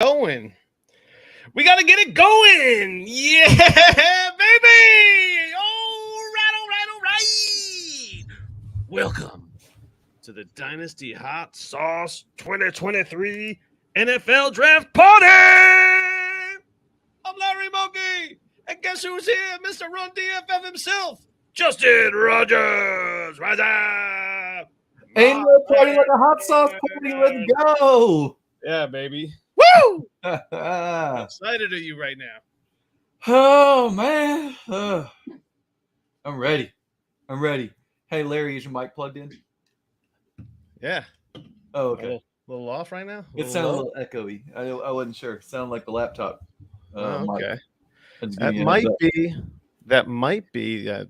Going. We got to get it going. Yeah, baby. All right. Welcome to the Dynasty Hot Sauce 2023 NFL Draft Party. I'm Larry Monkey. And guess who's here? Mr. Run DFF himself, Justin Rogers. Rise up. Ain't no party like a hot sauce party. Let's go. Yeah, baby. Woo! How Oh, excited are you right now? man. I'm ready. Hey, Larry, is your mic plugged in? Yeah. Oh, A okay. little off right now? It sounded a little echoey. I wasn't sure. It sounded like the laptop. okay. Mic. That might be that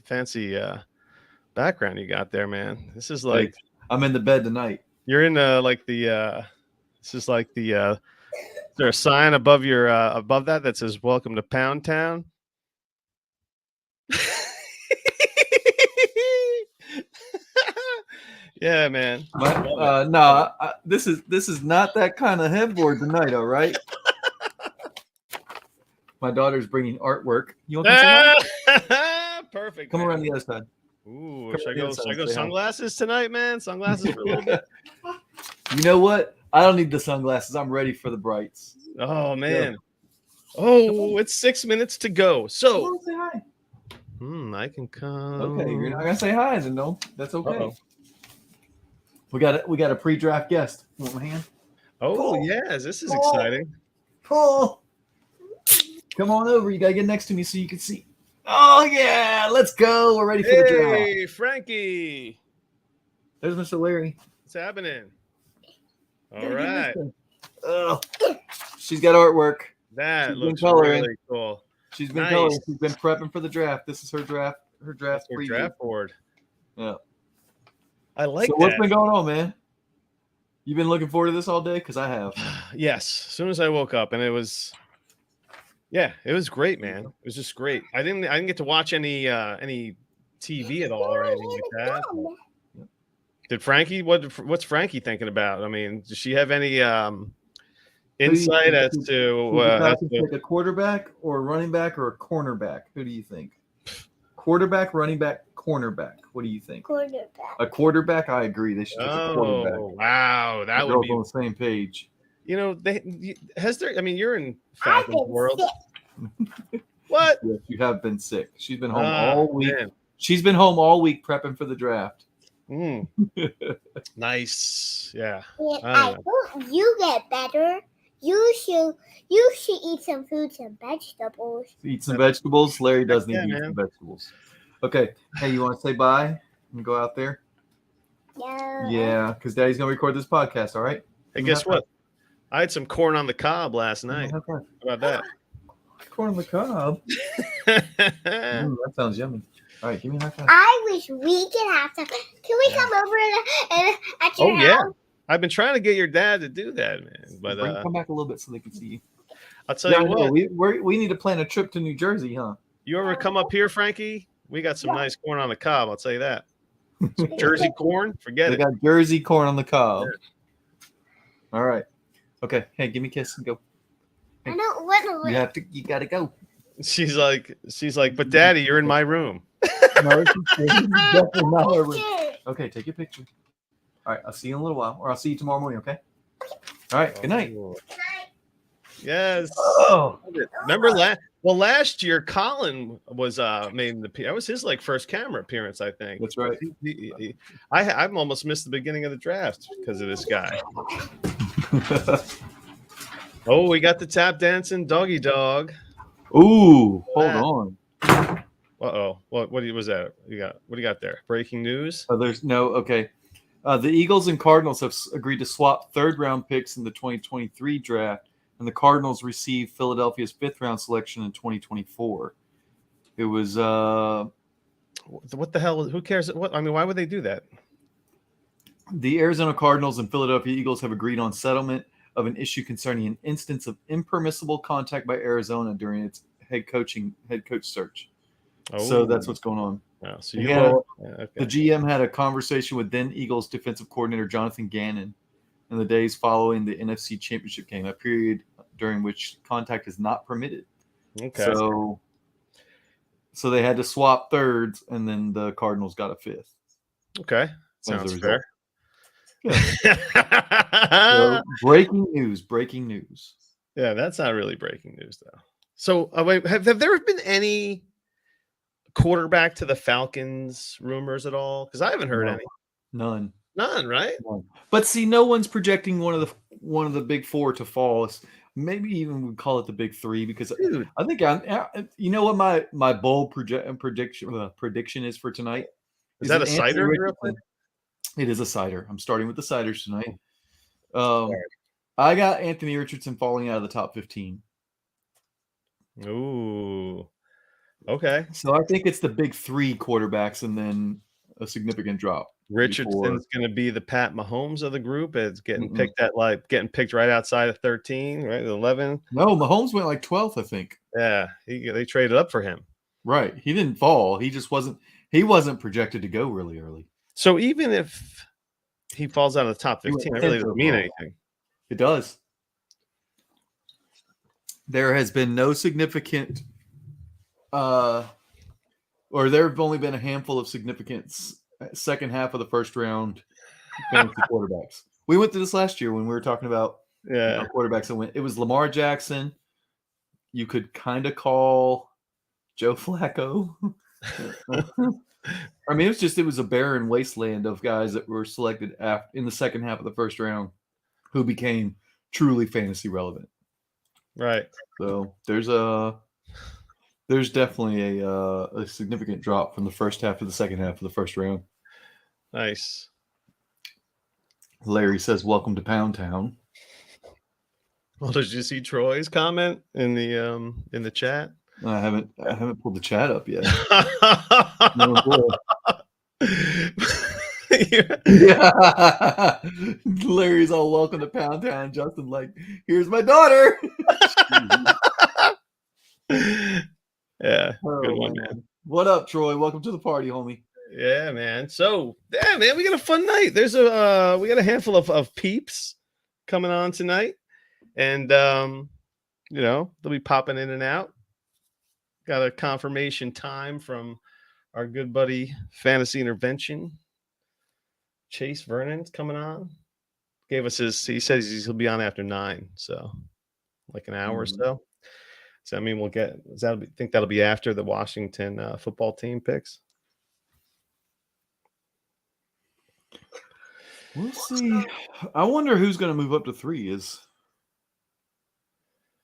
fancy background you got there, man. This is like I'm in the bed tonight. you're in this is like the is there a sign above your above that says welcome to Pound Town? Yeah, man. This is not that kind of headboard tonight, all right? My daughter's bringing artwork. You want to come say Perfect. Come man. around the other side. Ooh, Come should I on go inside, say hi. sunglasses tonight, man? Sunglasses for a little bit. You know what? I don't need the sunglasses. I'm ready for the brights. Oh man. Oh, it's 6 minutes to go. Come So on, say hi. I can come. Okay, you're not gonna say hi, then no. That's okay. Uh-oh. We got a pre-draft guest. You want my hand? Oh Pull. yes, this is Pull. exciting. Pull. Come on over. You gotta get next to me so you can see. Oh yeah, let's go. We're ready for the draft. Hey, Frankie. There's Mr. Larry. What's happening? All Gotta get right. Mr. Oh, she's got artwork. That She's been looks coloring. really cool. She's been Nice. coloring. She's been prepping for the draft. This is her draft. Her draft Your preview. draft board. Yeah. I like So that. what's been going on, man? You been looking forward to this all day? Because I have. Yes. As soon as I woke up, and it was great, man. It was just great. I didn't get to watch any TV at all or anything like that. Did Frankie? What's Frankie thinking about? I mean, does she have any insight as to like a quarterback or a running back or a cornerback? Who do you think? Quarterback, running back, cornerback. What do you think? Quarterback. A quarterback. I agree. They should take a quarterback. Oh wow, that The would girls be. on the same page. You know, has there? I mean, you're in I've Falcons been world. sick. What? Yes, you have been sick. She's been home Ah, all week. man. She's been home all week prepping for the draft. Mm. Nice. Yeah. And I I hope you get better. You should eat some fruits and vegetables. Eat some vegetables. Larry does need Yeah, to eat man. some vegetables. Okay. Hey, you want to say bye and go out there? No. Yeah, because Daddy's gonna record this podcast. All right. Hey, guess what? I had some corn on the cob last night. High five. How about Corn on the cob. that? That sounds yummy. All right, give me a high five. I wish we could have some. Can we come over and at your Oh yeah. house? I've been trying to get your dad to do that, man. But Come back a little bit so they can see you. I'll tell you what. We need to plan a trip to New Jersey, huh? You ever come up here, Frankie? We got some nice corn on the cob. I'll tell you that. Some Jersey corn, forget They it. got Jersey corn on the cob. All right. Okay. Hey, give me a kiss and go. I don't want to. You gotta go. She's like, but Daddy, you're in my room. No, she's definitely not her room. Sure. Okay, take your picture. All right, I'll see you in a little while, or I'll see you tomorrow morning. Okay. All right. Good night. Oh, yes. Oh. Remember last year, Colin was made that was his first camera appearance, I think. That's right. I've almost missed the beginning of the draft because of this guy. Oh, we got the tap dancing doggy dog. Ooh, hold on. Uh-oh. What was that? What do you got there? Breaking news? Oh, there's no. Okay. The Eagles and Cardinals have agreed to swap third-round picks in the 2023 draft, and the Cardinals received Philadelphia's fifth-round selection in 2024. It was what the hell? Who cares? Why would they do that? The Arizona Cardinals and Philadelphia Eagles have agreed on settlement of an issue concerning an instance of impermissible contact by Arizona during its head coach search. So that's what's going on. Oh, so The GM had a conversation with then Eagles defensive coordinator Jonathan Gannon in the days following the NFC Championship game, a period during which contact is not permitted. Okay. So they had to swap thirds, and then the Cardinals got a fifth. Okay. as a Sounds result. fair. So, breaking news. Yeah, that's not really breaking news, though. So, wait, have there been any quarterback to the Falcons rumors at all? Because I haven't heard No. any. None. None, right? None. But see, no one's projecting one of the big four to fall. Maybe even we call it the big three, because Dude, I think you know what my bold prediction is for tonight. is that a Anthony cider? Real Richardson- quick? It is a cider. I'm starting with the ciders tonight. Sorry. I got Anthony Richardson falling out of the top 15. Ooh. Okay. So I think it's the big three quarterbacks and then a significant drop. Richardson's going to be the Pat Mahomes of the group. It's getting Mm-mm. picked right outside of 13, right? 11. No, Mahomes went like 12th, I think. Yeah, they traded up for him. Right. He didn't fall. He just wasn't projected to go really early. So even if he falls out of the top He went 15, that really 10th doesn't mean overall. anything. It does. There has been no significant or there have only been a handful of significant second half of the first round fantasy quarterbacks. We went through this last year when we were talking about Yeah. quarterbacks that went. It was Lamar Jackson. You could kind of call Joe Flacco. I mean, it was a barren wasteland of guys that were selected in the second half of the first round who became truly fantasy relevant. Right. So there's definitely a significant drop from the first half to the second half of the first round. Nice. Larry says, "Welcome to Pound Town." Well, did you see Troy's comment in the chat? I haven't pulled the chat up yet. Yeah. Larry's all welcome to Pound Town. Justin, like, here's my daughter. Yeah, good one, man. What up, Troy? Welcome to the party, homie. Yeah, man. So, yeah, man, we got a fun night. We got a handful of peeps coming on tonight, and they'll be popping in and out. Got a confirmation time from our good buddy Fantasy Intervention. Chase Vernon's coming on. Gave us he says he'll be on after 9, so like an hour or so. So I mean, think that'll be after the Washington football team picks. We'll see. I wonder who's going to move up to 3 is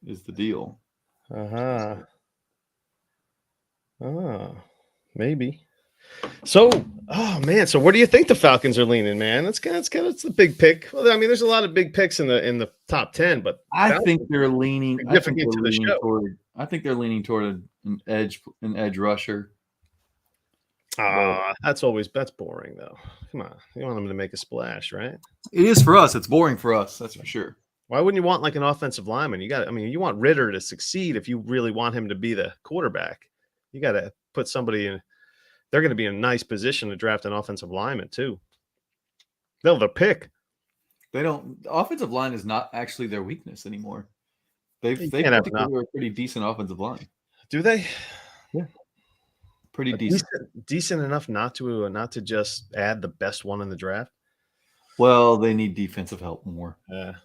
the deal. Maybe. So, oh man, so where do you think the Falcons are leaning, man? It's the big pick. Well, I mean, there's a lot of big picks in the top 10, but I think they're leaning. I think they're leaning toward an edge rusher. That's boring though. Come on, you want them to make a splash, right? It is for us. It's boring for us. That's for sure. Why wouldn't you want like an offensive lineman? You want Ritter to succeed if you really want him to be the quarterback. You got to put somebody in. They're going to be in a nice position to draft an offensive lineman too. They'll have a pick. They don't. The offensive line is not actually their weakness anymore. They've put together a pretty decent offensive line. Do they? Yeah, pretty decent. Decent enough not to just add the best one in the draft. Well, they need defensive help more. Yeah.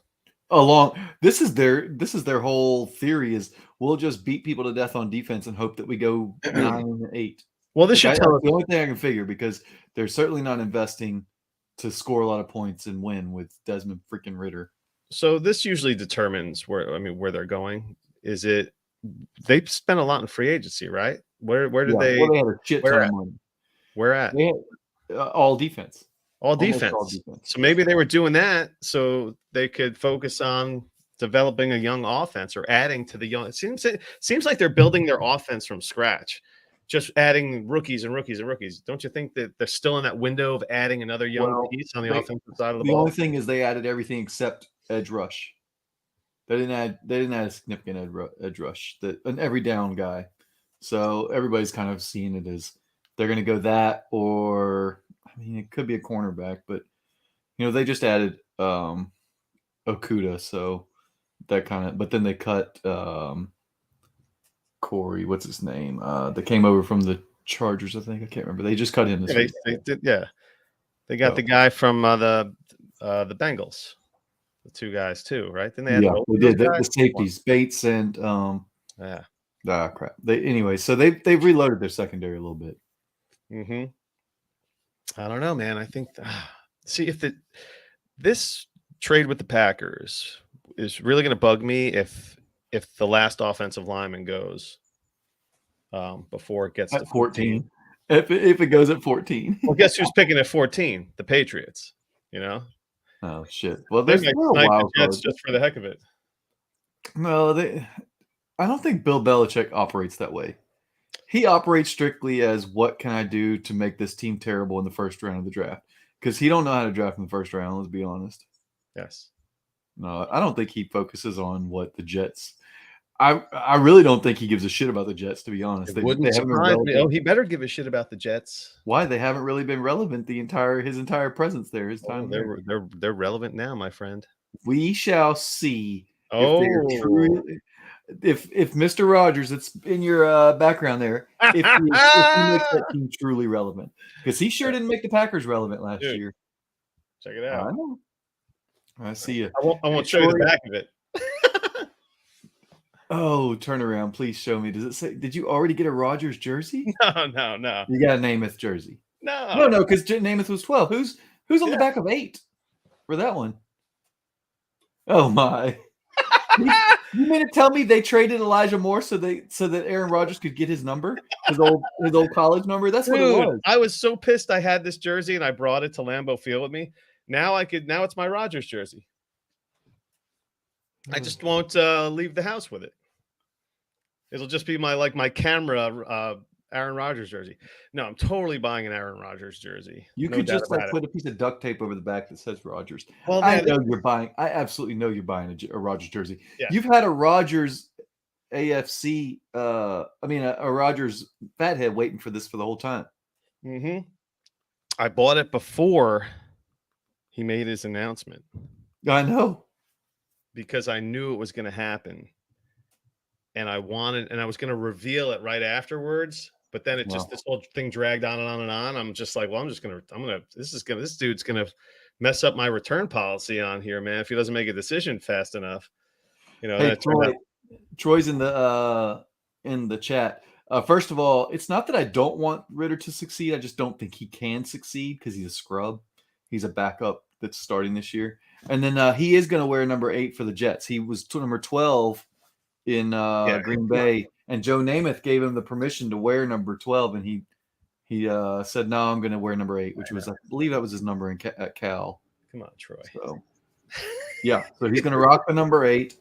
This is their whole theory is we'll just beat people to death on defense and hope that we go 9-8. Well, this should tell us the only thing I can figure, because they're certainly not investing to score a lot of points and win with Desmond freaking Ritter. So this usually determines where they're going. Is it they spent a lot in free agency, right? Where did they? Well, they had a shit ton of money. Where at? They had, all defense. All defense. So maybe they were doing that so they could focus on developing a young offense or adding to the young. It seems like they're building their offense from scratch, just adding rookies and rookies and rookies. Don't you think that they're still in that window of adding another young piece on the offensive side of the ball? The only thing is they added everything except edge rush. They didn't add a significant edge rush, an every down guy. So everybody's kind of seeing it as they're going to go that, or I mean, it could be a cornerback, but they just added Okuda, so that kind of. But then they cut Corey. What's his name? That came over from the Chargers. I think I can't remember. They just cut him this Yeah, week. they did. Yeah, they got So. the guy from the Bengals, the two guys too, right? Then they had Yeah, both they of those did the guys? safeties, Bates and Yeah. crap. Anyway, so they've reloaded their secondary a little bit. Mm-hmm. I don't know, man. I think see if this trade with the Packers is really going to bug me if the last offensive lineman goes before it gets At to 14. If it goes at 14. Well, guess who's picking at 14? The Patriots. You know, Oh shit. Well, they there's might a snipe the wild Jets card. just for the heck of it. No, I don't think Bill Belichick operates that way. He operates strictly as what can I do to make this team terrible in the first round of the draft? Because he don't know how to draft in the first round. Let's be honest. Yes. No, I don't think he focuses on what the Jets. I really don't think he gives a shit about the Jets. To be honest, It wouldn't haven't been surprise me. relevant. Oh, he better give a shit about the Jets. Why they haven't really been relevant his entire presence there. His time there. They're relevant now, my friend. We shall see Oh, if they are truly. If Mr. Rogers, it's in your background there, if he makes that team truly relevant, because he sure didn't make the Packers relevant last year. Check it out. I know. I see you. I won't show you the back of it. Oh, turn around, please show me. Does it say? Did you already get a Rogers jersey? No. You got a Namath jersey. No, because Namath was 12. Who's on the back of 8 for that one? Oh my. You mean to tell me they traded Elijah Moore so that Aaron Rodgers could get his number, his old college number? That's what it was. I was so pissed I had this jersey and I brought it to Lambeau Field with me. Now it's my Rodgers jersey. I just won't leave the house with it. It'll just be my camera Aaron Rodgers jersey. No, I'm totally buying an Aaron Rodgers jersey. You could just put a piece of duct tape over the back that says Rodgers. Well, I absolutely know you're buying a Rodgers jersey. Yeah. You've had a Rodgers AFC, a Rodgers fathead waiting for this for the whole time. Mm-hmm. I bought it before he made his announcement. I know. Because I knew it was going to happen. And I was going to reveal it right afterwards. But then this whole thing dragged on and on and on. I'm just like, well, this dude's going to mess up my return policy on here, man. If he doesn't make a decision fast enough, Hey, Troy's in the chat. First of all, it's not that I don't want Ritter to succeed. I just don't think he can succeed because he's a scrub. He's a backup that's starting this year. And then he is going to wear number 8 for the Jets. He was number 12 in Green Bay, and Joe Namath gave him the permission to wear number 12, and he said, "No, I'm going to wear number 8," which was, I believe, that was his number at Cal. Come on, Troy. So, yeah, so he's going to rock the number 8,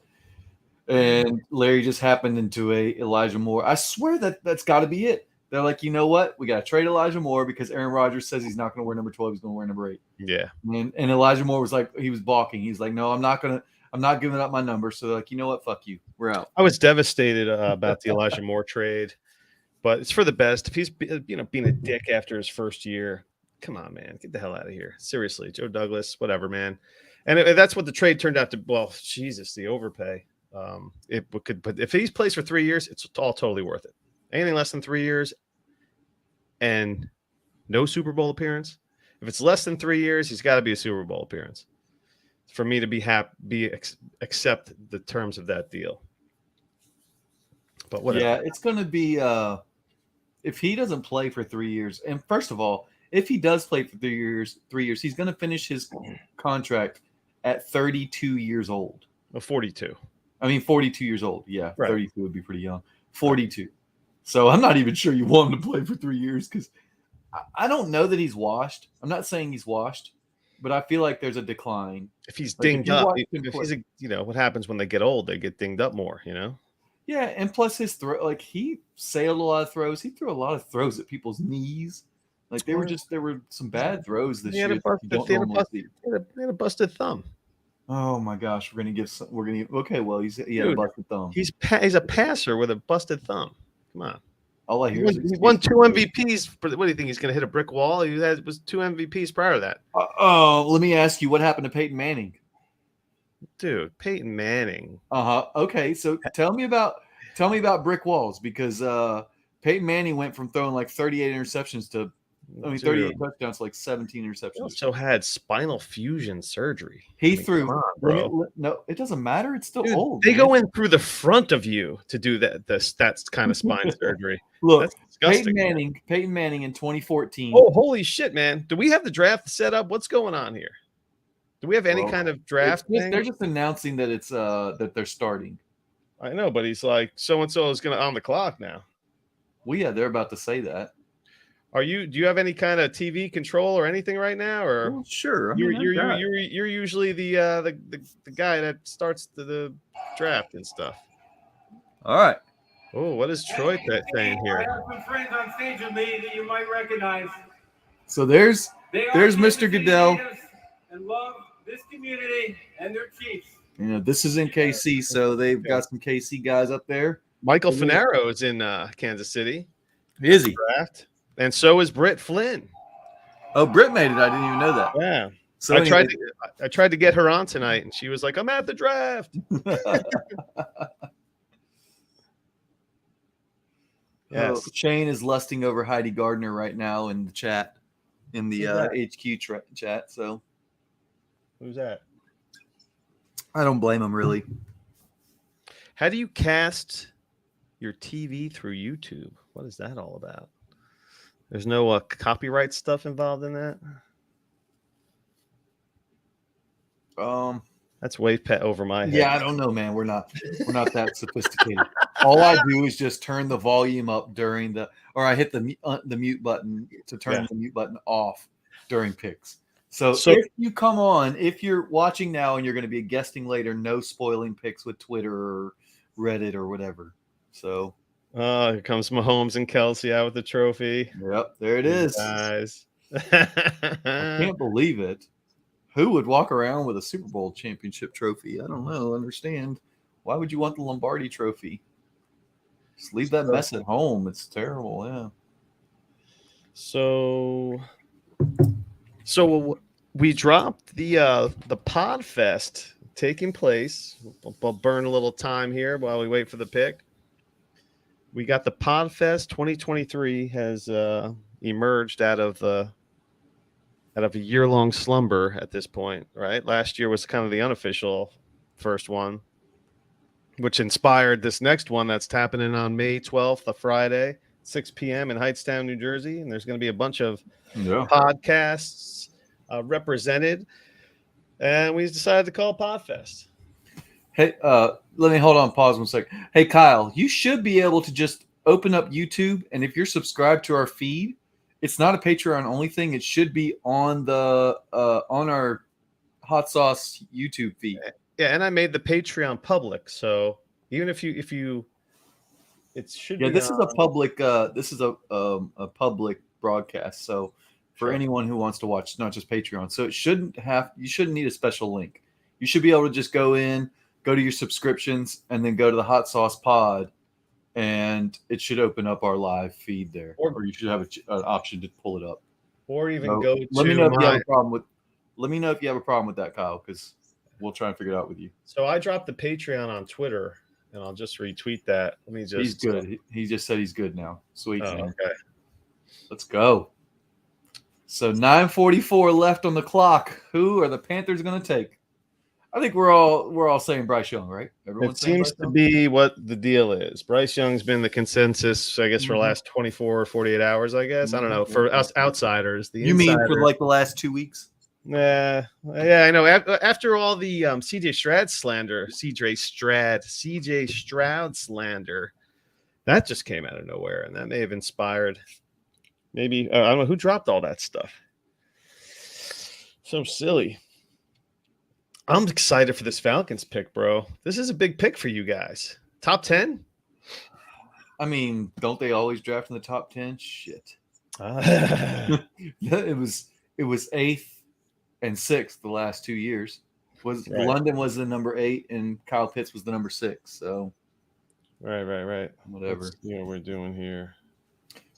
and Larry just happened into a Elijah Moore. I swear that's got to be it. They're like, you know what? We got to trade Elijah Moore because Aaron Rodgers says he's not going to wear number 12. He's going to wear number 8. Yeah. And Elijah Moore was like, he was balking. He's like, no, I'm not giving up my number. So they're like, you know what? Fuck you. We're out. I was devastated about the Elijah Moore trade, but it's for the best. If he's being a dick after his first year, come on, man, get the hell out of here. Seriously, Joe Douglas, whatever, man. And that's what the trade turned out to. Well, Jesus, the overpay. But if he plays for 3 years, it's all totally worth it. Anything less than 3 years and no Super Bowl appearance. If it's less than 3 years, he's got to be a Super Bowl appearance for me to be accept the terms of that deal. But whatever. Yeah, it's going to be if he doesn't play for 3 years. And first of all, if he does play for 3 years, he's going to finish his contract at 32 years old. 42. I mean, 42 years old. Yeah, right. 32 would be pretty young. 42. So I'm not even sure you want him to play for 3 years because I don't know that he's washed. I'm not saying he's washed, but I feel like there's a decline. If he's dinged up, what happens when they get old? They get dinged up more, Yeah, and plus his throw, like he sailed a lot of throws. He threw a lot of throws at people's knees. Like there were some bad throws this year. He had a busted thumb. Oh my gosh, okay. Well, he had a busted thumb. He's a passer with a busted thumb. Come on. All I hear he won 2 MVPs. What do you think? He's going to hit a brick wall? Was 2 MVPs prior to that. Let me ask you, what happened to Peyton Manning? dude, Peyton Manning. Okay, so tell me about brick walls, because Peyton Manning went from throwing like 38 interceptions to 38 touchdowns to like 17 He interceptions. also had spinal fusion surgery. He I mean, threw, come on, bro. no, it doesn't matter. It's still Dude, old. they man. go in through the front of you to do that. That's kind of spine surgery. Look, That's disgusting. Peyton Manning in 2014. Oh, holy shit, man! Do we have the draft set up? What's going on here? Do we have any kind of draft thing? They're just announcing that it's that they're starting. I know, but he's like, so and so is gonna on the clock now. Well, yeah, they're about to say that. Do you have any kind of TV control or anything right now, or Well, sure. you're usually the guy that starts the draft and stuff? All right. Oh, what is Troy saying I here? have some friends on stage with me that you might recognize. So there's They are Mr. Kansas City Goodell. natives and love this community and their chiefs. This is in KC, so they've got some KC guys up there. Michael Finero is in Kansas City. Is he? Draft, and so is Britt Flynn. Oh, Britt made it. I didn't even know that. Yeah. So I tried to get her on tonight, and she was like, "I'm at the draft." Yes. Oh, Shane is lusting over Heidi Gardner right now in the chat, in the HQ chat. So Who's that? I don't blame him, really. How do you cast your TV through YouTube? What is that all about? There's no copyright stuff involved in that. That's way pet over my head. Yeah, I don't know, man. We're not that sophisticated. All I do is just turn the volume up during or I hit the mute button to turn the mute button off during picks. So if you come on, if you're watching now and you're going to be guesting later, no spoiling picks with Twitter or Reddit or whatever. So here comes Mahomes and Kelsey out with the trophy. Yep, there it is. Guys. I can't believe it. Who would walk around with a Super Bowl championship trophy? I don't know. Understand. Why would you want the Lombardi trophy? Just leave that mess at home. It's terrible. Yeah. So we dropped the Podfest taking place. We'll burn a little time here while we wait for the pick. We got the Podfest 2023 has emerged out of a year-long slumber at this point, right? Last year was kind of the unofficial first one, which inspired this next one that's happening on May 12th, a Friday, 6 p.m. in Hightstown, New Jersey. And there's going to be a bunch of podcasts represented. And we decided to call it Podfest. Hey, let me pause 1 second. Hey, Kyle, you should be able to just open up YouTube. And if you're subscribed to our feed, it's not a Patreon only thing. It should be on on our Hot Sauce YouTube feed. Yeah, and I made the Patreon public, so even if you, it should. Yeah, be this is a public. This is a public broadcast. So for anyone who wants to watch, it's not just Patreon. So you shouldn't need a special link. You should be able to just go to your subscriptions, and then go to the Hot Sauce Pod. And it should open up our live feed there, or you should have an option to pull it up, or even go. Let me know if you have a problem with. Let me know if you have a problem with that, Kyle, because we'll try and figure it out with you. So I dropped the Patreon on Twitter, and I'll just retweet that. Let me just. He's good. He just said he's good now. Sweet. Oh, okay. Let's go. So 9:44 left on the clock. Who are the Panthers going to take? I think we're all saying Bryce Young, right? It seems to be what the deal is. Bryce Young's been the consensus, I guess, for the last 24 or 48 hours, I guess. I don't know. For us outsiders. You mean for like the last 2 weeks? Yeah, I know. After all the CJ Stroud slander, that just came out of nowhere, and that may have inspired maybe, I don't know, who dropped all that stuff. So silly. I'm excited for this Falcons pick, bro. This is a big pick for you guys. Top 10? I mean, don't they always draft in the top 10? Shit. It was 8th and 6th the last 2 years. London was the number 8 and Kyle Pitts was the number 6. So right. Whatever. Let's see what we're doing here.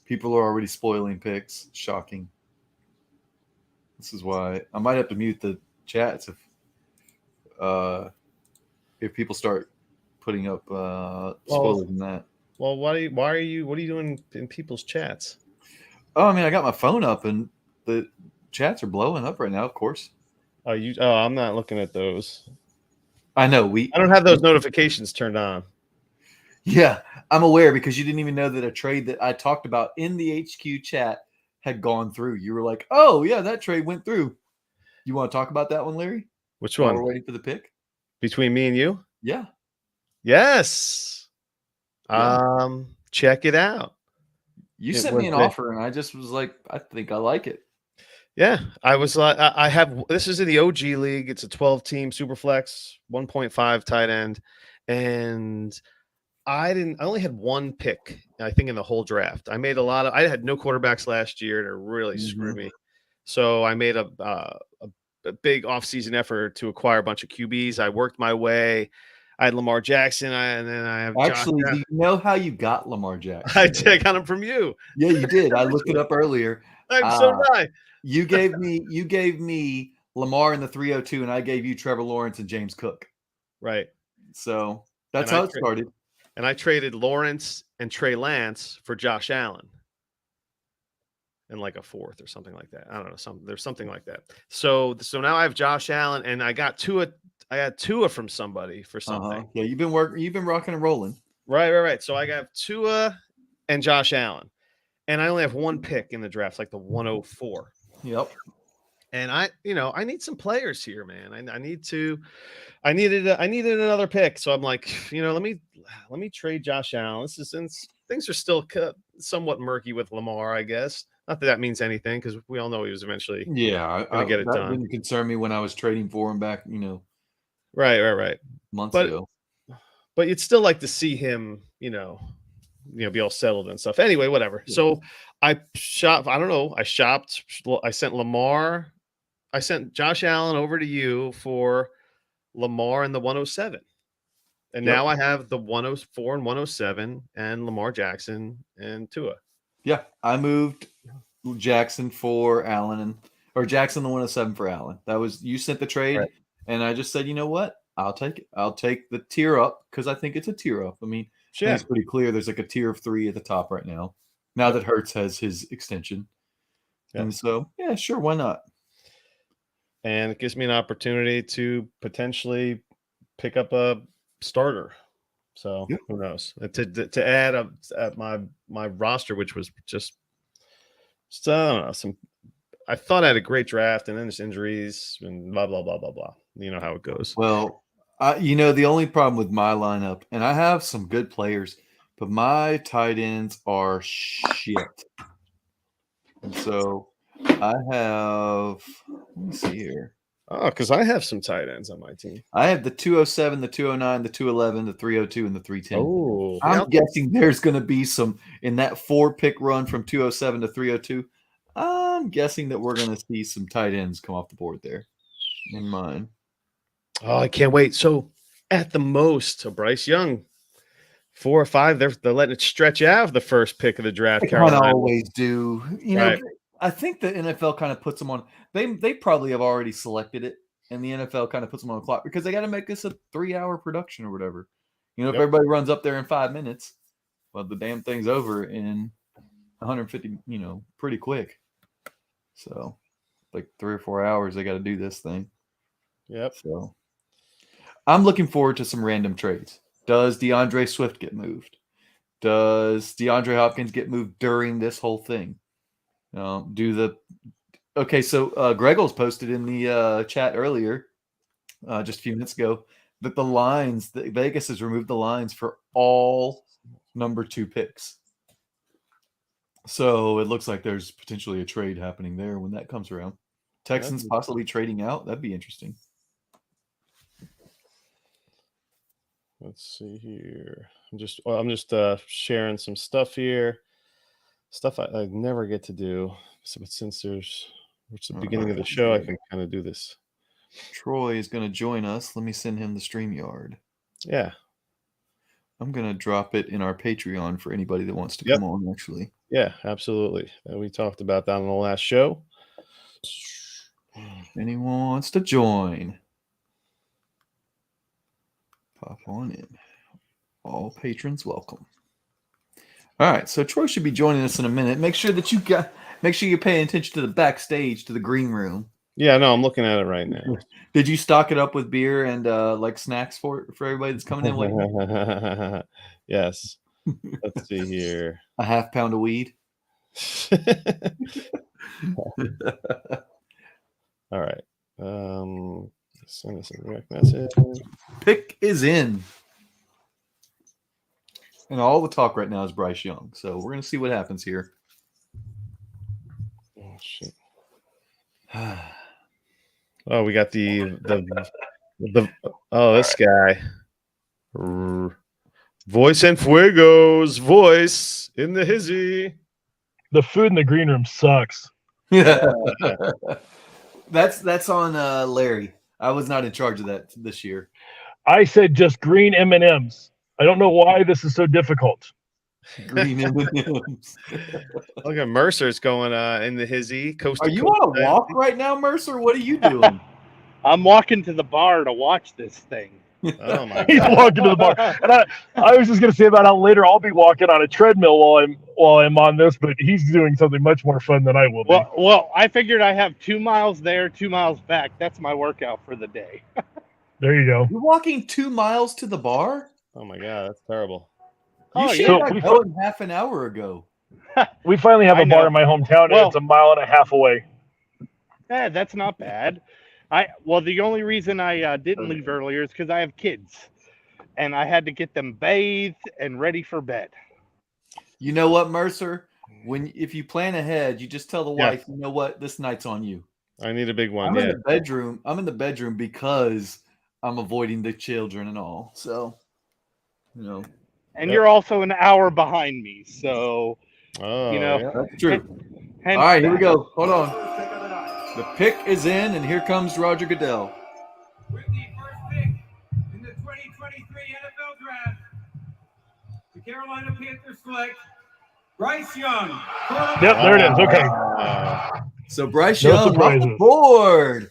People are already spoiling picks. Shocking. This is why I might have to mute the chats if if people start putting up spoilers in that. Well, what are you doing in people's chats? Oh, I mean, I got my phone up and the chats are blowing up right now. Of course, I'm not looking at those. I know I don't have those notifications turned on. Yeah, I'm aware because you didn't even know that a trade that I talked about in the HQ chat had gone through. You were like, "Oh yeah, that trade went through." You want to talk about that one, Larry? Which While one? we're waiting for the pick. Between me and you? Yeah. Yes. Yeah. Check it out. You It sent me was an offer, and I just was like, I think I like it. Yeah, I was like, I have this is in the OG league. It's a 12-team Superflex, 1.5 tight end, and I only had one pick, I think, in the whole draft. I had no quarterbacks last year, and it really screwed me. So I made a big offseason effort to acquire a bunch of QBs. I worked my way. I had Lamar Jackson, and then I have Actually, Josh. do you know how you got Lamar Jackson? I got him from you. Yeah, you did. I looked it up earlier. So did I. You gave me Lamar in the 302, and I gave you Trevor Lawrence and James Cook. Right. So that's how it started. And I traded Lawrence and Trey Lance for Josh Allen. And like a fourth or something like that. I don't know. There's something like that. So now I have Josh Allen, and I got Tua. I got Tua from somebody for something. Yeah, you've been rocking and rolling. Right. So I got Tua and Josh Allen, and I only have one pick in the draft, like the 104. Yep. And I need some players here, man. I needed another pick. So I'm like, let me trade Josh Allen. Since things are still somewhat murky with Lamar, I guess. Not that means anything, because we all know he was eventually going to get it done. Didn't concern me when I was trading for him back, Right. Months ago. But you'd still like to see him, be all settled and stuff. Anyway, whatever. Yeah. So I shopped. I don't know. I sent Josh Allen over to you for Lamar and the 107. And now I have the 104 and 107 and Lamar Jackson and Tua. Yeah, I moved Jackson for Allen or Jackson the 107 for Allen. That was, you sent the trade, right. And I just said, you know what? I'll take it. I'll take the tier up because I think it's a tier up. I mean, I think it's pretty clear. There's like a tier of 3 at the top right now. Now that Hurts has his extension. And so, yeah, sure, why not? And it gives me an opportunity to potentially pick up a starter. So who knows? To add at my roster, which was just I don't know, I thought I had a great draft, and then there's injuries and blah blah blah blah blah. You know how it goes. Well, the only problem with my lineup, and I have some good players, but my tight ends are shit. And so I have, let me see here. Oh, because I have some tight ends on my team. I have the 207, the 209, the 211, the 302, and the 310. Oh, I'm guessing there's going to be some in that 4-pick run from 207 to 302. I'm guessing that we're going to see some tight ends come off the board there in mine. Oh, I can't wait. So at the most, Bryce Young, 4 or 5, they're letting it stretch out of the first pick of the draft. They kind of always do. Right. I think the NFL kind of puts them on. They probably have already selected it, and the NFL kind of puts them on the clock because they got to make this a 3-hour production or whatever. If everybody runs up there in 5 minutes, well, the damn thing's over in 150. Pretty quick. So, like 3 or 4 hours, they got to do this thing. Yep. So, I'm looking forward to some random trades. Does DeAndre Swift get moved? Does DeAndre Hopkins get moved during this whole thing? So Greggles posted in the chat earlier, just a few minutes ago, that that Vegas has removed the lines for all number 2 picks. So it looks like there's potentially a trade happening there when that comes around. Texans possibly trading out. That'd be interesting. Let's see here. I'm just sharing some stuff here. Stuff I never get to do. So, but since it's the beginning of the show, I can kind of do this. Troy is going to join us. Let me send him the StreamYard. Yeah. I'm going to drop it in our Patreon for anybody that wants to come on, actually. Yeah, absolutely. We talked about that on the last show. Anyone wants to join? Pop on in. All patrons welcome. All right, so Troy should be joining us in a minute. Make sure you're paying attention to the backstage, to the green room. Yeah, no, I'm looking at it right now. Did you stock it up with beer and like snacks for everybody that's coming in waiting? Yes. Let's see here. A half pound of weed. All right. Send us a direct message. Pick is in. And all the talk right now is Bryce Young. So we're gonna see what happens here. Oh shit. Oh, we got the this guy. Voice and Fuego's voice in the hizzy. The food in the green room sucks. Yeah. That's on Larry. I was not in charge of that this year. I said just green M&Ms. I don't know why this is so difficult. Green M&Ms. Look at Mercer's going in the hizzy. Coast Are to you coast, on a walk right now, Mercer? What are you doing? I'm walking to the bar to watch this thing. Oh my He's god. walking to the bar, and I was just gonna say about how later I'll be walking on a treadmill while I'm on this, but he's doing something much more fun than I will be. Well, I figured I have 2 miles there, 2 miles back. That's my workout for the day. There you go. You're walking 2 miles to the bar? Oh my god, that's terrible. You Oh, should yeah. have So- going half an hour ago. We finally have I a bar know. in my hometown, and Well- it's a mile and a half away. That's not bad. The only reason I didn't leave earlier is because I have kids, and I had to get them bathed and ready for bed. You know what, Mercer? If you plan ahead, you just tell the Yeah. wife, you know what, this night's on you. I need a big one. I'm Yeah. in the bedroom. I'm in the bedroom because I'm avoiding the children and all. So, you know, And Yep. you're also an hour behind me, so Oh, You know. yeah. that's true. hence All right, here we that. go. Hold on. The pick is in, and here comes Roger Goodell. With the first pick in the 2023 NFL Draft, the Carolina Panthers select Bryce Young. Yep, there it is. Okay. So Bryce No Young off the surprises. board.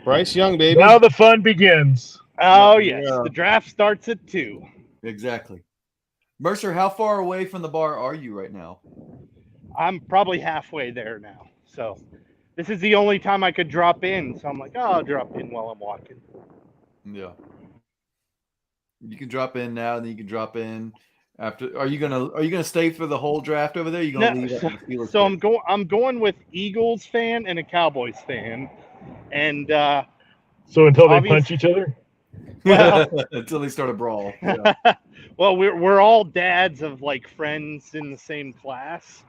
Bryce Young, baby. Now the fun begins. Oh yes, Yeah. the draft starts at 2. Exactly. Mercer, how far away from the bar are you right now? I'm probably halfway there now. So this is the only time I could drop in. So I'm like, I'll drop in while I'm walking. Yeah. You can drop in now, and then you can drop in after. Are you gonna stay for the whole draft over there? Are you gonna No, leave after the Steelers So pick? I'm going with Eagles fan and a Cowboys fan, and So until they Obvious- punch each other. well, Until they start a brawl. Yeah. well, we're all dads of like friends in the same class,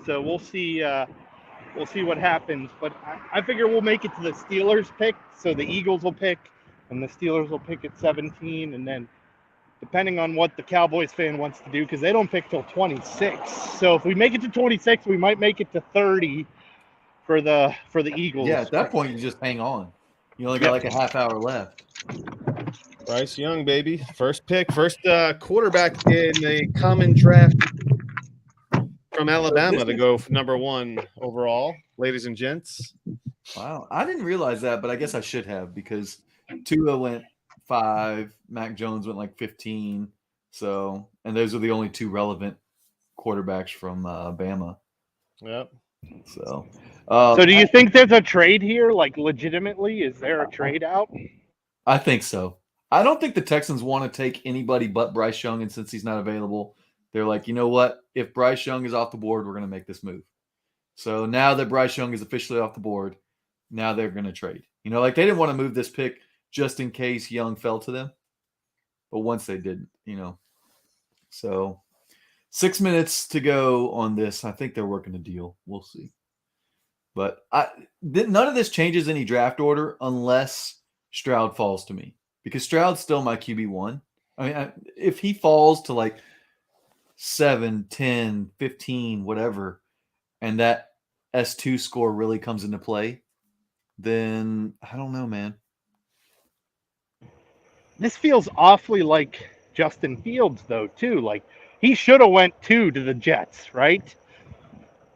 so we'll see what happens. But I figure we'll make it to the Steelers pick, so the Eagles will pick, and the Steelers will pick at 17, and then depending on what the Cowboys fan wants to do, because they don't pick till 26. So if we make it to 26, we might make it to 30 for the Eagles. Yeah, at that point you just hang on. You only got like a half hour left. Bryce Young, baby. First pick, first quarterback in the common draft from Alabama to go number 1 overall, ladies and gents. Wow. I didn't realize that, but I guess I should have because Tua went 5, Mac Jones went like 15. So, and those are the only 2 relevant quarterbacks from Bama. Yep. So, So do you think there's a trade here? Like legitimately, is there a trade out? I think so. I don't think the Texans want to take anybody but Bryce Young, and since he's not available, they're like, you know what? If Bryce Young is off the board, we're going to make this move. So now that Bryce Young is officially off the board, now they're going to trade. You know, like they didn't want to move this pick just in case Young fell to them, but once they didn't, you know. So 6 minutes to go on this. I think they're working a deal. We'll see. But none of this changes any draft order unless Stroud falls to me. Because Stroud's still my QB1. I mean, if he falls to like 7, 10, 15, whatever, and that S2 score really comes into play, then I don't know, man. This feels awfully like Justin Fields, though, too. Like he should have went 2 to the Jets, right?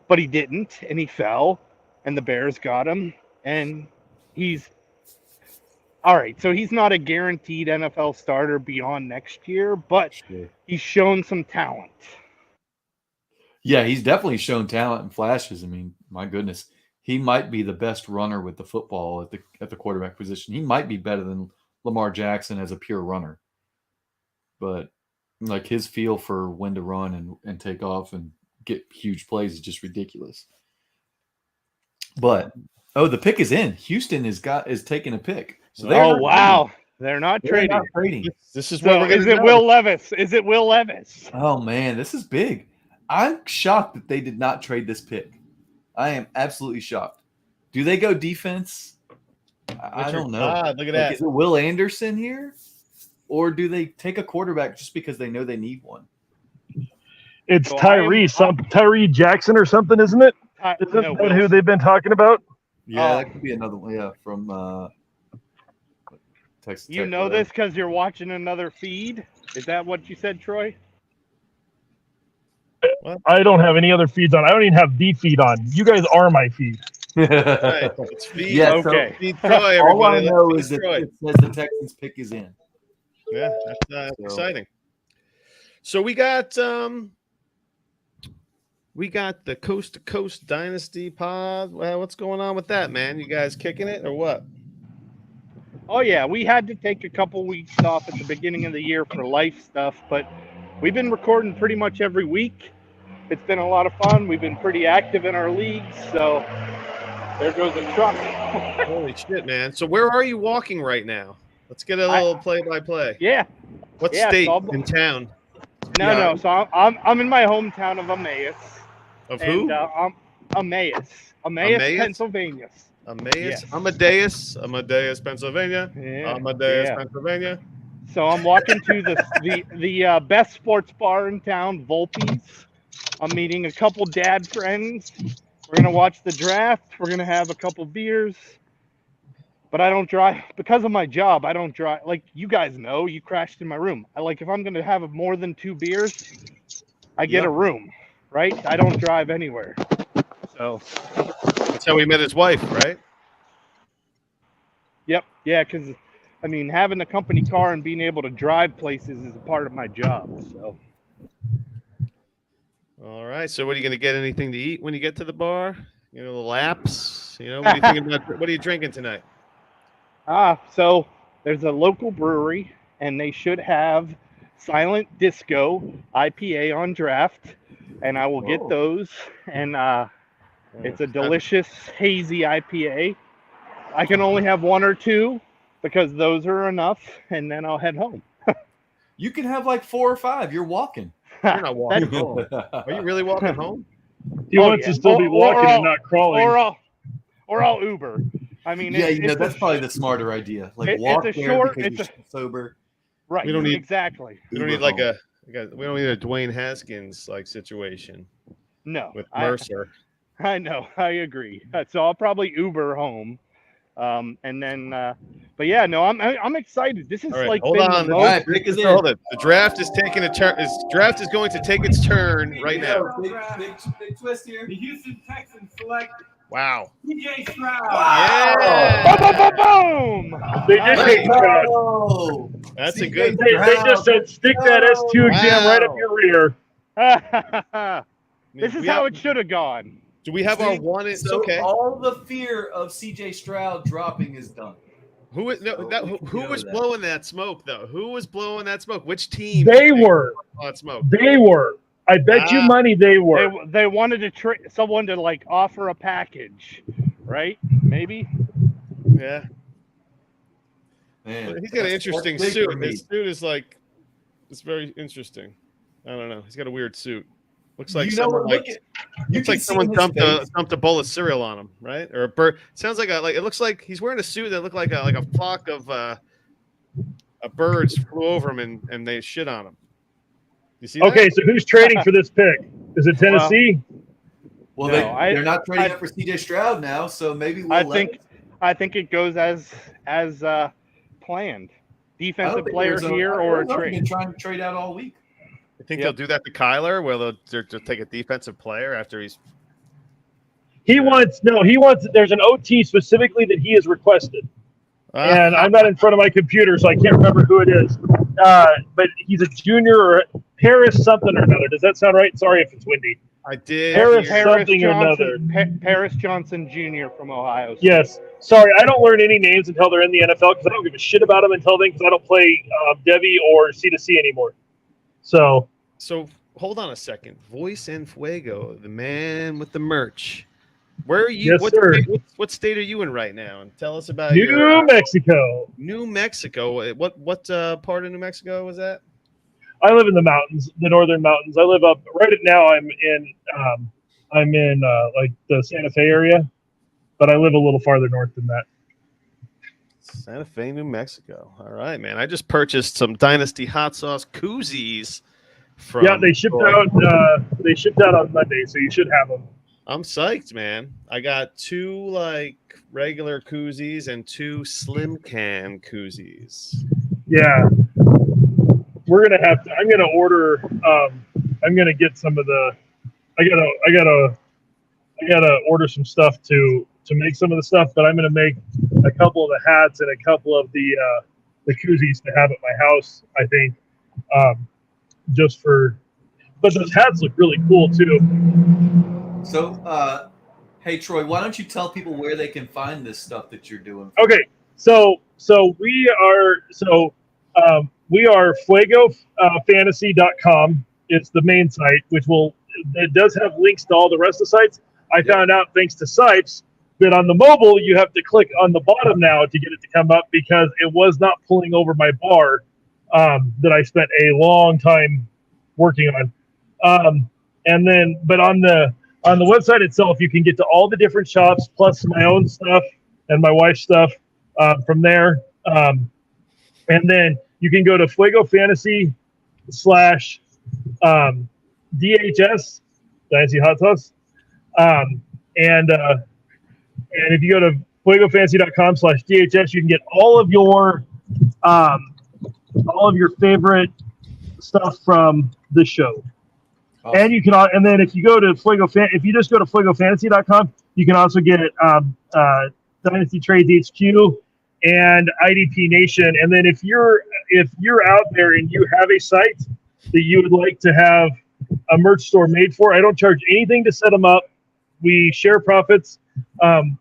But he didn't, and he fell, and the Bears got him, and he's All right, so he's not a guaranteed NFL starter beyond next year, but Sure. he's shown some talent. Yeah, he's definitely shown talent and flashes. I mean, my goodness, he might be the best runner with the football at the quarterback position. He might be better than Lamar Jackson as a pure runner. But like his feel for when to run and take off and get huge plays is just ridiculous. But the pick is in. Houston is taking a pick. So Wow, they're not They're trading. not trading. This is So what we're going is to it know. Will Levis? Is it Will Levis? Oh man, this is big. I'm shocked that they did not trade this pick. I am absolutely shocked. Do they go defense? I don't know. God, look at that. Is it Will Anderson here? Or do they take a quarterback just because they know they need one? It's So Tyree Jackson or something, isn't it? Isn't No, that who they've been talking about? Yeah, Oh. that could be another one. Yeah, from Texas. You Tech, know whatever. this because you're watching another feed? Is that what you said, Troy? I don't have any other feeds on. I don't even have the feed on. You guys are my feed. All right, it's feed. Yeah, so Okay. Feed Troy, all I everybody. know Let's is feed that Troy. it says the Texans pick is in. Yeah, that's So- exciting. So we got the Coast to Coast Dynasty pod. Well, what's going on with that, man? You guys kicking it or what? Oh, yeah. We had to take a couple weeks off at the beginning of the year for life stuff, but we've been recording pretty much every week. It's been a lot of fun. We've been pretty active in our leagues, so there goes the truck. Holy shit, man! So where are you walking right now? Let's get a little play-by-play. Yeah. What Yeah, state so in town? No. So I'm in my hometown of Emmaus. Of who? And I'm Emmaus, Emmaus? Pennsylvania. Emmaus. yes. Amadeus, Pennsylvania. Yeah. Amadeus, yeah. Pennsylvania. So I'm walking to the best sports bar in town, Volpe's. I'm meeting a couple dad friends. We're gonna watch the draft. We're gonna have a couple beers. But I don't drive because of my job. I don't drive. Like you guys know, you crashed in my room. If I'm gonna have more than 2 beers, I get a room, right? I don't drive anywhere. So That's how we met his wife, right? yep, yeah, because I mean, having a company car and being able to drive places is a part of my job. So. All right. So what are you going to get anything to eat when you get to the bar? You know, the laps. You know, what are you thinking about? What are you drinking tonight? So there's a local brewery, and they should have Silent Disco IPA on draft, and I will get those. And it's a delicious hazy IPA. I can only have 1 or 2 because those are enough, and then I'll head home. You can have like 4 or 5. You're walking. You're not walking home. Are you really walking home? He wants to still be walking and not crawling. Or I'll Uber. I mean, that's probably the smarter idea. Like walk it's a there short- because it's you're sober. right. We don't need- exactly. We don't need like we don't need a Dwayne Haskins like situation No, with Mercer. I know. I agree. So I'll probably Uber home. And then, but yeah, no, I'm excited. This is All right, like hold been on. the All most. right, pick is in. Hold it. The draft is taking a turn. Draft is going to take its turn right now. Big twist here. The Houston Texans select Wow. CJ Stroud. Yeah. Boom! They did take a shot. Oh, That's a good. They just said, stick that S2 exam right up your rear. This is how it should have gone. Do we have our one? It's so okay. all the fear of CJ Stroud dropping is done. Who was know blowing that smoke though? Who was blowing that smoke? Which team? They were. That smoke. They were. I bet you money they were. They wanted to someone to like offer a package, right? Maybe. Yeah. Man, He's got an that's interesting big suit. for me. His suit is like, it's very interesting. I don't know. He's got a weird suit. Looks like someone someone dumped a bowl of cereal on him, right? Or a bird. Sounds like it looks like he's wearing a suit that looked like a flock of birds flew over him and they shit on him. You see? Okay, that? so who's trading for this pick? Is it Tennessee? Well, No, they're not trading up for CJ Stroud now, so maybe I think it goes as planned. Defensive player here or a trade. Been trying to trade out all week. You think they'll do that to Kyler? Where they'll take a defensive player after he's. He wants. There's an OT specifically that he has requested. and I'm not in front of my computer, so I can't remember who it is. But he's a junior or Paris something or another. Does that sound right? Sorry if it's windy. I did. Paris hear- something or another. Paris Johnson Jr. from Ohio State. Yes. Sorry, I don't learn any names until they're in the NFL because I don't give a shit about them until then because I don't play Debbie or C2C anymore. So hold on a second. Voice en Fuego, the man with the merch. Where are you? Yes, sir. What state are you in right now? And tell us about New Mexico. New Mexico. What part of New Mexico was that? I live in the mountains, the northern mountains. I live up right now. I'm in like the Santa Fe area, but I live a little farther north than that. Santa Fe, New Mexico. All right, man. I just purchased some Dynasty hot sauce koozies from. Yeah, they shipped out. They shipped out on Monday, so you should have them. I'm psyched, man. I got 2 like regular koozies and 2 slim can koozies. Yeah, we're gonna have to. I'm gonna order. I'm gonna get some of the. I gotta order some stuff to make some of the stuff, but I'm gonna make a couple of the hats and a couple of the koozies to have at my house. I think, just for. But those hats look really cool too. So, hey Troy, why don't you tell people where they can find this stuff that you're doing? Okay, so we are FuegoFantasy.com. It's the main site, it does have links to all the rest of the sites. I found out thanks to Sipes that on the mobile you have to click on the bottom now to get it to come up because it was not pulling over my bar that I spent a long time working on. And then, but on the website itself, you can get to all the different shops, plus my own stuff and my wife's stuff from there. And then you can go to Fuego Fantasy / DHS, Dynasty Hot Sauce. And if you go to fuegofantasy.com / DHS, you can get all of your favorite stuff from the show. Awesome. And you can, and then if you go to if you just go to fuegofantasy.com, you can also get Dynasty Trades HQ and IDP Nation. And then if you're out there and you have a site that you would like to have a merch store made for, I don't charge anything to set them up. We share profits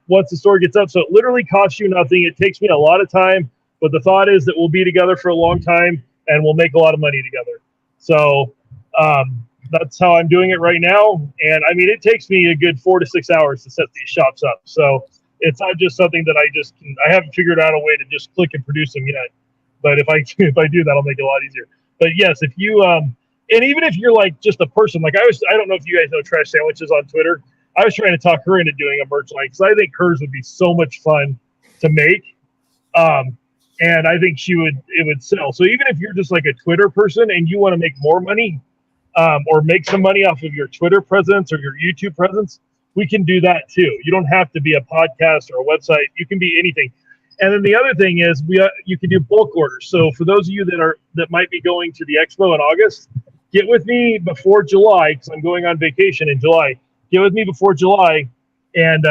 once the store gets up, so it literally costs you nothing. It takes me a lot of time, but the thought is that we'll be together for a long time and we'll make a lot of money together. So that's how I'm doing it right now. And I mean, it takes me a good 4 to 6 hours to set these shops up. So it's not just something that I haven't figured out a way to just click and produce them yet. But if I do that, I'll make it a lot easier. But yes, if you and even if you're like just a person, like I don't know if you guys know Trash Sandwiches on Twitter. I was trying to talk her into doing a merch line because I think hers would be so much fun to make. And I think it would sell. So even if you're just like a Twitter person and you want to make more money, or make some money off of your Twitter presence or your YouTube presence, we can do that too. You don't have to be a podcast or a website. You can be anything. And then the other thing is you can do bulk orders. So for those of you that might be going to the expo in August, get with me before July because I'm going on vacation in July. Get with me before July, and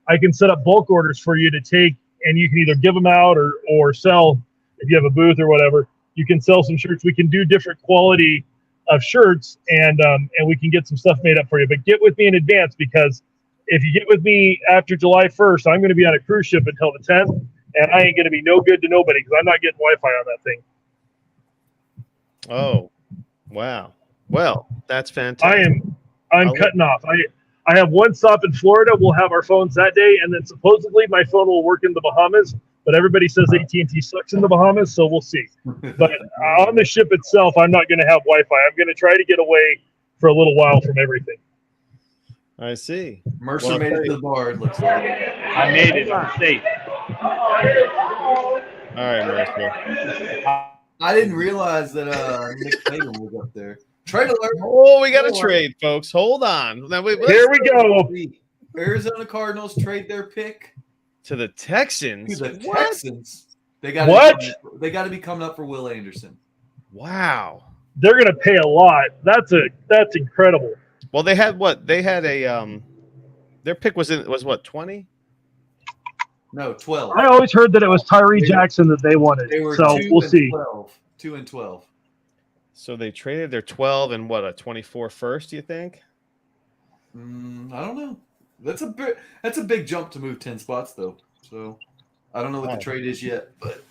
I can set up bulk orders for you to take, and you can either give them out or sell if you have a booth or whatever. You can sell some shirts. We can do different quality of shirts, and we can get some stuff made up for you. But get with me in advance because if you get with me after July 1st, I'm going to be on a cruise ship until the 10th, and I ain't going to be no good to nobody because I'm not getting Wi-Fi on that thing. Oh, wow. Well, that's fantastic. I'm cutting off. I have one stop in Florida. We'll have our phones that day, and then supposedly my phone will work in the Bahamas. But everybody says AT&T sucks in the Bahamas, so we'll see. But on the ship itself, I'm not going to have Wi-Fi. I'm going to try to get away for a little while from everything. I see. Mercer made it to the bar, it looks like. I made it. I'm safe. All right, Mercer. I didn't realize that Nick Saban was up there. Trade alert. Oh, we got a trade, folks. Hold on. Now, Here we go. Arizona Cardinals trade their pick to the Texans. To the Texans. They got to be coming up for Will Anderson. Wow. They're going to pay a lot. That's incredible. Well, they had what? They had a their pick was what, 20? No, 12. I always heard that it was Tyree Jackson that they wanted. They were So 2 we'll and see. 12. 2 and 12. So they traded their 12 and what, a 24 first, do you think? I don't know. That's a big jump to move 10 spots though. So I don't know what the trade is yet, but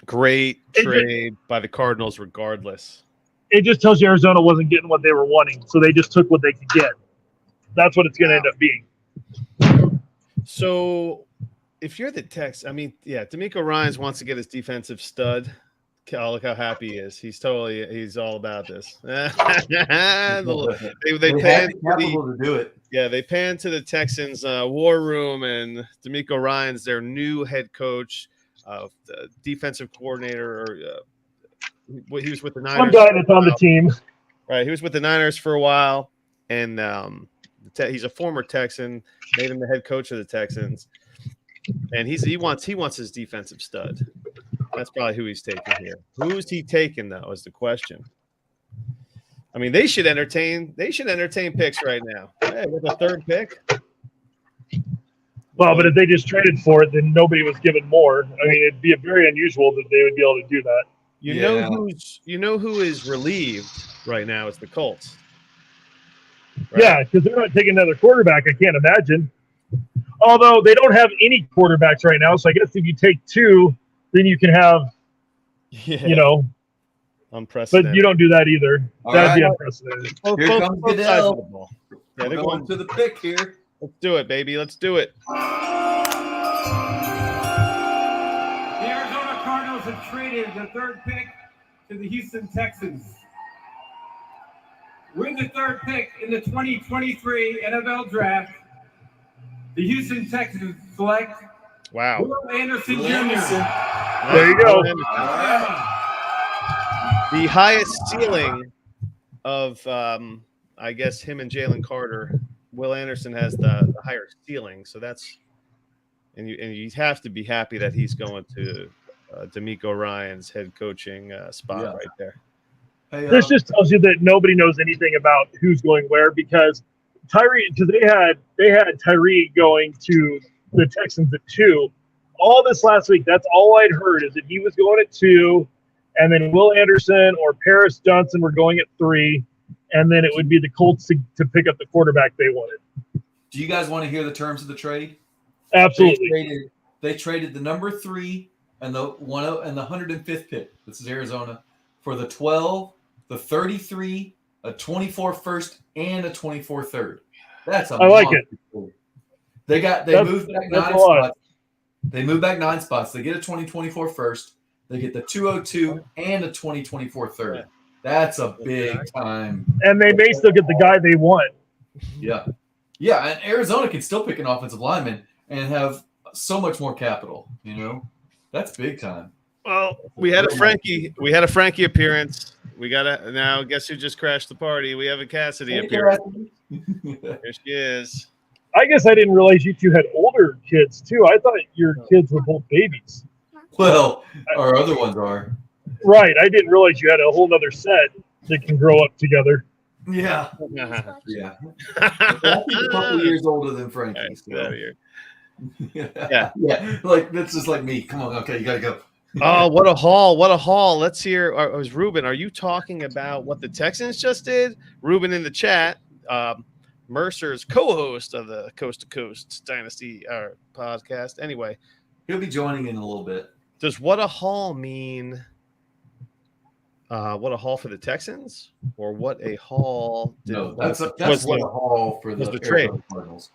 great trade by the Cardinals regardless. It just tells you Arizona wasn't getting what they were wanting, so they just took what they could get. That's what it's going to end up being. So if you're the Tex, I mean, yeah, D'Amico Ryans wants to get his defensive stud. Oh, look how happy he is. He's all about this. they had the capital to do it. Yeah, they pan to the Texans war room, and D'Amico Ryans, their new head coach, the defensive coordinator, or he was with the Niners. Some guy that's on the team. Right, he was with the Niners for a while, and he's a former Texan, made him the head coach of the Texans, and he wants his defensive stud. That's probably who he's taking here. Who's he taking though? Is the question. I mean, they should entertain picks right now. Hey, with a third pick. Well, but if they just traded for it, then nobody was given more. I mean, it'd be very unusual that they would be able to do that. You know who is relieved right now is the Colts. Right? Yeah, because they're not taking another quarterback. I can't imagine. Although they don't have any quarterbacks right now, so I guess if you take two, then you can have, unprecedented. But you don't do that either. That'd be unprecedented. Here comes Goodell. Yeah, they're going to the pick here. Let's do it, baby. Let's do it. The Arizona Cardinals have traded the third pick to the Houston Texans. With the third pick in the 2023 NFL Draft, the Houston Texans select Will Anderson Jr. There you go. The highest ceiling of, I guess, him and Jalen Carter. Will Anderson has the higher ceiling, so that's, and you have to be happy that he's going to D'Amico Ryans' head coaching spot right there. Hey, this just tells you that nobody knows anything about who's going where because they had Tyree going to the Texans at 2. All this last week, that's all I'd heard is that he was going at 2, and then Will Anderson or Paris Johnson were going at 3, and then it would be the Colts to pick up the quarterback they wanted. Do you guys want to hear the terms of the trade? Absolutely. They traded the number 3 and the 105th pick. This is Arizona for the 12, the 33, a 24 first, and a 24 third. That's I like it. They moved back 9 spots. They moved back 9 spots. They get a 2024 first. They get the 202 and a 2024 third. That's a big time. And they may still get the guy they want. Yeah. Yeah, and Arizona can still pick an offensive lineman and have so much more capital, That's big time. Well, we had a Frankie appearance. We got now guess who just crashed the party? We have a Cassidy appearance. There she is. I guess I didn't realize you two had older kids too. I thought your kids were both babies. Well, our other ones are. Right. I didn't realize you had a whole other set that can grow up together. Yeah. Yeah. I think a couple years older than Frankie. So. Yeah. Like that's just like me. Come on. Okay, you gotta go. Oh, what a haul. What a haul. Let's hear. Was Ruben, are you talking about what the Texans just did? Ruben in the chat. Mercer's co-host of the Coast to Coast Dynasty podcast. Anyway, he'll be joining in a little bit. Does what a haul mean? What a haul for the Texans, or what a haul? That's what a haul for the trade Cardinals.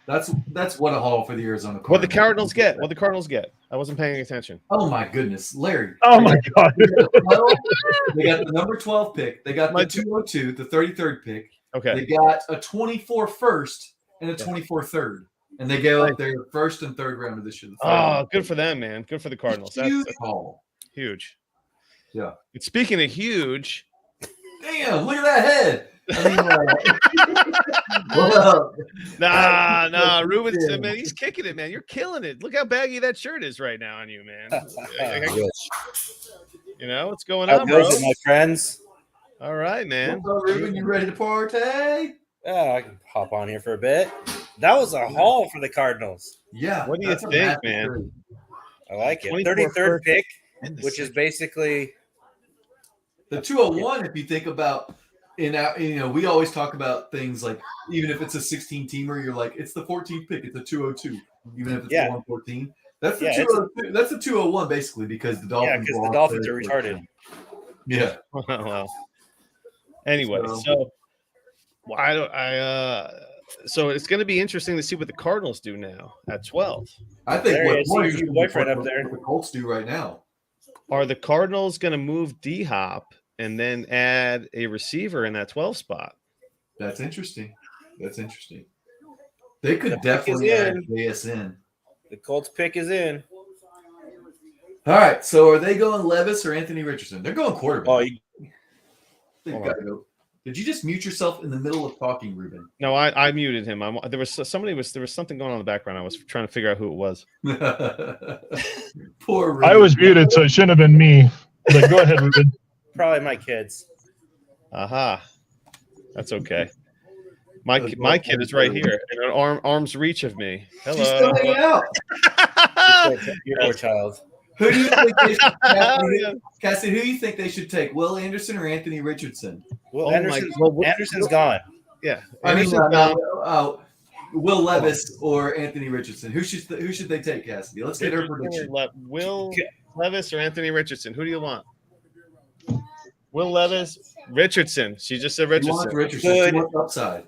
That's what a haul for the Arizona Cardinals. What the Cardinals get? What the Cardinals get? I wasn't paying attention. Oh my goodness, Larry! Oh my God! They got the number 12 pick. They got the 202, the 33rd pick. Okay. They got a 24 first and a 24 third. And they gave up their first and third round of this year. Oh, good for them, man. Good for the Cardinals. Huge haul. Huge. Yeah. And speaking of huge. Damn, look at that head. Nah, Ruben, man, he's kicking it, man. You're killing it. Look how baggy that shirt is right now on you, man. What's going on, bro? My friends. All right, man. What's up, Ruben? You ready to party? Yeah, I can hop on here for a bit. That was a haul for the Cardinals. Yeah. What do you that's a think, massive man? trade. I like it. 24 33rd first pick, and the which is second. basically The 201, if you think about, we always talk about things like, even if it's a 16-teamer, you're like, it's the 14th pick, it's a 202, even if it's Yeah. the 114. That's the Yeah, 202. That's the 201 basically because the Dolphins. because the lost Dolphins their are 14. retarded. Yeah. Well, anyway, So- so it's going to be interesting to see what the Cardinals do now at 12. I think Larry, I what see more your interesting boyfriend is up there. what the Colts do right now. Are the Cardinals going to move D-Hop and then add a receiver in that 12 spot? That's interesting. They could The pick definitely is add in. JSN. The Colts pick is in. All right, so are they going Levis or Anthony Richardson? They're going quarterback. Oh, They've hold got to go. Did you just mute yourself in the middle of talking, Ruben? No, I muted him. There was something going on in the background. I was trying to figure out who it was. Poor Ruben. I was muted, so it shouldn't have been me. But go ahead, Ruben. probably my kids. Aha. That's okay. My kid is right here in an arm's reach of me. She's Hello. still hanging out. Your poor child. Who do you think they should, Cassie, who do you think they should take? Will Anderson or Anthony Richardson? Well, Oh my- Anderson's, well, Anderson's gone. Yeah. I mean, Anderson's gone. Will Levis or Anthony Richardson? Who should they take, Cassidy? Let's get her prediction. Will Levis or Anthony Richardson? Who do you want? Will Levis, Richardson. She just said She wants Richardson. Richardson. She wants upside.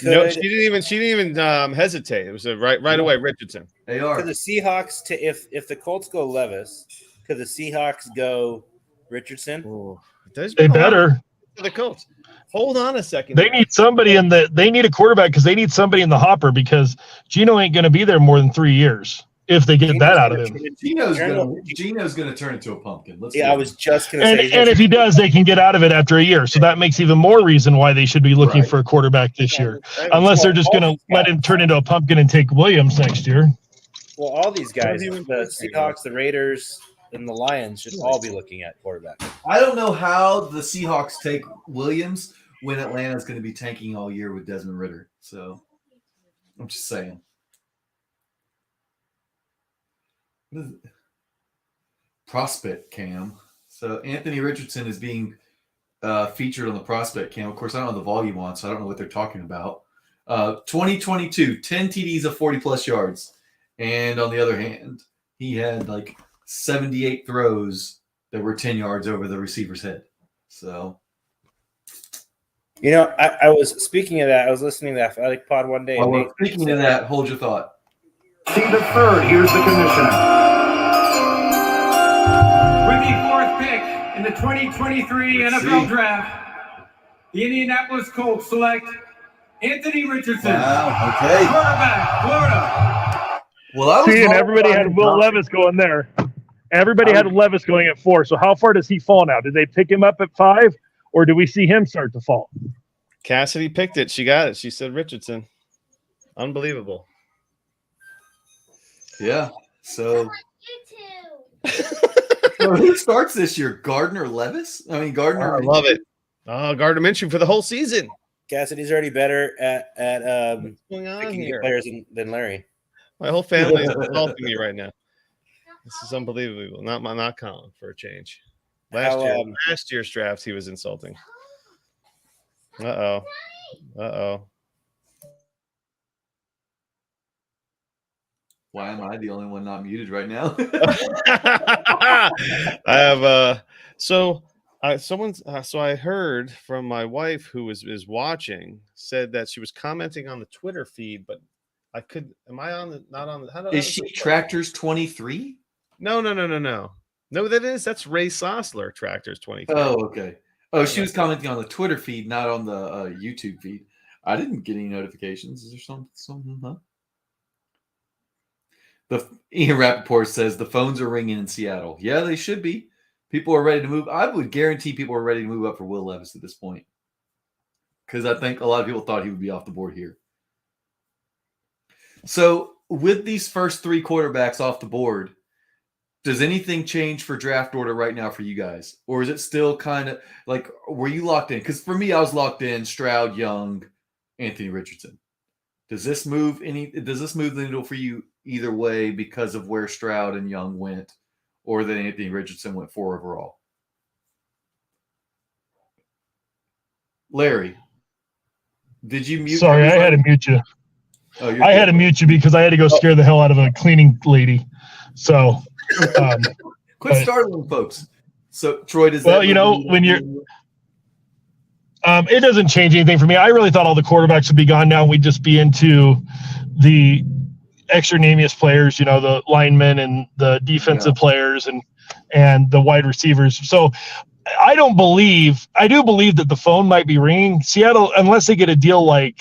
No, she didn't even hesitate. It was a right away Richardson. They are. Could the Seahawks if the Colts go Levis, could the Seahawks go Richardson? Ooh. They better. The Colts. Hold on a second. They need somebody they need a quarterback because they need somebody in the hopper because Gino ain't going to be there more than 3 years if they get that out of him. Gino's gonna turn into a pumpkin. I was just gonna And, say. and if he does, they can get out of it after a year. So that makes even more reason why they should be looking for a quarterback this year. Unless they're just going to let him turn into a pumpkin and take Williams next year. Well, all these guys, the Seahawks, the Raiders, and the Lions should all be looking at quarterback. I don't know how the Seahawks take Williams when Atlanta's going to be tanking all year with Desmond Ridder. So I'm just saying. What is it? Prospect cam. So Anthony Richardson is being featured on the prospect cam. Of course, I don't have the volume on, so I don't know what they're talking about. 2022, 10 TDs of 40-plus yards. And on the other hand, he had like 78 throws that were 10 yards over the receiver's head. So, I was speaking of that. I was listening to the Athletic Pod one day. while we're speaking of that, hold your thought. See the third. Here's the commissioner. With the fourth pick in the 2023 Let's NFL see. Draft, the Indianapolis Colts select Anthony Richardson, Wow, okay. quarterback, Florida. Well, I was See, and wrong everybody about had him Will dropping. Levis going there. Everybody had Levis going at 4. So how far does he fall now? Did they pick him up at 5, or do we see him start to fall? Cassidy picked it. She got it. She said Richardson. Unbelievable. Yeah. So who starts this year? Gardner Levis? I mean, Gardner. I love it. Oh, Gardner Minshew for the whole season. Cassidy's already better at What's going on picking here? players than Larry. My whole family is insulting me right now. This is unbelievable. Not Colin for a change. Last year's draft, he was insulting. Uh oh. Why am I the only one not muted right now? I have so I heard from my wife who is watching said that she was commenting on the Twitter feed, but I could am I on the not on the how do Is she Tractors 23? No, that's Ray Sossler, Tractors 23. Oh, okay. Oh, she was commenting on the Twitter feed, not on the YouTube feed. I didn't get any notifications. Is there something? Huh? Ian Rappaport says the phones are ringing in Seattle. Yeah, they should be. People are ready to move. I would guarantee people are ready to move up for Will Levis at this point, because I think a lot of people thought he would be off the board here. So with these first 3 quarterbacks off the board, does anything change for draft order right now for you guys? Or is it still kind of like, were you locked in? Because for me, I was locked in Stroud, Young, Anthony Richardson. Does this move the needle for you either way because of where Stroud and Young went, or that Anthony Richardson went 4 overall? Larry, did you mute? Sorry, I had to mute you. Oh, I had to mute you because I had to go scare the hell out of a cleaning lady. So, quit startling folks. So, Troy, does well, that you know, when you're, it doesn't change anything for me. I really thought all the quarterbacks would be gone now. We'd just be into the extraneous players, you know, the linemen and the defensive players and the wide receivers. So I do believe that the phone might be ringing. Seattle, unless they get a deal like,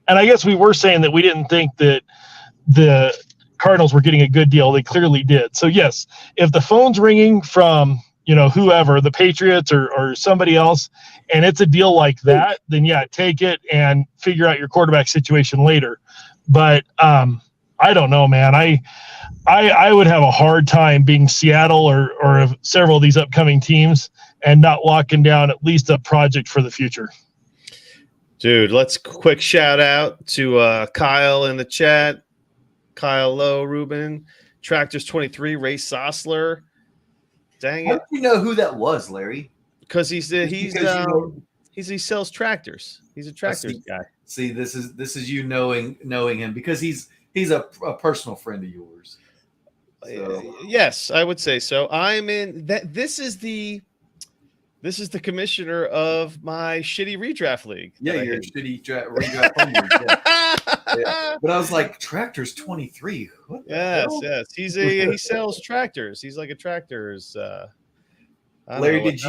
and I guess we were saying that we didn't think that the Cardinals were getting a good deal. They clearly did. So yes, if the phone's ringing from, you know, whoever, the Patriots or somebody else, and it's a deal like that, then yeah, take it and figure out your quarterback situation later. But I don't know, man. I would have a hard time being Seattle or several of these upcoming teams and not locking down at least a project for the future. Dude, let's quick shout out to Kyle in the chat. Kyle Lowe, Ruben, Tractors 23, Ray Sosler. Dang How it. do you know who that was, Larry? Because he sells tractors. He's a tractors guy. See, this is you knowing him because he's a personal friend of yours. So. Yes, I would say so. I'm in that. This is the commissioner of my shitty redraft league. Yeah, your shitty redraft league. Yeah. But I was like, Tractors 23. What the hell? Yes. He sells tractors. He's like a tractors. Larry, did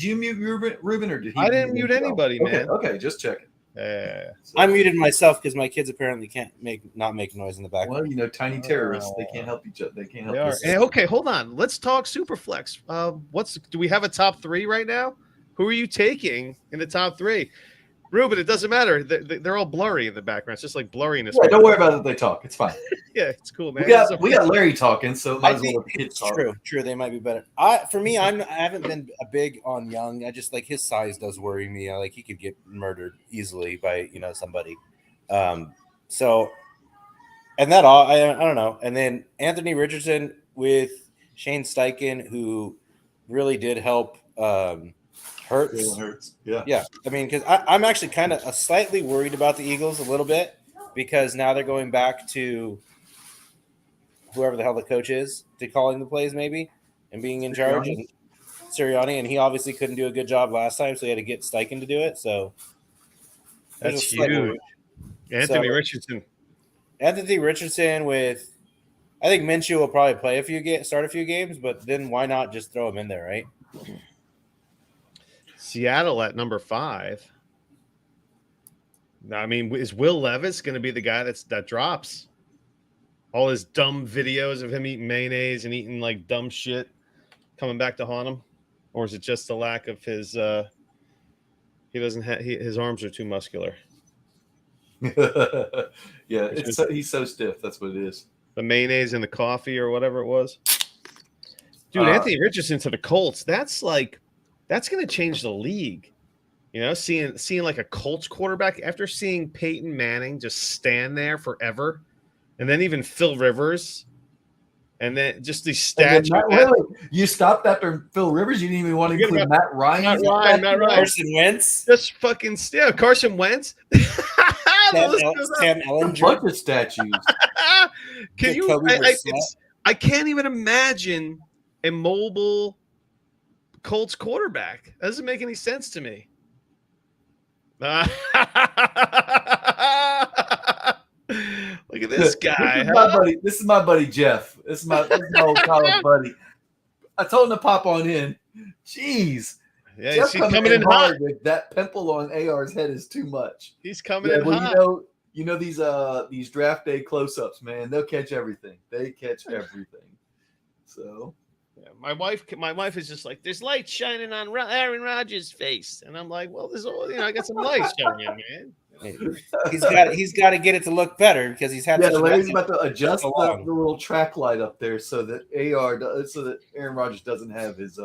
you mute Ruben or did he? I didn't mute anybody, man. Okay, just checking. I muted myself because my kids apparently can't not make noise in the background. Well, you know, tiny terrorists, they can't help each other. They can't help us. Hey, okay, hold on. Let's talk Superflex. Do we have a top 3 right now? Who are you taking in the top 3? Ruben, it doesn't matter. They're all blurry in the background. It's just like blurriness. Yeah, don't worry about it. They talk. It's fine. Yeah, it's cool, man. We got Larry talking, so might as well let the kids talk. True. They might be better. For me, I haven't been a big on Young. I just like his size does worry me. I like he could get murdered easily by somebody. So, and that all I don't know. And then Anthony Richardson with Shane Steichen, who really did help. Hurts. Yeah. I mean, because I'm actually kind of slightly worried about the Eagles a little bit because now they're going back to whoever the hell the coach is to calling the plays maybe and being in charge. And Sirianni, and he obviously couldn't do a good job last time, so he had to get Steichen to do it. So that's huge. Anthony Richardson with, I think Minshew will probably play start a few games, but then why not just throw him in there, right? Seattle at number 5. I mean, is Will Levis going to be the guy that drops all his dumb videos of him eating mayonnaise and eating like dumb shit coming back to haunt him, or is it just the lack of his? His arms are too muscular. Yeah, he's so stiff. That's what it is. The mayonnaise and the coffee or whatever it was. Dude, Anthony Richardson to the Colts. That's going to change the league. You know, seeing like a Colts quarterback after seeing Peyton Manning just stand there forever, and then even Phil Rivers, and then just these stats. You stopped after Phil Rivers. You didn't even want to include Matt Ryan. Matt Ryan. Carson Wentz. Just fucking Carson Wentz. Sam Ellinger. A bunch of statues. Can you? I can't even imagine a mobile Colts quarterback. That doesn't make any sense to me. Look at this guy. This is my buddy Jeff. This is my old college buddy. I told him to pop on in. Jeez. Yeah, Jeff he's coming in hot. With that pimple on AR's head is too much. He's coming in hot. You know these draft day close-ups, man. They'll catch everything. They catch everything. So. Yeah, my wife is just like, there's light shining on Aaron Rodgers' face, and I'm like, well, there's I got some light shining, man. He's got to get it to look better because he's had. Yeah, Larry's about to adjust the little track light up there so that Aaron Rodgers doesn't have his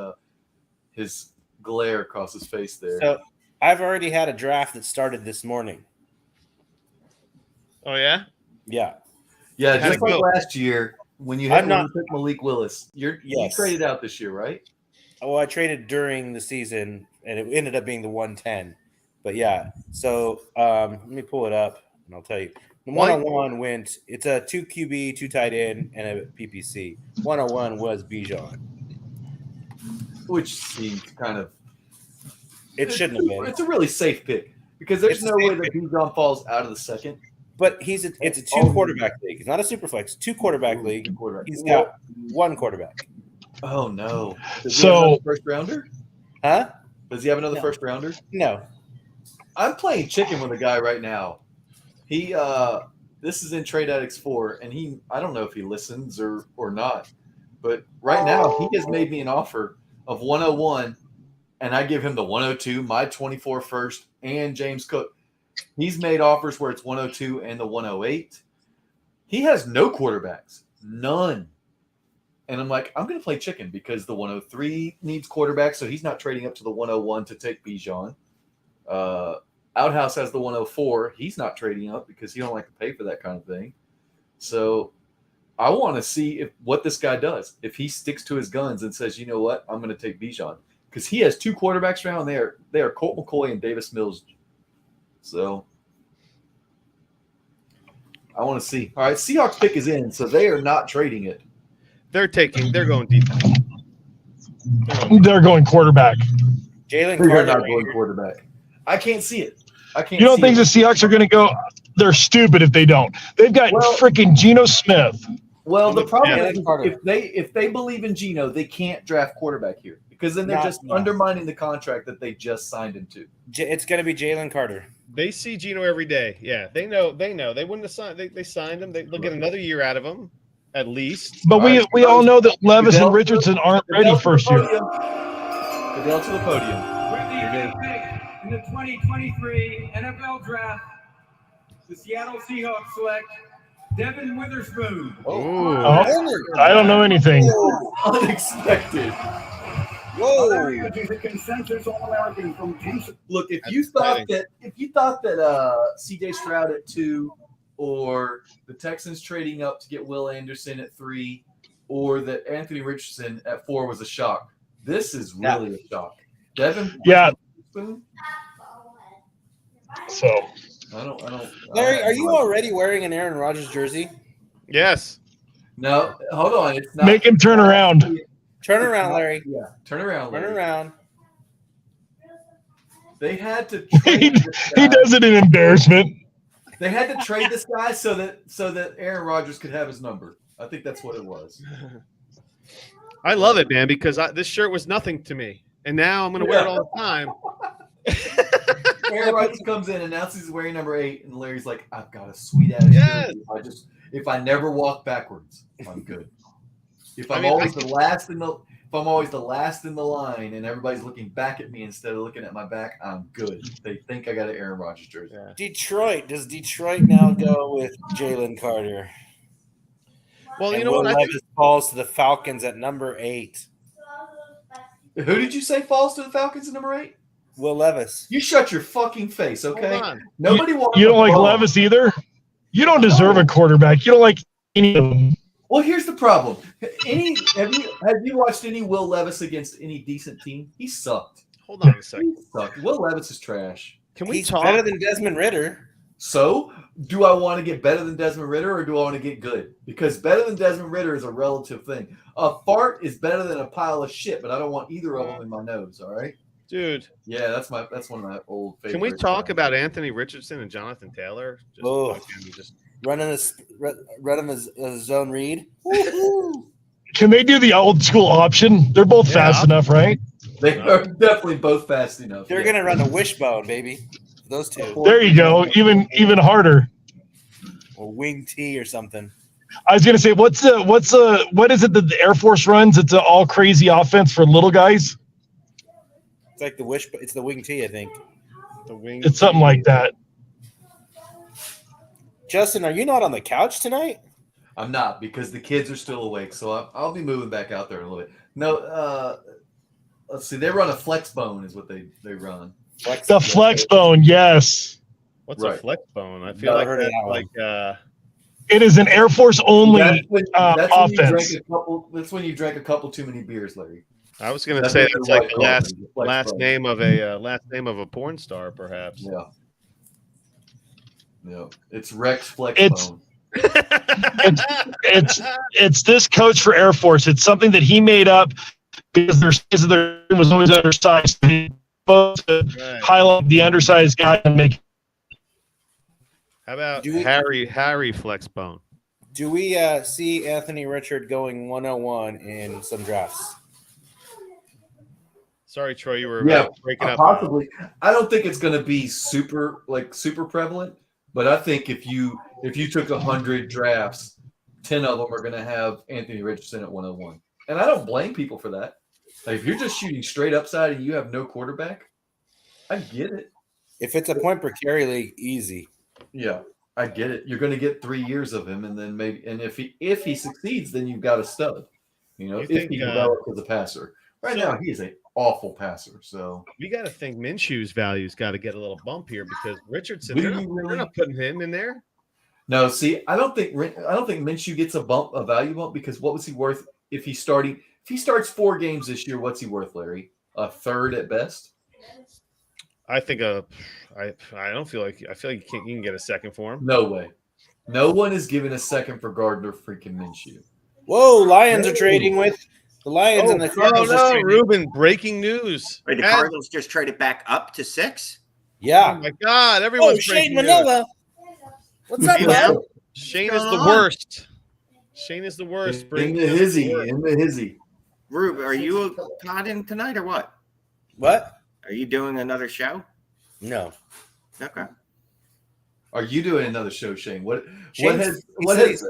glare across his face there. So I've already had a draft that started this morning. Oh yeah. Yeah. Yeah, How'd just it like go? last year when you I'm had not- when you took Malik Willis. You Yes. traded out this year, right? Well, I traded during the season, and it ended up being the 110. But yeah, so let me pull it up, and I'll tell you. The Why- 101 went. It's a 2 QB, 2 tight end, and a PPC. 101 was Bijan. Which seems kind of It shouldn't have been, It's a really safe pick because there's It's a no way safe that Bijan falls out of the second. but it's a 2 quarterback league. It's not a super flex. 2 quarterback league. Quarterback. He's got 1 quarterback. Oh no! Does he So- have another first rounder? Huh? Does he have another No. first rounder? No. I'm playing chicken with a guy right now. He this is in Trade Addicts 4, and I don't know if he listens or not, but right now he has made me an offer of 101, and I give him the 102, my 24 first, and James Cook. He's made offers where it's 102 and the 108. He has no quarterbacks, none. And I'm like, I'm going to play chicken because the 103 needs quarterbacks, so he's not trading up to the 101 to take Bijan. Outhouse has the 104. He's not trading up because he don't like to pay for that kind of thing. So I want to see what this guy does. If he sticks to his guns and says, you know what, I'm going to take Bijan. Because he has 2 quarterbacks around there. They are Colt McCoy and Davis Mills. So I want to see. All right, Seahawks pick is in, so they are not trading it. They're going defense. They're going quarterback. Jalen They're Carter. not going quarterback. I can't see it. I can't. You don't see think it. the Seahawks are going to go? They're stupid if they don't. They've got Well- freaking Geno Smith. Well, the problem Yeah. is Carter. if they believe in Geno, they can't draft quarterback here because then they're No, just no. undermining the contract that they just signed him to. It's going to be Jalen Carter. They see Geno every day. Yeah, they know. They wouldn't have signed. They signed him. They'll get another year out of him, at least. But we all know that Levis and Goodell- Richardson aren't Goodell ready to the first year. podium. Goodell to the podium. With the fifth pick in the 2023 NFL Draft, the Seattle Seahawks select Devin Witherspoon. Ooh. Oh, I don't know anything. Unexpected. Other is a consensus All-American from Jason. Look, if That's you thought exciting. that CJ Stroud at 2, or the Texans trading up to get Will Anderson at 3, or that Anthony Richardson at 4 was a shock, this is really a shock. Devin, Yeah. Witherspoon? So I don't. Larry, are you already wearing an Aaron Rodgers jersey? Yes. No, hold on. It's not. make him turn around. Turn around, Larry. Yeah, turn around. Turn Larry. around. They had to. He, trade this he guy. does it in embarrassment. They had to trade this guy so that Aaron Rodgers could have his number. I think that's what it was. I love it, man, because this shirt was nothing to me, and now I'm going to wear it all the time. Aaron Rodgers comes in, announces he's wearing number 8, and Larry's like, "I've got a sweet ass Yes. jersey. If I never walk backwards, I'm good. If I'm I mean, always the last in the line, and everybody's looking back at me instead of looking at my back, I'm good. They think I got an Aaron Rodgers jersey. Yeah. Detroit. Does Detroit now go with Jalen Carter? Well, you And know Will what? I think Levis falls to the Falcons at number 8. Who did you say falls to the Falcons at number 8? Will Levis. You shut your fucking face, okay? hold on. Nobody wants. You don't a like bum. Levis either. You don't deserve a quarterback. You don't like any of them. Well, here's the problem. Have you watched any Will Levis against any decent team? He sucked. Hold on a second. He sucked. Will Levis is trash. Can we He's talk? better than Desmond Ritter. So, do I want to get better than Desmond Ritter or do I want to get good? Because better than Desmond Ritter is a relative thing. A fart is better than a pile of shit, but I don't want either of them in my nose, all right? Dude, Yeah, that's one of my old favorites. can we talk about Anthony Richardson and Jonathan Taylor? Just, Oh. fucking just Running a zone read. Can they do the old school option? They're both Yeah. fast enough, right? They are definitely both fast enough. They're yeah. going to run a wishbone, baby. Those two. There you go. Even harder. Or wing T or something. I was gonna say, what is it that the Air Force runs? It's an all crazy offense for little guys. It's like it's the wing T, I think. the wing. It's something like that. Justin, are you not on the couch tonight? I'm not because the kids are still awake, so I'll be moving back out there in a little bit. No, let's see. They run a flex bone, is what they run. The flex bone, yes. What's a Right. flex bone? I feel Never like heard of that's that one. like It is an Air Force only That's when you drank offense. a couple. That's when you drank a couple too many beers, Larry. I was gonna That's say what that's your like wife the calls last it, flex last bone. name of a porn star, perhaps. Yeah. Yeah. It's Rex Flex It's- Bone. It's this coach for Air Force. It's something that he made up because their size of their team was always undersized. He was supposed to Right. highlight the undersized guy and make. How about Do we- Harry Flexbone? Do we see Anthony Richard going 101 in some drafts? Sorry, Troy, you were Yeah, breaking up. possibly. I don't think it's going to be super prevalent, but I think if you took 100 drafts, 10 of them are going to have Anthony Richardson at 101. And I don't blame people for that. Like, if you're just shooting straight upside and you have no quarterback, I get it. If it's a point per carry league, easy. Yeah, I get it. You're going to get 3 years of him, and then maybe, and if he succeeds, then you've got a stud. You know, You if think, he develops as a passer. Right now, he is an awful passer. So We got to think Minshew's value's got to get a little bump here because Richardson, Do they're you not, really? they're not putting him in there. no, see, I don't think Minshew gets a value bump because what was he worth if he starts 4 games this year? What's he worth, Larry? A third at best. I think I don't feel like I feel like you can get a second for him. No way. No one is giving a second for Gardner freaking Minshew. Whoa, Lions are trading with the Lions and the Cardinals. are no, trading. Ruben! Breaking news. Wait, the Ad- Cardinals just traded back up to 6? Oh Yeah. my God! Oh, Everyone's Shane breaking news. Manila. What's up, man? Shane What's is the going on? worst. Shane is the worst. In Breaking the news is the worst. hizzy. Rube, are you podding tonight or what? What? Are you doing another show? No. Okay. Are you doing another show, Shane? What Shane's- has he what said has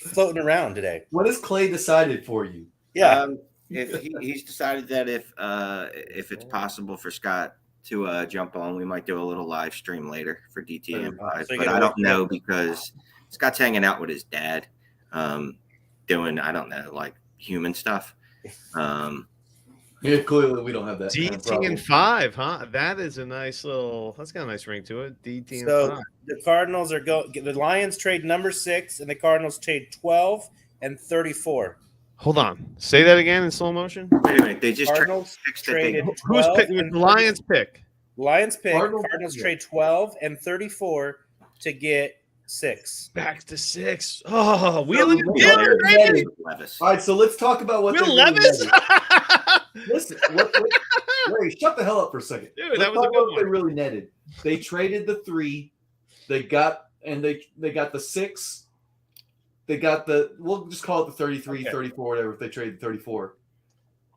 he's floating around today. what has Clay decided for you? Yeah. If he's decided that if it's possible for Scott to jump on, we might do a little live stream later for DTM. So you But gotta I don't wait for know it. because Scott's hanging out with his dad, doing I don't know like human stuff. Yeah, clearly we don't have that. kind of DT problem. and 5, huh? That is a nice little. That's got a nice ring to it. DT and So 5. the Cardinals are going. The Lions trade number 6, and the Cardinals trade 12 and 34. Hold on. Say that again in slow motion. Wait a minute, they just Cardinals traded traded Who's 12 picking? and The Lions pick. Lions pick. Cardinals- Cardinals yeah. trade 12 and 34 to get 6. Back to 6. Oh, Wheeler Wheeler Levis. Levis. All right, so let's talk about what Will they really Levis. netted. Listen, Larry, shut the hell up for a second. Dude, Let's that was a talk good about what they one. really netted. They traded the 3. They got the 6. They got we'll just call it the 33, Okay. 34, whatever, if they traded 34.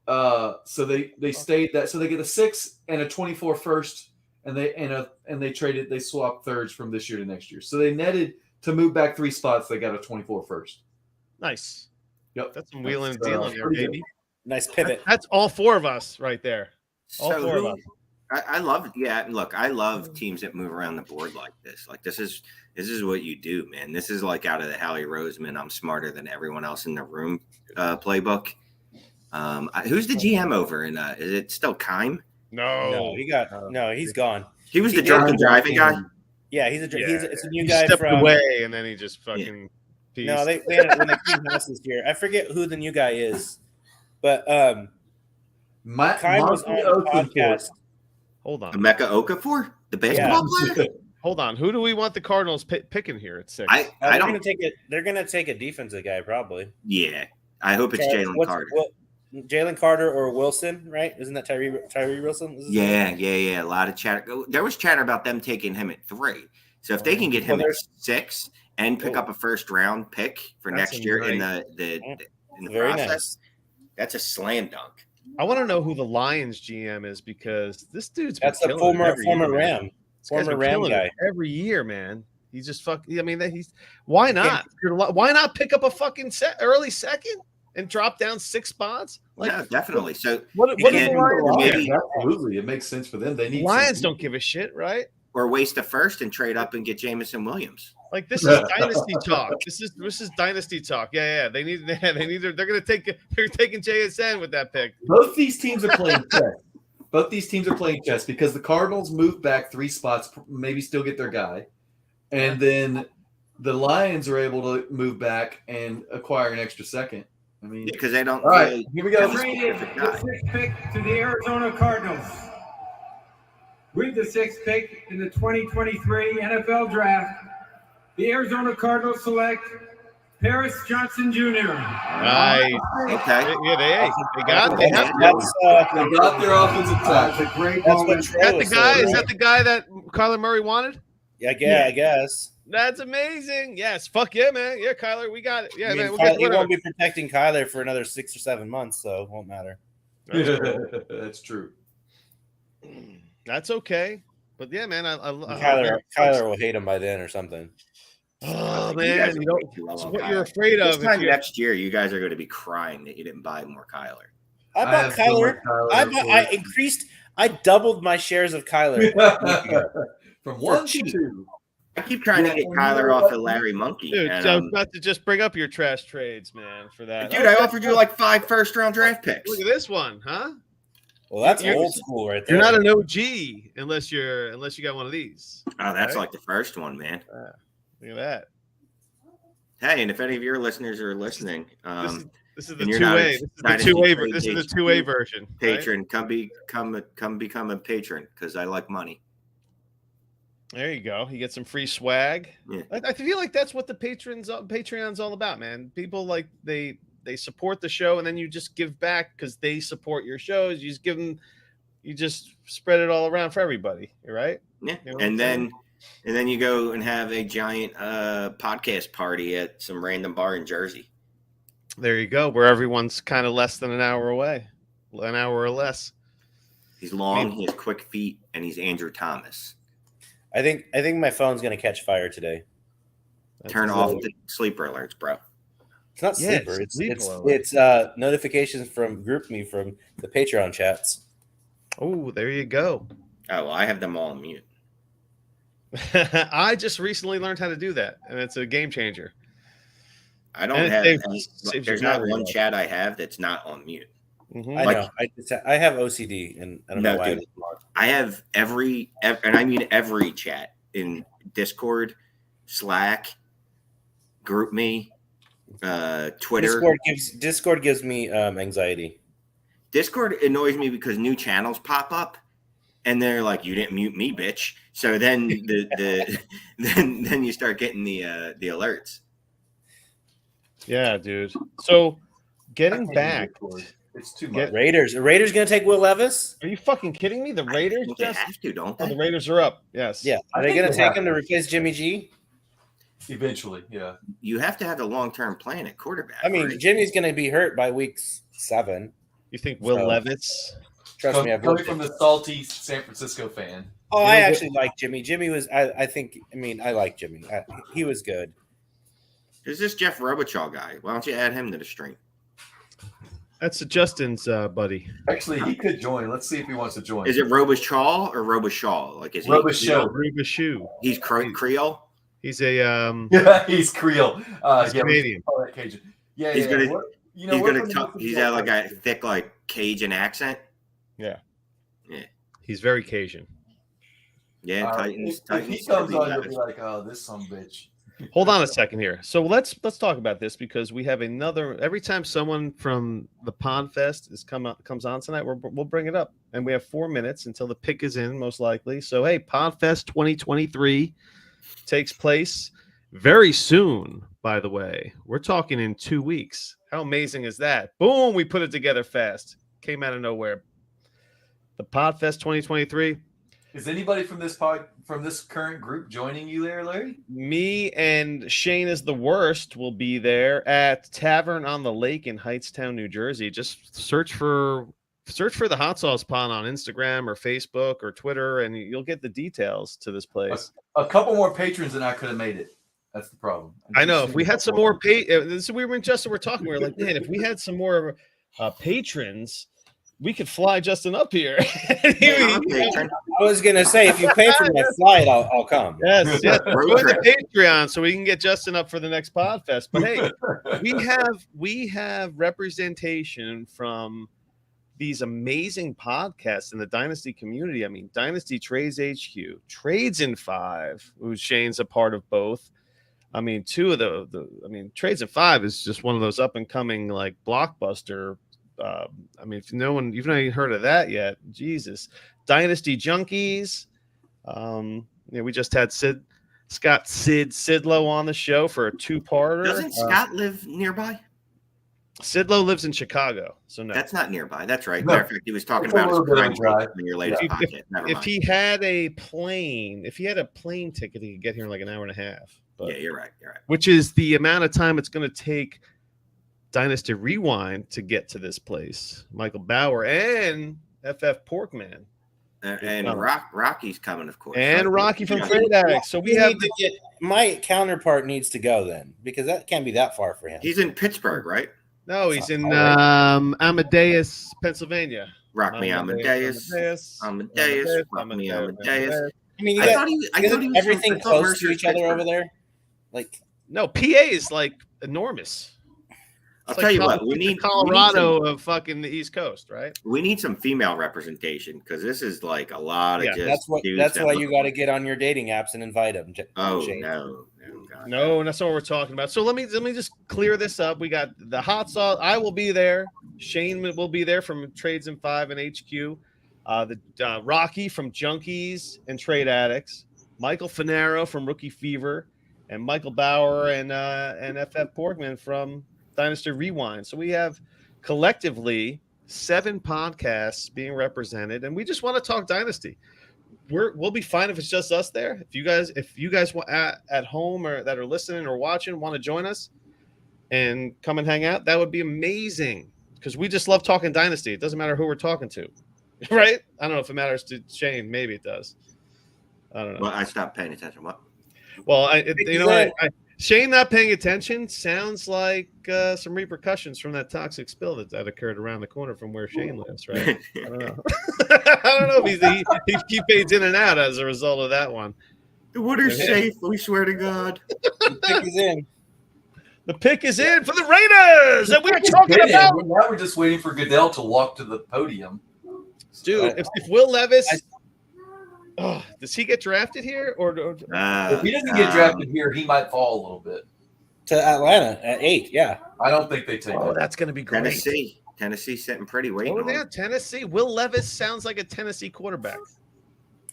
So they stayed that. So they get a 6 and a 24 first, and they swapped thirds from this year to next year. So they netted to move back 3 spots. They got a 24 first. Nice. Yep. That's some wheeling and That's, dealing there, pretty good. baby. Nice pivot. That's all 4 of us right there. All So 4 of who- us. I love it. Yeah, look, I love teams that move around the board like this. Like this is what you do, man. This is like out of the Howie Roseman. I'm smarter than everyone else in the room playbook. Who's the GM over? And is it still Keim? No. He's gone. He was the He- drunken driving guy. Yeah, it's a new guy stepped from. away and then he just fucking. Peaced. No, they had it when they came house this year. I forget who the new guy is, but Kyle was on the podcast. Hold on. Emeka Okafor, the basketball player. Hold on. Who do we want the Cardinals picking here at 6? I They're don't. gonna take it. They're gonna take a defensive guy probably. Yeah, I hope it's Jalen Carter. Jalen Carter or Wilson, right? Isn't that Tyree Wilson? Is his name? Yeah. A lot of chatter. There was chatter about them taking him at 3. So if they can get him Well, at 6 and pick up a first round pick for That's next year in nice. the Very process, nice. that's a slam dunk. I want to know who the Lions GM is because this dude's been That's a killing it every former year, man. Ram. This guy's former been Ram killing it guy. every year, man. He's just I mean, why not? Why not pick up a fucking early second and drop down 6 spots? Like, No, definitely. So what you are the can't- Lions? maybe- doing? Absolutely, it makes sense for them. They need Lions some- don't give a shit, right? or waste a first and trade up and get Jamison Williams. Like this is dynasty talk. This is dynasty talk. Yeah. They're taking JSN with that pick. Both these teams are playing chess. Both these teams are playing chess because the Cardinals moved back 3 spots, maybe still get their guy, and then the Lions are able to move back and acquire an extra second. I mean, because they don't. all right, really here we go. have a Traded specific the guy. 6th pick to the Arizona Cardinals. With the 6th pick in the 2023 NFL Draft, the Arizona Cardinals select Paris Johnson Jr. Nice. Okay. Yeah, they got They to. got their offensive That's tackle. a great That's what moment. Is that the was guy? saying. Is that the guy that Kyler Murray wanted? Yeah, I guess. That's amazing. Yes. Fuck yeah, man. Yeah, Kyler, we got it. Yeah, I mean, man. We'll get he whatever. won't be protecting Kyler for another 6 or 7 months, so it won't matter. That's true. That's okay. But yeah, man. I Kyler will hate him by then or something. Oh You man, guys you are know way too low it's on what Kyler. you're afraid This of. time next year, you guys are going to be crying that you didn't buy more Kyler. I bought Kyler. I doubled my shares of Kyler. From 1 to cheap. 2. I keep trying to get Kyler off of Larry Monkey. Dude, and, so I was about to just bring up your trash trades, man, for that. dude, I offered you like 5 first-round draft picks. Look at this one, huh? Well, that's You're- old school right there. You're not an OG unless you got one of these. Oh, that's Right? like the first one, man. Look at that. Hey, and if any of your listeners are listening, This is the and you're not two-way. a This is the Dynasty two-way. trade This is the HQ two-way version. right? patron, come become a patron because I like money. There you go. You get some free swag. Yeah. I feel like that's what the Patreon's all about, man. People like they support the show, and then you just give back because they support your shows. You just give them, you just spread it all around for everybody, right? Yeah, You know what I'm and saying? then you go and have a giant podcast party at some random bar in Jersey. There you go, where everyone's kind of less than an hour away, an hour or less. He's long, he has quick feet, and he's Andrew Thomas. I think my phone's gonna catch fire today. Turn off the sleeper alerts, bro. It's not Yeah, sleeper. sleep It's alert. it's notifications from GroupMe from the Patreon chats. Oh, there you go. Oh, well, I have them all on mute. I just recently learned how to do that, and it's a game changer. I don't And it have saves- any, saves there's your not battery one life. chat I have that's not on mute. Mhm. I Like- know. I have OCD, and I don't know No, why. dude. I have every and I mean every chat in Discord, Slack, GroupMe, Twitter. Discord gives me anxiety. Discord annoys me because new channels pop up, and they're like, "You didn't mute me, bitch." So then then you start getting the alerts. Yeah, dude. So getting back, It's too much. Get- Raiders. Are Raiders gonna take Will Levis? are you fucking kidding me? The I Raiders think they just have to, don't oh, the they? Raiders are up. Yes. Yeah. I Are they think gonna they take have him to to. replace Jimmy G? Eventually, yeah. You have to have a long-term plan at quarterback. I mean, right? Jimmy's gonna be hurt by week 7. You think Will So- Levis? Trust me, I've Coming looked from at- the salty San Francisco fan. Oh, I actually like Jimmy. Jimmy was. I think. I mean, I like Jimmy. He was good. There's this Jeff Robichaud guy. Why don't you add him to the stream? That's Justin's buddy. Actually, he could join. Let's see if he wants to join. Is it Robichaud or Robichaud? Like, is he? Robichaud. Rubashu. He's Creole. He's a Yeah, he's Creole. he's Yeah, we Canadian. call that Cajun. Yeah, He's yeah. gonna- What- you know, He's we're gonna from talk. the- He's got like a thick, like Cajun accent. He's very Cajun. Yeah, Titans. If Titans. he comes Titans on, have you'll it. be like, "Oh, this some bitch." Hold on a second here. So let's talk about this because we have another. Every time someone from the Podfest comes on tonight, we'll bring it up, and we have 4 minutes until the pick is in, most likely. So hey, Podfest 2023 takes place very soon. By the way, we're talking in 2 weeks. How amazing is that? Boom! We put it together fast. Came out of nowhere. The Podfest 2023. Is anybody from this current group joining you there, Larry? Me and Shane is the worst will be there at Tavern on the Lake in Hightstown, New Jersey. Just search for the Hot Sauce Pond on Instagram or Facebook or Twitter, and you'll get the details to this place. A couple more patrons and I could have made it. That's the problem. I know if we had some more we were Justin. We're talking. We were like, man, if we had some more patrons, we could fly Justin up here. I was gonna say, if you pay for my flight, I'll come. Yes, yes. Road Join the trip. Patreon so we can get Justin up for the next Podfest. But hey, we have representation from these amazing podcasts in the Dynasty community. I mean, Dynasty Trades HQ, Trades in 5, who Shane's a part of both. I mean, two of the Trades in 5 is just one of those up and coming like blockbuster. I mean, if no one, you've not even heard of that yet, Jesus. Dynasty Junkies. We just had Scott Sidlow on the show for a 2-parter. Doesn't Scott live nearby? Sidlow lives in Chicago, so no. That's not nearby. That's right. No. Matter of fact, he was talking It's a about his little bit crime of a drive. in your latest pocket. Never If mind. he had a plane ticket, he could get here in like an hour and a half. But, Yeah, you're right. You're right. which is the amount of time it's going to take Dynasty Rewind to get to this place. Michael Bauer and FF Porkman. And coming. Rocky's coming, of course. And Rocky from Yeah. Trade Addicts. So we have need to get my counterpart needs to go then because that can't be that far for him. He's in Pittsburgh, right? no, he's in All Amadeus, Pennsylvania. Rock me Amadeus. Amadeus. Rock me Amadeus. I mean, I thought he was isn't from- everything I thought close to Mercer's each other Pittsburgh. over there? Like, No, PA is like enormous. I'll It's tell like you what, we need Colorado of fucking the East Coast, right? We need some female representation because this is like a lot of Yeah, just dudes that's that why look you got to like- get on your dating apps and invite them. Oh Shane. no, God. No, that's not what we're talking about. So let me just clear this up. We got the hot sauce. I will be there. Shane will be there from Trades in 5 and HQ. The Rocky from Junkies and Trade Addicts. Michael Finero from Rookie Fever, and Michael Bauer and FF Porkman from Dynasty Rewind. So we have collectively 7 podcasts being represented, and we just want to talk Dynasty. We'll be fine if it's just us there. If you guys want at home or that are listening or watching want to join us and come and hang out, that would be amazing because we just love talking Dynasty. It doesn't matter who we're talking to, right? I don't know if it matters to Shane. Maybe it does. I don't know. Well, I stopped paying attention. What? Well, Shane not paying attention sounds like some repercussions from that toxic spill that occurred around the corner from where Shane lives, right? I don't know. I don't know if he fades in and out as a result of that one. The water's safe. We swear to God. The pick is in. The pick is in for the Raiders, and we're talking about. Now we're just waiting for Goodell to walk to the podium. Dude, if Will Levis, does he get drafted here or If he doesn't get drafted here, he might fall a little bit. To Atlanta at 8, yeah. I don't think they take Oh, it. that's going to be great. Tennessee sitting pretty waiting. Oh, on yeah, him. Tennessee. Will Levis sounds like a Tennessee quarterback.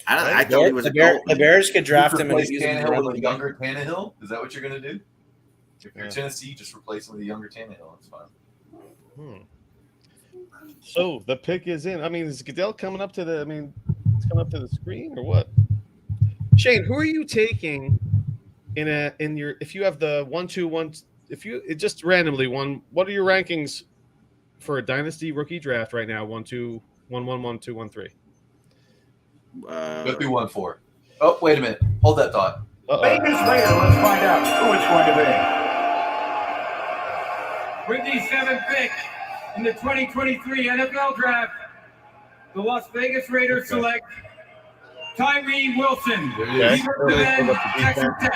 I thought he was the, a Bear, Gold. the Bears could draft him and Replace use him to Tannehill run with the a game. younger Tannehill. Is that what you're going to do? If you're Yeah. Tennessee, just replace him with a younger Tannehill. It's fine. So the pick is in. I mean, is Goodell coming up to the? I mean, it's coming up to the screen or what? Shane, who are you taking in your? If you have the 1-2-1, if you it just randomly one, what are your rankings for a dynasty rookie draft right now? 1-2, 1-1, 1-2, 1-3. Go through 1-4. Oh, wait a minute. Hold that thought. Vegas later, let's find out who it's going to be. With the 7th pick in the 2023 NFL Draft, the Las Vegas Raiders select Tyree Wilson. Okay. He represents Texas Tech.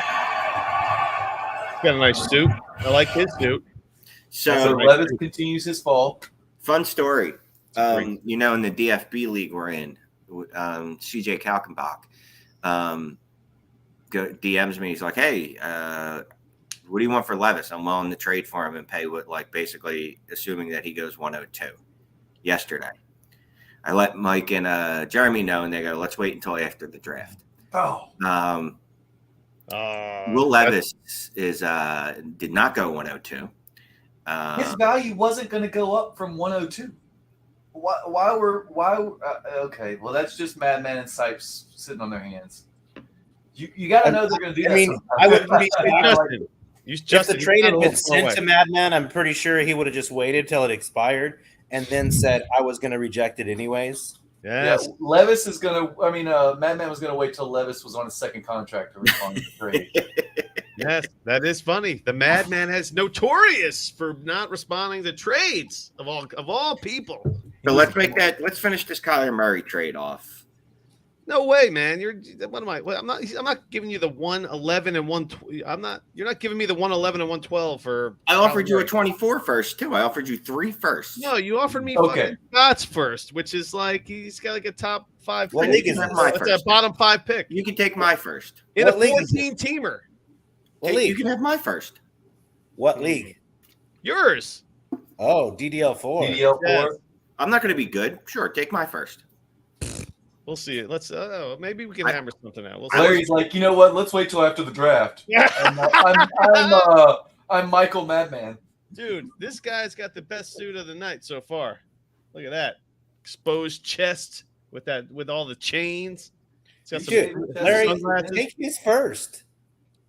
He's got a nice suit. I like his suit. So Levis continues his fall. Fun story. In the DFB league we're in, CJ Kalkenbach DMs me. He's like, "Hey, what do you want for Levis? I'm willing to trade for him and pay what, basically assuming that he goes 102." Yesterday, I let Mike and Jeremy know, and they go, "Let's wait until after the draft." Oh. Will Levis did not go 102. His value wasn't going to go up from 102. Okay, well, that's just Madman and Sipes sitting on their hands. You got to know they're going to do that. I mean, sometime. I wouldn't be If the trade had been sent to Madman, I'm pretty sure he would have just waited till it expired and then said I was going to reject it anyways. Yes. Yeah, Levis is going to. Madman was going to wait till Levis was on his second contract to respond to the trade. Yes, that is funny. The Madman has notorious for not responding to trades of all people. So let's finish this Kyler Murray trade off. No way, man. What am I? I'm not giving you the 111 and 112. You're not giving me the 111 and 112 for. I offered you a 24 first too. I offered you 3 firsts. No, you offered me Okay. fucking Scott's first, which is like he's got like a top 5. What pick. league is this? It's a bottom 5 pick You can take my first. in What a league is 14 teamer. What Hey, league? you can have my first. What league? Yours. Oh, DDL4. DDL4. Yes. I'm not going to be good. Sure, take my first. We'll see it. Let's. Maybe we can hammer something out. We'll see. Larry's like, you know what? Let's wait till after the draft. Yeah. I'm Michael Madman. Dude, this guy's got the best suit of the night so far. Look at that exposed chest with all the chains. It's got some Dude, Larry, sunglasses. take his first.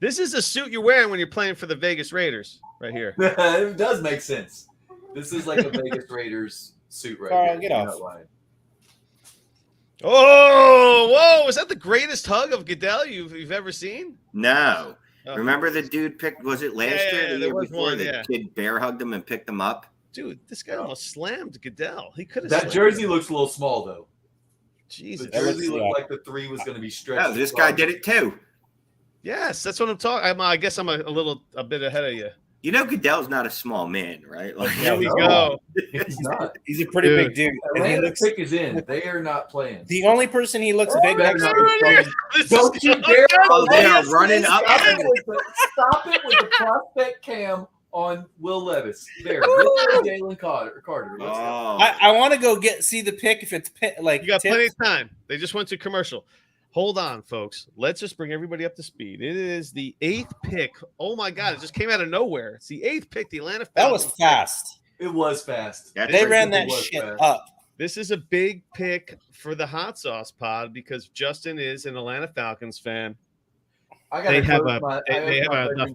This is a suit you're wearing when you're playing for the Vegas Raiders, right here. It does make sense. This is like a Vegas Raiders suit right Carl, here. get You're off. not lying. Oh, whoa! Is that the greatest hug of Goodell you've ever seen? No. Oh. Remember the dude picked, was it last Yeah, year? yeah, The there year was before one, the yeah. kid bear hugged him and picked him up? Dude, this guy almost slammed Goodell. He could have. That jersey looks a little small though. Jesus. The jersey looked like the 3 was going to be stretched. No, this guy did it too. Yes, that's what I'm talking. I guess I'm a bit ahead of you. You know, Goodell's not a small man, right? Like, Here we go. He's not. He's a pretty Dude. big dude. And he Atlanta looks pick is in. They are not playing. the only person he looks big next to. Don't you dare! Oh, they are running up. Stop it with the prospect cam on Will Levis. There, Jalen Carter. Let's go. Oh, I want to go see the pick if it's like You got tips. plenty of time. They just went to commercial. Hold on, folks. Let's just bring everybody up to speed. It is the 8th pick. Oh my God! It just came out of nowhere. It's the 8th pick. The Atlanta Falcons. That was fast. It was fast. That's They right. ran It that was shit fast. up. This is a big pick for the Hot Sauce Pod because Justin is an Atlanta Falcons fan. They have a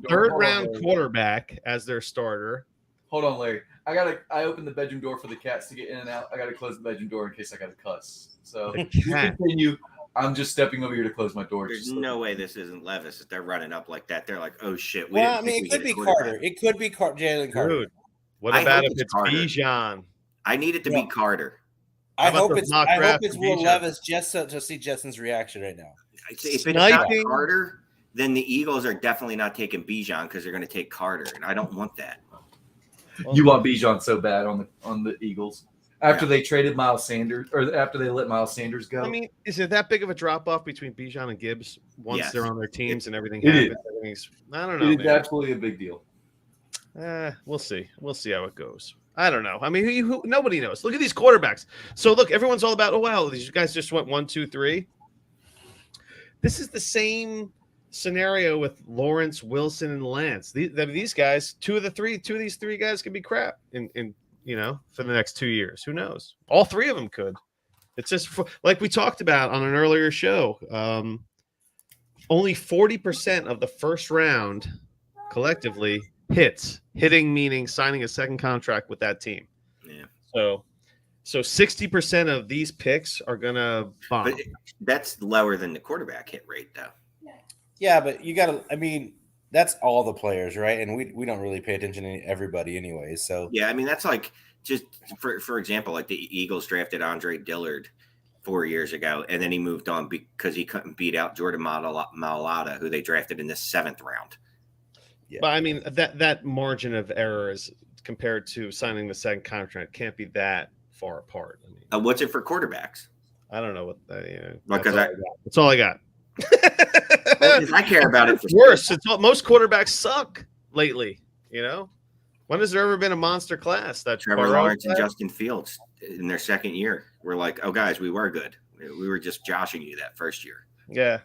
third round quarterback as their starter. Hold on, Larry. I opened the bedroom door for the cats to get in and out. I gotta close the bedroom door in case I gotta cuss. So you continue. I'm just stepping over here to close my door. There's no way this isn't Levis. If they're running up like that, they're like, "Oh shit!" Well, I didn't mean, think it could we be hit a quarterback." Carter. It could be Jalen Carter. Dude, what I about hope if it's it's Carter. Bijan? I need it to Yeah. be Carter. I about hope the it's mock draft for Will Bijan? Levis just to see Justin's reaction right now. If it's not Sniping. Carter, then the Eagles are definitely not taking Bijan because they're going to take Carter, and I don't want that. You want Bijan so bad on the Eagles after they traded Miles Sanders or after they let Miles Sanders go. I mean, is it that big of a drop off between Bijan and Gibbs once Yes. they're on their teams and everything It happens? Everything's, I don't know. it is man. absolutely a big deal. We'll see. We'll see how it goes. I don't know. I mean, nobody knows. Look at these quarterbacks. So look, everyone's all about, oh wow, these guys just went 1, 2, 3. This is the same scenario with Lawrence, Wilson, and Lance. These guys, two of these three guys could be crap in for the next 2 years. Who knows? All 3 of them could. It's just like we talked about on an earlier show. Only 40% of the first round collectively hits. Hitting meaning signing a second contract with that team. Yeah. So 60% of these picks are gonna bomb. But that's lower than the quarterback hit rate, though. Yeah, but you got to. I mean, that's all the players, right? And we don't really pay attention to everybody, anyways. So Yeah, I mean that's like just for example, like the Eagles drafted Andre Dillard 4 years ago, and then he moved on because he couldn't beat out Jordan Mailata, who they drafted in the 7th round. Yeah. But I mean that margin of error is compared to signing the second contract can't be that far apart. I mean, What's it for quarterbacks? I don't know what that. Because That's all I got. I care about it. It's worse. Most quarterbacks suck lately. When has there ever been a monster class? That Trevor Burrow Lawrence and class? Justin Fields in their second year. We're like, oh guys, we were good. We were just joshing you that first year. Yeah.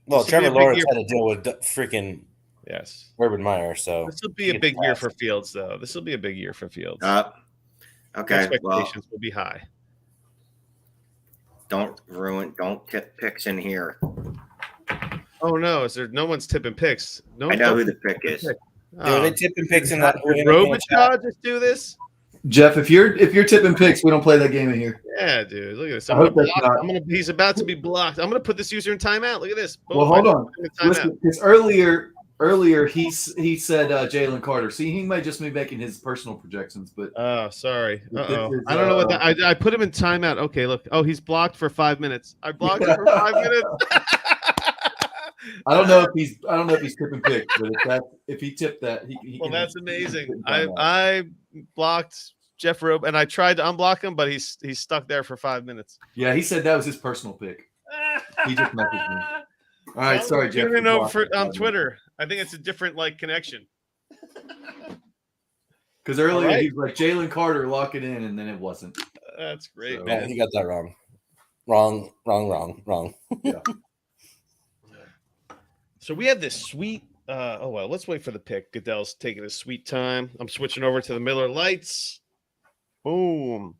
well, This will be Trevor a big Lawrence year. had to deal with freaking Yes. Urban Meyer. So This will be a big year for Fields, though. This will be a big year for Fields. Okay. Well, Expectations will be high. don't tip picks in here. Oh no! Is there no one's tipping picks? No, I know who the pick is. Dude, they tipping picks in that. Did Robichaud just do this? Jeff, if you're tipping picks, we don't play that game in here. Yeah, dude. Look at this. I hope that's not- He's about to be blocked. I'm gonna put this user in timeout. Look at this. Boom, Well, hold I on. put him in timeout. Listen, because earlier Earlier, he said Jalen Carter. See, he might just be making his personal projections, but Oh, sorry. This Uh-oh. is, I don't know what that. I put him in timeout. Okay, look. Oh, he's blocked for 5 minutes. I blocked him for 5 minutes. I don't know if he's tipping picks, but if he tipped that, he Well, can that's just amazing. put in timeout. I blocked Jeff Robe, and I tried to unblock him, but he's stuck there for 5 minutes. Yeah, he said that was his personal pick. He just messaged me. All right, sorry, Jeff. Even over on Twitter, I think it's a different like connection. Because earlier right. he was like Jalen Carter, lock it in, and then it wasn't. That's great, So- Man, man. he got that wrong. Wrong. Yeah. So we have this sweet. Let's wait for the pick. Goodell's taking his sweet time. I'm switching over to the Miller Lights. Boom.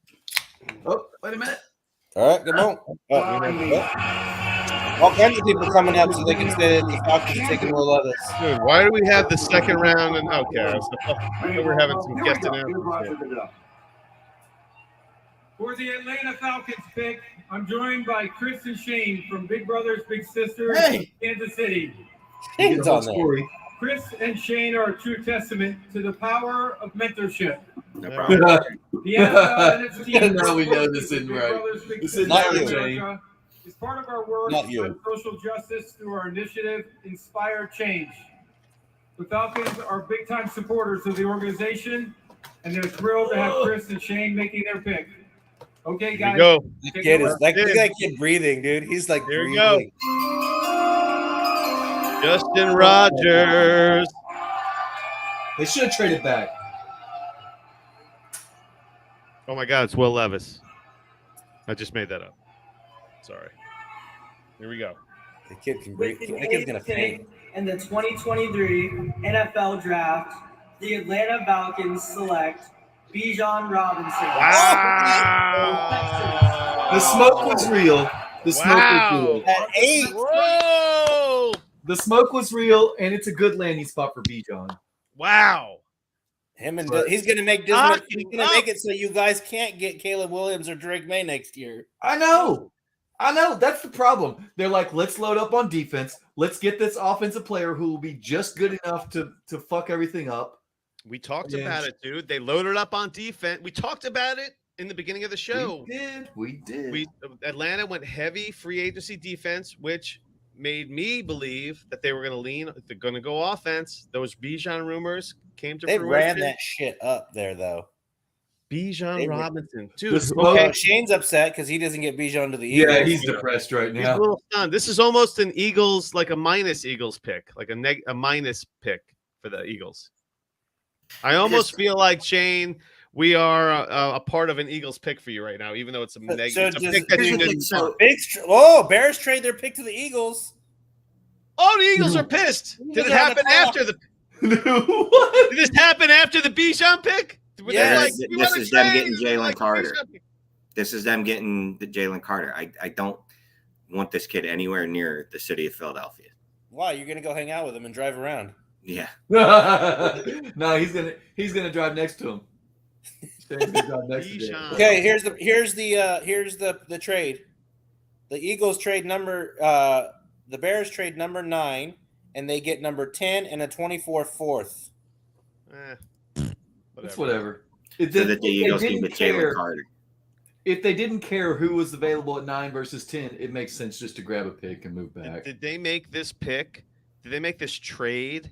Oh, wait a minute. All right, good morning. All kinds of people coming up so they can say that the Falcons taking Will Levis. Dude, why do we have the second round? And okay, we're having some guest announcements here. For the Atlanta Falcons pick, I'm joined by Chris and Shane from Big Brothers Big Sisters, Hey. Kansas City. Shane's on there. Story. Chris and Shane are a true testament to the power of mentorship. No problem. The NFL and its team Now we know this isn't Big right. Brothers Big This Sisters isn't Not of you. America is part of our work Not you. on social justice through our initiative, Inspire Change. The Falcons are big-time supporters of the organization, and they're thrilled to have Chris and Shane making their pick. Okay, Here guys. we go. That kid is like, look at that kid breathing, dude. He's like Here we breathing. Justin Rogers. They should have traded back. Oh my God, it's Will Levis. I just made that up. Sorry. Here we go. The kid can With breathe. the That kid's gonna eighth pick faint. in the 2023 NFL Draft, the Atlanta Falcons select Bijan Robinson. Wow. The smoke was real. The smoke was real. At 8. Whoa. The smoke was real, and it's a good landing spot for Bijan. Wow. Him and But- he's gonna make Knock he's him gonna up. make it so you guys can't get Caleb Williams or Drake May next year. I know. That's the problem. They're like, let's load up on defense. Let's get this offensive player who will be just good enough to fuck everything up. We talked Yeah. about it, dude. They loaded up on defense. We talked about it in the beginning of the show. We did. Atlanta went heavy free agency defense, which made me believe that they were going to lean. They're going to go offense. Those Bijan rumors came to They fruition. ran that shit up there though. Bijan They- Robinson, The dude. smoke- Okay, Oh, Shane's upset because he doesn't get Bijan to the Eagles. Yeah, he's depressed right he's a now. little stunned. This is almost an Eagles, like a minus Eagles pick, like a minus pick for the Eagles. I almost feel like Shane, we are a part of an Eagles pick for you right now, even though it's a negative. So it's a does- pick that here's you the thing, didn't. so- Bears trade their pick to the Eagles. Oh, the Eagles are pissed. Did Eagles it are on happen the clock. after the? What? Did this happen after the Bijan pick? Were they Yes. we This wanna is them trade? getting They're Jalen like, Carter. Bijan pick. This is them getting the Jalen Carter. I don't want this kid anywhere near the city of Philadelphia. Why? You're gonna go hang out with him and drive around. Yeah. No, he's gonna drive next to him. Shane's gonna drive next to him. Bijan. Okay, here's the trade. The Eagles trade the Bears trade number 9, and they get number 10 and a 24 fourth. It's whatever. It So did- that the if they Eagles can didn't get Jalen care- Carter. If they didn't care who was available at 9 versus 10, it makes sense just to grab a pick and move back. Did they make this pick? Did they make this trade?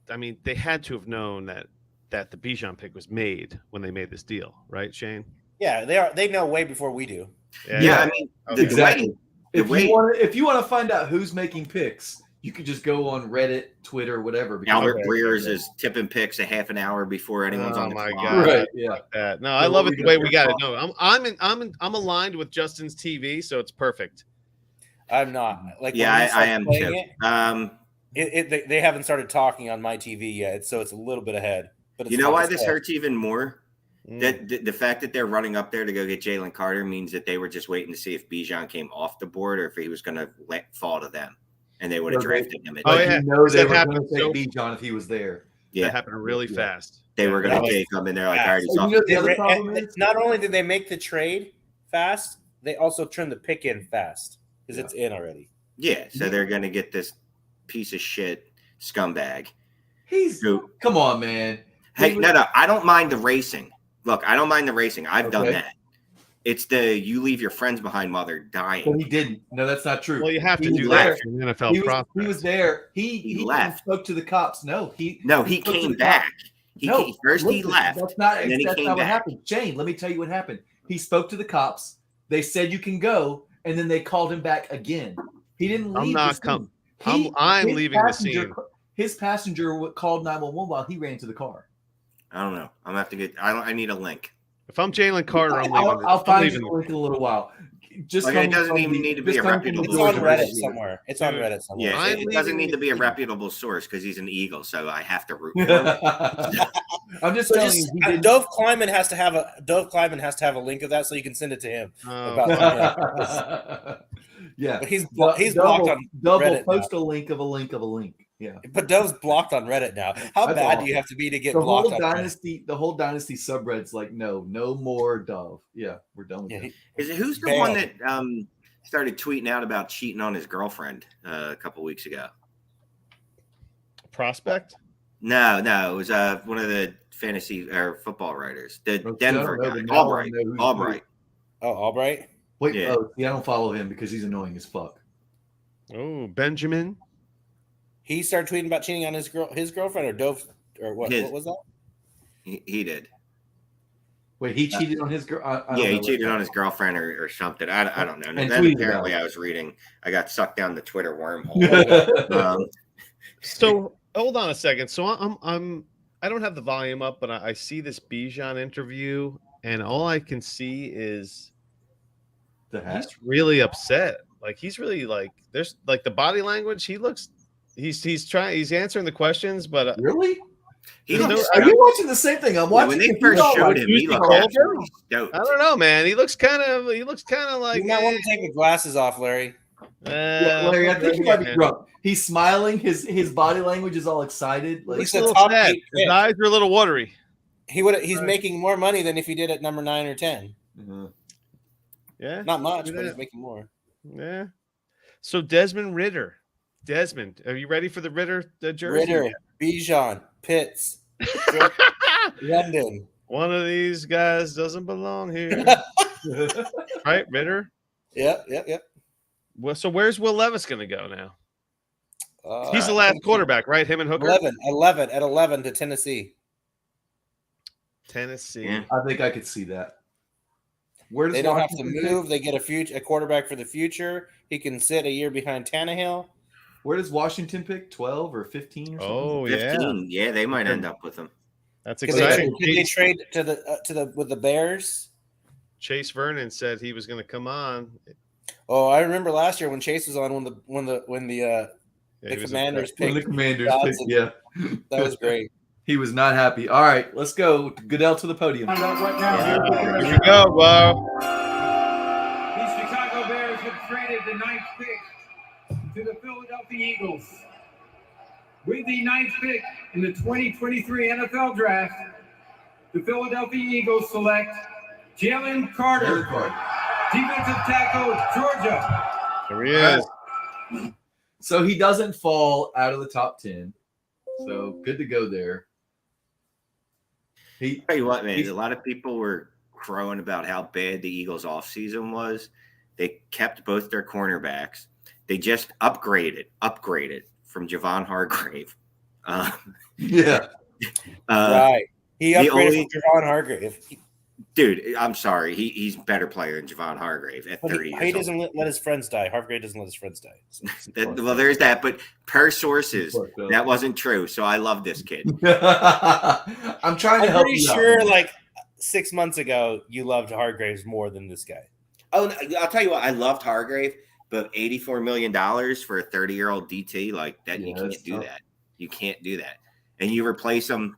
I mean, they had to have known that the Bijan pick was made when they made this deal, right, Shane? Yeah, they know way before we do. Yeah, I mean, Okay. Exactly. The way If you want to find out who's making picks, you could just go on Reddit, Twitter, whatever. because- Albert Okay. Breers is tipping picks a half an hour before anyone's Oh on the my clock. God. Right, yeah. No, I So love what it we the way got we there, got it. Paul? No, I'm aligned with Justin's TV, so it's perfect. I'm not. Like, Yeah, when we I start am playing too. they haven't started talking on my TV yet, so it's a little bit ahead. But it's You know fun why as this hell. hurts even more? Mm. That the fact that they're running up there to go get Jalen Carter means that they were just waiting to see if Bijan came off the board or if he was going to fall to them, and they would have Well, they- drafted him. At Oh, Like, yeah. you know they That were going happened to take so- Bijan if he was there. Yeah, That happened really Yeah. fast. they were going Yeah. to take him, and they're like, all right, he's So off. you know the They other ra- problem and is? not only did they make the trade fast, they also turned the pick in fast because it's in already. Yeah, so they're going to get this piece of shit scumbag. Come on, man. Hey, no, I don't mind the racing. Look, I don't mind the racing. I've done that. It's you leave your friends behind while they're dying. Well, he didn't. No, that's not true. Well, you have to do that if you're an NFL prospect. He was there. He left. Spoke to the cops. He came back. He left. That's not what happened. Shane, let me tell you what happened. He spoke to the cops. They said you can go, and then they called him back again. He didn't leave. I'm leaving the scene. His passenger called 911 while he ran to the car. I don't know. I'm gonna have to get. I need a link. If I'm Jalen Carter, I'll find you a link in a little while. Just it doesn't even need to be a reputable source. It's on Reddit somewhere. It's on Reddit somewhere. Yeah, it doesn't need to be a reputable source because he's an Eagle, so I have to root for him. I'm just telling you. Dove Kleiman has to have a link of that so you can send it to him. Yeah, but he's blocked on Reddit. Post a link of a link of a link. Yeah, but Dove's blocked on Reddit now. How bad do you have to be to get blocked? The whole Dynasty subreddit's like, no more Dove. Yeah, we're done with it. Who's the one that started tweeting out about cheating on his girlfriend a couple weeks ago? Prospect? No, it was one of the fantasy or football writers, the Denver guy, Albright. Oh, Albright. Wait, yeah. I don't follow him because he's annoying as fuck. Oh, Benjamin. He started tweeting about cheating on his girlfriend, or Dove, or what? What was that? He did. Wait, he cheated on his girl? He cheated on his girlfriend or something. I don't know. And then apparently I was reading. I got sucked down the Twitter wormhole. So hold on a second. So I don't have the volume up, but I see this Bijan interview, and all I can see is he's really upset. Like he's really there's the body language. He's answering the questions, but really, are you watching the same thing? I'm watching. When they first showed him, he looked absolutely stoked. I don't know, man. He looks kind of like. You might want to take the glasses off, Larry. Larry, I think you might be drunk. He's smiling. His body language is all excited. He's a top sad. His eyes are a little watery. He's making more money than if he did at number 9 or 10. Mm-hmm. Yeah, not much, but he's making more. Yeah. So Desmond Ridder. Desmond, are you ready for the Ridder jersey? Ridder, Bijan, Pitts, London. One of these guys doesn't belong here. Right, Ridder? Yep. Well, so where's Will Levis going to go now? He's the last quarterback, right? Him and Hooker? 11 to Tennessee. Yeah. I think I could see that. They don't have to move. They get a quarterback for the future. He can sit a year behind Tannehill. Where does Washington pick? 12 or 15 or something? Oh, 15. Yeah, they might end up with him. That's exciting. Did they trade with the Bears? Chase Vernon said he was going to come on. Oh, I remember last year when Chase was on when the Commanders picked. When the Commanders picked, yeah. That was great. He was not happy. All right, let's go. Goodell to the podium. Here we go, Bo. The Chicago Bears have traded the 9th pick to the Philadelphia Eagles. With the 9th pick in the 2023 NFL Draft, the Philadelphia Eagles select Jalen Carter, defensive tackle, Georgia. There he is. So he doesn't fall out of the top 10. So good to go there. Tell you what, man, a lot of people were crowing about how bad the Eagles' offseason was. They kept both their cornerbacks. They just upgraded from Javon Hargrave. Yeah. Right. He upgraded from Javon Hargrave. Dude, I'm sorry. He's a better player than Javon Hargrave at 30 years old. He doesn't let his friends die. Hargrave doesn't let his friends die. Well, there's that. But per sources, that wasn't true. So I love this kid. I'm trying to help you out. I'm pretty sure 6 months ago, you loved Hargraves more than this guy. Oh, I'll tell you what. I loved Hargrave, but $84 million for a 30-year-old DT, like that, you can't do that. You can't do that. And you replace him.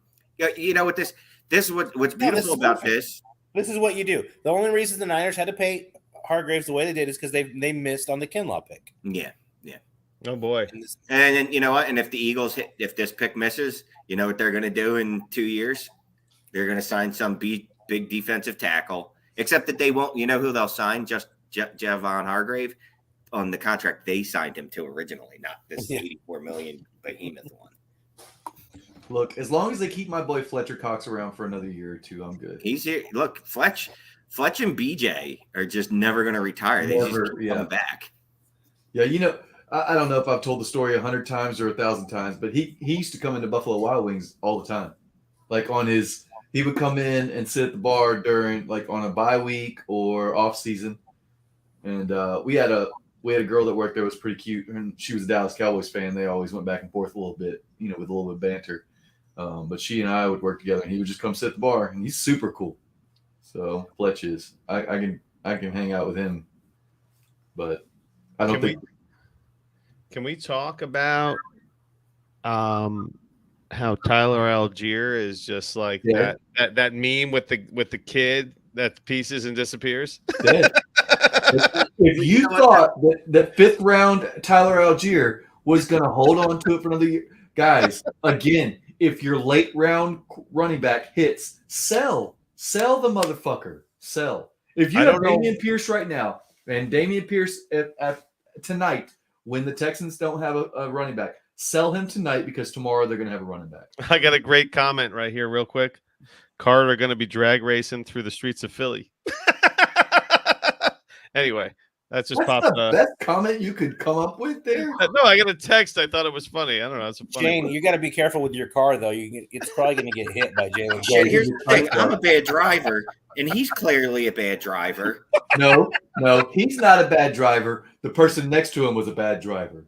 You know what this is what's beautiful about this. This is what you do. The only reason the Niners had to pay Hargraves the way they did is because they missed on the Kinlaw pick. Yeah. Oh boy. And then you know what? And if the Eagles if this pick misses, you know what they're going to do in 2 years? They're going to sign some big defensive tackle. Except that they won't. You know who they'll sign? Just Javon Hargrave. on the contract they signed him to originally, not this Yeah. $84 million behemoth one. Look, as long as they keep my boy Fletcher Cox around for another year or two, I'm good. He's here. Look, Fletch and BJ are just never going to retire. They Never, just keep coming back. Yeah, you know, I don't know if I've told the story 100 times or 1,000 times, but he used to come into Buffalo Wild Wings all the time. Like he would come in and sit at the bar during like on a bye week or off season. And we had a girl that worked there, was pretty cute, and she was a Dallas Cowboys fan. They always went back and forth a little bit, you know, with a little bit of banter. But she and I would work together, and he would just come sit at the bar, and he's super cool. So Fletch is. I can hang out with him, but I don't think. Can we talk about how Tyler Algier is just like that meme with the kid that pieces and disappears? If you thought that 5th round Tyler Algier was going to hold on to it for another year, guys, again, if your late round running back hits, sell the motherfucker, sell. If you have Dameon Pierce right now, and Dameon Pierce at tonight, when the Texans don't have a running back, sell him tonight because tomorrow they're going to have a running back. I got a great comment right here, real quick. Carter going to be drag racing through the streets of Philly. Anyway, that's popped the best comment you could come up with there. No, I got a text. I thought it was funny. I don't know. It's a funny Shane, you got to be careful with your car, though. It's probably going to get hit by Jalen. Shit, here's the thing. I'm a bad driver, and he's clearly a bad driver. No, he's not a bad driver. The person next to him was a bad driver.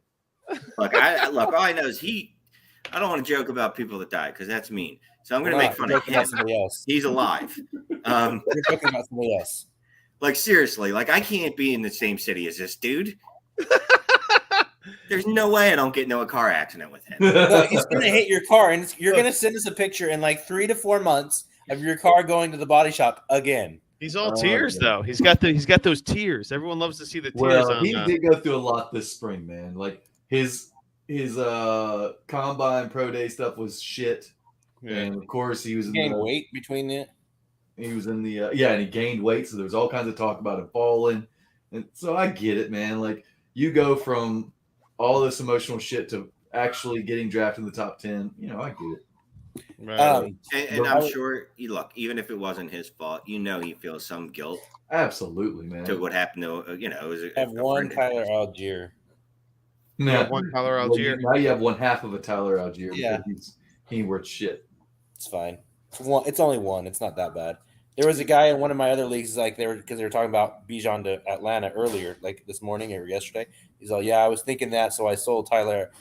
Look, all I know is I don't want to joke about people that die because that's mean. So I'm going to make fun of him. Somebody else. He's alive. You're talking about somebody else. Like, seriously, like, I can't be in the same city as this dude. There's no way I don't get into a car accident with him. No, he's going to hit your car, and you're going to send us a picture in like 3 to 4 months of your car going to the body shop again. He's all tears, though. He's got those tears. Everyone loves to see the tears. Well, he did go through a lot this spring, man. Like, his combine pro day stuff was shit. Yeah. And, of course, he was gained weight between it. He was in the and he gained weight, so there was all kinds of talk about him falling, and so I get it, man. Like, you go from all this emotional shit to actually getting drafted in the top 10. You know, I get it. Right. And I'm sure, look, even if it wasn't his fault, you know, he feels some guilt. Absolutely, man. To what happened to it was have one Tyler Algier. No, one Tyler Algier. Now you have one half of a Tyler Algier. Yeah, he ain't worth shit. It's fine. It's only one. It's not that bad. There was a guy in one of my other leagues, like they were talking about Bijan to Atlanta earlier, like this morning or yesterday. He's like, yeah, I was thinking that, so I sold Tyler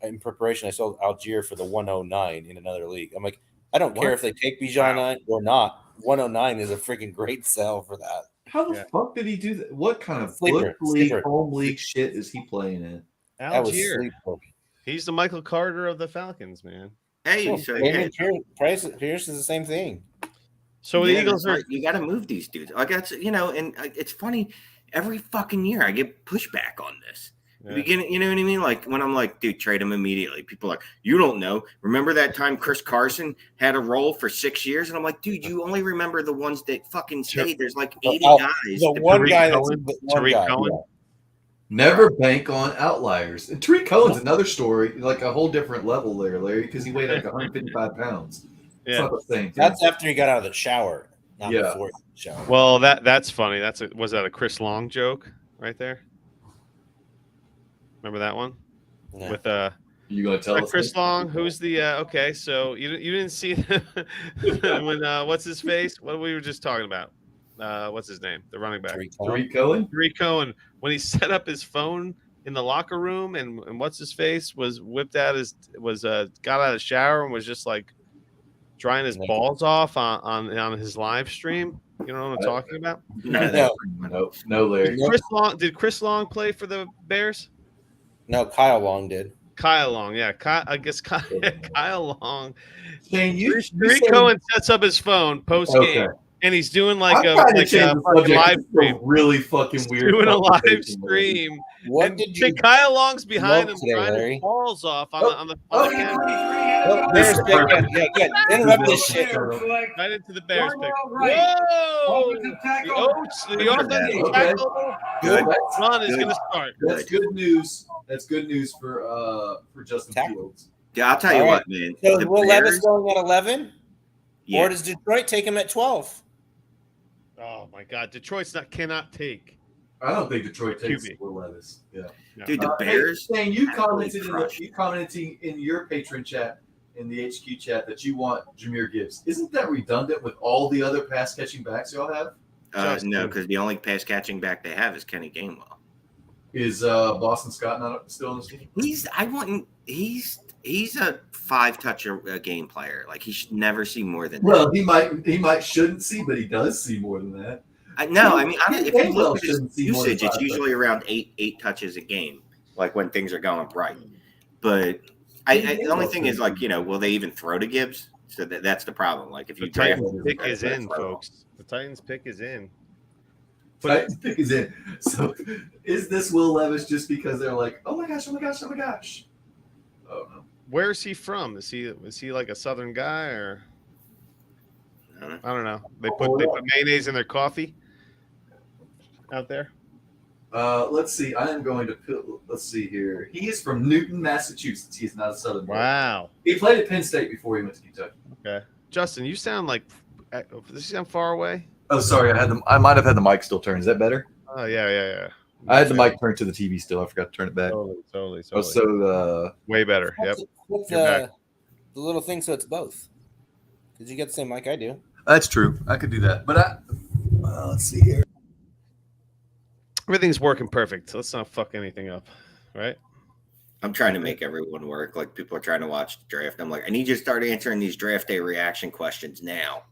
in preparation. I sold Algier for the 109 in another league. I'm like, I don't care if they take Bijan or not. 109 is a freaking great sell for that. How the fuck did he do that? What kind of Sleeper. home league shit is he playing in? Algier. He's the Michael Carter of the Falcons, man. Hey, Pierce is the same thing. So the Eagles are. You got to move these dudes. I got to, and it's funny. Every fucking year, I get pushback on this. Yeah. Beginning, you know what I mean? Like when I'm like, dude, trade him immediately. People are like, you don't know. Remember that time Chris Carson had a role for 6 years? And I'm like, dude, you only remember the ones that fucking stayed. There's like 80 guys. The one guy that's Tariq Cohen. Yeah. Never bank on outliers. And Tariq Cohen's another story, like a whole different level there, Larry, because he weighed like 155 pounds. Yeah. It's not the same thing. That's after he got out of the shower, not before the shower. Well, that's funny. Was that a Chris Long joke right there? Remember that one? No. With you gonna tell us Chris Long? Who's the okay? So you didn't see when what's his face? What we were just talking about? What's his name? The running back. Tariq Cohen. Tariq Cohen. When he set up his phone in the locker room, and what's his face was whipped out got out of the shower and was just like drying his balls off on his live stream. You know what I'm talking about? No, Larry. Did Chris Long play for the Bears? No, Kyle Long did. Kyle Long, yeah. I guess Kyle Long. Shane, Tariq Cohen sets up his phone post game. And he's doing like I'm a trying to like change a the fucking subject. live This is a stream. really fucking He's weird. doing a live conversation, Larry. stream. What And did you Kyle Long's behind him smoke today, trying his Larry? balls off on Oh, the camera. Oh, This Bears is pick. perfect. Yeah. Interrupt this shit. Right into the Bears pick. Right. Whoa! Offensive The tackle. offensive Okay. tackle Good. run is Good. going to start. That's good news. That's good news for Justin Tackle. Fields. Yeah, I'll tell you All what, right. man. So The Will Levis Bears, going at 11, yeah. or does Detroit take him at 12? Oh my God, Detroit's cannot take. I don't think Detroit takes QB. Will Levis. Yeah. Dude, the Hey, Bears. Stan, you absolutely commented commenting in your patron chat in the HQ chat that you want Jahmyr Gibbs. Isn't that redundant with all the other pass catching backs y'all have? No, because the only pass catching back they have is Kenny Gainwell. Is Boston Scott not still on this team? He's a 5-touch a game player. Like he should never see more than Well, that. he might shouldn't see, but he does see more than that. If you look at his shouldn't see more than usage, it's 5 usually around eight touches a game, like when things are going right. But the only thing is, like, will they even throw to Gibbs? So that's the problem. Like if The you draft Titans pick is in, folks. The Titans pick is in. Titans pick is in. So is this Will Levis just because they're like, oh my gosh, oh my gosh, oh my gosh? Oh no. Where is he from? Is he like a Southern guy or? I don't know. They put mayonnaise in their coffee out there. Let's see. I am going to put. Let's see here. He is from Newton, Massachusetts. He is not a Southern boy. Wow. He played at Penn State before he went to Kentucky. Okay, Justin, you sound like. Does he sound far away? Oh, sorry. I might have had the mic still turned. Is that better? Oh yeah. I had the mic turned to the TV still. I forgot to turn it back. Totally. Oh, so way better. Yep. What's You're back. the little thing so it's both? Because you get the same mic I do. that's true. I could do that, but let's see here. Everything's working perfect. Let's not fuck anything up, right? I'm trying to make everyone work. Like people are trying to watch the draft. I'm like, I need you to start answering these draft day reaction questions now.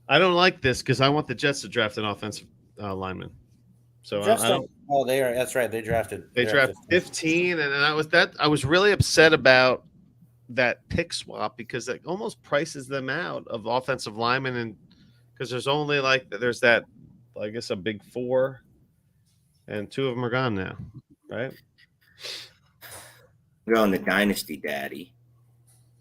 I don't like this because I want the Jets to draft an offensive lineman. So I don't. Oh, they are. That's right. They drafted 15, and I was really upset about that pick swap because it almost prices them out of offensive linemen, and because there's only there's that, I guess, a big 4, and 2 of them are gone now, right? I'm going to Dynasty Daddy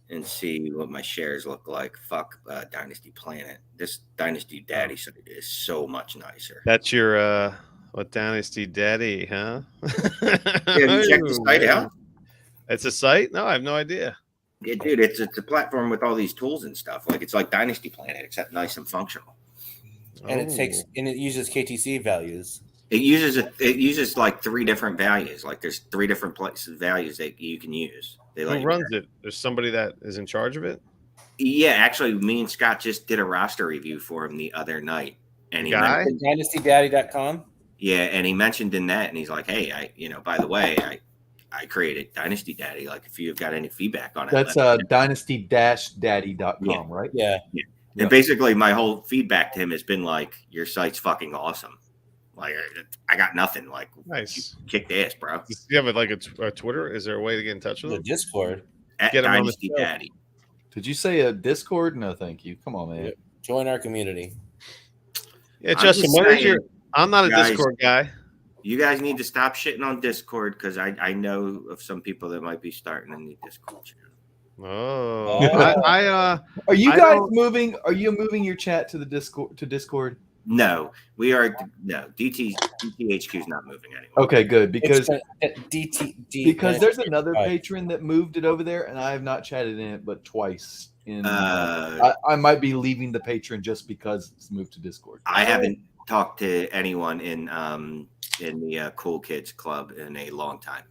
and see what my shares look like. Fuck Dynasty Planet. This Dynasty Daddy is so much nicer. That's your what Dynasty Daddy, huh? Yeah, you check the site out. It's a site? No, I have no idea. Yeah, dude, it's a platform with all these tools and stuff. Like it's like Dynasty Planet, except nice and functional. And it uses KTC values. It uses like 3 different values. Like there's 3 different values that you can use. Who runs it? There's somebody that is in charge of it? Yeah, actually, me and Scott just did a roster review for him the other night. And he DynastyDaddy.com? Yeah, and he mentioned in that, and he's like, hey, by the way, I created Dynasty Daddy. Like, if you've got any feedback on it. That's dynasty-daddy.com, right? Yeah. And basically, my whole feedback to him has been like, your site's fucking awesome. Like, I got nothing. Like, nice. Kicked ass, bro. Do you have a Twitter? Is there a way to get in touch with The him? Discord. At Get him on the Dynasty show. Daddy. Did you say a Discord? No, thank you. Come on, man. Join our community. Yeah, Justin, what is your... I'm not a guys, Discord guy. You guys need to stop shitting on Discord because I know of some people that might be starting in the Discord channel. Oh, Are you guys moving? Are you moving your chat to the Discord? No, we are. No, DTHQ is not moving anymore. Okay, good because because there's another patron that moved it over there, and I have not chatted in it but twice. I might be leaving the patron just because it's moved to Discord. I haven't talked to anyone in the Cool Kids Club in a long time.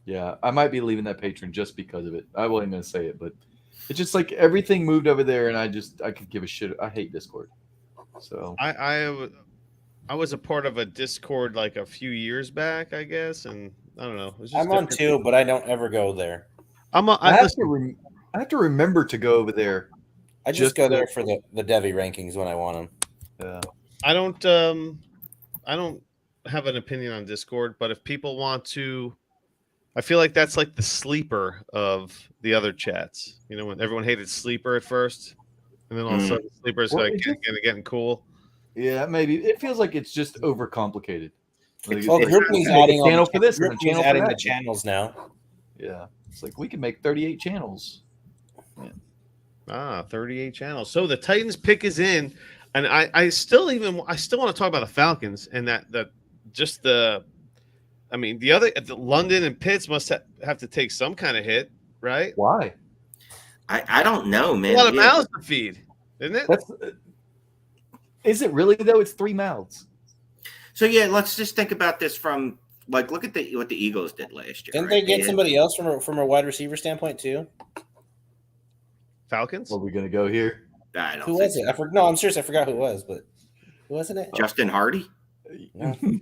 Yeah, I might be leaving that patron just because of it. I wasn't going to say it, but it's just like everything moved over there, and I could give a shit. I hate Discord. So I was a part of a Discord like a few years back, I guess, and I don't know. It was just I'm on 2, but I don't ever go there. I have to remember to go over there. I just go there for the Devi rankings when I want them. Yeah. I don't have an opinion on Discord, but if people want to, I feel like that's like the sleeper of the other chats. You know, when everyone hated Sleeper at first. and then all of a sudden sleepers Well, like it just- getting cool. Yeah, maybe it feels like it's just overcomplicated. Like, Well, it's grouping's like, adding channel all for this and a grouping's channel for adding the that. channels now. Yeah, it's like we can make 38 channels. 38 channels. So the Titans pick is in, and I still want to talk about the Falcons and that just the. I mean, the London and Pitts must have to take some kind of hit, right? Why? I don't know, man. A lot of mouths to feed, isn't it? Is it really though? It's 3 mouths. So yeah, let's just think about this from like look at what the Eagles did last year. Didn't right? they get somebody else from a wide receiver standpoint too? Falcons? Are we gonna go here? I don't Who think was it? No, I'm serious. I forgot who it was, but who wasn't it? Justin Hardy.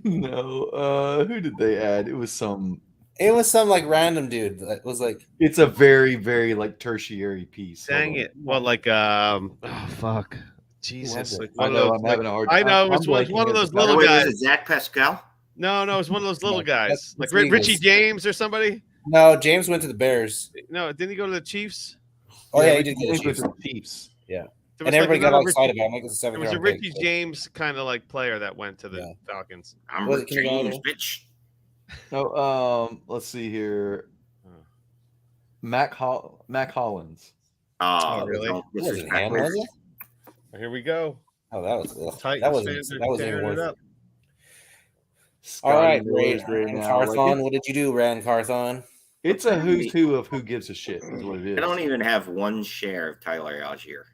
No. Who did they add? It was some like random dude that was like. It's a very, very like tertiary piece. Dang it! Well, like oh fuck, Jesus! Like I know I'm having a hard time. I know it's I'm one blanking of those as little Wait, guys. was it Zach Pascal? No, it's one of those little guys, like that's Richie Eagles. James or somebody. No, James went to the Bears. No, didn't he go to the Chiefs? Oh yeah, he did go to James the went Chiefs. to the Chiefs. Yeah, There and was everybody got another all excited about him. Like, it's a It was a 7th round Richie pick. James kind of like player that went to the Yeah. Falcons. I'm Was it Rick King of James, Honor? bitch. No, let's see here. Mac Hollins. Oh, really? This Was is it Ham? Was it? Here we go. Oh, that was ugh. Titans that wasn't fans are that wasn't even tearing worth it it. up. All right, Miller's great. there now. Like, Carthon, what did you do, Rand Carthon? it's a who's who of who gives a shit is what it is. I don't even have one share of Tyler Algier.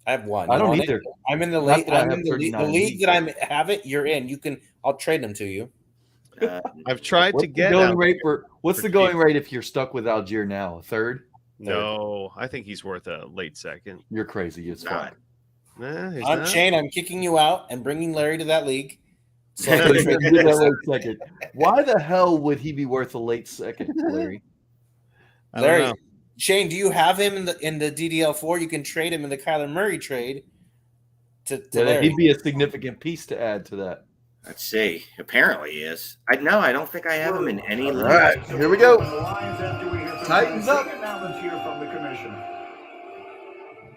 I have one. I You don't want it? either. I'm in the Not league. that I I'm have in the league. The 39 league that I have it. You're in. You can. I'll trade them to you. I've tried What's to the get going out. rate what's for the going cheap. rate if you're stuck with Algier now? A third? No, I think he's worth a late second. You're crazy as fuck. Nah, he's I'm not. Shane. I'm kicking you out and bringing Larry to that league. So So you can do that late second. Why the hell would he be worth a late second, Larry? I don't Larry, know. Shane, do you have him in the DDL4? You can trade him in the Kyler Murray trade. To Yeah, Larry. he'd be a significant piece to add to that. Let's see. Apparently, he is. I don't think I have him in any. All right, here we go. Titans up. Now let's hear from the commissioner.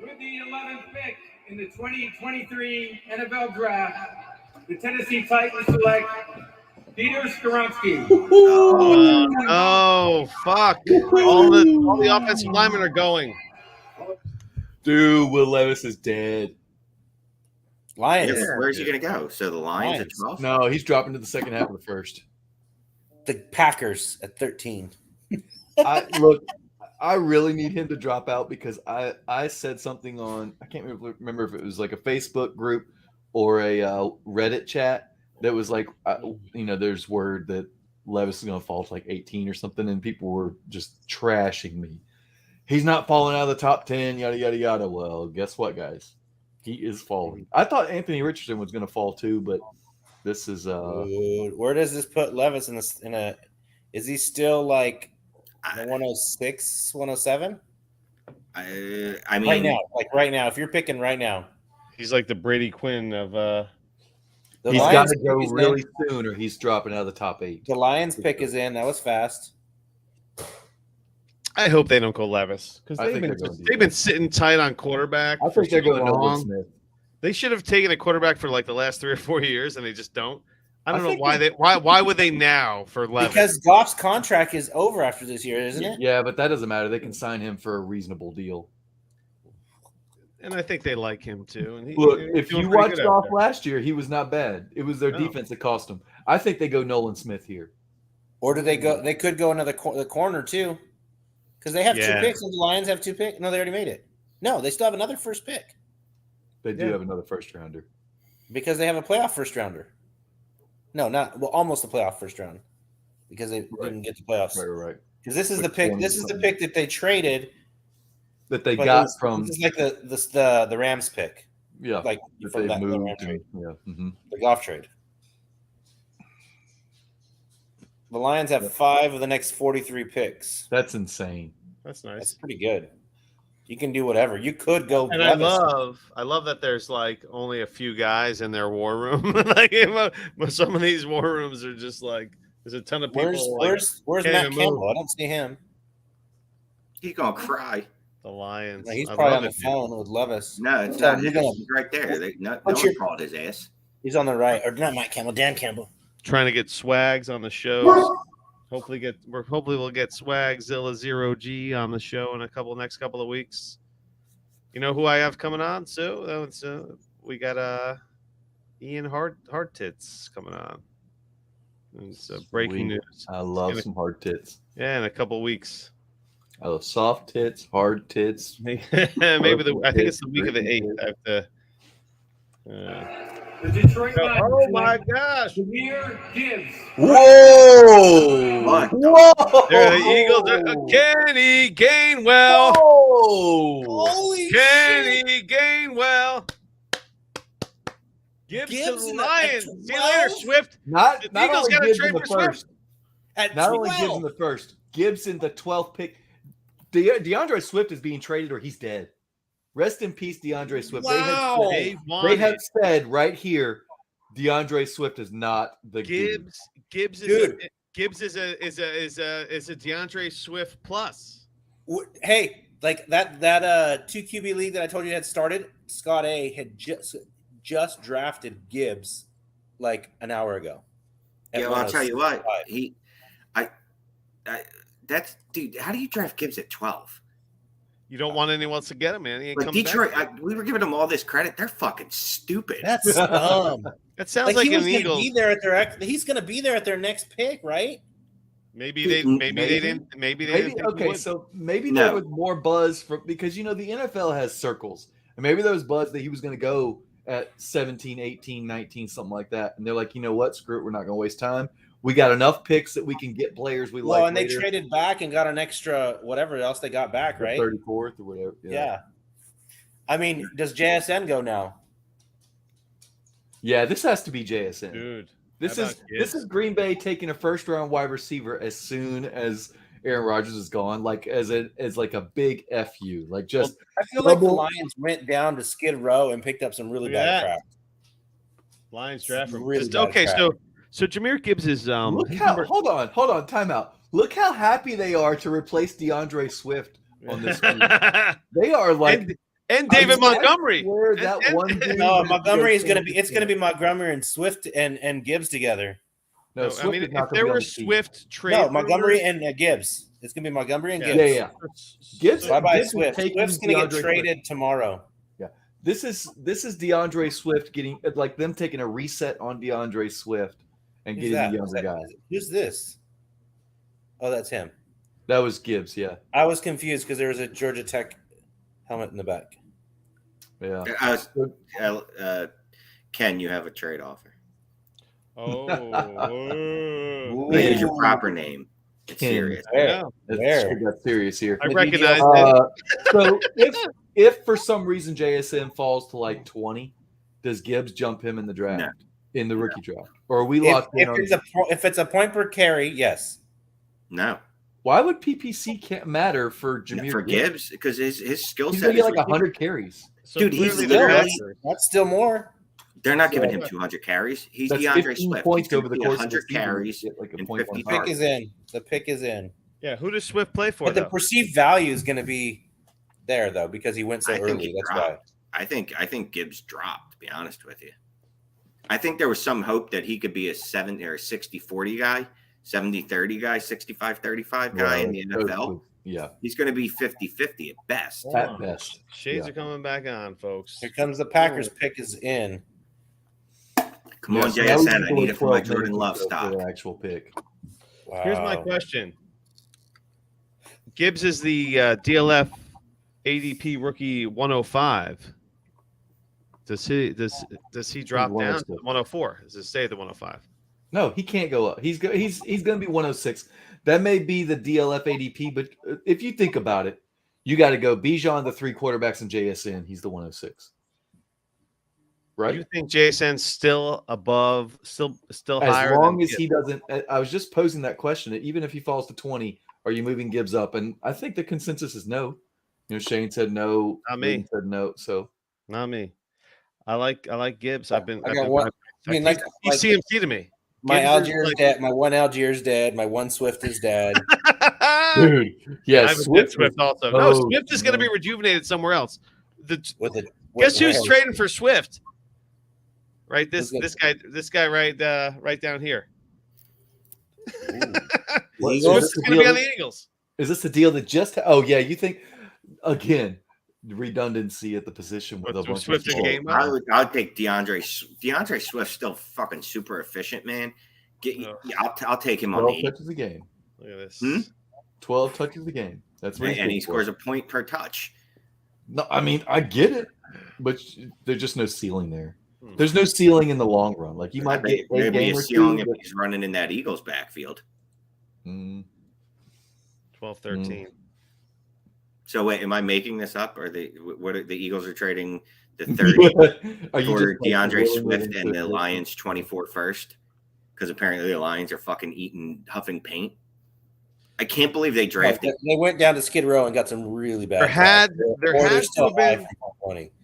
With the 11th pick in the 2023 NFL Draft, the Tennessee Titans select Peter Skoronsky. Oh fuck! All the offensive linemen are going. Dude, Will Levis is dead. Lions. Where's he going to go? So the Lions at 12? No, he's dropping to the second half of the first. The Packers at 13. I really need him to drop out because I said something on, I can't remember if it was like a Facebook group or a Reddit chat that was like, there's word that Levis is going to fall to like 18 or something, and people were just trashing me. He's not falling out of the top 10, yada, yada, yada. Well, guess what, guys? He is falling. I thought Anthony Richardson was going to fall too, but this is Dude, where does this put Levis in a is he still like 106, 107? I mean, right now, if you're picking right now. He's like the Brady Quinn of. he's got to go really soon, or he's dropping out of the top 8. The Lions pick is in. That was fast. I hope they don't go Levis because I think they've been sitting tight on quarterback. I think they're so going Nolan long. Smith. They should have taken a quarterback for like the last 3 or 4 years, and they just don't. I don't know think why would they now for Levis? Because Goff's contract is over after this year, isn't it? Yeah, but that doesn't matter. They can sign him for a reasonable deal. And I think they like him too. And Look, he's if doing you pretty watched good out off there. last year, he was not bad. It was their No. defense that cost him. I think they go Nolan Smith here. Or do they go? They could go another the corner too, because they have Yeah. 2 picks. And the Lions have 2 picks. No, they already made it. No, they still have another first pick They do Yeah. have another first rounder. because they have a playoff first rounder. No, almost a playoff first round because they didn't get the playoffs. Right. Because this is the Which pick. one This is is the something? pick that they traded. That they but got this from is like the Rams pick, like that from they that moved. Rams trade, And, the Goff trade. The Lions have 5 of the next 43 picks. That's insane. That's That's nice. pretty good. You can do whatever. You could go. And I Levis. love that there's like only a few guys in their war room. Like some of these war rooms are just like there's a ton of people. Where's like, Matt can't even Campbell? move. I don't see him. he's going to cry. The Lions. He's I probably love on the it, dude. phone with Levis. No, it's Tell not. him you're gonna- He's right there. No What's one your- called his ass. He's on the right, or not Mike Campbell, Dan Campbell. Trying to get swags on the shows. Hopefully we'll get Swagzilla 0G on the show in next couple of weeks. You know who I have coming on? So we got Ian Hard Tits coming on. It's breaking Sweet. news. I love some hard tits. Yeah, in a couple of weeks. I love soft tits, hard tits. Maybe I think it's the week of the 8th. I have to. The Detroit Lions. Oh my gosh! Jameer Gibbs. Whoa! What? Whoa! There are the Eagles. Kenny Gainwell. Holy Kenny Gainwell. Gibbs to Gibbs the in Lions. at See you later, 12? Swift. Not The not Eagles only gotta Gibbs trade in the for Swift. first. At Not 12. only Gibbs in the first. Gibbs in the 12th pick. DeAndre Swift is being traded or he's dead. Rest in peace, DeAndre Swift. Wow. They have said right here, DeAndre Swift is not the Gibbs is Dude. Gibbs is a DeAndre Swift plus. Hey, like that 2 QB league that I told you had started, Scott A had just drafted Gibbs like an hour ago. Yeah, well, I'll tell you what. That's dude. How do you draft Gibbs at 12? You don't want anyone else to get him, man. He ain't Like coming Detroit, back. we were giving them all this credit. They're fucking stupid. That's dumb. That sounds like he was an gonna Eagles. be there at their. He's going to be there at their next pick, right? Maybe they didn't. Maybe they didn't. think he okay, would. so maybe No. there was more buzz because the NFL has circles. And maybe there was buzz that he was going to go at 17, 18, 19, something like that. And they're like, you know what? Screw it. We're not going to waste time. We got enough picks that we can get players we like. Well, and they later. traded back and got an extra whatever else they got back, right? 34th or whatever. Yeah. I mean, does JSN go now? Yeah, this has to be JSN. Dude, This how is about this Gibbs? is Green Bay taking a first round wide receiver as soon as Aaron Rodgers is gone, like as like a big FU. Like just I feel like the double- Lions went down to Skid Row and picked up some really Look at bad that. crap. Lions draft from Really bad okay. crap. So Jameer Gibbs is look he's how number- hold on, timeout. Look how happy they are to replace DeAndre Swift on this team. They are like and David Montgomery. Where that one dude No, that Montgomery is goes going to be. It's going to be Montgomery and Swift and Gibbs together. No, I Swift mean, is not if gonna there be on were the team. Swift trade, No, Montgomery and Gibbs. It's going to be Montgomery and Yeah. Gibbs. Yeah. Gibbs. Bye bye Gibbs is Swift. taking Swift's going to get DeAndre traded tomorrow. Yeah, this is DeAndre Swift getting like them taking a reset on DeAndre Swift and Who's getting that? the younger guy. Who's this? Oh, that's him. That was Gibbs. Yeah, I was confused because there was a Georgia Tech helmet in the back. yeah. Ken, you have a trade offer. Oh, Use your proper name. It's Ken. serious. yeah. That's got serious here. I recognize it. So if for some reason JSN falls to like 20, does Gibbs jump him in the draft No. in the rookie draft, or are we If, locked in? if it's a point per carry, yes. No, Why would PPC can't matter for Jameer for Gibbs because his skill He's set gonna is get like ridiculous. 100 carries. So Dude, he's clearly literally- That's still more. They're not giving him 200 carries. He's That's DeAndre 15 Swift. points He's over the gonna course be of the 100 season. carries Get like a and point 50 The pick is in. The pick is in. Yeah, who does Swift play for? But the Though? perceived value is going to be there though because he went so I think early. he That's why. dropped. I think Gibbs dropped, to be honest with you. I think there was some hope that he could be a 70 or 60-40 guy, 70-30 guy, 65-35 guy in the NFL. Yeah, He's going to be 50-50 at best. at best. Shades Yeah. are coming back on, folks. Here comes the Packers pick is in. Come Yeah, on, so now we JSN. can I go need with it for my 12 Jordan minutes Love for stock. the actual pick. Wow. Here's my question. Gibbs is the DLF ADP rookie 105. Does he drop down to 104? Does it stay at the 105? No, he can't go up. He's going to be 106. That may be the DLF ADP, but if you think about it, you got to go Bijan, the 3 quarterbacks, and JSN. He's the 106. Right? You think JSN's still above, still higher? As long than as he doesn't, I was just posing that question. Even if he falls to 20, are you moving Gibbs up? And I think the consensus is no. You know, Shane said no. Not me. Wayne said no. So Not me. I like Gibbs. I got one. I mean, like he's CMC to me. my Gibbs is Algiers like- dead. My one Algiers dead. My one Swift is dead. Dude, I yes, would get Swift also. No, Oh, Swift is going to be rejuvenated somewhere else. Guess Who's trading for Swift? Right, this guy right down here. Swift is going to be on the Eagles. Is this the deal that just? Oh yeah, you think again? Redundancy at the position with a bunch Swift of in game. I would take DeAndre Swift. Still fucking super efficient, man. I'll take him on 12 the touches a game. Look at this. 12 touches a game. That's what and he scores a point per touch. No, I mean I get it, but there's just no ceiling there. There's no ceiling in the long run. Like you might get a maybe game a or ceiling two, if he's running in that Eagles backfield. 12-13. So wait, am I making this up? Or the Eagles are trading the 30 for DeAndre Swift and the Lions 24 first? Because apparently the Lions are fucking huffing paint. I can't believe they drafted. They went down to Skid Row and got some really bad. There had to have been.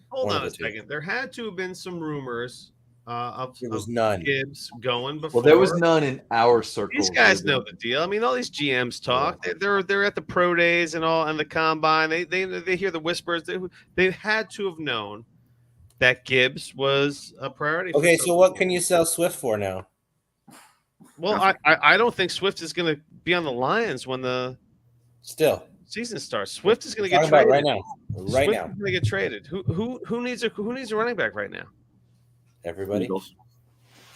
Hold on a second. There had to have been some rumors of none Gibbs going before. Well, there was none in our circle. These guys know the deal. I mean, all these GMs talk. They're at the pro days and all, and the combine. They hear the whispers. They had to have known that Gibbs was a priority. Okay, so what can you sell Swift for now? Well, I don't think Swift is going to be on the Lions when the season starts. Swift is going to get traded right now. Right Swift now, is going to get traded. Who needs a running back right now? Everybody.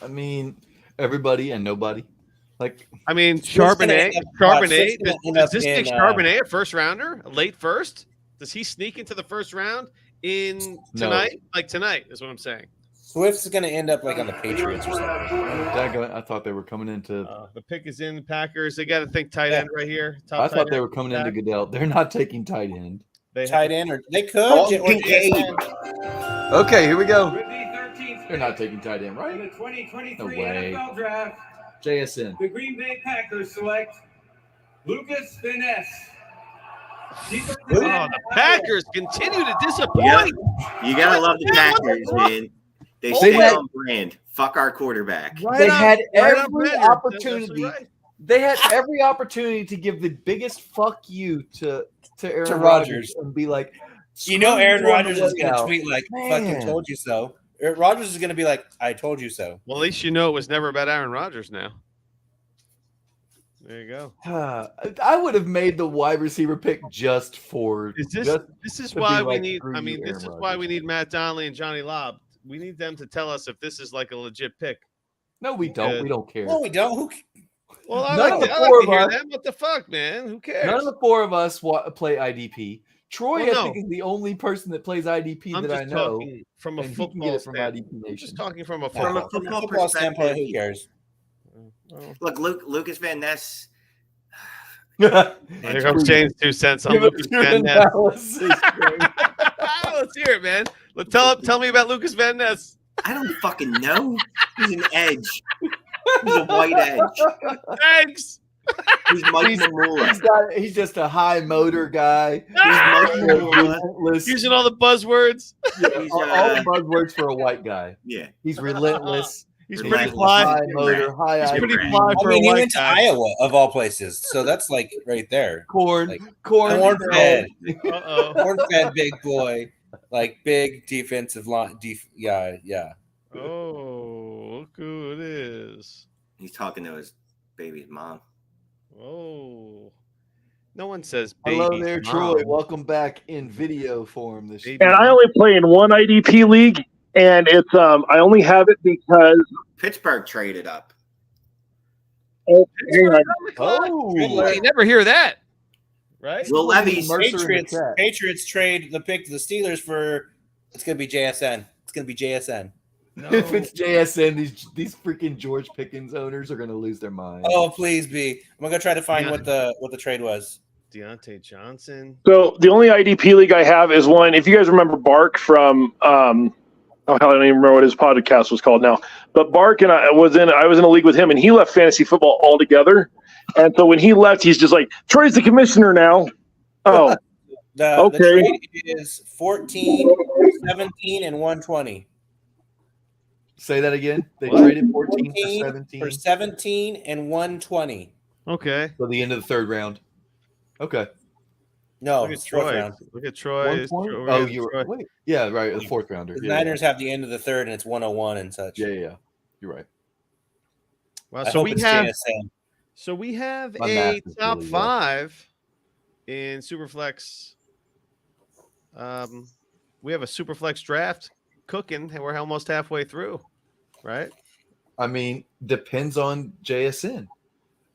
I mean, everybody and nobody. Like, I mean, Charbonnet. Does this make Charbonnet a first rounder, a late first? Does he sneak into the first round in tonight? No. Like tonight is what I'm saying. Swift's going to end up like on the Patriots or something. I thought they were coming into the pick is in Packers. They got to think tight end right here. I thought they were coming into Goodell. They're not taking tight end. Tight end, or they could. Okay, here we go. They're not taking tight end, right? In the 2023 No way. NFL Draft, JSN. the Green Bay Packers select Lucas Van Ness. The Packers continue to disappoint. You gotta love the Packers, man. They stay on brand. Fuck our quarterback. They had every opportunity. They had every opportunity to give the biggest fuck you to Aaron Rodgers and be like, Aaron Rodgers is going to tweet like, "Fucking told you so." Aaron Rodgers is going to be like, "I told you so." Well, at least you know it was never about Aaron Rodgers. Now, there you go. I would have made the wide receiver pick just for. This is why we need. I mean, this is why we need Matt Donnelly and Johnny Lobb. We need them to tell us if this is like a legit pick. No, we don't. We don't care. No, we don't. Well, I like to hear that. What the fuck, man? Who cares? None of the four of us play IDP. Troy, I think, is the only person that plays IDP that I know. From a football standpoint. I'm just talking from a football standpoint. Who cares? Look, Lucas Van Ness. Here comes James 2 cents on Lucas Van Ness. Let's hear it, man. Tell me about Lucas Van Ness. I don't fucking know. He's an edge. He's a white edge. Thanks. He's Mike Mamula. He's just a high motor guy. He's using all the buzzwords. All the buzzwords for a white guy. Yeah. He's relentless. He's pretty fly. High motor, high. He's pretty fly for a white guy. He went to Iowa of all places, so that's like right there. Corn-fed, corn-fed big boy, like big defensive line. Yeah. Oh, look who it is. He's talking to his baby's mom. Oh, no one says baby. Hello there, Troy. Welcome back in video form this year. And I only play in one IDP league, and it's I only have it because Pittsburgh traded up. Oh, you never hear that, right? Will Levy's Patriots trade the pick to the Steelers for it's going to be JSN. It's going to be JSN. No. If it's JSN, these freaking George Pickens owners are going to lose their mind. Oh, please be. I'm going to try to find what the trade was. Deontay Johnson. So the only IDP league I have is one. If you guys remember Bark from I don't even remember what his podcast was called now. But Bark and I was in a league with him, and he left fantasy football altogether. And so when he left, he's just like, Troy's the commissioner now. Oh, the trade is 14, 17, and 120. Say that again. They traded 14 for 17 and 120. Okay. So the end of the third round. Okay. No, Look at it's fourth Troy. round. Look at Troy. 1 point? Troy- Oh, Troy. wait. Yeah, right. The fourth rounder. The Yeah, Niners have the end of the third, and it's 101 and such. yeah. You're right. Well, I so hope we it's have JSN. My math a is top really low. 5 in Superflex. We have a Superflex draft cooking, and we're almost halfway through, right? I mean, depends on JSN.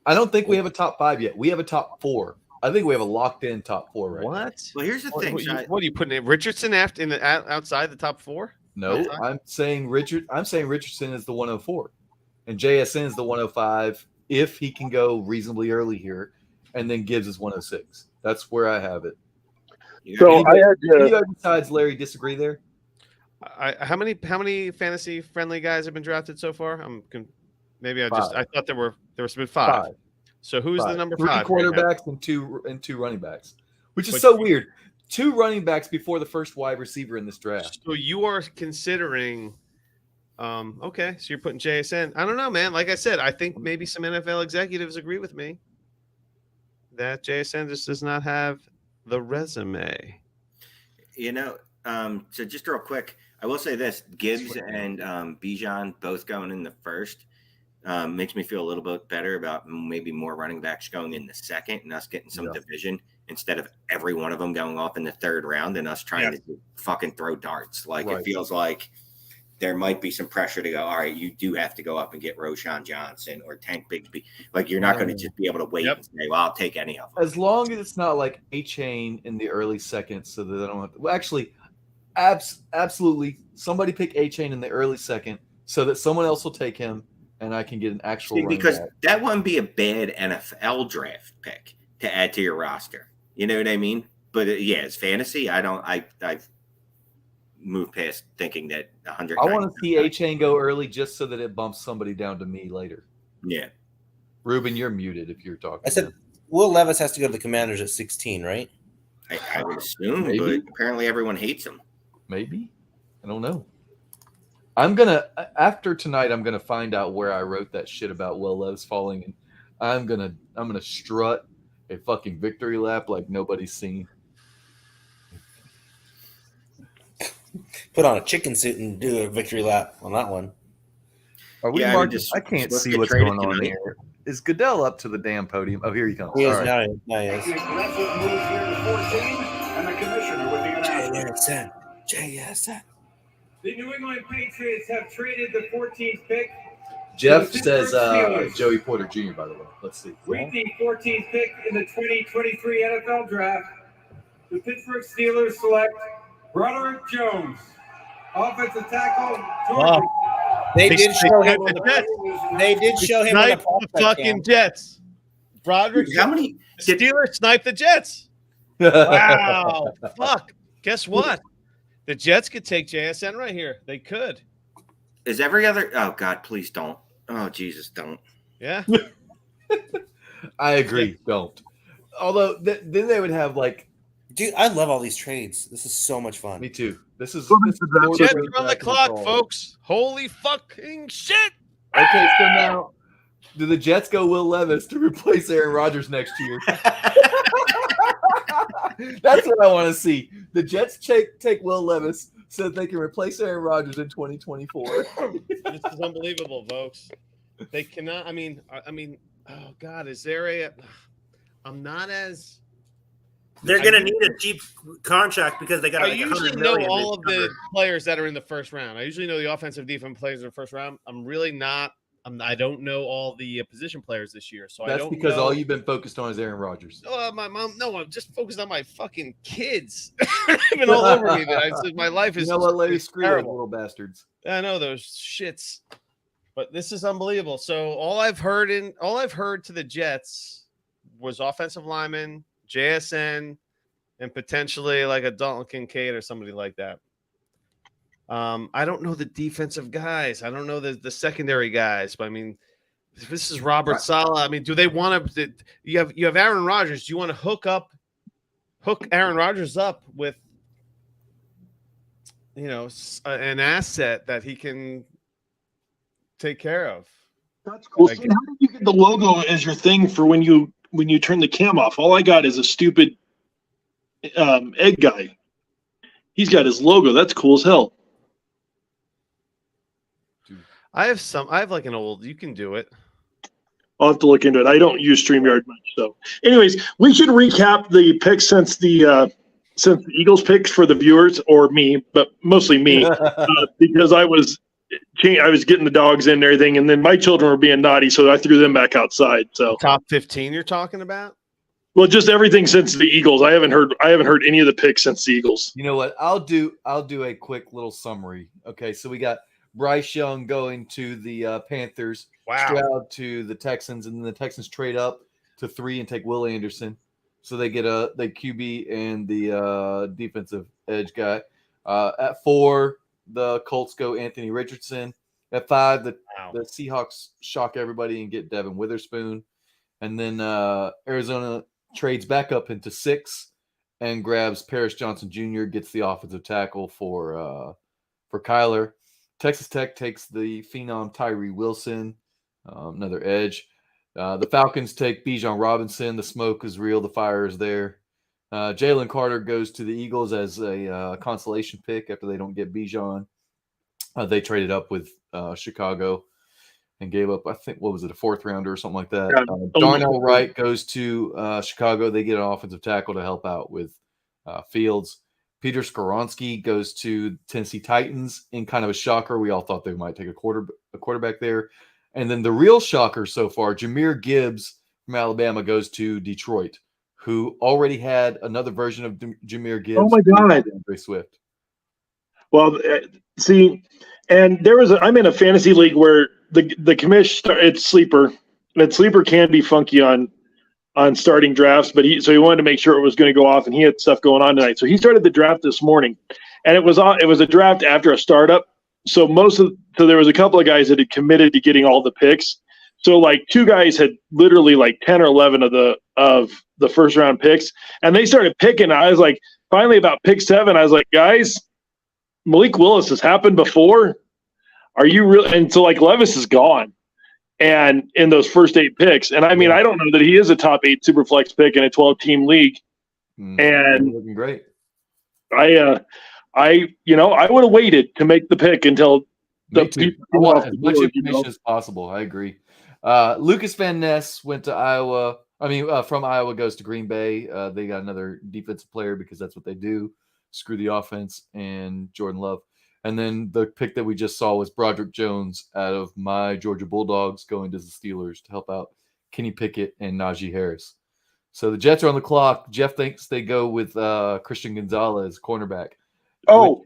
I don't think we have a top 5 yet. We have a top 4. I think we have a locked in top 4 right now. What? Well, here's the thing. What are you putting in Richardson outside the top 4? No, Outside? I'm saying Richardson is the 104, and JSN is the 105 if he can go reasonably early here, and then Gibbs is 106. That's where I have it. So I had Anybody besides Larry disagree there? How many fantasy friendly guys have been drafted so far? Maybe I thought there were been 5. 5. So who's the number 3 5? quarterbacks and two running backs, which is But so weird. 2 running backs before the first wide receiver in this draft. So you are considering, okay, so you're putting JSN. I don't know, man. Like I said, I think maybe some NFL executives agree with me that JSN just does not have the resume. You know, so just real quick, I will say this: Gibbs and Bijan both going in the first makes me feel a little bit better about maybe more running backs going in the second and us getting some division instead of every one of them going off in the third round and us trying to fucking throw darts. Like it feels like there might be some pressure to go, all right, you do have to go up and get Roshan Johnson or Tank Bigsby. Like you're not going to just be able to wait and say, well, I'll take any of them. As long as it's not like A-Chain in the early seconds so that I don't have to. Well, actually, absolutely. Somebody pick A-Chain in the early second so that someone else will take him and I can get an actual running because back. that wouldn't be a bad NFL draft pick to add to your roster. You know what I mean? But it's fantasy. I've moved past thinking that 100. I want to see A-Chain go early just so that it bumps somebody down to me later. Yeah. Ruben, you're muted if you're talking. I said Will Levis has to go to the Commanders at 16, right? I would assume, Maybe. but apparently everyone hates him. Maybe. I don't know. After tonight, I'm gonna find out where I wrote that shit about Will Levis falling, and I'm gonna strut a fucking victory lap like nobody's seen. Put on a chicken suit and do a victory lap on that one. Are we marking? I can't see what's going on here. Is Goodell up to the damn podium? Oh, here he comes. He is All now. right. Now he is. The aggressive move here to 14, and the commissioner with the announcement. JSN. The New England Patriots have traded the 14th pick. Jeff to the says Pittsburgh Steelers. Joey Porter Jr., by the way. Let's see. With the 14th pick in the 2023 NFL Draft, the Pittsburgh Steelers select Broderick Jones, offensive tackle. Georgia. They did show him on the prospect fucking cam. Jets. Broderick. How many Steelers sniped the Jets? Wow. Fuck. Guess what? The Jets could take JSN right here. They could. Is every other? Oh God, please don't. Oh Jesus, don't. Yeah. I agree. Don't. Although then they would have like. Dude, I love all these trades. This is so much fun. Me too. This is The Jets are on the clock, folks. Holy fucking shit. Okay, so now do the Jets go Will Levis to replace Aaron Rodgers next year? That's what I want to see. The Jets take Will Levis so that they can replace Aaron Rodgers in 2024. This is unbelievable, folks. They cannot. I mean, oh God, is there a? I'm not as. They're going to need a cheap contract because they got. I like usually $100 know million all of this the summer. players that are in the first round. I usually know the offensive, defensive players in the first round. I'm really not. I don't know all the position players this year, so I That's don't. because know. all you've been focused on is Aaron Rodgers. My mom. No, I'm just focused on my fucking kids. They've been all over me. That I said my life is. You know what, lady? is Screw those terrible. little bastards. I know those shits, but this is unbelievable. So all I've heard to the Jets was offensive lineman, JSN, and potentially like a Dalton Kincaid or somebody like that. I don't know the defensive guys. I don't know the secondary guys. But I mean, if this is Robert Saleh, I mean, do they want to? You have Aaron Rodgers. Do you want to hook Aaron Rodgers up with? An asset that he can take care of. That's cool. So how did you get the logo as your thing for when you when you turn the cam off. All I got is a stupid egg guy. He's got his logo. That's cool as hell. I have like an old. You can do it. I'll have to look into it. I don't use StreamYard much. So, anyways, we should recap the picks since the Eagles picks for the viewers, or me, but mostly me, because I was getting the dogs in and everything, and then my children were being naughty, so I threw them back outside. So top 15 you're talking about? Well, just everything since the Eagles. I haven't heard any of the picks since the Eagles. You know what? I'll do a quick little summary. Okay, so we got Bryce Young going to the Panthers. Wow. Stroud to the Texans, and then the Texans trade up to 3 and take Will Anderson. So they get the QB and the defensive edge guy. At 4, the Colts go Anthony Richardson. At 5, the Seahawks shock everybody and get Devin Witherspoon. And then Arizona trades back up into 6 and grabs Paris Johnson Jr., gets the offensive tackle for Kyler. Texas Tech takes the phenom Tyree Wilson, another edge. The Falcons take Bijan Robinson. The smoke is real. The fire is there. Jalen Carter goes to the Eagles as a consolation pick after they don't get Bijan. They traded up with Chicago and gave up, I think, what was it, a 4th rounder or something like that. Darnell Wright goes to Chicago. They get an offensive tackle to help out with Fields. Peter Skoronski goes to Tennessee Titans in kind of a shocker. We all thought they might take a quarterback there. And then the real shocker so far, Jahmyr Gibbs from Alabama goes to Detroit, who already had another version of Jahmyr Gibbs. Oh, my God. Very Swift. Well, see, and I'm in a fantasy league where the commission, it's sleeper, and sleeper can be funky on starting drafts, but he wanted to make sure it was going to go off, and he had stuff going on tonight. So he started the draft this morning, and it was a draft after a startup. So there was a couple of guys that had committed to getting all the picks. So like 2 guys had literally like 10 or 11 of the first round picks, and they started picking. I was like, finally about pick 7, I was like, guys, Malik Willis has happened before. Are you real? And so like Levis is gone. And in those first 8 picks, and I mean, I don't know that he is a top 8 superflex pick in a 12-team league. And looking great. I would have waited to make the pick until the people I want as much information as possible. I agree. Lucas Van Ness went to Iowa. From Iowa goes to Green Bay. They got another defensive player because that's what they do. Screw the offense and Jordan Love. And then the pick that we just saw was Broderick Jones out of my Georgia Bulldogs going to the Steelers to help out Kenny Pickett and Najee Harris. So the Jets are on the clock. Jeff thinks they go with Christian Gonzalez, cornerback. Oh,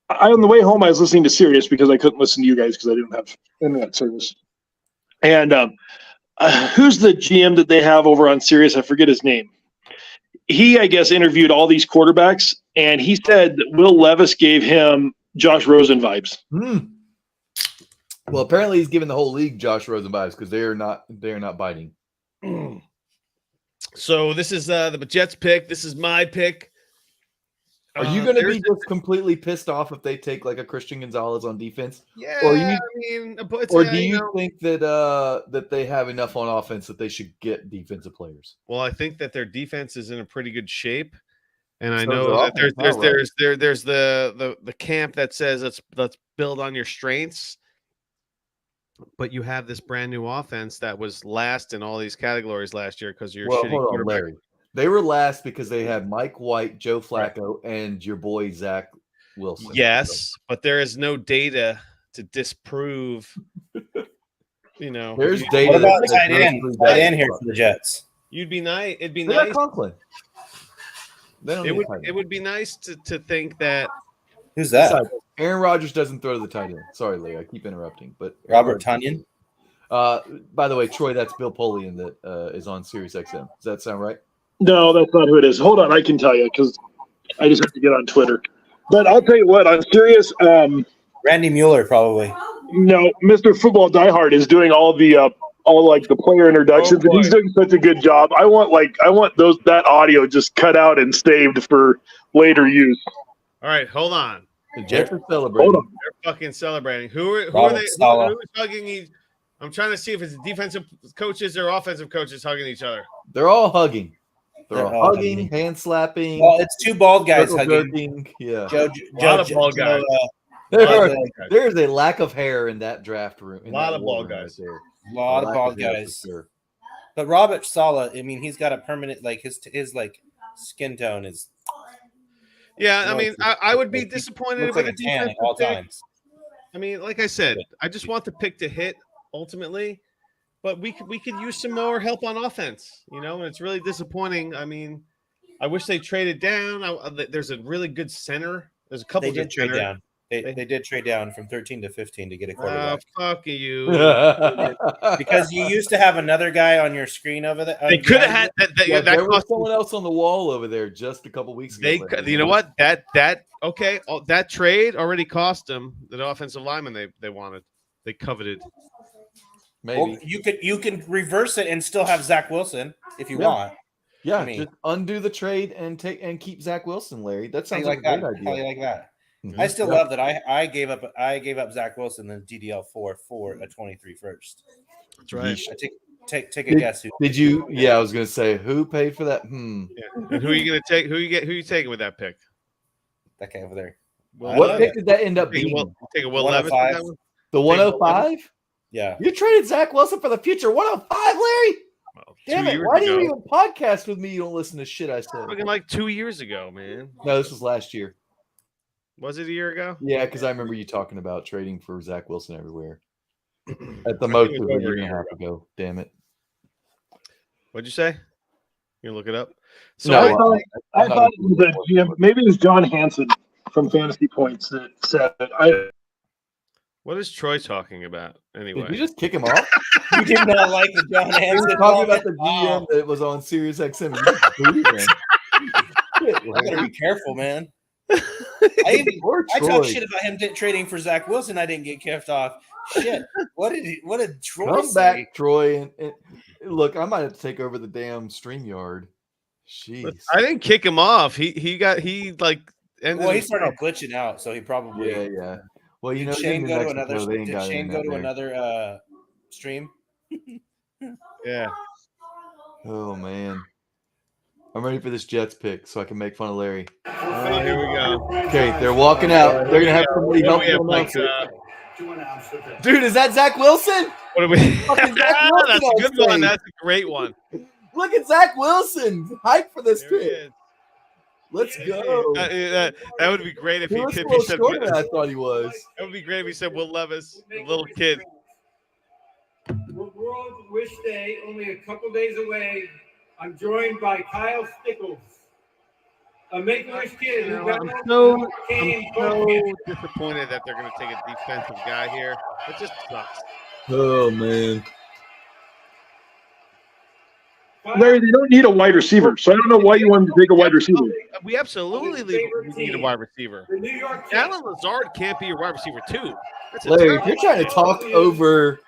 on the way home, I was listening to Sirius because I couldn't listen to you guys because I didn't have internet service. And who's the GM that they have over on Sirius? I forget his name. He, I guess, interviewed all these quarterbacks, and he said that Will Levis gave him Josh Rosen vibes. Well, apparently he's giving the whole league Josh Rosen vibes because they are not biting. So this is the Jets pick. This is my pick. Are you going to be just completely pissed off if they take like a Christian Gonzalez on defense? Yeah, or do you think that they have enough on offense that they should get defensive players? Well, I think that their defense is in a pretty good shape, and I know that there's the camp that says let's build on your strengths, but you have this brand new offense that was last in all these categories last year because you're shitty quarterback. Larry. They were last because they had Mike White, Joe Flacco, and your boy Zach Wilson. Yes, but there is no data to disprove. There's data. What about tight end here for the Jets? It'd be nice. Conklin. It would be nice to think that. Who's that? Aaron Rodgers doesn't throw to the tight end. Sorry, Larry, I keep interrupting. But Robert Tonyan. By the way, Troy, that's Bill Polian that is on Sirius XM. Does that sound right? No, that's not who it is. Hold on, I can tell you because I just have to get on Twitter. But I'll tell you what, I'm serious. Randy Mueller, probably. No, Mr. Football Diehard is doing all the player introductions, and he's doing such a good job. I want that audio just cut out and saved for later use. All right, hold on. The Jets are celebrating. Hold on. They're fucking celebrating. Who are they? Who's hugging each? I'm trying to see if it's defensive coaches or offensive coaches hugging each other. They're all hugging. They're all hugging, hugging. hand slapping. Well, it's two bald guys circle hugging. jerking. Yeah. A lot of bald guys. There is a lack of hair in that draft room. A lot of bald guys. There. A lot of bald guys. Sure. But Robert Saleh, I mean, he's got a permanent like his like skin tone is. Yeah, I mean, I would be disappointed if like it a tan at all times. I mean, like I said, I just want the pick to hit ultimately, but we could use some more help on offense, you know, and it's really disappointing. I mean, I wish they traded down. There's a really good center. There's a couple. They did trade down. They did trade down from 13 to 15 to get a quarterback. Fuck you! Because you used to have another guy on your screen over there. They could have had that. There was someone else on the wall over there just a couple weeks ago. You know what? That trade already cost them the offensive lineman they wanted. They coveted. Maybe well, you can reverse it and still have Zach Wilson if you want. Yeah, I mean, just undo the trade and keep Zach Wilson, Larry. That sounds like a that. great idea. How you like that? Mm-hmm. I still love that I gave up Zach Wilson and DDL for a 23 first. That's right. Take a guess. Did you? Yeah, I was gonna say who paid for that. Yeah. And who are you gonna take? Who you taking with that pick? That guy over there. What pick did that end up being? Take a Will Levis. The 105. Yeah. You traded Zach Wilson for the future 105, Larry. Well, damn it! Why do you even podcast with me? You don't listen to shit I said. Fucking like 2 years ago, man. No, this was last year. Was it a year ago? Yeah, because I remember you talking about trading for Zach Wilson everywhere. At the most, it was a year and a half ago. Damn it. What'd you say? You look it up. So no, I thought it was a GM. Maybe it was John Hansen from Fantasy Points that said it. What is Troy talking about anyway? Did you just kick him off? You did not like the John Hansen. We were talking about the GM that was on Sirius XM. I gotta be careful, man. I talked shit about him trading for Zach Wilson. I didn't get kicked off. Shit. What did Troy Come say? back, Troy, and look, I might have to take over the damn StreamYard. Jeez. I didn't kick him off. He started glitching out, so he probably yeah. Well, you know, Shane go to another stream? Yeah. Oh man. I'm ready for this Jets pick so I can make fun of Larry. Oh, here we go. Okay, they're walking out. They're gonna have somebody help them announce it. Dude, is that Zach Wilson? What are we? That's a good one. That's a great one. Look at Zach Wilson. Hype for this pick. Let's go. That would be great if he said. I thought he was. That would be great if he said Will Levis, the little kid. World Wish Day, only a couple days away. I'm joined by Kyle Stickles, a Make-A-Wish kid who got I'm so disappointed that they're going to take a defensive guy here. It just sucks. Oh man. Larry, they don't need a wide receiver, so I don't know why you wanted to take a wide receiver. We absolutely need a wide receiver. Alan Lazard can't be a wide receiver too. Larry, if you're trying to talk over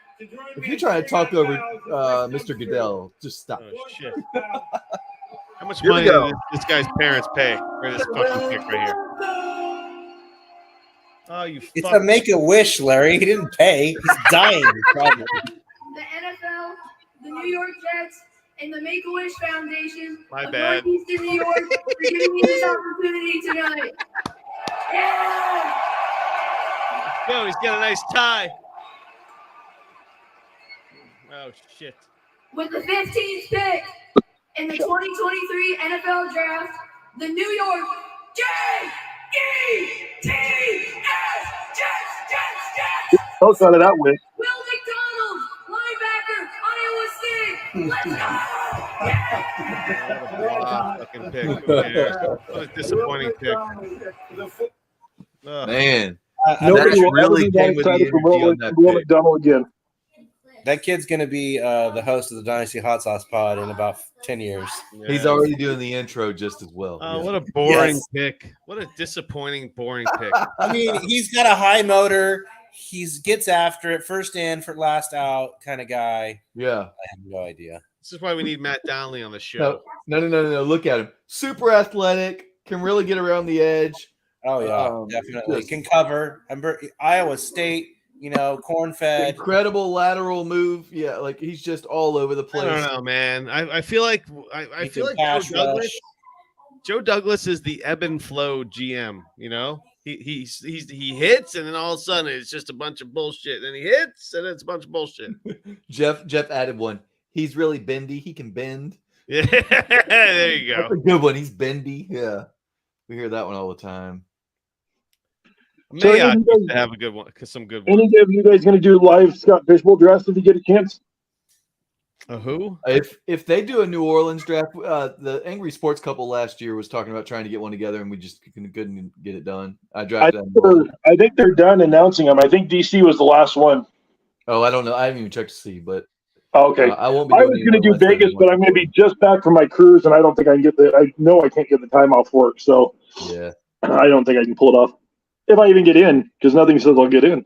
Mr. Goodell, just stop. Oh, shit. How much money did this guy's parents pay for this fucking pick right here? Oh, it's a Make-A-Wish, Larry. He didn't pay. He's dying. Probably. The NFL, the New York Jets, and the Make-A-Wish Foundation My of bad. Northeastern New York for giving me this opportunity tonight. Yeah! Yo, he's got a nice tie. Oh, shit. With the 15th pick in the 2023 NFL Draft, the New York Jets! Don't cut it that way. Will McDonald, linebacker, Iowa State. Fucking pick. What a disappointing pick. Man. Nobody that really came with the excited for energy on that Will pick. McDonald again. That kid's going to be the host of the Dynasty Hot Sauce Pod in about 10 years. Yeah. He's already doing the intro just as well. Oh, what a boring pick. What a disappointing, boring pick. I mean, he's got a high motor. He gets after it, first in, for last out kind of guy. Yeah. I have no idea. This is why we need Matt Donnelly on the show. No. Look at him. Super athletic. Can really get around the edge. Oh, yeah, definitely. Can cover. Iowa State, corn-fed. Incredible lateral move. Yeah, like he's just all over the place. I don't know, man. I feel like I feel like Joe Douglas is the ebb and flow GM. He hits, and then all of a sudden it's just a bunch of bullshit. Then he hits, and it's a bunch of bullshit. Jeff added one. He's really bendy. He can bend. Yeah, there you go. That's a good one. He's bendy. Yeah, we hear that one all the time. May I have a good one? Some good ones. Any of you guys going to do live Scott Fishbowl draft if you get a chance? Who? If they do a New Orleans draft, the Angry Sports couple last year was talking about trying to get one together, and we just couldn't get it done. I think they're done announcing them. I think DC was the last one. Oh, I don't know. I haven't even checked to see, but okay. I won't be. I was going to do Vegas, but I'm going to be just back from my cruise, and I don't think I can get I know I can't get the time off work, so yeah, I don't think I can pull it off if I even get in, because nothing says I'll get in.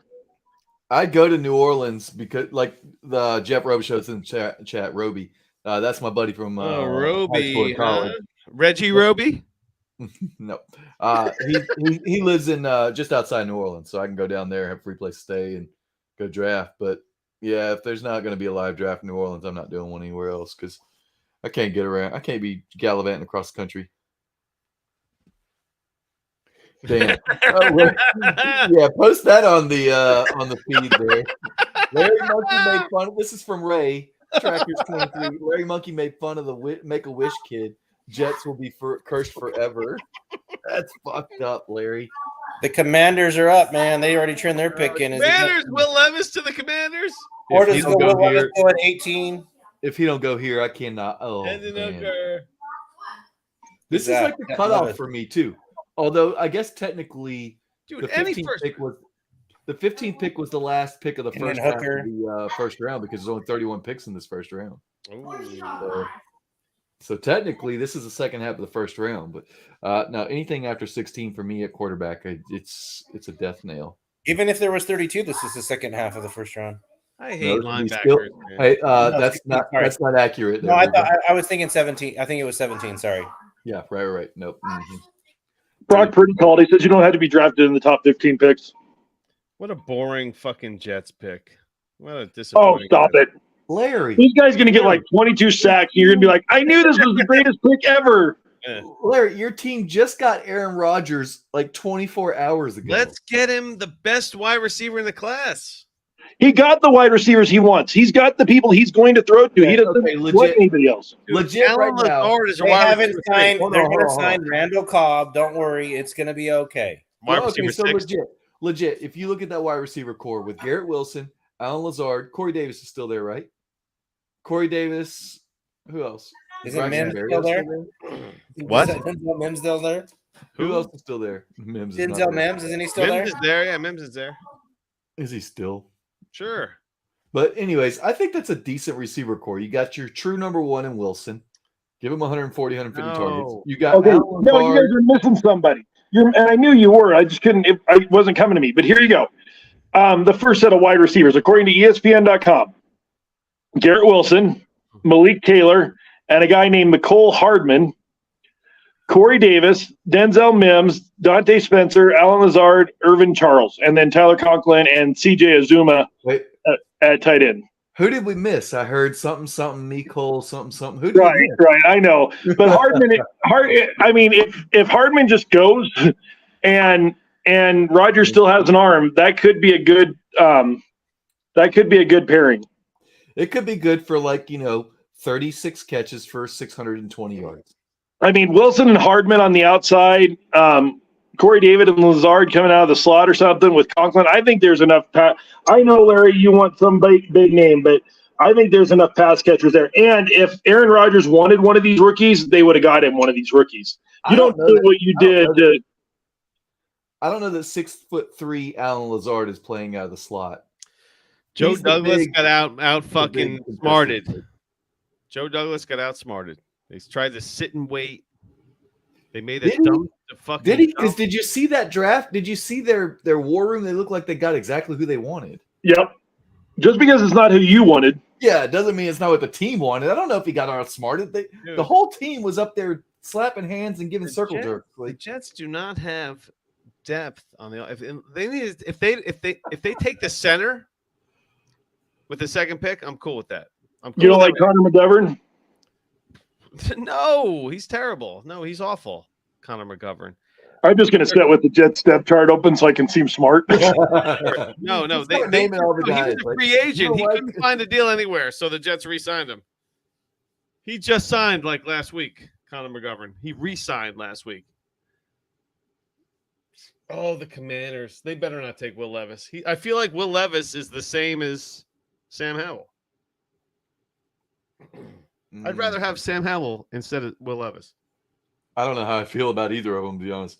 I'd go to New Orleans because, like the Jeff Roby shows in the chat, Roby. That's my buddy from Roby, Reggie Roby. No, he lives in just outside New Orleans, so I can go down there, have a free place to stay, and go draft. But yeah, if there's not going to be a live draft in New Orleans, I'm not doing one anywhere else because I can't get around. I can't be gallivanting across the country. Damn. Yeah, post that on the feed there. Larry Monkey made fun of this is from Ray Trackers 23. Larry Monkey made fun of the Make-A-Wish kid. Jets will be cursed forever. That's fucked up, Larry. The Commanders are up, man. They already turned their pick in. Commanders, Will Levis to the Commanders. Or does Will Levis go at 18? If he don't go here, I cannot. Oh, man. This is Zach, like the cutoff for me too. Although I guess technically, dude, the 15th pick was the last pick of the first half of the first round because there's only 31 picks in this first round. So technically, this is the second half of the first round. But now anything after 16 for me at quarterback, it's a death nail. Even if there was 32, this is the second half of the first round. I hate linebackers. That's not accurate. No, I was thinking 17. I think it was 17. Sorry. Yeah, right. Nope. Mm-hmm. Brock Purdy called. He says you don't have to be drafted in the top 15 picks. What a boring fucking Jets pick. What a disappointing. Oh, stop it. Larry. This guy's going to get like 22 sacks. And you're going to be like, I knew this was the greatest pick ever. Larry, your team just got Aaron Rodgers like 24 hours ago. Let's get him the best wide receiver in the class. He got the wide receivers he wants. He's got the people he's going to throw to. He doesn't want anybody else. Legit right now. They haven't signed. They're going to sign Randall Cobb. Don't worry. It's going to be okay. Legit. If you look at that wide receiver core with Garrett Wilson, Alan Lazard, Corey Davis is still there, right? Corey Davis. Who else? Isn't Mims still there? What? Denzel Mims still there? Who else is still there? Denzel Mims, isn't he still there? Mims is there. Yeah, Mims is there. Is he still? Sure. But anyways, I think that's a decent receiver core. You got your true number one in Wilson. Give him 140, 150 targets. You got you guys are missing somebody. And I knew you were. I just couldn't. It wasn't coming to me. But here you go. The first set of wide receivers, according to ESPN.com, Garrett Wilson, Malik Taylor, and a guy named Mecole Hardman, Corey Davis, Denzel Mims, Dante Spencer, Alan Lazard, Irvin Charles, and then Tyler Conklin and CJ Azuma at tight end. Who did we miss? I heard something, Mecole, something. Who did right. I know, but Hardman. I mean, if Hardman just goes, and Rodgers still has an arm, that could be a good. That could be a good pairing. It could be good for 36 catches for 620 yards. I mean, Wilson and Hardman on the outside, Corey David and Lazard coming out of the slot or something with Conklin. I think there's enough. I know, Larry, you want some big name, but I think there's enough pass catchers there. And if Aaron Rodgers wanted one of these rookies, they would have got him one of these rookies. You don't know what you did. I don't know that 6'3" Alan Lazard is playing out of the slot. Joe Douglas got out fucking smarted. Joe Douglas got outsmarted. They tried to sit and wait. They made a dump. Did he? Because did you see that draft? Did you see their war room? They look like they got exactly who they wanted. Yep. Just because it's not who you wanted. Yeah, it doesn't mean it's not what the team wanted. I don't know if he got outsmarted. The whole team was up there slapping hands and giving circle jerks. The Jets do not have depth on the. If they take the center with the second pick, I'm cool with that. I'm cool You don't with like Connor McGovern? No, he's terrible. No, he's awful. Connor McGovern. I'm just going to sit with the Jets depth chart open so I can seem smart. No. Just start naming all the He guys. was a Like, free agent. He what? couldn't find a deal anywhere, so the Jets re-signed him. He just signed like last week, Connor McGovern. He re-signed last week. Oh, the Commanders. They better not take Will Levis. I feel like Will Levis is the same as Sam Howell. I'd rather have Sam Howell instead of Will Levis. I don't know how I feel about either of them, to be honest.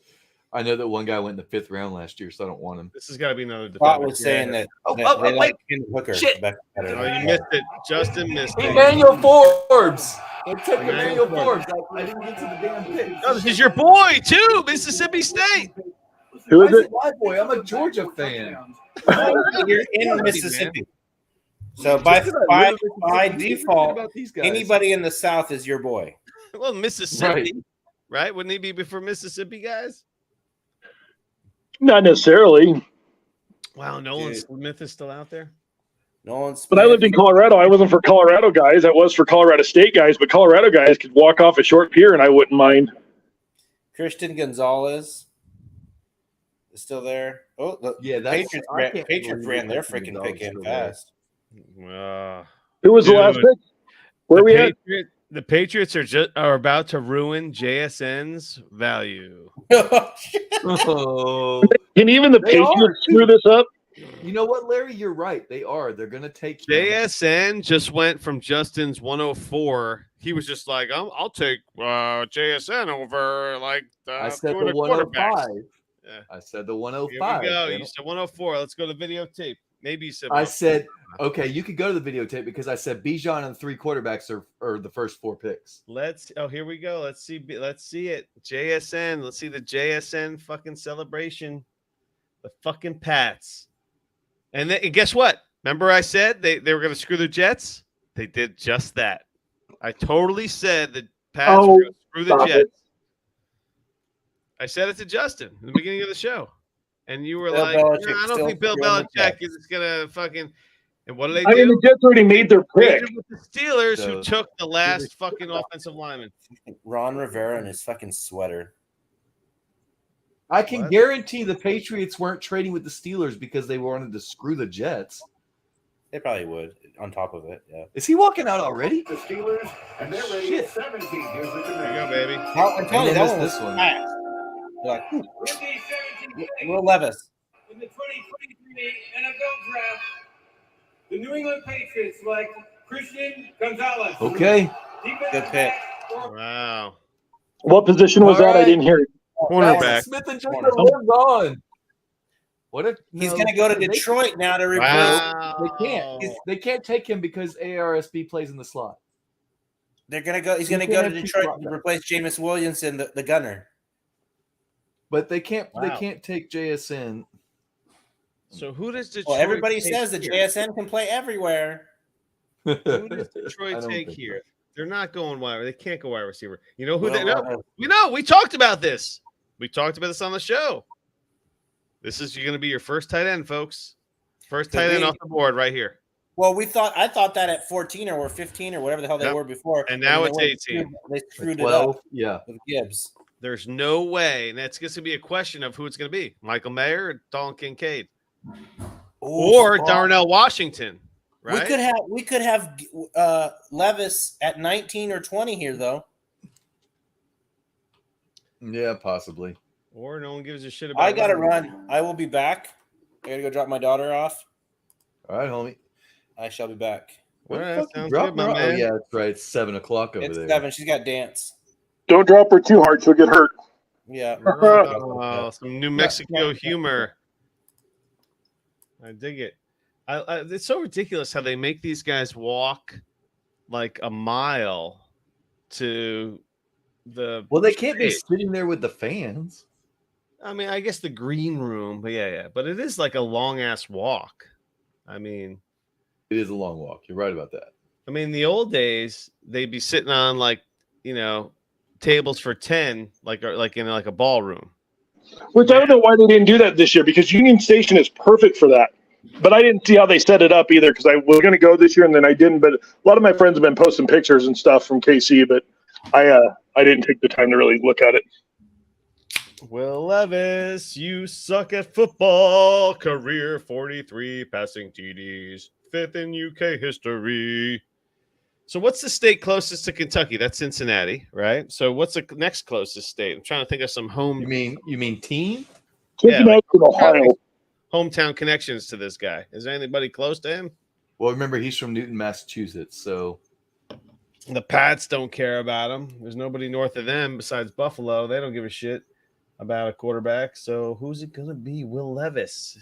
I know that one guy went in the 5th round last year, so I don't want him. This has got to be another Scott defender. was saying that they wait. like Ken Hooker. Shit. better. Oh, you missed it. Justin missed it. Emmanuel Forbes. They took Emmanuel Emmanuel Forbes. I didn't get to the damn pick. No, this is your boy, too, Mississippi State. Who is Why it? my boy? I'm a Georgia fan. You're in Mississippi. So by default, anybody in the South is your boy. Well, Mississippi, right? Wouldn't he be before Mississippi guys? Not necessarily. Wow, Nolan Smith is still out there? Nolan Smith. But I lived in Colorado. I wasn't for Colorado guys. I was for Colorado State guys. But Colorado guys could walk off a short pier, and I wouldn't mind. Christian Gonzalez is still there. Oh, the Patriots ran their freaking pick in fast. Who was the last pick? Where we at? The Patriots are about to ruin JSN's value. Oh. Can even the Patriots screw this up? You know what, Larry? You're right. They are. They're going to take JSN just went from Justin's 104. He was just like, I'll take JSN over like I said the the 105. Yeah. I said the 105. Here we go. You said 104. Let's go to videotape. Maybe you said. I said, okay, you could go to the videotape because I said Bijan and 3 quarterbacks are the first 4 picks. Here we go. Let's see it. JSN. Let's see the JSN fucking celebration. The fucking Pats. And guess what? Remember I said they were going to screw the Jets? They did just that. I totally said the Pats were going to screw the Jets. I said it to Justin in the beginning of the show. And you were like, I don't think Bill Belichick is going to fucking – and what do they do? I mean, the Jets already made their pick. With the Steelers, who took the last fucking offensive lineman. Ron Rivera in his fucking sweater. I can guarantee the Patriots weren't trading with the Steelers because they wanted to screw the Jets. They probably would, on top of it, yeah. Is he walking out already? The Steelers, and they're ready at 17. Here's the There you go, baby. I'm telling you, that one was fast. Like, Will Levis. In the 2023 NFL Draft, the New England Patriots select Christian Gonzalez. Okay. Good pick. Wow. What position was that? I didn't hear it. Cornerback. Smith and Jigba lives on. What if He's going to go to Detroit now to replace. They can't. They can't take him because ARSB plays in the slot. They're going to go. He's going to go to Detroit to replace Jameis Williamson, the gunner. But they can't. They can't take JSN. So who does Detroit? Well, everybody take says that here? JSN can play everywhere. Who does Detroit take here? They're not going wide. They can't go wide receiver. You know who they know? We know. We talked about this. We talked about this on the show. This is going to be your first tight end, folks. First tight end off the board right here. Well, I thought that at 14 or 15 or whatever the hell they were before. And now it's 18. They screwed it up. Yeah. With Gibbs. There's no way. And that's going to be a question of who it's going to be. Michael Mayer or Dalton Kincaid. Or Darnell Washington. Right? We could have Levis at 19 or 20 here, though. Yeah, possibly. Or no one gives a shit about I got to run. I will be back. I got to go drop my daughter off. All right, homie. I shall be back. All right, sounds good, my Oh, man. yeah, that's right. It's 7 o'clock over It's there. 7. She's got dance. Don't drop her too hard; she'll get hurt. Yeah. Oh, some New Mexico humor. I dig it. It's so ridiculous how they make these guys walk like a mile to the. Well, they can't be sitting there with the fans. I mean, I guess the green room, but yeah. But it is like a long ass walk. I mean, it is a long walk. You're right about that. I mean, the old days they'd be sitting on tables for 10, like in like a ballroom. Which I don't know why they didn't do that this year, because Union Station is perfect for that. But I didn't see how they set it up either, because I was going to go this year and then I didn't. But a lot of my friends have been posting pictures and stuff from KC, but I didn't take the time to really look at it. Will Levis, you suck at football. Career 43 passing TDs, 5th in UK history. So what's the state closest to Kentucky? That's Cincinnati, right? So what's the next closest state? I'm trying to think of some home. You mean team? Cincinnati, Ohio. Hometown connections to this guy. Is there anybody close to him? Well, remember, he's from Newton, Massachusetts, so the Pats don't care about him. There's nobody north of them besides Buffalo. They don't give a shit about a quarterback. So who's it going to be? Will Levis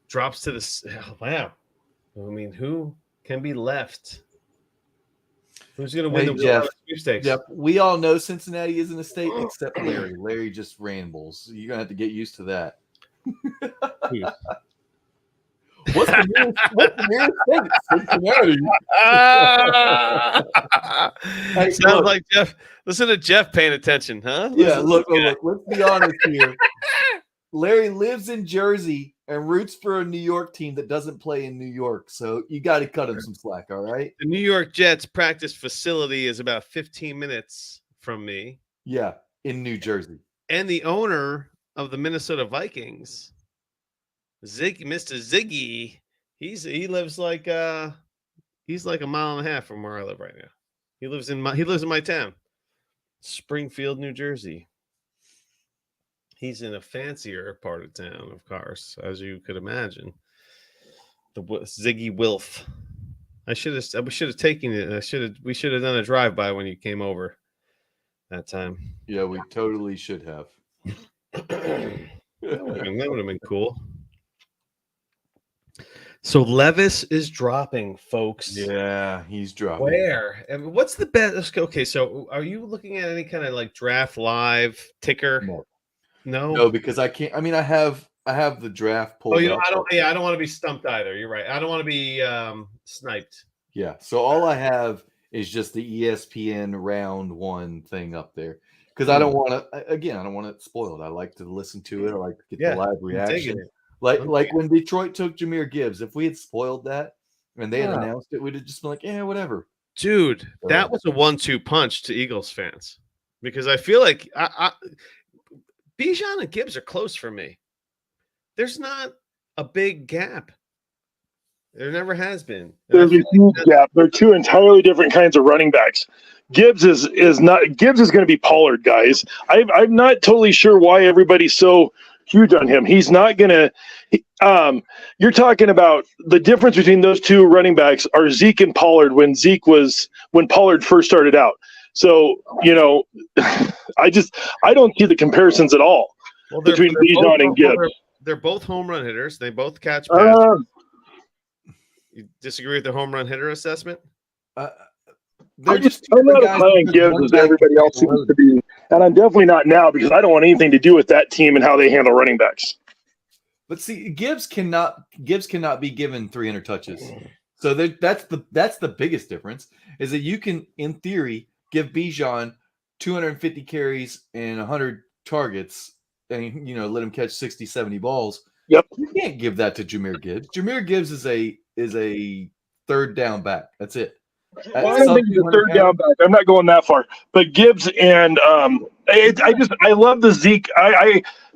drops to the wow. I mean, who can be left? Who's going to win the Will Levis sweepstakes? Jeff, we all know Cincinnati isn't a state except Larry. Larry just rambles. You're going to have to get used to that. What's the nearest state? Cincinnati. Hey, sounds like Jeff. Listen to Jeff paying attention, huh? Yeah, look, let's be honest here. Larry lives in Jersey and roots for a New York team that doesn't play in New York. So you got to cut him some slack, all right? The New York Jets practice facility is about 15 minutes from me. Yeah, in New Jersey. And the owner of the Minnesota Vikings, Mr. Ziggy, he lives like he's like a mile and a half from where I live right now. He lives in my town, Springfield, New Jersey. He's in a fancier part of town, of course, as you could imagine. The Ziggy Wilf. We should have taken it. We should have done a drive-by when you came over that time. Yeah, we totally should have. That would have been cool. So Levis is dropping, folks. Yeah, he's dropping. Where? And what's the best? Okay, so are you looking at any kind of like draft live ticker? No, because I can't. I mean, I have the draft pulled. Oh, I don't want to be stumped either. You're right. I don't want to be sniped. Yeah. So all I have is just the ESPN round 1 thing up there. Because I don't want to. Again, I don't want it spoiled. I like to listen to it. I like to get the live reaction. Like when Detroit took Jahmyr Gibbs. If we had spoiled that and they had announced it, we'd have just been like, yeah, whatever. Dude, that was a 1-2 punch to Eagles fans, because I feel like Bijan and Gibbs are close for me. There's not a big gap. There never has been. There's a huge gap. They're two entirely different kinds of running backs. Gibbs is going to be Pollard, guys. I'm not totally sure why everybody's so huge on him. He's not going to. You're talking about the difference between those two running backs are Zeke and Pollard when Pollard first started out. So, I don't see the comparisons at all between Bijan and Gibbs. They're both home run hitters. They both catch passes. You disagree with the home run hitter assessment? I'm not as high on Gibbs as everybody else seems to be. And I'm definitely not now, because I don't want anything to do with that team and how they handle running backs. But see, Gibbs cannot be given 300 touches. So that's the biggest difference, is that you can, in theory, give Bijan 250 carries and 100 targets and let him catch 60, 70 balls. Yep. You can't give that to Jahmyr Gibbs. Jahmyr Gibbs is a third down back. That's it. I don't think he's a third down back. I'm not going that far. But Gibbs and I love the Zeke.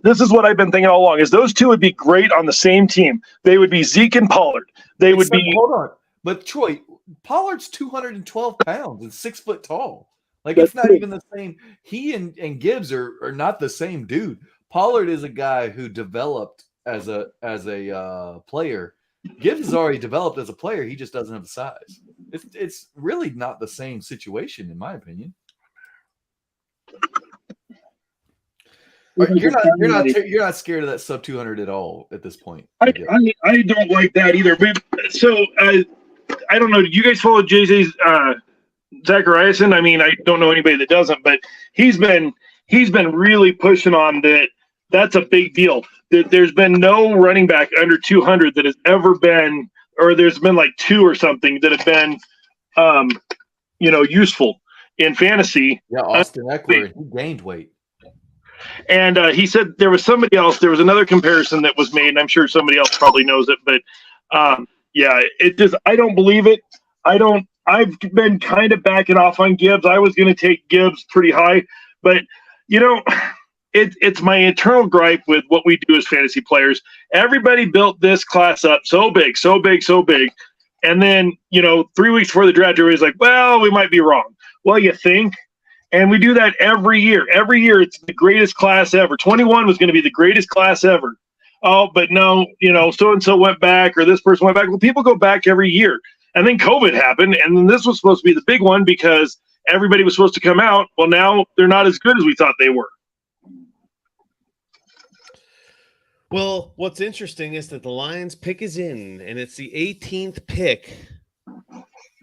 This is what I've been thinking all along, is those two would be great on the same team. They would be Zeke and Pollard. Hold on. But Troy, Pollard's 212 pounds and 6 foot tall. Like, it's not even the same. He and Gibbs are not the same dude. Pollard is a guy who developed as a player. Gibbs has already developed as a player. He just doesn't have the size. It's really not the same situation, in my opinion. You're not scared of that sub 200 at all at this point. I don't like that either. So I don't know. Do you guys follow JJ's Zachariason? I mean, I don't know anybody that doesn't, but he's been really pushing on that. That's a big deal. There's been no running back under 200 that has ever been, or there's been like 2 or something that have been, useful in fantasy. Yeah, Austin Eckler, he gained weight. And he said there was somebody else. There was another comparison that was made, and I'm sure somebody else probably knows it. But yeah, it just I don't believe it. I've been kind of backing off on Gibbs. I was going to take Gibbs pretty high, but it's my internal gripe with what we do as fantasy players. Everybody built this class up so big, so big, so big. And then, 3 weeks before the draft, everybody's like, well, we might be wrong. Well, you think? And we do that every year. Every year, it's the greatest class ever. 21 was going to be the greatest class ever. Oh, but no, so-and-so went back or this person went back. Well, people go back every year. And then COVID happened, and then this was supposed to be the big one because everybody was supposed to come out. Well, now they're not as good as we thought they were. Well, what's interesting is that the Lions pick is in, and it's the 18th pick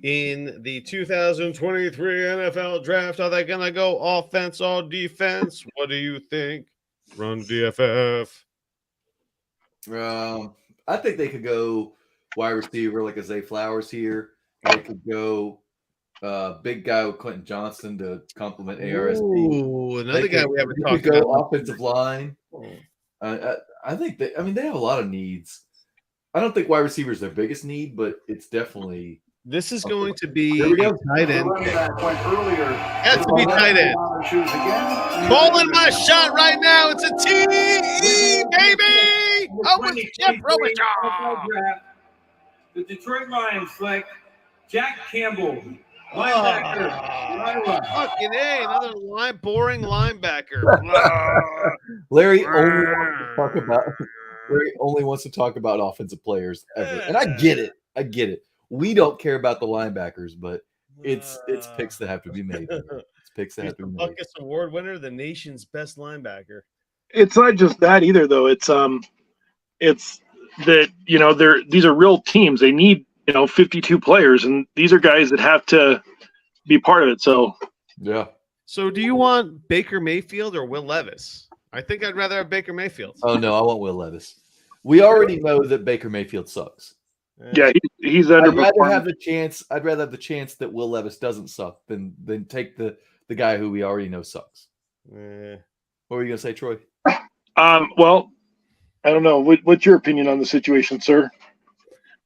in the 2023 NFL draft. Are they going to go offense or defense? What do you think? Run DFF. I think they could go wide receiver like a Zay Flowers here. They could go big guy with Quentin Johnston to complement ARSD. Ooh, another guy we haven't talked about. about. Offensive line. I think they have a lot of needs. I don't think wide receiver is their biggest need, but it's definitely. This is going to be Here we go. tight end. Has to be tight end. Calling my shot right now. It's a TE, baby. Oh, it's Jeff Robichaud. The Detroit Lions select Jack Campbell, linebacker. Fucking A, another boring linebacker. Larry only wants to talk about offensive players ever, and I get it. We don't care about the linebackers, but it's picks that have to be made. It's picks that have to be made. Buckus Award winner, the nation's best linebacker. It's not just that either, though. It's that these are real teams. They need 52 players, and these are guys that have to be part of it. So yeah. So do you want Baker Mayfield or Will Levis? I think I'd rather have Baker Mayfield. Oh no, I want Will Levis. We already know that Baker Mayfield sucks. Yeah, he's under. I'd rather have the chance that Will Levis doesn't suck than take the guy who we already know sucks. What were you gonna say, Troy? Well, I don't know. What's your opinion on the situation, sir?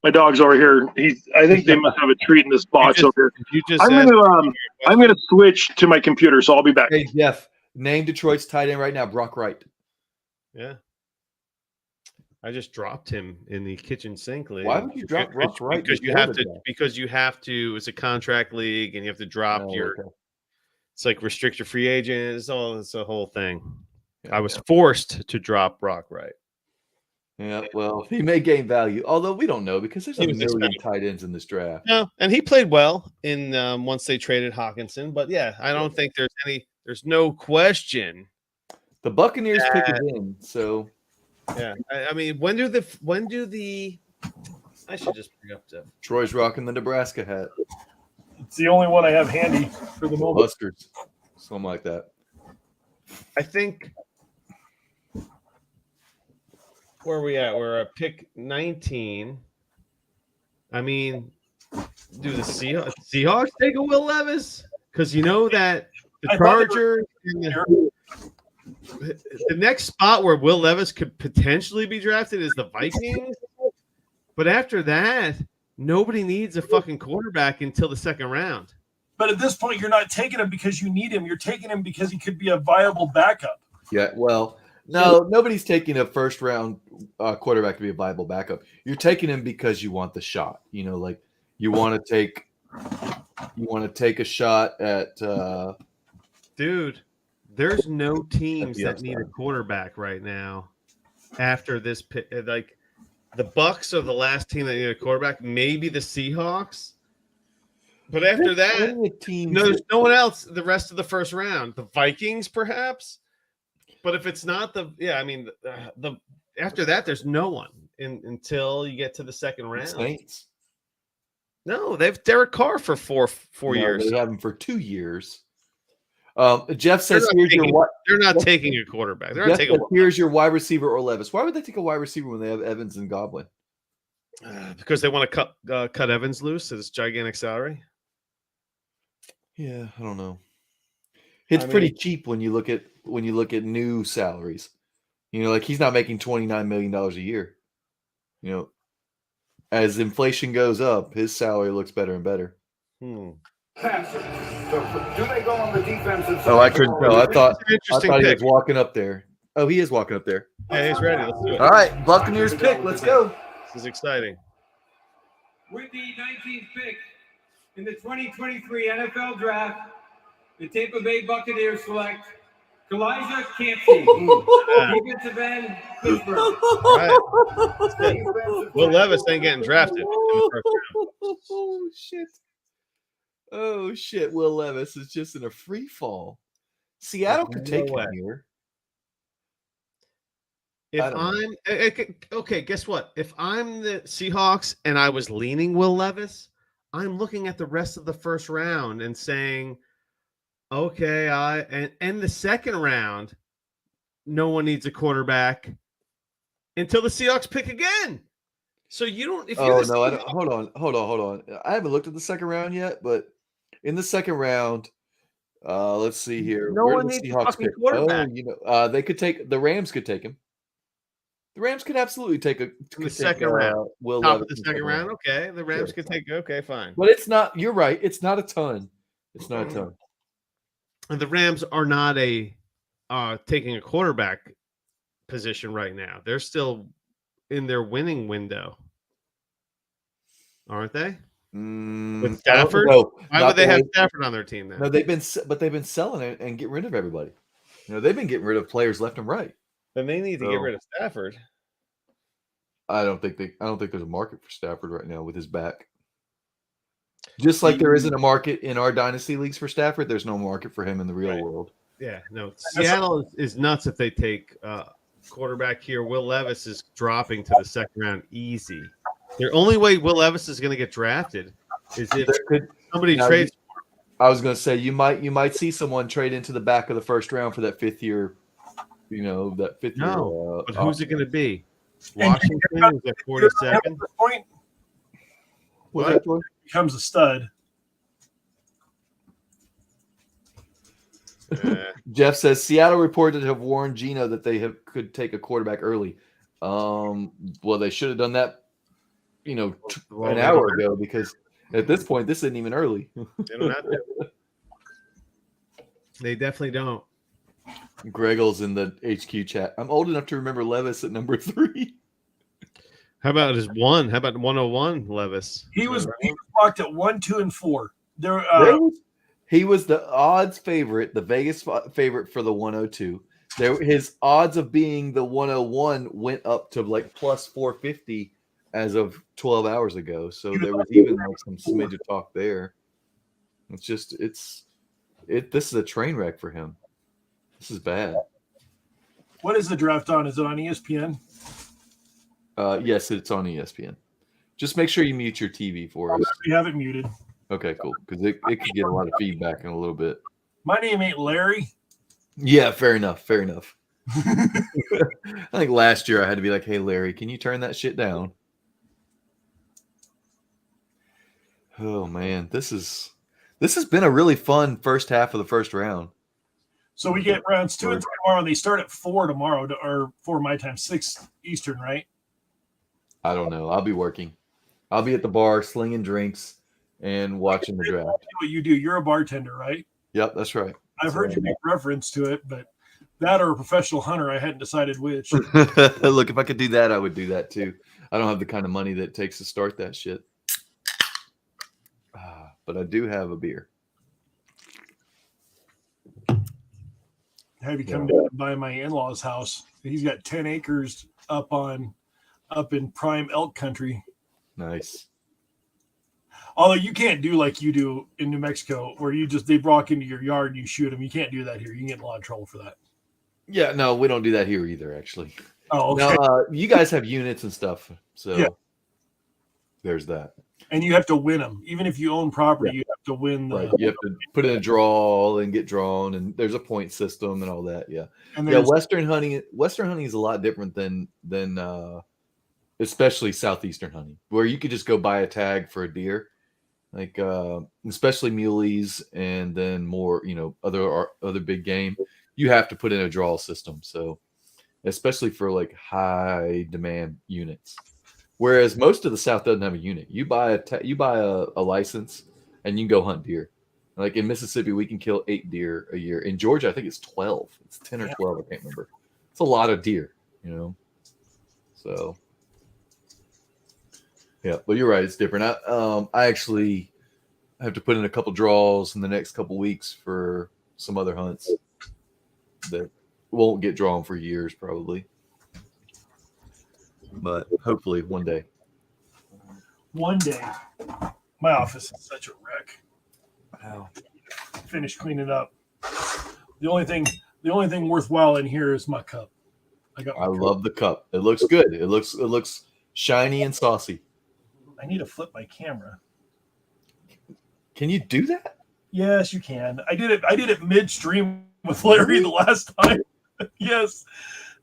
My dog's over here. I think they must have a treat in this box over here. I'm gonna switch to my computer, so I'll be back. Hey Jeff, name Detroit's tight end right now, Brock Wright. Yeah. I just dropped him in the kitchen sink league. Why would you drop Brock Wright? Because you have to. It's a contract league, and you have to drop your. Okay. It's like restrict your free agent. It's a whole thing. I was forced to drop Brock Wright. Yeah, well, he may gain value, although we don't know because there's a million tight ends in this draft. No, and he played well in once they traded Hawkinson. But yeah, I don't think there's no question. The Buccaneers pick it in, so. Yeah, I mean, when do the? I should just bring up the. Troy's rocking the Nebraska hat. It's the only one I have handy for the moment. Bustards, something like that. I think. Where are we at? We're at pick 19. I mean, do the Seahawks take a Will Levis? Because you know that the Chargers. The next spot where Will Levis could potentially be drafted is the Vikings. But after that, nobody needs a fucking quarterback until the second round. But at this point, you're not taking him because you need him. You're taking him because he could be a viable backup. Yeah, well, no, nobody's taking a first round quarterback to be a viable backup. You're taking him because you want the shot. Like you want to take a shot at dude. There's no teams that need a quarterback right now after this pick. Like the Bucks are the last team that need a quarterback. Maybe the Seahawks. But after that, there's no one else the rest of the first round. The Vikings, perhaps. But if it's not the after that, there's no one until you get to the second round. Saints. No, they have Derek Carr for four years. They have him for 2 years. Jeff says they're not taking a quarterback. They're not taking. Here's your wide receiver or Levis. Why would they take a wide receiver when they have Evans and Godwin? Because they want to cut Evans loose at his gigantic salary. Yeah, I don't know. It's pretty cheap when you look at new salaries. Like he's not making $29 million a year. As inflation goes up, his salary looks better and better. Passer. So do they go on the defensive side? Oh, I couldn't tell. I thought he pick. was walking up there. Oh, he is walking up there. Yeah, he's ready. Let's do it. All right, Buccaneers pick. Let's go. This is exciting. With the 19th pick in the 2023 NFL Draft, the Tampa Bay Buccaneers select Kalijah Campbell, defensive end, Pittsburgh. All right. That's it. Will Levis ain't getting drafted in the first round. Oh shit! Oh shit! Will Levis is just in a free fall. Seattle could take him here. If I'm okay, guess what? If I'm the Seahawks and I was leaning Will Levis, I'm looking at the rest of the first round and saying, okay, and the second round, no one needs a quarterback until the Seahawks pick again. So you don't. If you're I don't. Hold on. I haven't looked at the second round yet, but in the second round, let's see here. No one needs a fucking quarterback. They could take the Rams. Could take him. The Rams could absolutely take the second round. Will Top Levis of the second round. Okay, the Rams could take. Okay, fine. But it's not. You're right. It's not a ton. It's not a ton. And the Rams are not taking a quarterback position right now. They're still in their winning window, aren't they? With Stafford? Why would they have Stafford on their team then? No, they've been selling it and getting rid of everybody. They've been getting rid of players left and right. Then they need to get rid of Stafford. I don't think there's a market for Stafford right now with his back. Just like there isn't a market in our dynasty leagues for Stafford, there's no market for him in the real world. Yeah, no. Seattle is nuts if they take quarterback here. Will Levis is dropping to the second round easy. The only way Will Levis is going to get drafted is if somebody trades. I was going to say you might see someone trade into the back of the first round for that fifth year. That fifth year. No, but who's it going to be? Washington is at 47. Point. What becomes a stud? Jeff says Seattle reported to have warned Gino that they could take a quarterback early. Well, they should have done that, an hour ago, because at this point, this isn't even early. They don't have to. They definitely don't. Greggle's in the HQ chat. I'm old enough to remember Levis at number 3. How about his 1? How about 101 Levis? He was blocked at 1, 2, and 4. He was the odds favorite, the Vegas favorite for the 102. His odds of being the 101 went up to like plus 450 as of 12 hours ago. So there was even like some smidge of talk there. This is a train wreck for him. This is bad. What is the draft on? Is it on ESPN? Yes, it's on ESPN. Just make sure you mute your TV for us. We have it muted. Okay, cool. Because it could get a lot of feedback in a little bit. My name ain't Larry. Yeah, fair enough. I think last year I had to be like, hey, Larry, can you turn that shit down? Oh, man. This has been a really fun first half of the first round. So we get rounds 2 and 3 tomorrow, and they start at 4 tomorrow, or 4 my time, 6 Eastern, right? I don't know. I'll be working. I'll be at the bar slinging drinks and watching the draft. What you do? You're a bartender, right? Yep, that's right. I've heard you make reference to it, but that or a professional hunter, I hadn't decided which. Look, if I could do that, I would do that too. I don't have the kind of money that it takes to start that shit. But I do have a beer. Have you come down by my in-laws' house? He's got 10 acres up in prime elk country. Nice. Although you can't do like you do in New Mexico, where they walk into your yard and you shoot them. You can't do that here. You can get in a lot of trouble for that. Yeah, no, we don't do that here either, actually. Oh, okay. No, you guys have units and stuff, so there's that. And you have to win them. Even if you own property, you have to win. You have to put in a draw and get drawn, and there's a point system and all that. Yeah, and Western hunting is a lot different than especially southeastern hunting, where you could just go buy a tag for a deer. like especially muleys, and then more, other big game. You have to put in a draw system. So, especially for like high demand units. Whereas most of the South doesn't have a unit. You buy a license, and you can go hunt deer. Like in Mississippi, we can kill 8 deer a year. In Georgia, I think it's 12. It's 10 or 12. I can't remember. It's a lot of deer, So, yeah, but you're right. It's different. I actually have to put in a couple draws in the next couple weeks for some other hunts that won't get drawn for years, probably. But hopefully one day. One day. My office is such a wreck. Wow. Finished cleaning up. The only thing worthwhile in here is my cup. I love the cup. It looks good. It looks shiny and saucy. I need to flip my camera. Can you do that? Yes, you can. I did it midstream with Larry the last time. Yes.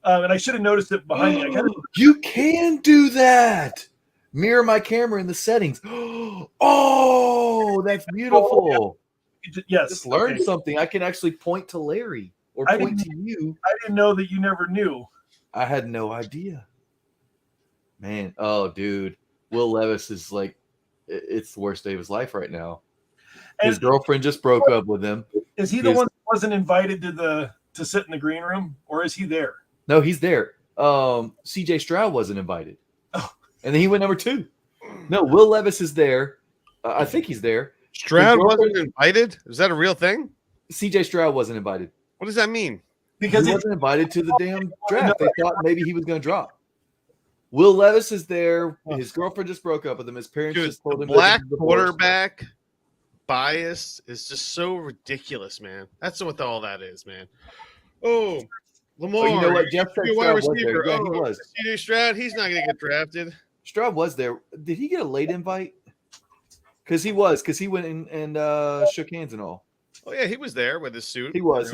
And I should have noticed it behind me. You can do that. Mirror my camera in the settings. Oh, that's beautiful. Yes. Just learned something. I can actually point to Larry or point to you. I didn't know that you never knew. I had no idea. Man, oh, dude. Will Levis is like, it's the worst day of his life right now. His girlfriend just broke up with him. Is he the one that wasn't invited to sit in the green room, or is he there? No, he's there. CJ Stroud wasn't invited. Oh. And then he went number 2. No, Will Levis is there. I think he's there. Stroud wasn't invited? Is that a real thing? CJ Stroud wasn't invited. What does that mean? Because he wasn't invited to the damn draft. They thought maybe he was going to drop. Will Levis is there. His girlfriend just broke up with him. His parents just told him. Black quarterback bias is just so ridiculous, man. That's what all that is, man. Oh, Lamar. You know what? Jeff said wide Stroud was there. receiver. Yeah, he was. CJ Stroud, he's not going to get drafted. Stroud was there. Did he get a late invite? Because he went and shook hands and all. Oh, yeah, he was there with his suit. He was.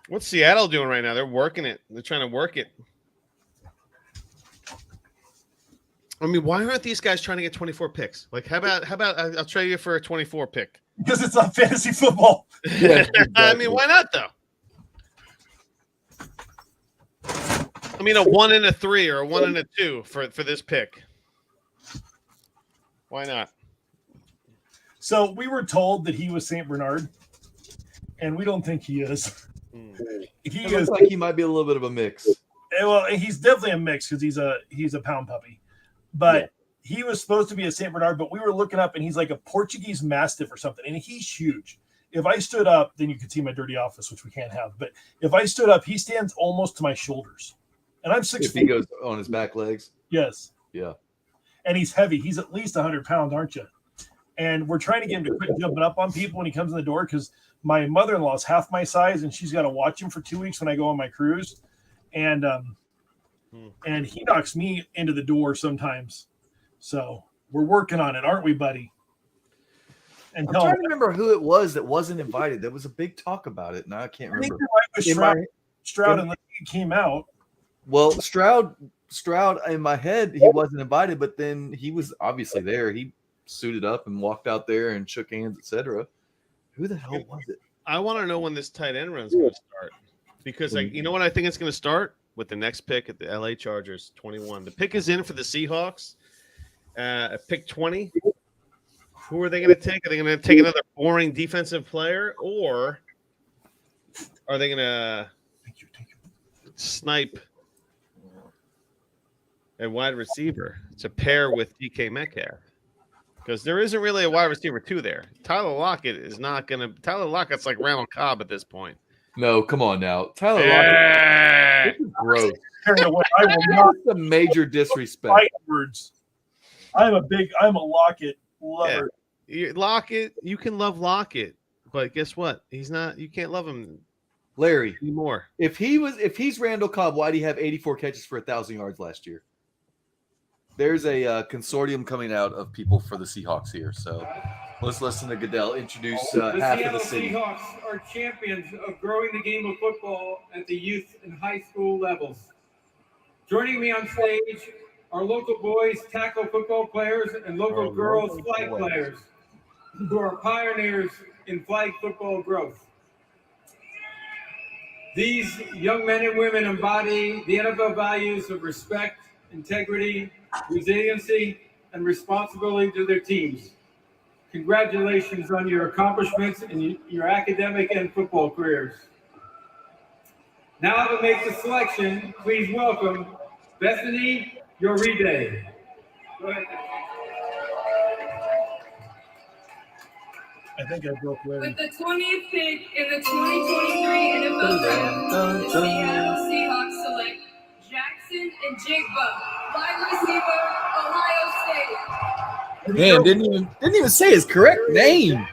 What's Seattle doing right now? They're working it. They're trying to work it. I mean, why aren't these guys trying to get 24 picks? Like, how about I'll trade you for a 24 pick? Because it's not fantasy football. Yeah, exactly. I mean, why not though? I mean, a 1 and a 3 or a 1 and a 2 for this pick. Why not? So we were told that he was St. Bernard, and we don't think he is. He looks like he might be a little bit of a mix. Well, he's definitely a mix because he's a pound puppy. But he was supposed to be a St. Bernard, but we were looking up, and he's like a Portuguese Mastiff or something, and he's huge. If I stood up, then you could see my dirty office, which we can't have. But if I stood up, he stands almost to my shoulders. And I'm 6 If feet. he goes on his back legs. Yes. Yeah. And he's heavy. He's at least 100 pounds, aren't you? And we're trying to get him to quit jumping up on people when he comes in the door because my mother-in-law is half my size, and she's got to watch him for 2 weeks when I go on my cruise. And he knocks me into the door sometimes. So we're working on it, aren't we, buddy? And I'm trying to remember who it was that wasn't invited. There was a big talk about it, and I can't remember. I think Stroud and he came out. Well, Stroud in my head, he wasn't invited, but then he was obviously there. He suited up and walked out there and shook hands, etc. Who the hell was it? I want to know when this tight end run is going to start. Because, you know what I think it's going to start? With the next pick at the LA Chargers, 21. The pick is in for the Seahawks. At pick 20. Who are they going to take? Are they going to take another boring defensive player, or are they going to snipe a wide receiver to pair with DK Metcalf? Because there isn't really a wide receiver 2 there. Tyler Lockett's like Randall Cobb at this point. No, come on now. Tyler Lockett. This is gross. I will not. That's a major disrespect. I'm a Lockett lover. Yeah. Lockett, you can love Lockett, but guess what? He's not. You can't love him, Larry, anymore. If he's Randall Cobb, why did he have 84 catches for 1,000 yards last year? There's a consortium coming out of people for the Seahawks here, so let's listen to Goodell introduce half of the city. The Seattle Seahawks are champions of growing the game of football at the youth and high school levels. Joining me on stage our local boys tackle football players and local girls flag players who are pioneers in flag football growth. These young men and women embody the NFL values of respect, integrity, resiliency, and responsibility to their teams. Congratulations on your accomplishments in your academic and football careers. Now to make the selection, please welcome Bethany Yoride. Go ahead. I think I broke Larry. With the 20th pick in the 2023 NFL Draft, the Seattle Seahawks select Jackson and Jigba, wide receiver, Ohio State. Man, didn't even say his correct name.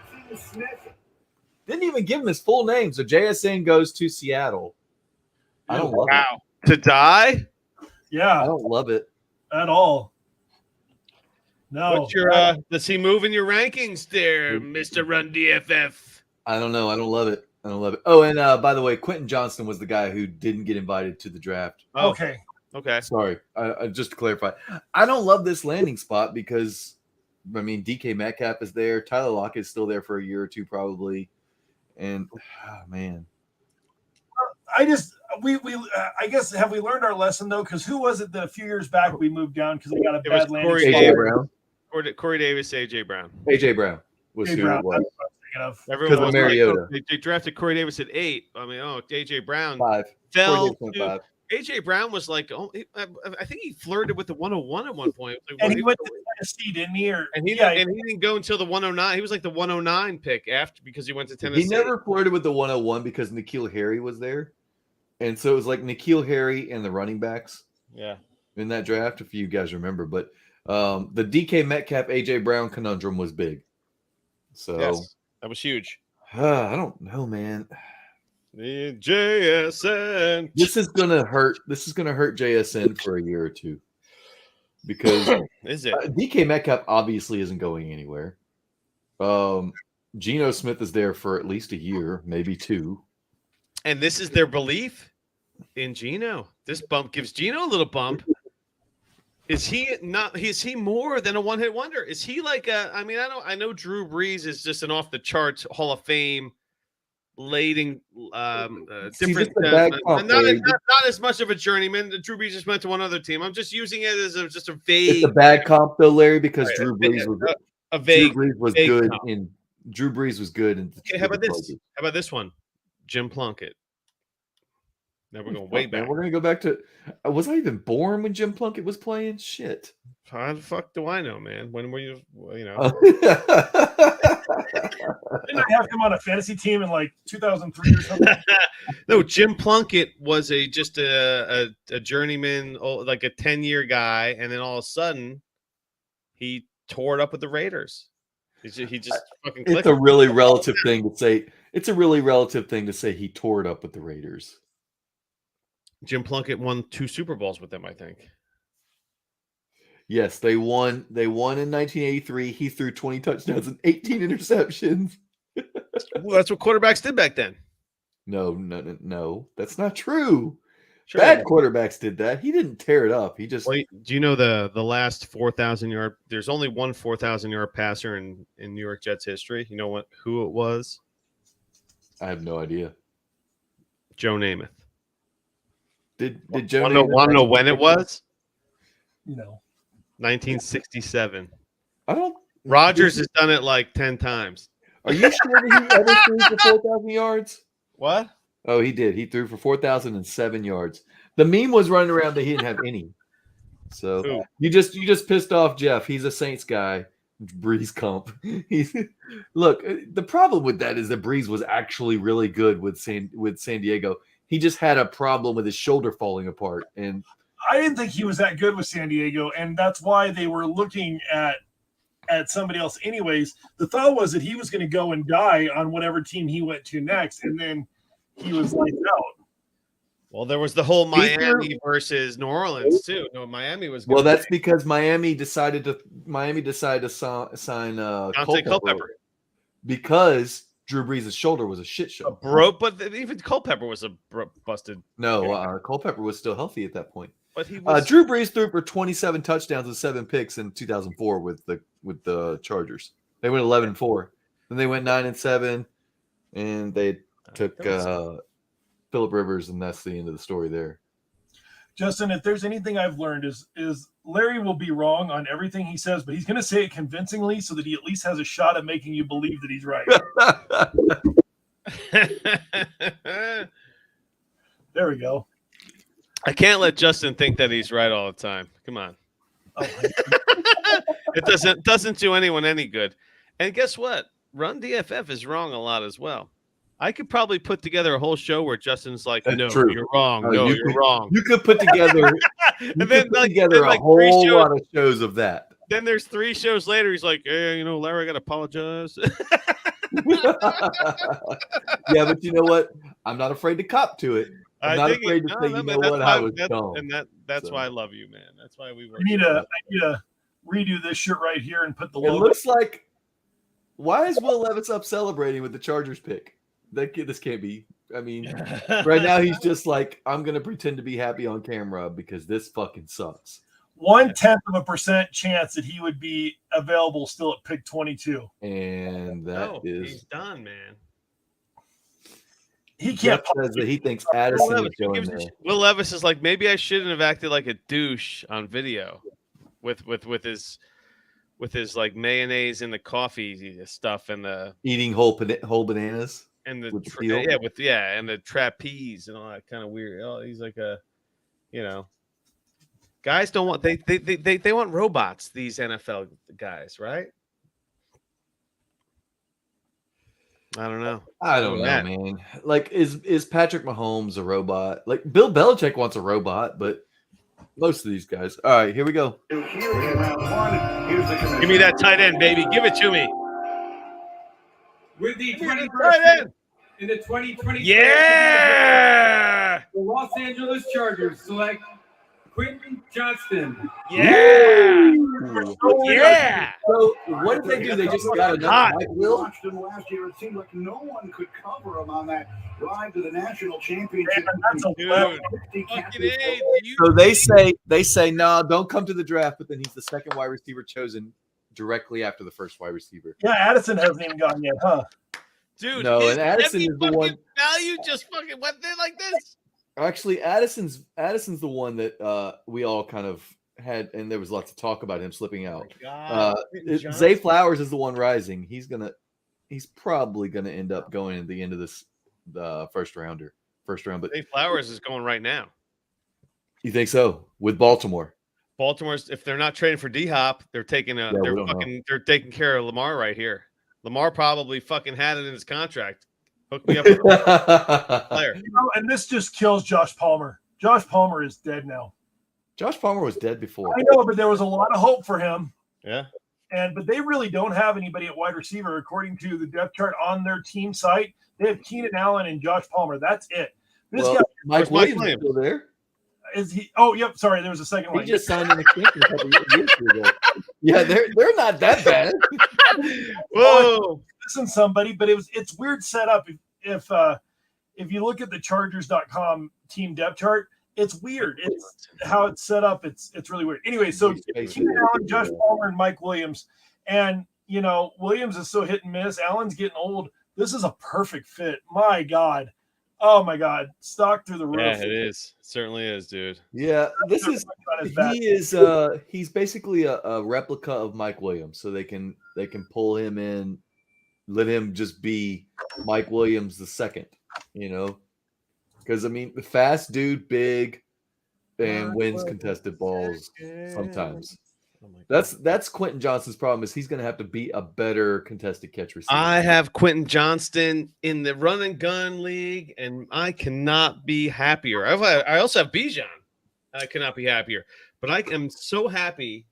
Didn't even give him his full name. So JSN goes to Seattle. I don't love it. To die? Yeah. I don't love it at all. No. What's your does he move in your rankings there, Mr. Run DFF? I don't know. I don't love it. I don't love it. Oh, and by the way, Quentin Johnston was the guy who didn't get invited to the draft. Oh, okay. Okay. Sorry. I just to clarify, I don't love this landing spot because, I mean, DK Metcalf is there. Tyler Lockett is still there for a year or two probably. And, man. I guess, have we learned our lesson, though? Because who was it that a few years back we moved down because we got a bad landing spot? AJ Brown. Corey Davis, AJ Brown. AJ Brown was who it was. Everyone was Mariota. Like, they drafted Corey Davis at 8. I mean, AJ Brown 5. fell to, AJ Brown was like, I think he flirted with the 101 at one point. Like, and he went to Tennessee, didn't he? And he didn't go until the 109. He was like the 109 pick after because he went to Tennessee. He never flirted with the 101 because N'Keal Harry was there. And so it was like N'Keal Harry and the running backs. Yeah. In that draft, if you guys remember. But the DK Metcalf, AJ Brown conundrum was big. So yes, that was huge. I don't know, man. The JSN. This is gonna hurt. This is gonna hurt JSN for a year or two. Because is it DK Metcalf obviously isn't going anywhere. Geno Smith is there for at least a year, maybe 2. And this is their belief in Geno. This bump gives Geno a little bump. Is he not? Is he more than a one-hit wonder? Is he like a? I mean, I know Drew Brees is just an off-the-charts Hall of Fame, leading different. Not as much of a journeyman. Drew Brees just went to one other team. I'm just using it as just a vague. It's a bad comp though, Larry, because Drew Brees was a vague. Drew Brees was vague good comp. in. Drew Brees was good in. Okay, how about this? How about this one? Jim Plunkett. Now we're going way back. Man, we're gonna go back to. Was I even born when Jim Plunkett was playing? Shit. How the fuck do I know, man? When were you? You know. Didn't I have him on a fantasy team in like 2003 or something? No, Jim Plunkett was just a journeyman, like a 10-year guy, and then all of a sudden, he tore it up with the Raiders. He just fucking. It's a really relative thing to say. It's a really relative thing to say he tore it up with the Raiders. Jim Plunkett won 2 Super Bowls with them, I think. Yes, they won. They won in 1983. He threw 20 touchdowns and 18 interceptions. Well, that's what quarterbacks did back then. No, that's not true. Sure. Bad quarterbacks did that. He didn't tear it up. He just. Wait, do you know the last 4,000 yard? There's only one 4,000 yard passer in New York Jets history. You know who it was? I have no idea. Joe Namath. Did Joe want to know when it was? No. 1967. I don't. Rodgers has done it like 10 times. Are you sure that he ever threw for 4,000 yards? What? Oh, he did. He threw for 4,007 yards. The meme was running around that he didn't have any. So Who? you just pissed off Jeff. He's a Saints guy. Breeze comp. Look. The problem with that is that Breeze was actually really good with San Diego. He just had a problem with his shoulder falling apart. And I didn't think he was that good with San Diego, and that's why they were looking at somebody else. Anyways, the thought was that he was going to go and die on whatever team he went to next, and then he was lights out. Well, there was the whole Miami versus New Orleans too. No, Miami was good. Well, that's because Miami decided to sign Culpepper because Drew Brees' shoulder was a shit show. But even Culpepper was busted. No, Culpepper was still healthy at that point. But he was Drew Brees threw for 27 touchdowns and 7 picks in 2004 with the Chargers. They went 11-4. Then they went 9-7, and they took Phillip Rivers, and that's the end of the story there. Justin, if there's anything I've learned is Larry will be wrong on everything he says, but he's going to say it convincingly so that he at least has a shot at making you believe that he's right. There we go. I can't let Justin think that he's right all the time. Come on. Oh, It doesn't do anyone any good. And guess what? Run DFF is wrong a lot as well. I could probably put together a whole show where Justin's like, That's "No, true. you're wrong. No, you're wrong." You could put together, a whole lot of shows of that. Then there's 3 shows later. He's like, "Hey, Larry, I gotta apologize." Yeah, but you know what? I'm not afraid to cop to it. I'm not afraid to say, you know what, I was dumb. And that's why I love you, man. That's why we work. I need to redo this shirt right here and put the It logo. looks like, why is Will Levis up celebrating with the Chargers pick? This can't be. I mean, right now he's just like, I'm going to pretend to be happy on camera because this fucking sucks. 0.1% chance that he would be available still at pick 22. And he's done, man. He can't. Jeff says that he thinks Addison is going there. Will Levis is like, maybe I shouldn't have acted like a douche on video with his like mayonnaise and the coffee stuff and the eating whole bananas and the and the trapeze and all that kind of weird. Oh, he's like guys don't want they want robots. These NFL guys, right? I don't know. I don't know, man. Like, is Patrick Mahomes a robot? Like, Bill Belichick wants a robot, but most of these guys. All right, here we go. Give me that tight end, baby. Give it to me. With the 21st in the 2020 yeah, the Los Angeles Chargers select Quentin Johnston. Yeah. Yeah. So what did they do? They just got enough. Watched him last year. It seemed like no one could cover him on that ride to the national championship. So they say no, don't come to the draft. But then he's the second wide receiver chosen directly after the first wide receiver. Yeah, Addison hasn't even gone yet, huh? Dude, no, and Addison is the one. Value just fucking went there like this. Actually, Addison's the one that we all kind of had, and there was lots of talk about him slipping out. Zay Flowers is the one rising. He's probably gonna end up going at the end of this first round. But Zay Flowers is going right now. You think so? With Baltimore's, if they're not trading for D-Hop, they're taking they're taking care of Lamar right here. Lamar probably fucking had it in his contract. Hook me up with a player. And this just kills Josh Palmer. Josh Palmer is dead now. Josh Palmer was dead before. I know, but there was a lot of hope for him. Yeah. But they really don't have anybody at wide receiver, according to the depth chart on their team site. They have Keenan Allen and Josh Palmer. That's it. This guy, Mike Williams is still there. Is he? Oh, yep. Sorry, there was a second one. He just signed an extension a couple of years ago. Yeah, they're not that bad. Whoa. Listen, somebody, but it's weird setup. If you look at the Chargers.com team depth chart, it's weird. It's how it's set up. It's really weird. Anyway, so Keenan Allen, Josh Palmer, and Mike Williams, and Williams is so hit and miss. Allen's getting old. This is a perfect fit. My God. Oh my God. Stock through the roof. Yeah, it is. It certainly is, dude. Yeah, he's basically a replica of Mike Williams, so they can pull him in, let him just be Mike Williams the second, because I mean, the fast dude, big, and wins contested balls sometimes. That's Quentin Johnston's problem, is he's going to have to be a better contested catch receiver. I have Quentin Johnston in the run and gun league, and I cannot be happier. I also have Bijan. I cannot be happier, but I am so happy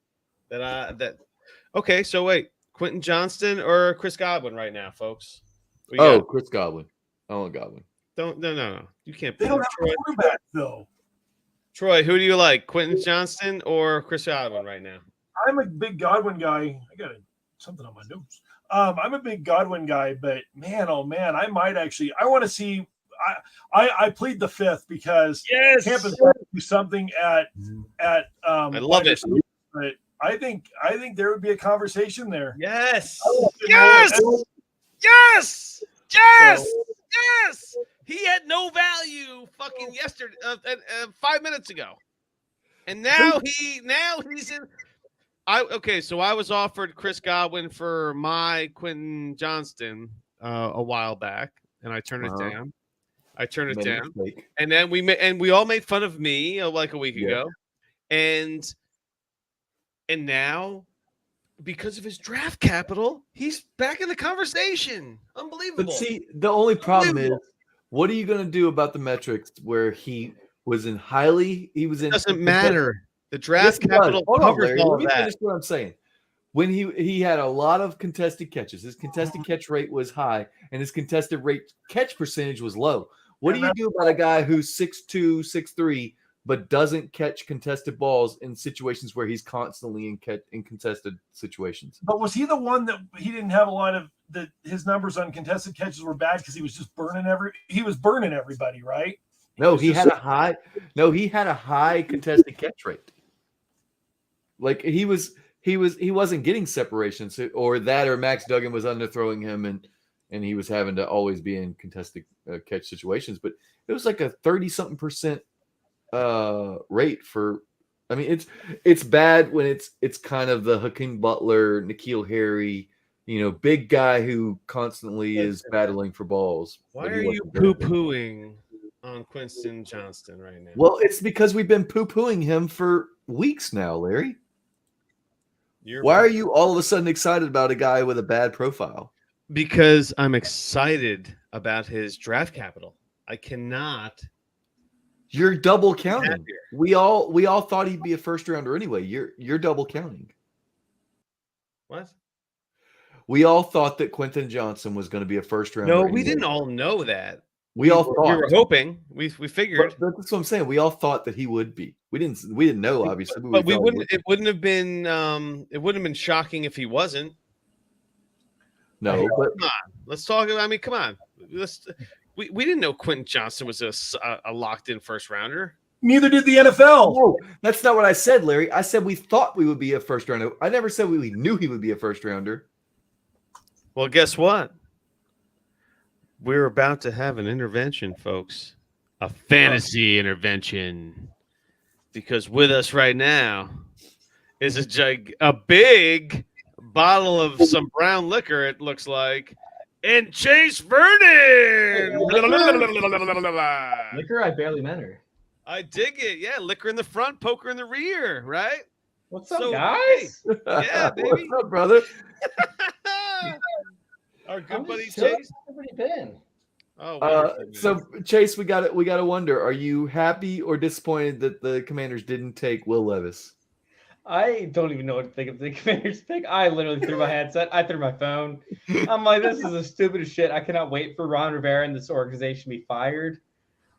okay. So wait, Quentin Johnston or Chris Godwin right now, folks? Chris Godwin. I want Godwin. No. You can't. They don't have a quarterback though. Troy, who do you like, Quentin Johnston or Chris Godwin right now? I'm a big Godwin guy. I got something on my notes. I'm a big Godwin guy, but man, oh man, I want to see. I plead the fifth because Yes! Tampa's got to do something at I love it. But I think there would be a conversation there. Yes. Yes! Yes. Yes. Yes. He had no value fucking yesterday, 5 minutes ago, and now he's in. So I was offered Chris Godwin for my Quentin Johnston a while back, and I turned it down. And then we all made fun of me like a week ago, and now, because of his draft capital, he's back in the conversation. Unbelievable. But see, the only problem is, what are you going to do about the metrics where he was in? It doesn't matter. The draft capital covers all of that. Finish what I'm saying. When he had a lot of contested catches, his contested catch rate was high, and his contested rate catch percentage was low. What do you do about a guy who's 6'2", 6'3", but doesn't catch contested balls in situations where he's constantly in contested situations? But was he the one that he didn't have a lot of his numbers on contested catches were bad because he was just burning everybody, right? No, he had a high contested catch rate. Like he wasn't getting separations, or Max Duggan was underthrowing him and he was having to always be in contested catch situations. But it was like a 30-something% rate for. I mean, it's bad when it's kind of the Hakeem Butler, N'Keal Harry, big guy who constantly is battling for balls. Why are you poo-pooing on Quentin Johnston right now? Well, it's because we've been poo-pooing him for weeks now, Larry. Why are you all of a sudden excited about a guy with a bad profile? Because I'm excited about his draft capital. I cannot. You're double counting. We all thought he'd be a first rounder anyway. You're double counting. What? We all thought that Quentin Johnson was going to be a first rounder. No, we didn't all know that. We all thought. We were hoping. We figured. But that's what I'm saying. We all thought that he would be. We didn't know, obviously. But we wouldn't. It wouldn't have been. It wouldn't have been shocking if he wasn't. No, but come on. Let's talk. I mean, come on. We didn't know Quentin Johnson was a locked-in first rounder. Neither did the NFL. No, that's not what I said, Larry. I said we thought we would be a first rounder. I never said we knew he would be a first rounder. Well, guess what? We're about to have an intervention, folks. A fantasy intervention. Because with us right now is a big bottle of some brown liquor, it looks like, and Chase Vernon. Liquor? I barely met her. I dig it. Yeah, liquor in the front, poker in the rear, right? What's up, guys? Yeah, baby. What's up, brother? Our good buddy Chase. Everybody been? So Chase, we got to wonder: are you happy or disappointed that the Commanders didn't take Will Levis? I don't even know what to think of the Commanders pick. I literally threw my headset. I threw my phone. I'm like, this is the stupidest shit. I cannot wait for Ron Rivera and this organization to be fired.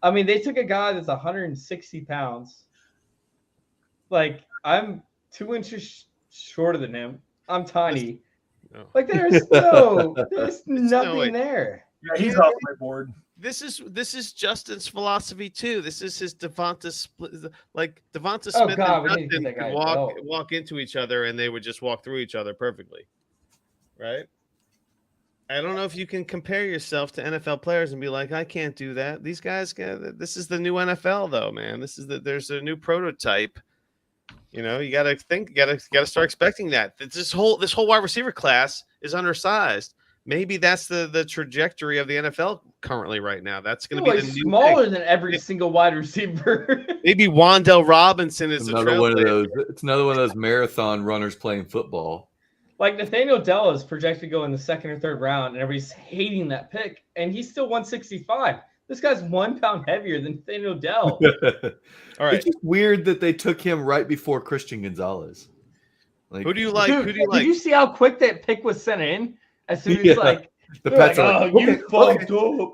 I mean, they took a guy that's 160 pounds. Like, I'm 2 inches shorter than him. I'm tiny. No. Like, there's nothing there. Yeah, he's off my board. This is Justin's philosophy too. This is his Devonta Smith. Like Devonta Oh, Smith God, we and need to Justin get that could guy walk into each other, and they would just walk through each other perfectly, right? I don't know if you can compare yourself to NFL players and be like, I can't do that. These guys, this is the new NFL, though, man. There's a new prototype. You know, you got to think, got to start expecting that. This whole wide receiver class is undersized. Maybe that's the trajectory of the NFL currently right now. That's going to be the new smaller thing. than every single wide receiver. Maybe Wan'Dale Robinson is another one of those. It's another one of those marathon runners playing football. Like Nathaniel Dell is projected to go in the second or third round, and everybody's hating that pick, and he's still 165. This guy's 1 pound heavier than Nathaniel Dell. All right. It's just weird that they took him right before Christian Gonzalez. Like, who do you like? Dude, who do you like? Did you see how quick that pick was sent in? As soon as the Pats are like, you fucked up.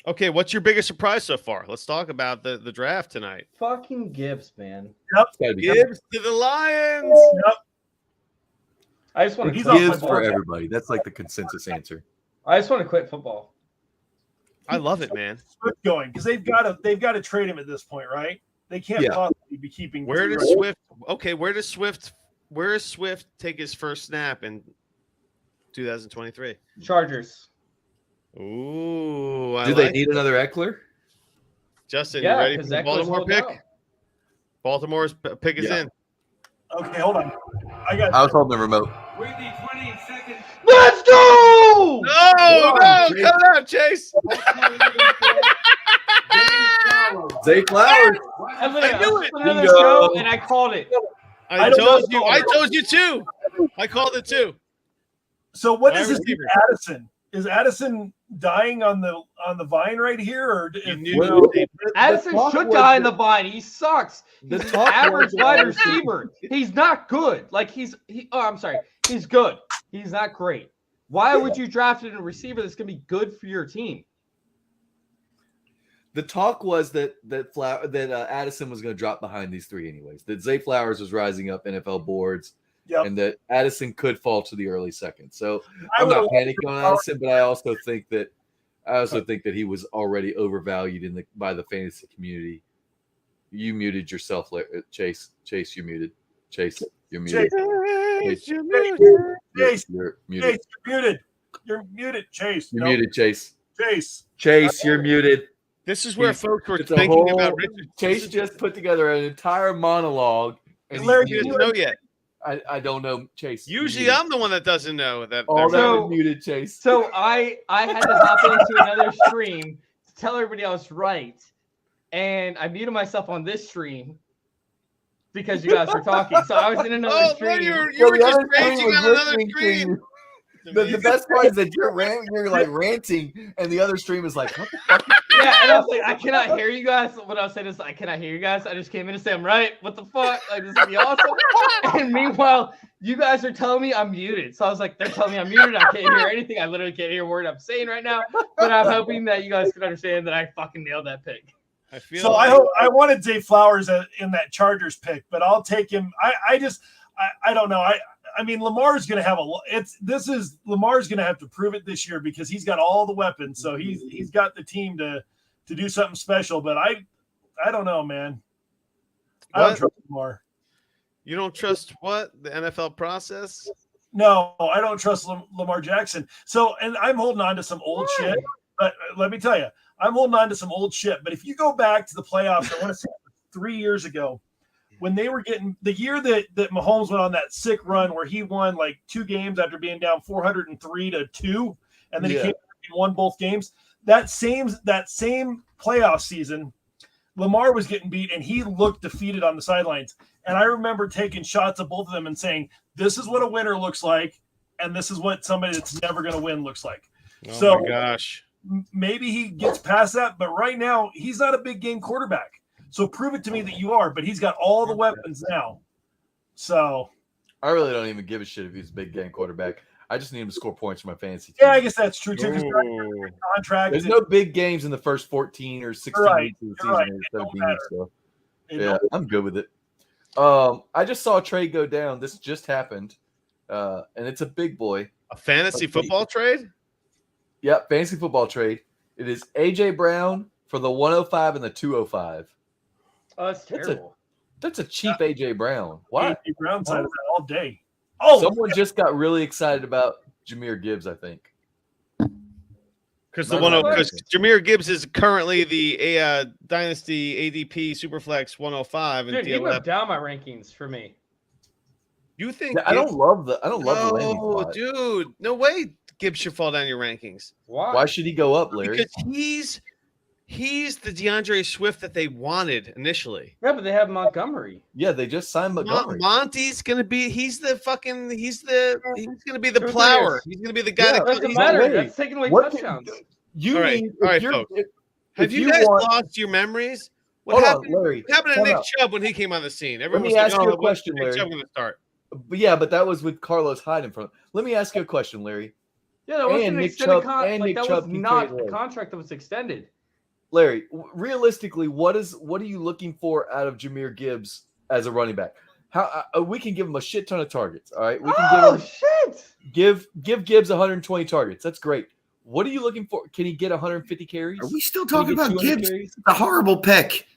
Okay, what's your biggest surprise so far? Let's talk about the draft tonight. Fucking Gibbs, man. Yep. Gibbs to the Lions. Yep. I just want to Gibbs for everybody. That's like the consensus answer. I just want to quit football. I love it, man. Swift going because they've got to trade him at this point, right? They can't Yeah. possibly be keeping. Where does Swift? Okay, where does Swift take his first snap in 2023? Chargers. Ooh, Do they need another Eckler? Justin, Yeah, you ready for 'cause the Eckler's Baltimore holding pick? out. Baltimore's pick is Yeah. in. Okay, hold on. I was holding the remote. With the 22nd Let's go! No, cut it out, Chase. Zay Flowers. I knew was it. on another Bingo. show and I called it. I told you too. I called it too. So what Wide is this receiver. Addison? Is Addison dying on the vine right here, or Addison should die in the vine. He sucks. He's an average wide receiver. He's not good. Like I'm sorry. He's good. He's not great. Why would you draft a receiver that's going to be good for your team? The talk was that Addison was going to drop behind these three anyways. That Zay Flowers was rising up NFL boards, and that Addison could fall to the early second. So I'm not panicking on Addison, but I also think that he was already overvalued by the fantasy community. You muted yourself, Chase. Chase, you're muted. Chase, you're muted. Chase, you're muted. Chase, you're muted. Chase, you're muted. You're muted, Chase. You're muted, Chase. Chase, you're muted. This is where folks were It's a thinking whole- about Richard. Chase just put together an entire monologue. And Larry, he's you didn't muted. know yet. I don't know, Chase. Usually, I'm the one that doesn't know that. all that So- was muted, Chase. So I had to hop into another stream to tell everybody I was right, and I muted myself on this stream because you guys were talking. So I was in another stream. you were just raging on another screen. The best part is that you're like ranting, and the other stream is like, what the fuck? Yeah, and I was like, I cannot hear you guys. What I was saying is, I cannot hear you guys. I just came in to say I'm right. What the fuck? Like, this would be awesome. And meanwhile, you guys are telling me I'm muted. So I was like, they're telling me I'm muted. I can't hear anything. I literally can't hear a word I'm saying right now. But I'm hoping that you guys can understand that I fucking nailed that pick. I feel So I wanted Zay Flowers in that Chargers pick, but I'll take him. I don't know. I mean, Lamar's going to have Lamar's going to have to prove it this year because he's got all the weapons. So he's got the team to do something special. But I don't know, man. I don't trust Lamar. You don't trust what? The NFL process? No, I don't trust Lamar Jackson. So, and I'm holding on to some old shit. But let me tell you, I'm holding on to some old shit. But if you go back to the playoffs, I want to say 3 years ago, when they were getting the year that Mahomes went on that sick run where he won like 2 games after being down 403-2, and then he came back and won both games. That same playoff season, Lamar was getting beat and he looked defeated on the sidelines. And I remember taking shots of both of them and saying, "This is what a winner looks like, and this is what somebody that's never going to win looks like." Oh my gosh. Maybe he gets past that, but right now he's not a big game quarterback. So prove it to me that you are, but he's got all the weapons now. So I really don't even give a shit if he's a big game quarterback. I just need him to score points for my fantasy team. yeah, I guess that's true too. Contract. There's no big games in the first 14 or 16 weeks of the season. right. Or It don't 17 weeks, so. It Yeah, don't- I'm good with it. I just saw a trade go down. This just happened, and it's a big boy. A fantasy football trade? Yep, fantasy football trade. It is AJ Brown for the 105 and the 205. Oh, that's terrible. That's a cheap AJ Brown. Why? AJ Brown side of that all day. Oh, Someone just got really excited about Jahmyr Gibbs, I think. Because Jahmyr Gibbs is currently the Dynasty ADP Superflex 105 and Dude, he DLF. moved down my rankings for me. You think? I don't love the landing No, spot. dude, no way. Gibbs should fall down your rankings. Why should he go up, Larry? Because he's the DeAndre Swift that they wanted initially. Yeah, but they have Montgomery. Yeah, they just signed Montgomery. Monty's gonna be. He's gonna be the plower. He's gonna be the guy that doesn't matter. That's taking away touchdowns. You all right, need, all right, if you're- folks. if- Have if you you guys want- lost your memories? What Hold on, happened? Larry, What happened to time Nick out. Chubb when he came on the scene? Everyone me was like, ask you a when's question, Nick Larry. Chubb gonna start? But yeah, but that was with Carlos Hyde in front. Let me ask you a question, Larry. Yeah, that wasn't And an Nick extended Chubb- contract. and Like, Nick that Chubb was can not trade a away. contract that was extended. Larry, realistically, what are you looking for out of Jahmyr Gibbs as a running back? How we can give him a shit ton of targets. All right, we can give Gibbs 120 targets. That's great. What are you looking for? Can he get 150 carries? Are we still Can he talking get about 200 Gibbs? carries? It's a horrible pick.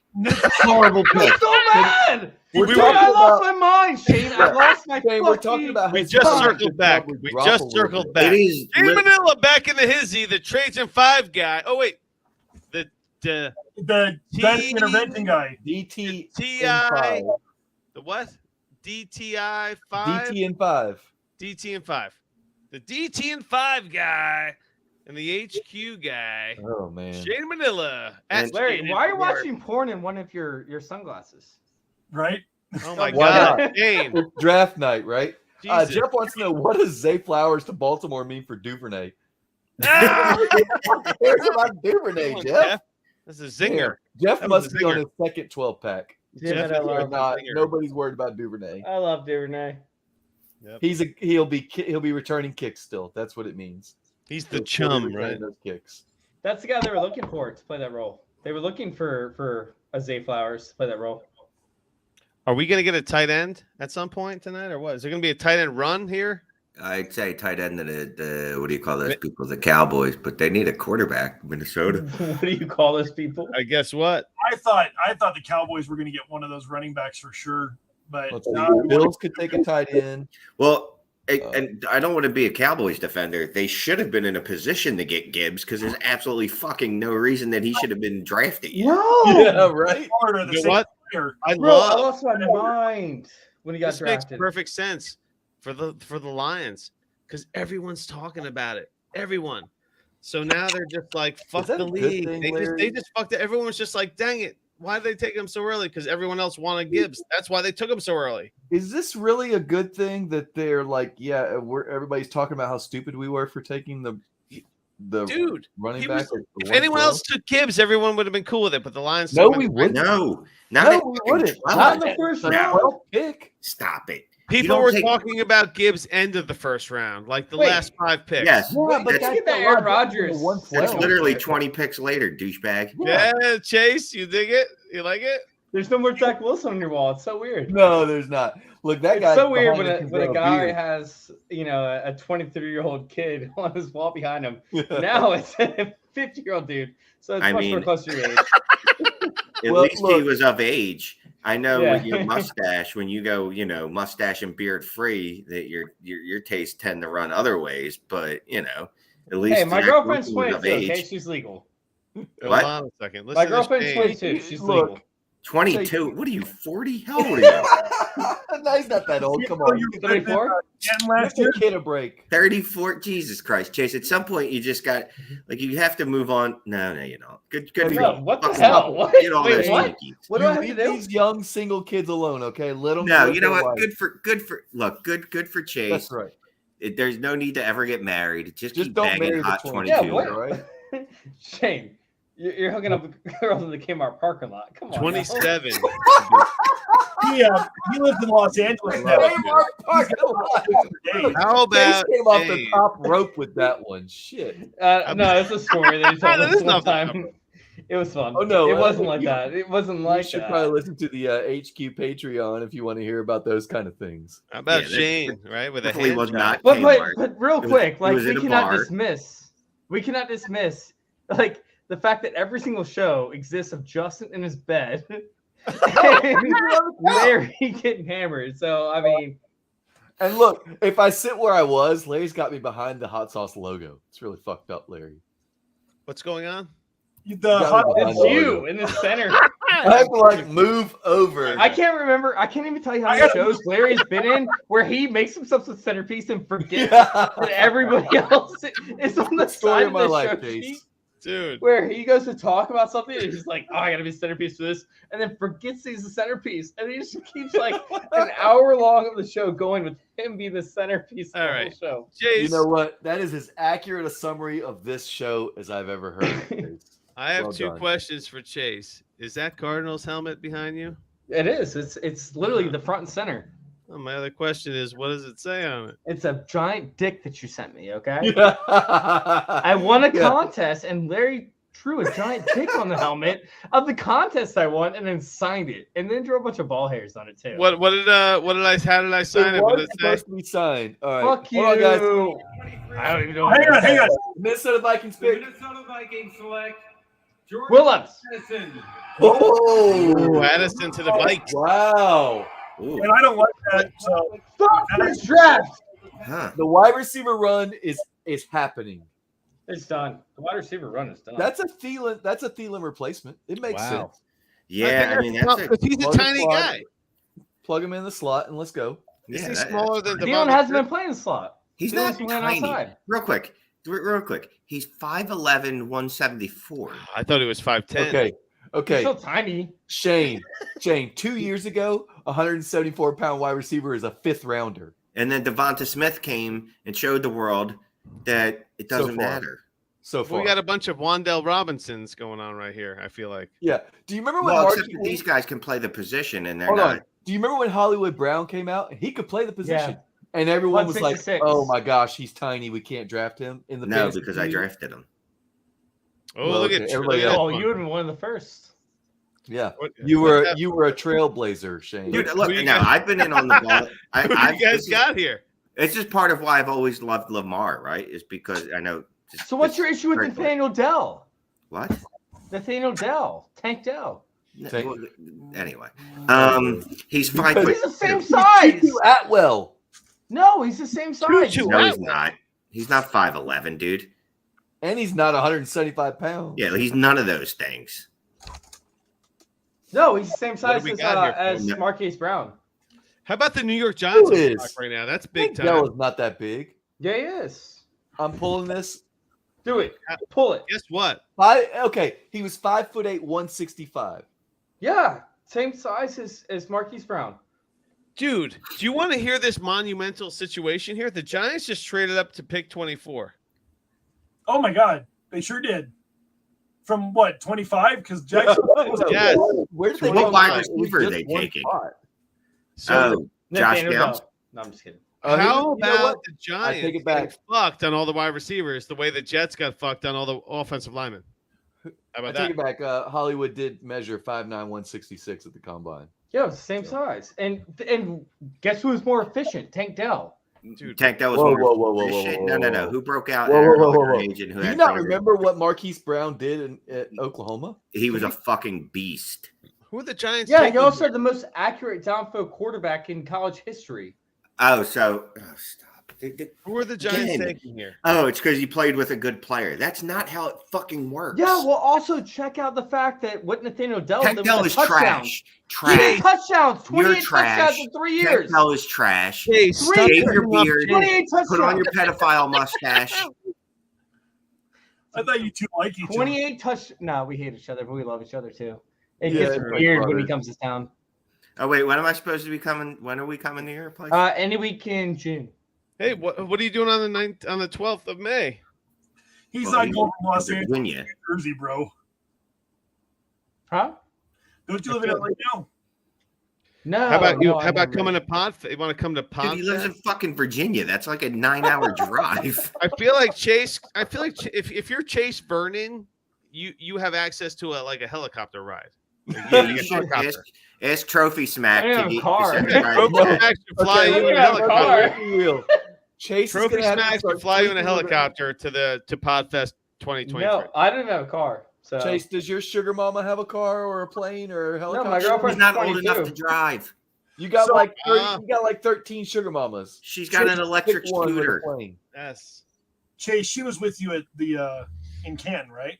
Horrible pick. I'm so mad. We're Dude, talking I lost about- my mind, Shane. I lost my Shane, we're talking fucking- about We his just time circled to back. probably We drop a just little circled bit. back. It is Shane lit- Manila back in the hizzy, the trades and 5 guy. Oh wait, the The best intervention guy. DT TI, the what? DTI 5. DT and 5. DT and 5. The DT and 5 guy and the HQ guy. Oh man. Shane Manila. And- Larry, why are you watching porn in one of your sunglasses? Right? Oh my Why God, not? Shane. It's draft night, right? Jesus. Jeff wants to know, what does Zay Flowers to Baltimore mean for Duvernay? Ah! Here's about Duvernay, Come on, Jeff. That's a zinger. Jeff That was must a be on zinger. his second 12-pack. Damn it, I Jeff is love a Not, zinger. nobody's worried about Duvernay. I love Duvernay. Yep. He'll be returning kicks still. That's what it means. He's the He'll be chum, returning right? Those kicks. That's the guy they were looking for to play that role. They were looking for a Zay Flowers to play that role. Are we going to get a tight end at some point tonight, or what? Is there going to be a tight end run here? I'd say tight end of the what do you call those people? The Cowboys, but they need a quarterback. Minnesota. What do you call those people? I guess what? I thought the Cowboys were going to get one of those running backs for sure, but Let's see. Bills could take a tight end. Well, and I don't want to be a Cowboys defender. They should have been in a position to get Gibbs because there's absolutely fucking no reason that he should have been drafted yet. No. Yeah, right. Florida, the You know same what? player. I Bro, I love lost my mind when he got this. Makes drafted. perfect sense for the Lions because everyone's talking about it. Everyone. So now they're just like, fuck that the a good league. thing, They Larry? just fucked it. Everyone was just like, dang it. Why did they take him so early? Because everyone else wanted Gibbs. That's why they took him so early. Is this really a good thing that they're like, yeah, everybody's talking about how stupid we were for taking the Dude, running he back? was- at the if anyone 112? else took Gibbs, everyone would have been cool with it. But the Lions No, took him we at- wouldn't. No, No, we wouldn't. Not in the first No. round. 12th pick. Stop it. People don't were take- talking about Gibbs end of the first round, like the Wait. last 5 picks. Yes, Yeah, but that's, Look at that Aaron Rodgers. that's literally 20 picks later, douchebag. Yeah, Chase, you dig it? You like it? There's no more Zach Wilson on your wall. It's so weird. No, there's not. Look, that It's guy. so weird when a guy has, a 23-year-old kid on his wall behind him. Now it's a 50-year-old dude. So it's I much mean- more close to your age. At Well, least he look. was of age. I know Yeah. with your mustache, when you go, mustache and beard free, that your tastes tend to run other ways. But at least Hey, my Zach girlfriend's Wilson was 22. of Okay, age. she's legal. What? Hold on a second. Listen My to girlfriend's Shane. 22. She's Look. legal. 22. What are you, 40? How old are you? No, he's not that old. Come on. 34? And last Give year, the kid a break. 34. Jesus Christ, Chase. At some point, you just got you have to move on. No, you don't. Good for No, you. what the Fuck hell? you. What? Get all Wait, those what? Yankees. What do I You have to leave do? these young single kids alone, okay? Let them. No, live you know their what? life. Good for Chase. That's right. There's no need to ever get married. Just Just keep don't banging marry the hot 22. 22. Yeah, what? all right? Shane, you're hooking up with girls in the Kmart parking lot. Come on. now. 27. he lives in Los Angeles now. Kmart parking lot. How about Chase came off the Shane? top rope with that one. Shit. No, it's a story that he told That us is one not the time. It was fun. Oh, no, it wasn't you- like that. It wasn't You like should that. probably listen to the HQ Patreon if you want to hear about those kind of things. How about Yeah, that- Shane, right? With a Hopefully hand was job. not But Kmart. real It was- quick, it like was in we a cannot bar. dismiss like the fact that every single show exists of Justin in his bed and Larry getting hammered. So I mean, And look, if I sit where I was, Larry's got me behind the hot sauce logo. It's really fucked up, Larry. What's going on? The hot it's you in the center. I have to like move over. I can't remember. I can't even tell you how many shows Larry's been in where he makes himself the centerpiece and forgets that everybody else is on the Story side of of my the life, show Chase. sheet. Dude. Where he goes to talk about something and he's like, "Oh, I gotta be centerpiece for this," and then forgets he's the centerpiece, and he just keeps like an hour long of the show going with him being the centerpiece of All the right. whole show. Chase, You know what? That is as accurate a summary of this show as I've ever heard. I have Well 2 done. questions for Chase. Is that Cardinals helmet behind you? It is. It's literally the front and center. Well, my other question is, what does it say on it? It's a giant dick that you sent me. Okay. Yeah. I won a Yeah. contest and Larry drew a giant dick on the helmet of the contest I won, and then signed it, and then drew a bunch of ball hairs on it too. How did I sign it? What did it say? Supposed to be signed. All right. Fuck you. Hold on, guys. I don't even know. Hang on. Minnesota Vikings The pick. Minnesota Vikings select Jordan Williams. Addison. Ooh, Addison to the Vikes. Wow. And I don't like that. So Fuck this draft. Huh. The wide receiver run is happening. It's done. The wide receiver run is done. That's a Thielen replacement. It makes Wow. sense. Yeah, I mean that's Because he's a Plug and tiny plug. guy. Plug him in the slot and let's go. Is yeah, he that- smaller than Thielen Devonta hasn't Smith? been playing the slot. He's Thielen's not been playing tiny. outside. Real quick. He's 5'11", 174. I thought he was 5'10". Okay. He's still tiny. Shane, 2 years ago, 174-pound wide receiver is a 5th rounder. And then Devonta Smith came and showed the world that it doesn't far. matter. So far. We got a bunch of Wandell Robinsons going on right here, I feel like. Yeah. Do you remember when Well, Marquise- except that these guys can play the position and they're Hold not. on. Do you remember when Hollywood Brown came out? He could play the position. Yeah. And everyone was like, 166. oh my gosh, he's tiny. We can't draft him in the No, fantasy because I league." drafted him. Oh, Well, look okay, at everybody look at else. that Oh, one. you would have been one of the first. Yeah. What- You what's were that? you were a trailblazer, Shane. Dude, Who look, you now guys- I've been in on the ball. Who I've, you guys this is- got here? It's just part of why I've always loved Lamar, right? Is because I know. So what's your issue with Right. Nathaniel Dell? What? Nathaniel Dell. Tank Dell. Take- Well, anyway, he's Because 5 He's the same He's size. Tutu Atwell. No, he's the same size. Tutu No, he's Atwell. not. He's not 5'11", dude. And he's not 175 pounds. Yeah, he's none of those things. No, he's the same What size do we as, got here, as Phil? Marquise Brown. How about the New York Giants Who on is? stock right now? That's big time. Dell is not that big. Yeah, he is. I'm pulling this. Do it. Pull it. Guess what? He was 5'8", 165. Yeah, same size as Marquise Brown. Dude, do you want to hear this monumental situation here? The Giants just traded up to pick 24. oh my God, they sure did. From what 25? Because Jackson. Yes. Where did they What get wide mine? receiver It are was they just one taking? spot. So Oh, Josh Nathaniel Downs. Dell. No, I'm just kidding. how You know about what? the I Giants take it getting back. fucked on all the wide receivers the way the Jets got fucked on all the offensive linemen? How I about take that? it back. Hollywood did measure 5'9", 166 at the combine. Yeah, it's the same size. And guess who was more efficient? Tank Dell. Dude, Tank, that was Whoa, more whoa, whoa, whoa, efficient. whoa, No. whoa. Who broke out? Whoa, at whoa, our whoa, whoa, other whoa. agent who Do you had not Prater? remember what Marquise Brown did at Oklahoma? He was a fucking beast. who are the Giants Yeah, he taking? also had the most accurate downfield quarterback in college history. Oh, stop. Who are the Giants Again. taking here? Oh, it's because he played with a good player. That's not how it fucking works. Yeah, well, also check out the fact that what Nathaniel Dell Tank did Dell with is the touchdowns. trash. 28 touchdowns, 28 You're trash. touchdowns in 3 years. Tank Dell is trash. Hey, Three stop Shave years. your bringing up beard. 28 touchdowns. Put on your pedophile mustache. I thought you two like each other. 28 touch. No, we hate each other, but we love each other too. It Yeah, gets it's like weird when he brothers. comes to town. Oh wait, when am I supposed to be coming? When are we coming to your place? Any week in June. Hey, what are you doing on the 9th, on the 12th of May? He's Well, not he's going from Los in Angeles, Virginia. New Jersey, bro. Huh? Don't you live in LA now? No. How about you? no, How I've about never coming been. to Pod? You want to come to Dude, Pod? he lives in fucking Virginia. That's like a 9-hour drive. I feel like Chase. I feel like if you're Chase Vernon, you have access to a helicopter ride. Like, Yeah, you you get a should helicopter. ask Trophy Smack I don't to have a get car. to send a ride Trophy back. Smack should fly Okay, you in a I don't have a helicopter. car. Real. Chase is Trophy gonna have to Smack start should fly you in a tweeting around. helicopter to Podfest 2023. No, I don't have a car. So Chase, does your sugar mama have a car or a plane or a no, helicopter? my He's girlfriend's not old 22. enough to drive. You got So, like 30, you got like 13 sugar mamas. She's got an Chase, electric pick one with a scooter. plane. Yes. Chase, she was with you at the in Canton, right?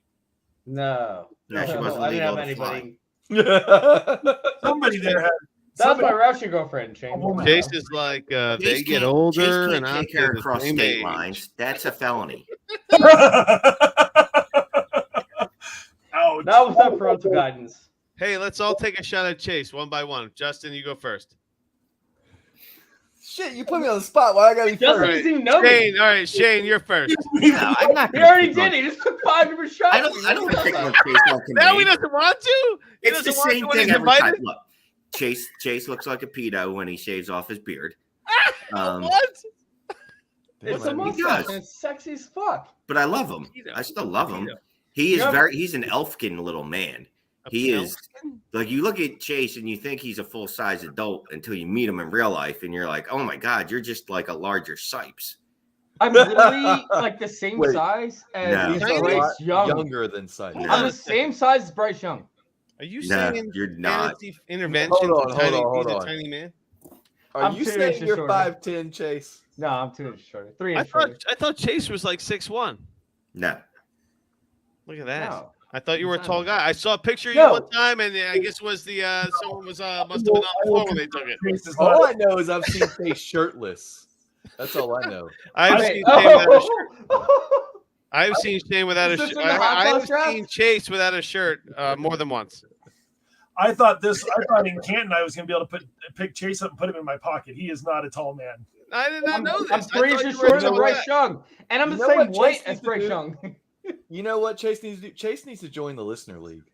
No. No, she wasn't I didn't legal have to fly. anybody. Somebody there had. That was my Somebody, Russian girlframe, Shane. Oh, Chase is like they Chase get can't- older Chase and can't I'm take her the across same state age. lines. That's a felony. Ouch. That was not parental guidance. Hey, let's all take a shot at Chase one by one. Justin, you go first. Shit, you put me on the spot. Why I gotta be Justin first? doesn't even know me. Shane, all right, Shane, you're first. No, I'm not He gonna already pick on- did. He just took 5 different shots. I don't pick on Chase like Now he doesn't want to. He It's the doesn't want same to when thing he's every time. invited. Look, Chase looks like a pedo when he shaves off his beard. What? It's a Damn, I- mustache does. and it's sexy as fuck. But I love him. I still love him. He's an elfkin little man. He is like, you look at Chase and you think he's a full-size adult until you meet him in real life, and you're like, oh my God, you're just like a larger Sipes. I'm literally like the same size as No. He's a Bryce lot Young. younger than Simon. I'm the same size as Bryce Young. Are you No, saying you're not. fantasy intervention? Hold on. He's a tiny man. Are you saying you're 5'10", Chase? No, I'm 2 inches shorter. 3 inches shorter. I thought Chase was like 6'1". No. Look at that. No. I thought you were a tall guy. I saw a picture of No. you one time, and I guess it was the someone was must have been on the floor when they took it. All I know is I've seen Chase shirtless. That's all I know. I've seen Shane without a shirt. I've seen Shane without a shirt. I've seen Chase without a shirt more than once. I thought in Canton I was going to be able to pick Chase up and put him in my pocket. He is not a tall man. I did not know this. I'm 3 inches shorter than Bryce Young, and I'm the same weight as Bryce Young. You know what Chase needs to do? Chase needs to join the listener league.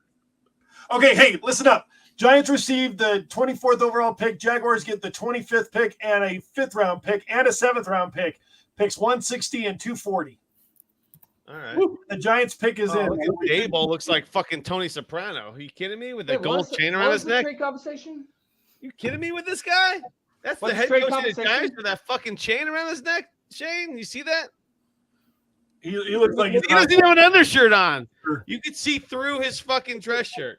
Okay, hey, listen up. Giants received the 24th overall pick. Jaguars get the 25th pick and a 5th round pick and a 7th round pick. Picks 160 and 240. All right. The Giants pick is in. Look at Daboll looks like fucking Tony Soprano. Are you kidding me with the gold chain around his neck? Trade compensation? You kidding me with this guy? That's the head coach of the Giants with that fucking chain around his neck. Shane, you see that? He looks like he doesn't even have an undershirt on. You could see through his fucking dress shirt.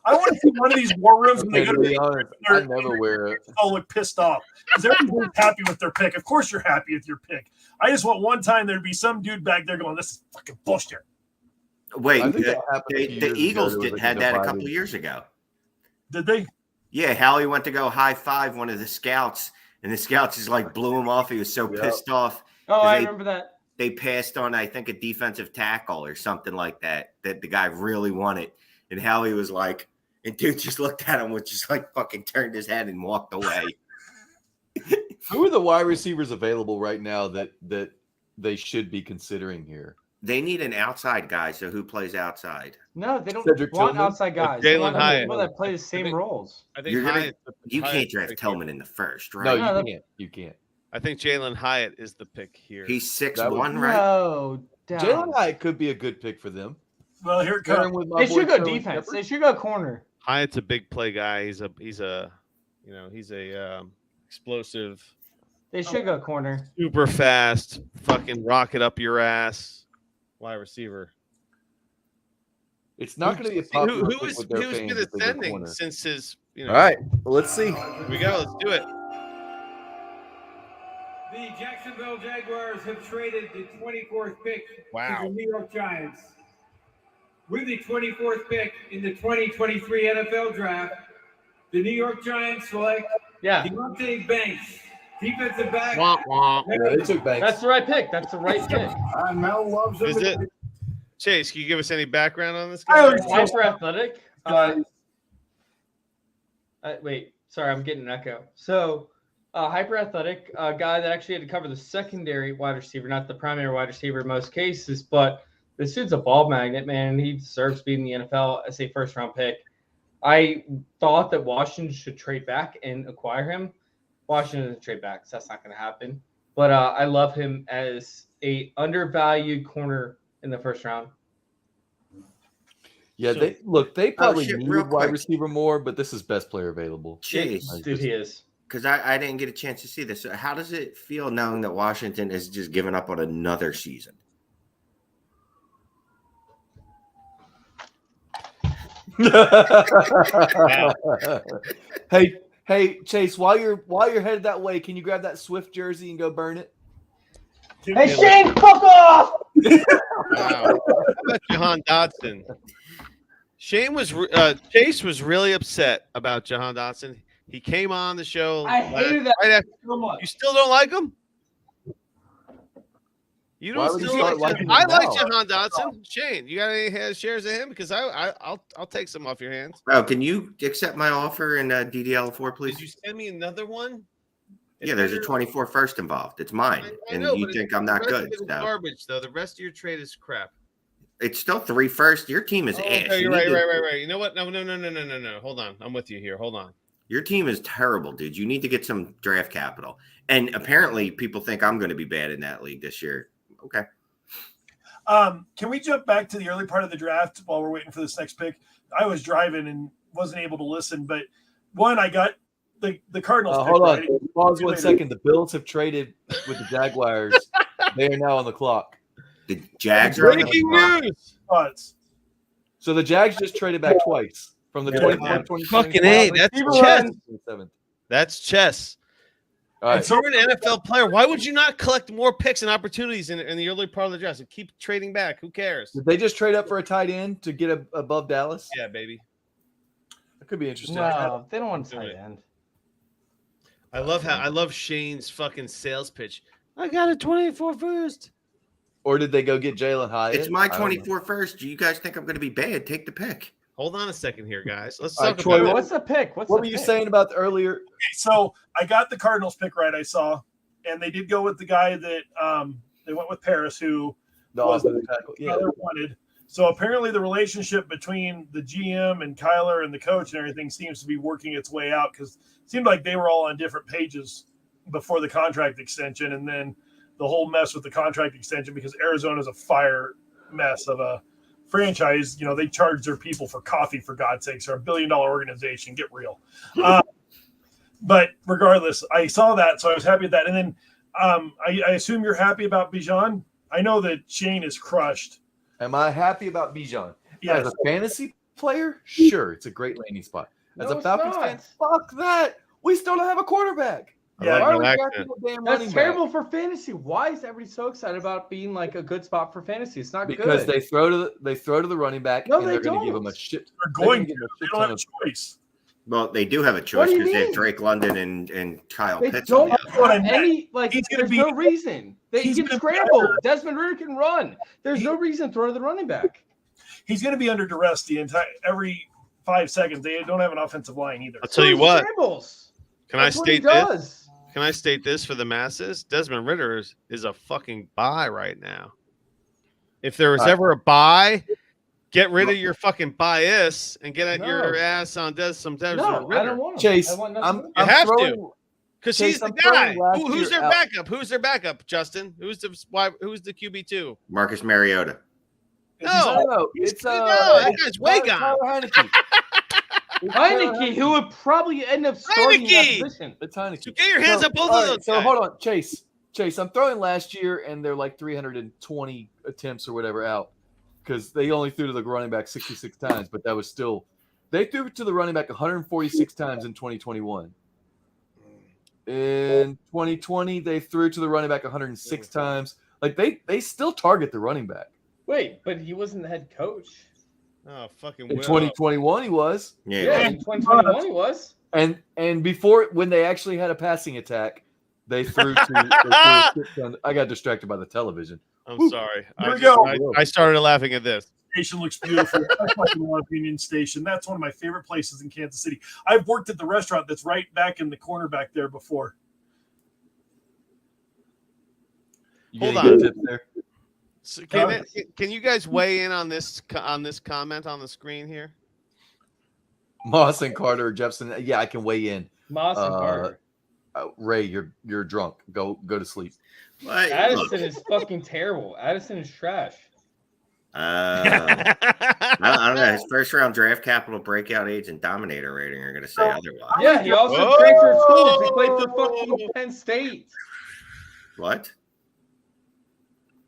I want to see one of these war rooms when they go to be honest, I never wear it. All look pissed off because everyone's happy with their pick. Of course, you're happy with your pick. I just want one time there'd be some dude back there going, "This is fucking bullshit." Wait, I think that happened a few the years Eagles ago. There was had like a that a divided- couple years ago. Did they? Yeah, Howie went to go high five one of the scouts, and the scouts just like blew him off. He was so pissed off. Oh, I remember that. They passed on, I think, a defensive tackle or something like that that the guy really wanted, and Howie was like, and dude just looked at him with just like fucking turned his head and walked away. Who are the wide receivers available right now that they should be considering here? They need an outside guy. So who plays outside? No, they don't Cedric want Tillman? outside guys. They Jalen want Hyatt. people that play the same roles. I think You're gonna, Hyatt, you Hyatt can't draft pick Tillman in the first, right? No, No, you can't. You can't. I think Jalen Hyatt is the pick here. He's 6'1", That was- right? No, Jalen Hyatt could be a good pick for them. Well, here it Pairing comes. with my They boy should go Sterling defense. Shepard. They should go corner. Hyatt's a big play guy. He's a explosive, They should go corner. super fast, fucking rocket up your ass wide receiver. It's not going to be a popular pick who's with their been fans if they go ascending corner. since his. All right, well, let's see. Here we go. Let's do it. The Jacksonville Jaguars have traded the 24th pick Wow. to the New York Giants. With the 24th pick in the 2023 NFL Draft, the New York Giants select Deontay Banks, defensive back. Wah, wah. Yeah, they took Banks. That's the right pick. That's the right pick. Mel loves Is it. it? Chase, can you give us any background on this guy? Hyper athletic. Wait, sorry, I'm getting an echo. So, hyper athletic, guy that actually had to cover the secondary wide receiver, not the primary wide receiver in most cases, but this dude's a ball magnet, man. He deserves to be in the NFL as a first round pick. I thought that Washington should trade back and acquire him. Washington doesn't trade back, so that's not going to happen. But I love him as a undervalued corner in the first round. Yeah, So- they probably need real wide quick. receiver more, but this is best player available. Chase, Dude, he is. because I didn't get a chance to see this. So how does it feel knowing that Washington has just given up on another season? Hey, Chase, while you're headed that way, can you grab that Swift jersey and go burn it? Hey, Shane, fuck off! Wow. How about Jahan Dotson? Chase was really upset about Jahan Dotson. He came on the show. I hated that right after. so much. You still don't like him? You Why don't would you still start like liking I him like now? Jahan Dotson. Shane, you got any shares of him? Because I'll take some off your hands. Bro, can you accept my offer in DDL4, please? Did you send me another one? Yeah, there's a 24 first involved. It's mine, I and know, you but think the I'm not rest of good. it is So. garbage though. The rest of your trade is crap. It's still 3 first. Your team is ass. Okay, You you're need right. to- You know what? No. Hold on. I'm with you here. Hold on. Your team is terrible, dude. You need to get some draft capital. And apparently, people think I'm going to be bad in that league this year. Okay. Can we jump back to the early part of the draft while we're waiting for this next pick? I was driving and wasn't able to listen, but I got the Cardinals. Hold on. Right? Pause 1 second. The Bills have traded with the Jaguars. They are now on the clock. The Jags are breaking news. So the Jags just traded back twice from the 24, Fucking A. That's chess. That's chess. All right. And so you're an NFL player. Why would you not collect more picks and opportunities in the early part of the draft and keep trading back? Who cares? Did they just trade up for a tight end to get above Dallas? Yeah, baby. That could be interesting. No, they don't want a tight end. I love Shane's fucking sales pitch. I got a 24 first. Or did they go get Jalen Hyatt? It's my 24 first. Do you guys think I'm going to be bad? Take the pick. Hold on a second here, guys. Let's All talk right, Troy, about What's the pick? What were you saying about the earlier? Okay, so I got the Cardinals pick right. I saw, and they did go with the guy that they went with Paris, who was the tackle. Kyler wanted. So apparently, the relationship between the GM and Kyler and the coach and everything seems to be working its way out, because it seemed like they were all on different pages before the contract extension, and then the whole mess with the contract extension, because Arizona is a fire mess of a franchise. You know, they charge their people for coffee, for God's sakes. They're $1 billion organization. Get real. But regardless, I saw that, so I was happy with that. And then I assume you're happy about Bijan. I know that Shane is crushed. Am I happy about Bijan? Yes. As a fantasy player, sure, it's a great landing spot. As No, a Falcons it's fan, not. fuck that. We still don't have a quarterback. Yeah, Why are we your drafting accent. a damn running That's back? terrible for fantasy. Why is everybody so excited about being like a good spot for fantasy? It's not Because good. they throw to the running back, No, and they they're going to give don't. him a shit. They're going give to. him a They shit don't ton have of. a choice. Well, they do have a What choice do you because they have mean? Drake London and Kyle They Pitts. don't On the other. have any, like, He's gonna there's be- no reason. He he's can gonna be scramble. better. Desmond Ridder can run. There's no reason to throw to the running back. He's going to be under duress the entire every 5 seconds. They don't have an offensive line either. I'll tell you He what. scrambles. Can I That's what he state this? does. Can I state this for the masses? Desmond Ridder is a fucking buy right now. If there was ever a buy, get rid of your fucking bias and get your ass on some Desmond No, Ridder. I don't want him. Chase, I want nothing You I'm have throwing- to, because Chase, he's the I'm guy. throwing last Who's year their out. backup? Who's their backup? Justin? Who's the QB2? Marcus Mariota. No, it's that guy's way gone. Tyler Heineke. Heineke, who would probably end up starting that Heineke! position. It's Heineke. So get your hands up both of those So guys. hold on, Chase. I'm throwing last year, and they're like 320 attempts or whatever out, because they only threw to the running back 66 times, but that was still they threw to the running back 146 times in 2021. In 2020, they threw to the running back 106 times. Like they still target the running back. Wait, but he wasn't the head coach. Oh, fucking In Will. 2021, he was. Yeah, in 2021 he was. And before, when they actually had a passing attack, they threw to. I got distracted by the television. I'm sorry. Here we go. I started laughing at this. Station looks beautiful. I fucking love Union Station. That's one of my favorite places in Kansas City. I've worked at the restaurant that's right back in the corner back there before. Hold on. So can you guys weigh in on this comment on the screen here? Moss and Carter, Jefferson. Yeah, I can weigh in. Moss and Carter. Ray, you're drunk. Go to sleep. Addison is fucking terrible. Addison is trash. I don't know. His first round draft capital, breakout age, and dominator rating are going to say otherwise. Yeah, he also transferred schools. He played for fucking Penn State. What?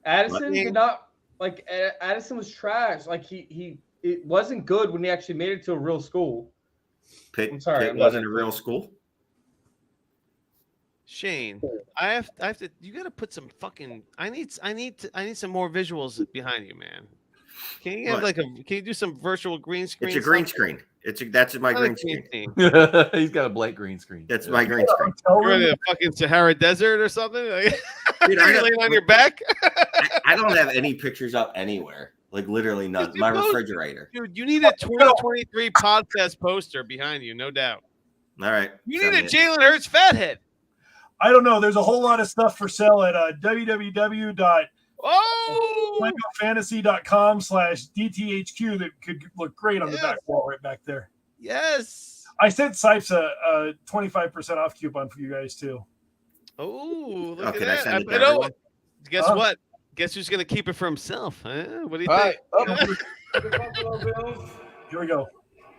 Addison did not like. Addison was trash. Like it wasn't good when he actually made it to a real school. Pitt I'm wasn't a real school. Shane, I have to. You got to put some fucking. I need some more visuals behind you, man. Can you have Can you do some virtual green screen? It's a green screen. That's my green screen. He's got a blank green screen. That's my green screen. You're in the fucking Sahara Desert or something. Dude, you're laying on your back. I don't have any pictures up anywhere. Like literally none. My refrigerator. Dude, you need a 2023 podcast poster behind you, no doubt. All right. You need a Jalen Hurts fathead. I don't know. There's a whole lot of stuff for sale at www.fantasy.com/DTHQ that could look great on the back wall right back there. Yes. I sent Sipes a 25% off coupon for you guys too. Oh, look can I at send that. it to everyone? Guess what? Guess who's gonna keep it for himself? Huh? What do you All think? right, The Buffalo Bills Here we go.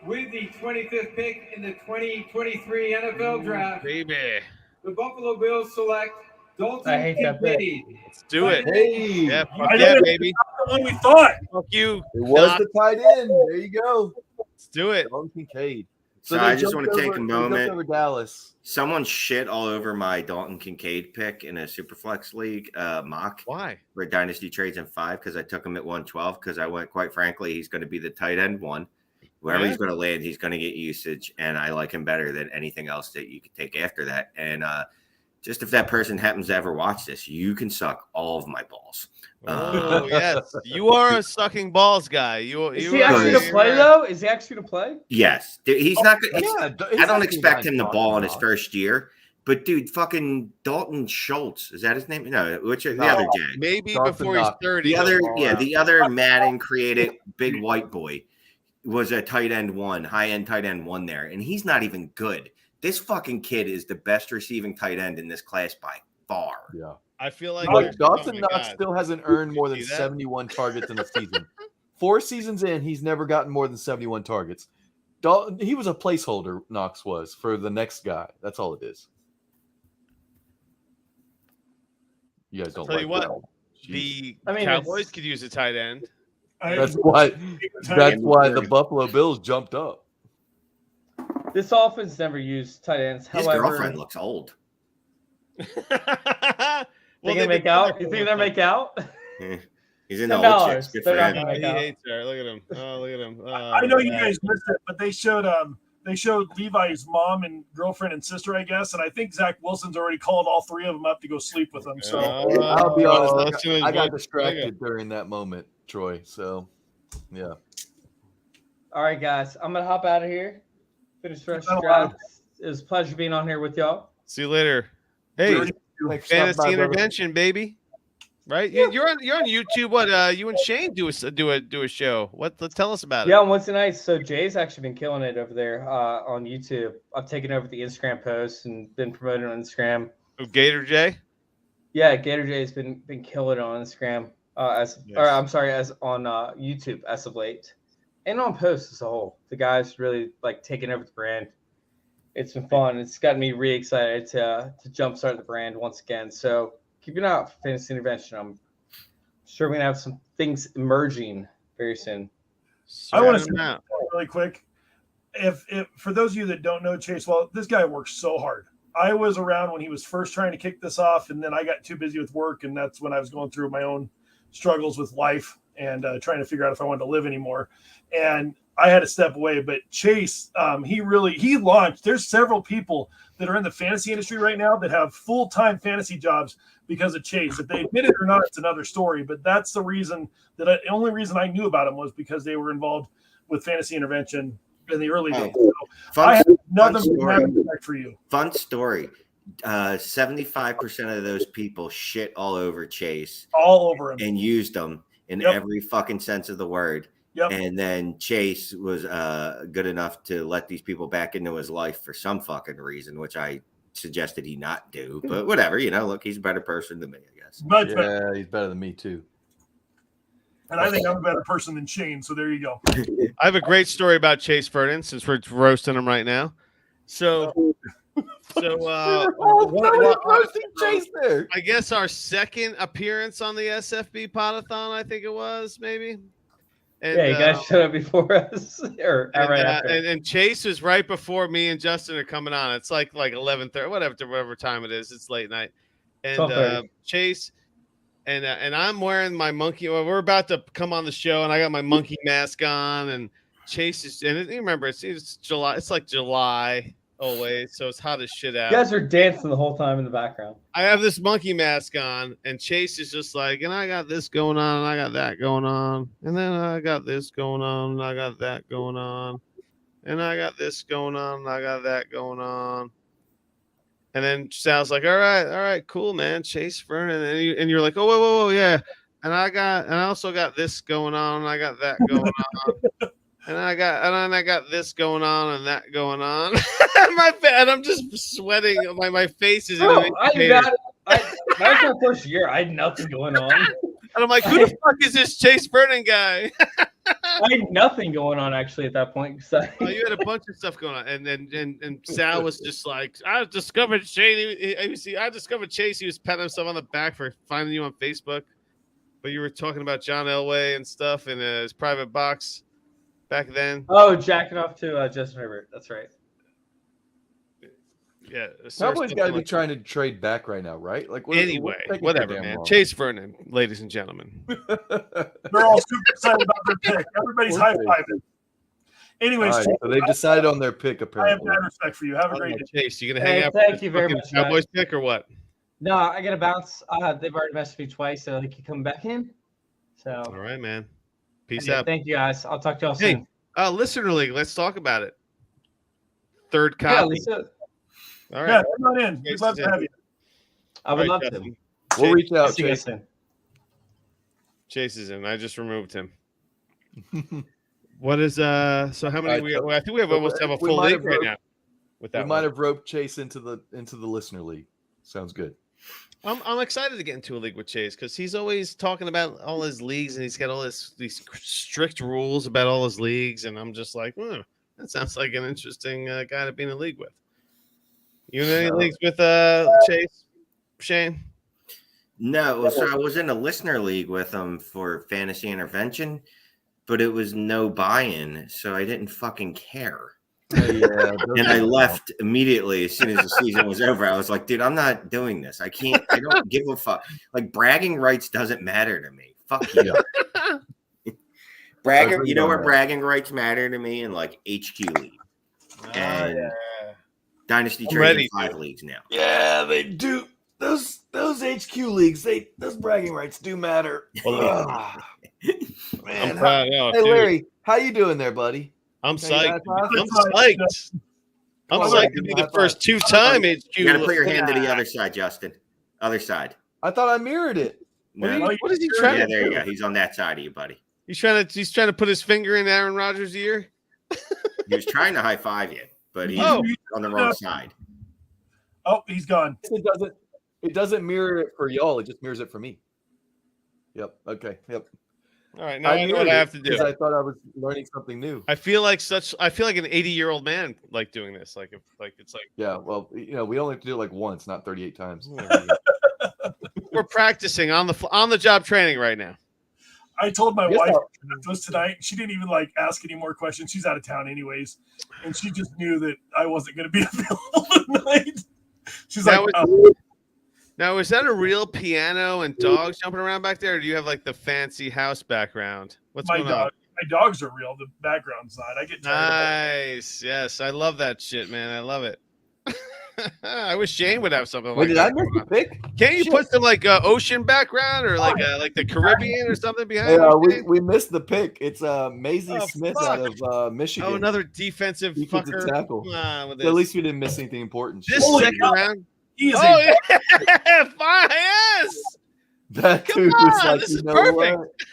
with the 25th pick in the 2023 NFL Draft. Baby, The Buffalo Bills select Dalton I hate that pick. Kincaid. let's do it. Hey, Yeah, I fuck know yeah, it's baby. not the one we thought. Fuck you. it was Doc. the tight end. There you go. Let's do it. Dalton Kincaid. So they I just jumped want to take a they jumped moment. over Dallas. Someone shit all over my Dalton Kincaid pick in a Superflex league mock Why? for Dynasty Trades in 5 because I took him at 112 because I went, quite frankly, he's going to be the tight end one. Wherever Yeah. he's going to land, he's going to get usage, and I like him better than anything else that you could take after that. And just if that person happens to ever watch this, you can suck all of my balls. Oh yes, you are a sucking balls guy. Is he actually to play though? Is he actually to play? Yes, he's not. I don't actually expect not him to talking ball in his about. first year. But dude, fucking Dalton Schultz, is that his name? No, which the No. other Jag? Maybe Dawson before he's Knox. 30. The other, he'll fall out. the other Madden created big white boy was a tight end one, high end tight end one there, and he's not even good. This fucking kid is the best receiving tight end in this class by far. Yeah. I feel like But Dawson oh my Knox God. still hasn't earned more than See that? 71 targets in a season. 4 seasons in, he's never gotten more than 71 targets. He was a placeholder, Knox was, for the next guy. That's all it is. You guys don't Tell like you what, that. the I mean, Cowboys it's- could use a tight end. That's why the Buffalo Bills jumped up. This offense never used tight ends. His However, girlfriend looks old. They Well, gonna make out? You think they're make out? He's in the old chicks. $10. Good They're for not him. gonna Oh, make he out. hates her. Look at him. Oh, look at him. Oh, I know you God. guys missed it, but they showed Levi's mom and girlfriend and sister, I guess, and I think Zach Wilson's already called all 3 of them up to go sleep with them. So I'll be honest, listen to I got his voice. distracted during that moment, Troy. So, yeah. All right, guys, I'm gonna hop out of here. Finish fresh Been a draft. It was a pleasure being on here with y'all. See you later. Hey, Thanks for stopping fantasy by, brother. intervention, baby. Right? You're on YouTube. What? You and Shane do a show. What? Tell us about it. Yeah, on Wednesday nights. So Jay's actually been killing it over there on YouTube. I've taken over the Instagram posts and been promoting on Instagram. Oh, Gator J. Yeah, Gator Jay's been killing it on Instagram as on YouTube as of late, and on posts as a whole. The guys really like taking over the brand. It's been fun. It's gotten me really excited to jumpstart the brand once again. So keep an eye out for Fantasy Intervention. I'm sure we're gonna have some things emerging very soon. I want to Shout say him out. really quick. If for those of you that don't know Chase, well, this guy works so hard. I was around when he was first trying to kick this off, and then I got too busy with work, and that's when I was going through my own struggles with life and trying to figure out if I wanted to live anymore. And I had to step away. But Chase, he launched. There's several people that are in the fantasy industry right now that have full-time fantasy jobs because of Chase. If they admit it or not, it's another story. But that's the reason the only reason I knew about him was because they were involved with fantasy intervention in the early days. So I have nothing but respect for you. Fun story. 75% of those people shit all over Chase, all over him, and used them in Yep. every fucking sense of the word. Yep. And then Chase was good enough to let these people back into his life for some fucking reason, which I suggested he not do. But whatever, look, he's a better person than me, I guess. Much better. Yeah, he's better than me too. And I think I'm a better person than Shane. So there you go. I have a great story about Chase Ferdinand since we're roasting him right now. So roasting Chase there. I guess our second appearance on the SFB Podathon, I think it was, maybe. And, yeah, you guys showed up before us, or right after. And Chase was right before me and Justin are coming on. It's like 11:30, whatever time it is. It's late night, and 12:30. Chase and I'm wearing my monkey. Well, we're about to come on the show, and I got my monkey mask on, and Chase is. And you remember, it's July. It's like July always, so it's hot as shit out. You guys are dancing the whole time in the background. I have this monkey mask on, and Chase is just like, and I got this going on, and I got that going on, and then I got this going on, and I got that going on, and I got this going on, and I got that going on. And then Sal's like, all right, cool, man, Chase Vernon, and you're like, oh, whoa, yeah, and I also got this going on, and I got that going on. And I got this going on and that going on. And I'm just sweating. My face is. Bro, that was my first year. I had nothing going on. And I'm like, who the fuck is this Chase Vernon guy? I had nothing going on actually at that point. So. Oh, you had a bunch of stuff going on, and Sal was just like, I discovered Chase. I discovered Chase. He was patting himself on the back for finding you on Facebook, but you were talking about John Elway and stuff in his private box back then. Oh, jacking off to Justin Herbert. That's right. Yeah, Cowboys got to be trying to trade back right now, right? Like anyway, whatever, man. Long? Chase Vernon, ladies and gentlemen. They're all super excited about their pick. Everybody's high fiving. Anyways, right, so they've decided on their pick. Apparently, I have mad respect for you. Have a great day. Chase, you gonna hang out? Thank you very much, Cowboys guys. pick or what? No, I gotta bounce. They've already messaged me twice, so they can come back in. So. All right, man. Peace Yeah, out. thank you, guys. I'll talk to y'all soon. Hey, listener league. Let's talk about it. Third Yeah, copy. Lisa. All right. Yeah, come on in. We'd love to have you. I would All love right, to. Justin. We'll reach out. See you guys soon. Chase is in. I just removed him. What is so how many I think we almost have a full league right now with that. We might have roped Chase into the listener league. Sounds good. I'm excited to get into a league with Chase because he's always talking about all his leagues and he's got all these strict rules about all his leagues, and I'm just like, that sounds like an interesting guy to be in a league with. You in any leagues with Chase, Shane? No, so I was in a listener league with him for fantasy intervention, but it was no buy-in, so I didn't fucking care. Yeah, and I left immediately as soon as the season was over. I was like, dude, I'm not doing this. I don't give a fuck. Like, bragging rights doesn't matter to me. Fuck you. You know where bragging rights matter to me? In like HQ League. And Dynasty trading 5 leagues now. Yeah, they do. Those HQ leagues, those bragging rights do matter. Man, hey Larry, how you doing there, buddy? I'm psyched. I'm psyched. I'm psyched to be the first 2-time HQ. You got to put your hand to the other side, Justin. Other side. I thought I mirrored it. No. What is he trying to do? There you go. He's on that side of you, buddy. He's trying to put his finger in Aaron Rodgers' ear. He was trying to high five you, but he's on the wrong side. Oh, he's gone. It doesn't mirror it for y'all. It just mirrors it for me. Yep. Okay. Yep. All right. Now I know what I have to do. I thought I was learning something new. I feel like an 80-year-old man like doing this. Yeah. Well, we only have to do it like once, not 38 times. We're practicing on the job training right now. I told my wife it was tonight. She didn't even ask any more questions. She's out of town anyways, and she just knew that I wasn't going to be available tonight. She's now, is that a real piano and dogs jumping around back there, or do you have like the fancy house background? What's going on? My dogs are real. The background's not. I get tired. Nice. Yes, I love that shit, man. I love it. I wish Shane would have something Wait, like that. did I miss the pick? Can't you put some ocean background or like the Caribbean or something behind? We missed the pick. It's Maisie Smith out of Michigan. Oh, another defensive fucker. Tackle. Come on with this. At least we didn't miss anything important. This second round. Yeah, fine, yes. That Come dude on, was like, this is perfect.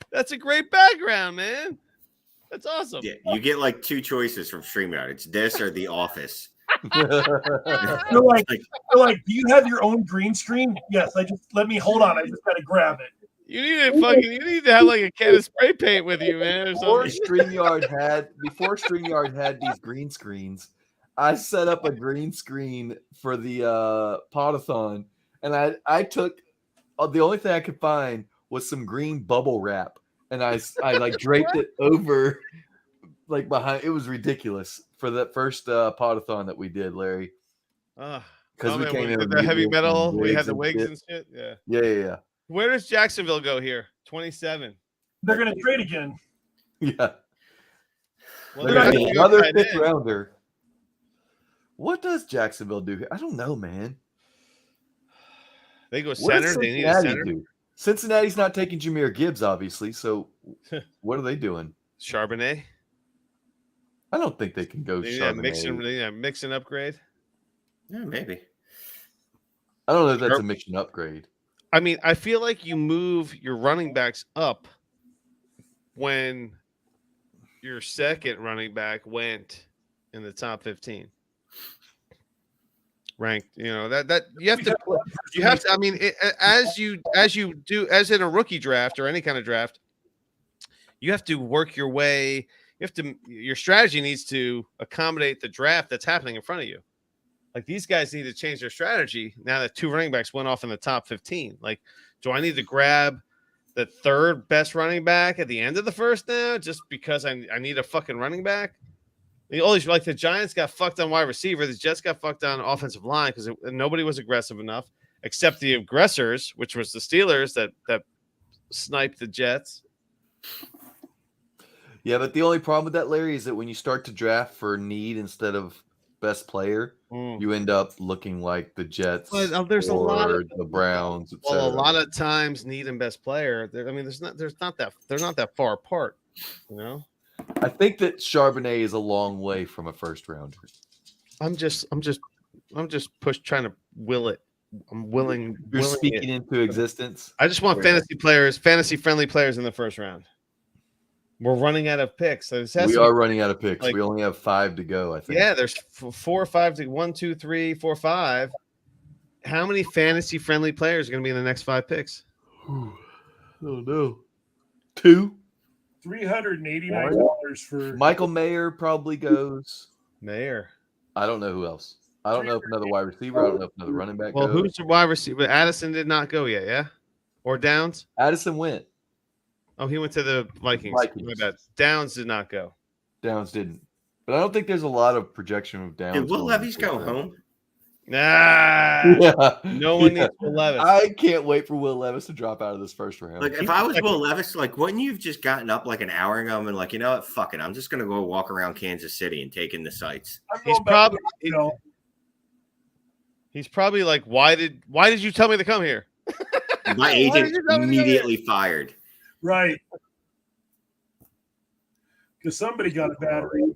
That's a great background, man. That's awesome. Yeah, you get like 2 choices from StreamYard. It's this or The Office. They're like, do you have your own green screen? Yes. Hold on. I just got to grab it. You need to have like a can of spray paint with you, man. Or before StreamYard had these green screens, I set up a green screen for the podathon, and I took the only thing I could find was some green bubble wrap, and I draped it over behind. It was ridiculous for that first podathon that we did, Larry. Because we came in with the heavy metal, we had the wigs and shit. Yeah. Where does Jacksonville go here? 27. They're gonna trade again. Yeah. Well, another 5th rounder. What does Jacksonville do here? I don't know, man. They go center. They need a center. Cincinnati's not taking Jahmyr Gibbs, obviously. So what are they doing? Charbonnet? I don't think they can go Charbonnet. Mix and upgrade? Yeah, maybe. I don't know if that's a mix and upgrade. I mean, I feel like you move your running backs up when your second running back went in the top 15. ranked. You know that you have to. You have to. I mean, as in a rookie draft or any kind of draft, you have to work your way. Your strategy needs to accommodate the draft that's happening in front of you. Like these guys need to change their strategy now that 2 running backs went off in the top 15. Like, do I need to grab the 3rd best running back at the end of the first now just because I need a fucking running back? Like the Giants got fucked on wide receiver. The Jets got fucked on offensive line because nobody was aggressive enough except the aggressors, which was the Steelers that sniped the Jets. Yeah, but the only problem with that, Larry, is that when you start to draft for need instead of best player, you end up looking like the Jets There's a lot of the Browns, etc. Well, a lot of times need and best player. I mean, they're not that far apart, you know. I think that Charbonnet is a long way from a first rounder. I'm just trying to will it. I'm willing. You're speaking into existence. I just want fantasy friendly players in the first round. We're running out of picks. We are running out of picks. We only have 5 to go, I think. Yeah, there's 4 or 5 to 1, 2, 3, 4, 5. How many fantasy friendly players are going to be in the next 5 picks? Oh no, 2. $389 for Michael Mayer probably goes. Mayer. I don't know who else. I don't know if another wide receiver. I don't know if another running back. Well, goes. who's the wide receiver? Addison did not go yet, yeah? Or Downs? Addison went. Oh, he went to the Vikings. My bad. Downs did not go. Downs didn't. But I don't think there's a lot of projection of Downs. Did Will Levis go home? Nah. Yeah. No one needs Will Levis. I can't wait for Will Levis to drop out of this first round. Like, if I was Will Levis, like, wouldn't you have just gotten up like an hour ago and been like, you know what, fuck it, I'm just gonna go walk around Kansas City and take in the sights. He's probably like, why did you tell me to come here? My agent immediately fired. Right. Because somebody got a bad read.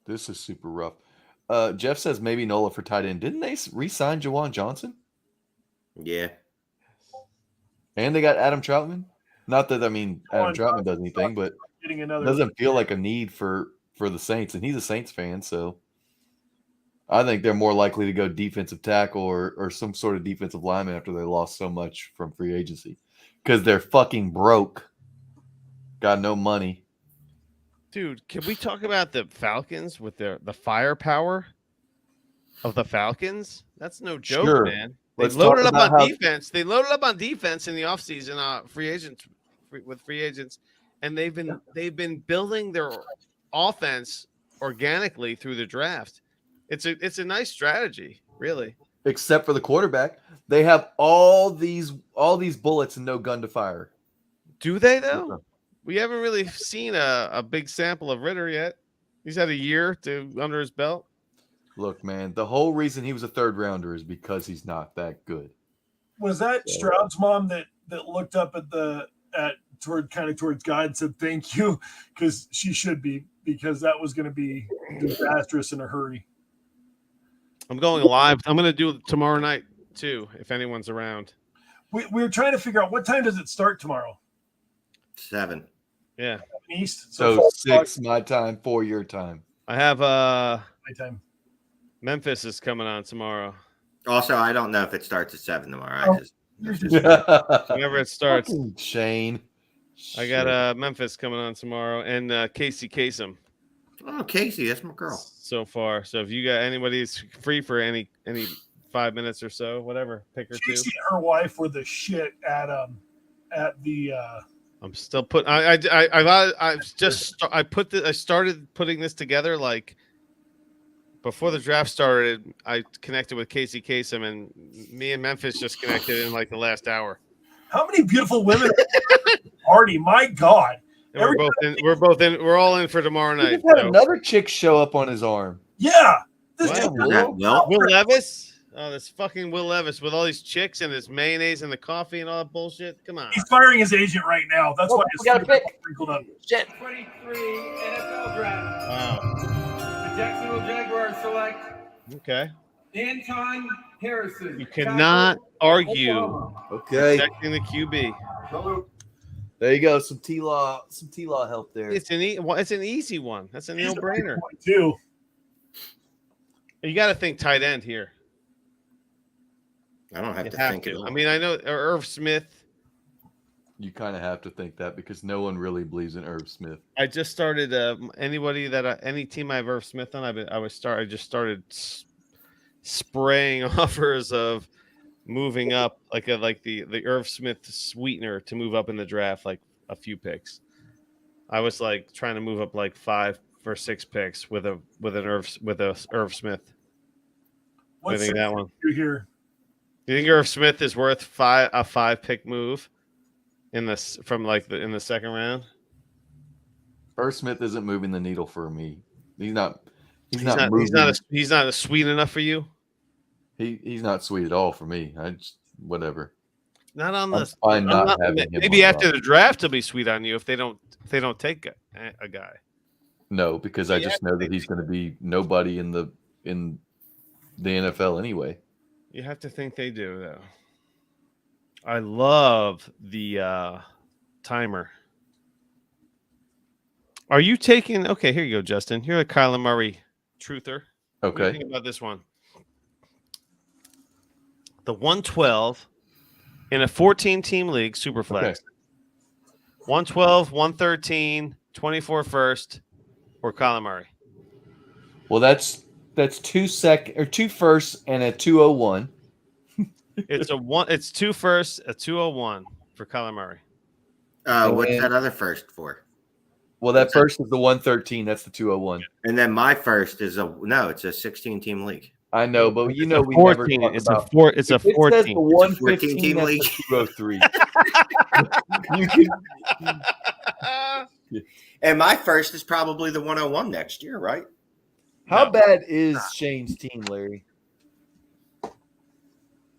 This is super rough. Jeff says maybe Nola for tight end. Didn't they re-sign Jawan Johnson? Yeah. And they got Adam Troutman. Not that Adam Troutman does anything, but it doesn't feel like a need for the Saints, and he's a Saints fan, so I think they're more likely to go defensive tackle or some sort of defensive lineman after they lost so much from free agency because they're fucking broke. Got no money. Dude, can we talk about the Falcons with the firepower of the Falcons? That's no joke, Sure. man. They Let's loaded talk up about on defense. They loaded up on defense in the offseason, free agents, and they've been building their offense organically through the draft. It's a nice strategy, really. Except for the quarterback, they have all these bullets and no gun to fire. Do they though? We haven't really seen a big sample of Ritter yet. He's had a year under his belt. Look, man, the whole reason he was a third rounder is because he's not that good. Was that Stroud's mom that looked up towards God and said thank you? Because she should be, because that was going to be disastrous in a hurry. I'm going live. I'm going to do it tomorrow night too, if anyone's around. We're trying to figure out what time does it start tomorrow. 7. Yeah. East. So 6 my time, 4 your time. I have my time. Memphis is coming on tomorrow. Also, I don't know if it starts at 7 tomorrow. Whenever it starts. Fucking Shane. I got Memphis coming on tomorrow and Casey Kasem. Oh, Casey, that's my girl. So far. So if you got anybody's free for any 5 minutes or so, whatever, pick her Casey two. and her wife were the shit at the I'm still putting. I started putting this together like before the draft started. I connected with Casey Kasem, and me and Memphis just connected in like the last hour. How many beautiful women party? My God! And we're all in for tomorrow night. He had another chick show up on his arm. Yeah, Will Levis. Oh, this fucking Will Levis with all these chicks and his mayonnaise and the coffee and all that bullshit. Come on. He's firing his agent right now. That's why we got a pick. Sprinkled up. Shit. 23 NFL draft. Wow. The Jacksonville Jaguars select Okay. Anton Harrison. You cannot argue. Okay. Protecting the QB. There you go. Some T-Law help there. It's an easy one. That's a no-brainer. Too. You got to think tight end here. I don't have You to have think to. at all. I mean, I know Irv Smith. You kind of have to think that because no one really believes in Irv Smith. I just started. Any team I have Irv Smith on, I just started spraying offers of moving up, like the Irv Smith sweetener to move up in the draft, like a few picks. I was like trying to move up like 5 or 6 picks with a Irv Smith. I think that one. You hear? Do you think Irv Smith is worth a 5-pick move in this from in the second round? Irv Smith isn't moving the needle for me. He's not He's not sweet enough for you. He's not sweet at all for me. I just whatever. Not on I'm this. fine not having him Maybe on after the the draft, he'll be sweet on you if they don't take a guy. No, because I just know that he's going to be nobody in the NFL anyway. You have to think they do, though. I love the timer. Are you taking? Okay, here you go, Justin. You're a Kyler Murray truther. What do you Okay. think about this one? The 112 in a 14-team league, Superflex. Okay. 112, 113, 24 first, or Kyler Murray. Well, that's 2 firsts and a 201. It's 2 firsts, a 201 for Kyler Murray. What's that other first for? Well, that first is the 113. That's the 201. And then my first is it's a 16-team league. I know, but It's we never 14. talk It's about. It's a If it 14. says the 115 14-team that's league. the 203. You can. And my first is probably the 101 next year, right? How bad is Shane's team, Larry?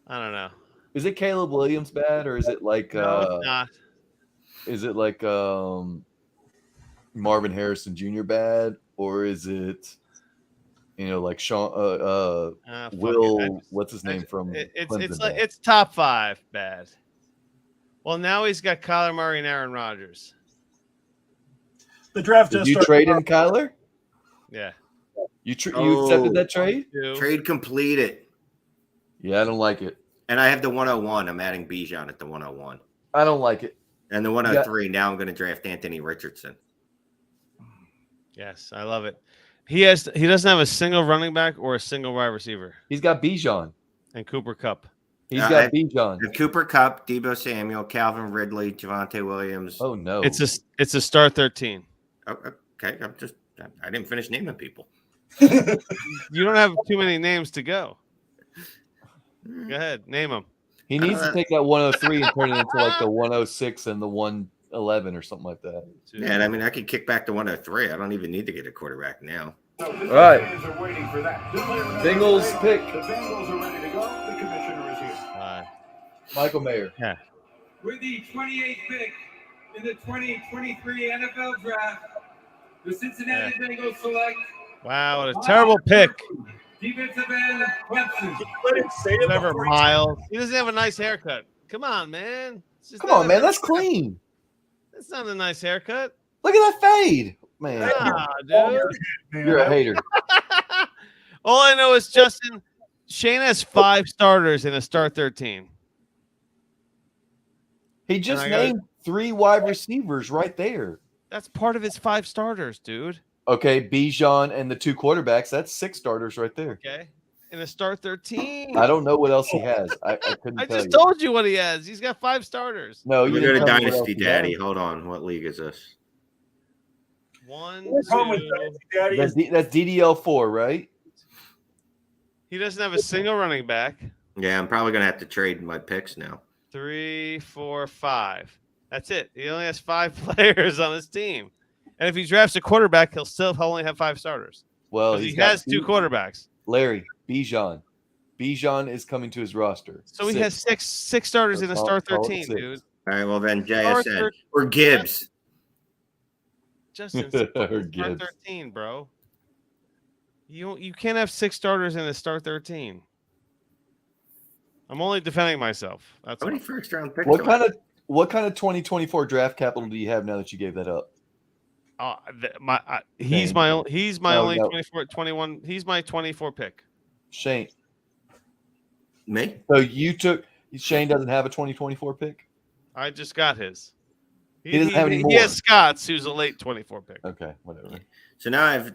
I don't know. Is it Caleb Williams bad, or is it like? No, it's not. Is it like Marvin Harrison Jr. bad, or is it, like Sean Will? What's his name from? It's top 5 bad. Well, now he's got Kyler Murray and Aaron Rodgers. The draft Did just you started. trade in Kyler? Yeah. You accepted that trade? Trade completed. Yeah, I don't like it. And I have the 101. I'm adding Bijan at the 101. I don't like it. And the 103, now I'm going to draft Anthony Richardson. Yes, I love it. He doesn't have a single running back or a single wide receiver. He's got Bijan And Cooper Kupp. He's got Bijan. Cooper Kupp, Debo Samuel, Calvin Ridley, Javonte Williams. Oh no. It's a start 13. Okay, I didn't finish naming people. You don't have too many names to go. Go ahead, name them. He needs to take that 103 and turn it into like the 106 and the 111 or something like that. Yeah, and I mean, I could kick back to 103. I don't even need to get a quarterback now. All right. Bengals pick. The Bengals are ready to go. The commissioner is here. Michael Mayer. Yeah. With the 28th pick in the 2023 NFL Draft, the Cincinnati Bengals select. Wow, what a terrible pick. Defensive end, Clemson. Whatever, Miles. He doesn't have a nice haircut. Come on, man. Come on, man. That's clean. That's not a nice haircut. Look at that fade, man. Nah, dude. You're a hater. All I know is, Justin, Shane has 5 starters in a start 13. He just named 3 wide receivers right there. That's part of his 5 starters, dude. Okay, Bijan and the 2 quarterbacks. That's 6 starters right there. Okay. In a start 13. I don't know what else he has. I couldn't I tell just you. told you what he has. He's got 5 starters. No, you you go to didn't tell me what Dynasty else he Daddy. has. Hold on. What league is this? 1, What's wrong with 2. Daddy? That's DDL4, right? He doesn't have a single running back. Yeah, I'm probably going to have to trade my picks now. 3, 4, 5. That's it. He only has 5 players on his team. And if he drafts a quarterback, he'll still only have 5 starters. Well, he has 2 quarterbacks. Larry, Bijan. Bijan is coming to his roster. So he has six starters in a start Call it 13, 6. dude. All right, well then Start JSN or Gibbs. Justin, Or start Gibbs. 13, bro. You can't have 6 starters in a start 13. I'm only defending myself. That's How many all. first round picks? What kind of 2024 draft capital do you have now that you gave that up? He's Dang. my only No, 24 no. 21. He's my 24 pick. Shane. Me? So you took Shane doesn't have a 2024 pick? I just got his. He doesn't have any He more. has Scott's, who's a late 24 pick. Okay, whatever. So now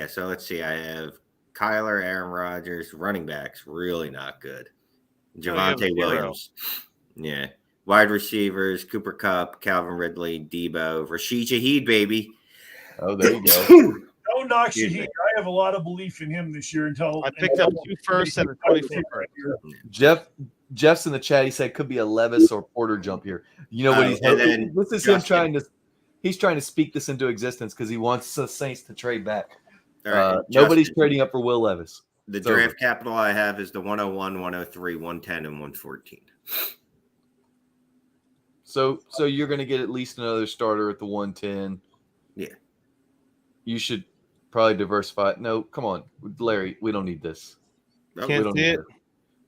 so let's see. I have Kyler, Aaron Rodgers, running backs, really not good. Javonte Williams. Yeah. Wide receivers, Cooper Kupp, Calvin Ridley, Debo, Rashid Shaheed, baby. Oh, there you go. Don't knock Shaheed. I have a lot of belief in him this year I picked up 2 firsts and a 24 first. Jeff's in the chat. He said could be a Levis or Porter jump here. You know what he's hoping? This is him trying to speak this into existence because he wants the Saints to trade back. Right, nobody's trading up for Will Levis. The draft capital I have is the 101, 103, 110, and 114. So you're going to get at least another starter at the 110. Yeah. You should probably diversify. No, come on, Larry. We don't need this. Can't see it.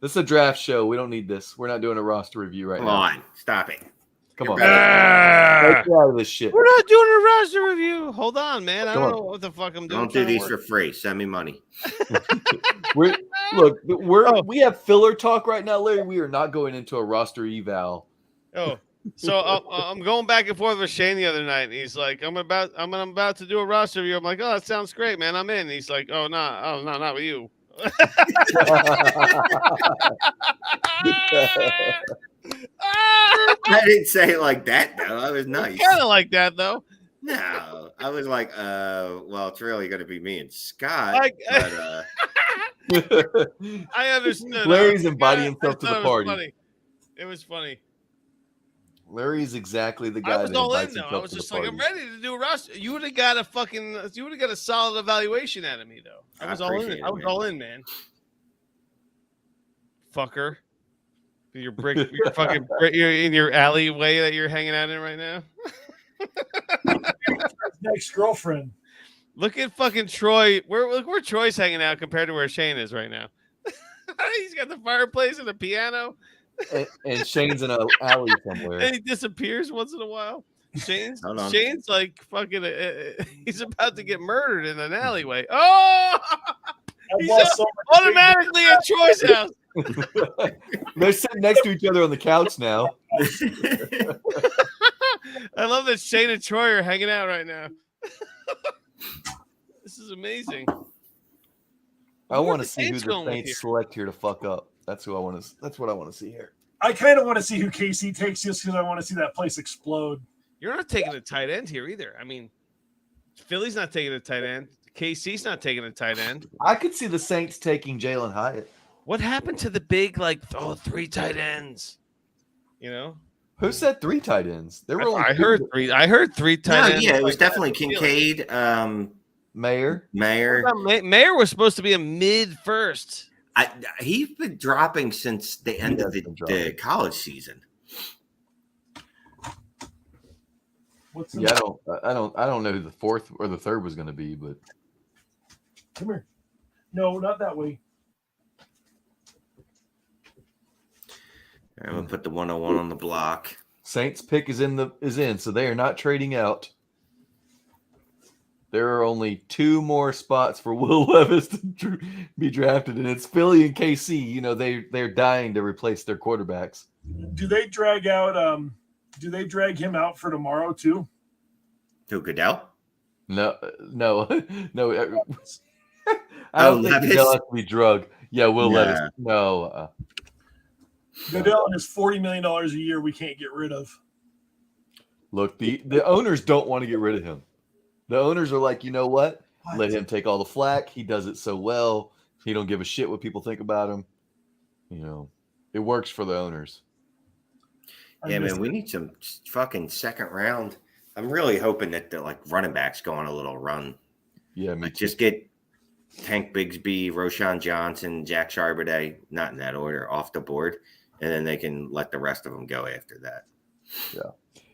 This is a draft show. We don't need this. We're not doing a roster review right now. Come on. Stop it. Come on. Get out of this shit. We're not doing a roster review. Hold on, man. I don't know what the fuck I'm doing. Don't do these for free. Send me money. We have filler talk right now, Larry. We are not going into a roster eval. Oh, so I'm going back and forth with Shane the other night. And he's like, I'm about to do a roster review. I'm like, oh, that sounds great, man. I'm in. And he's like, oh, no, not with you. I didn't say it like that, though. I was nice. Kind of like that, though. No, I was like, well, it's really going to be me and Scott. But, I understood. Larry's inviting himself to the party. It was funny. Larry's exactly the guy. I was all in though. I was just like, I'm ready to do a roster. You would have got a solid evaluation out of me though. I was all in. I was all in, man. Fucker. You're in your alleyway that you're hanging out in right now. Next girlfriend. Look at fucking Troy. Look where Troy's hanging out compared to where Shane is right now. He's got the fireplace and the piano. And Shane's in an alley somewhere. And he disappears once in a while. Shane's like fucking. He's about to get murdered in an alleyway. Oh, he's automatically at Troy's house. They're sitting next to each other on the couch now. I love that Shane and Troy are hanging out right now. This is amazing. I want to see who the Saints select here to fuck up. That's who I want to. That's what I want to see here. I kind of want to see who KC takes just because I want to see that place explode. You're not taking a tight end here either. I mean, Philly's not taking a tight end. KC's not taking a tight end. I could see the Saints taking Jalen Hyatt. What happened to the big 3 tight ends? You know, who said 3 tight ends? There were only I heard 3. I heard 3 tight ends. Yeah, it was definitely Kincaid. Mayer. Mayer was supposed to be a mid first. He's been dropping since the end of the college season. I don't know who the 4th or the 3rd was going to be, but come here. No, not that way. I'm gonna put the 101 on the block. Saints pick is in, so they are not trading out. There are only 2 more spots for Will Levis to be drafted, and it's Philly and KC. You know they're dying to replace their quarterbacks. Do they drag out? Do they drag him out for tomorrow too? Who, Goodell? No. I don't think Goodell has to be drugged. Yeah, Will Levis. No. Goodell and his $40 million a year we can't get rid of. Look, the owners don't want to get rid of him. The owners are like, you know what? Let him take all the flack. He does it so well. He don't give a shit what people think about him. You know, it works for the owners. Yeah, man, we need some fucking second round. I'm really hoping that the running backs go on a little run. Yeah, just get Tank Bigsby, Roshan Johnson, Jack Charbonnet, not in that order, off the board, and then they can let the rest of them go after that. Yeah.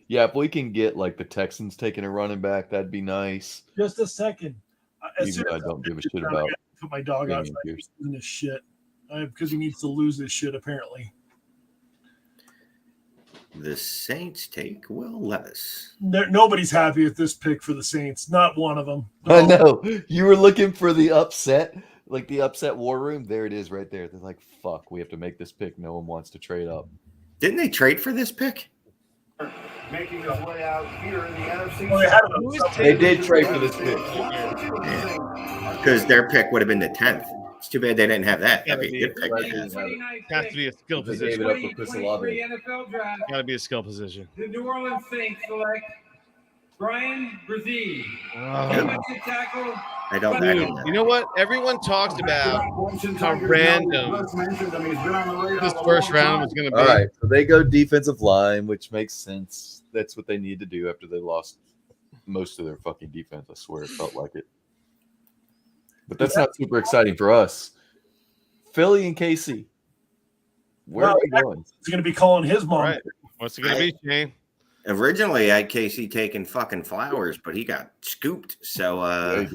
Yeah, if we can get the Texans taking a running back, that'd be nice. Just a second. Even though I don't give a shit about. Put my dog outside. He's losing his shit because he needs to lose his shit apparently. The Saints take Will Levis. Nobody's happy with this pick for the Saints. Not one of them. No. I know. You were looking for the upset. like the upset war room. There it is, right there. They're like, "Fuck, we have to make this pick. No one wants to trade up." Didn't they trade for this pick? Making his way out here in the NFC. Well, They did trade for this pick. Because their pick would have been the 10th. It's too bad they didn't have that. That'd be a good pick. Has to be a skill They position. gave it up for Chris Olave. NFL draft. Got to be a skill position. The New Orleans Saints select Brian Brzee. Oh. Defensive tackle. I don't Dude, know. you know what? Everyone talks about how random this first round was going to be. All right, so they go defensive line, which makes sense. That's what they need to do after they lost most of their fucking defense. I swear, it felt like it. But that's not super exciting for us. Philly and KC. Where are we going? He's going to be calling his mom. Right. What's it going to be, Shane? Originally, I had Casey taking fucking Flowers, but he got scooped. So I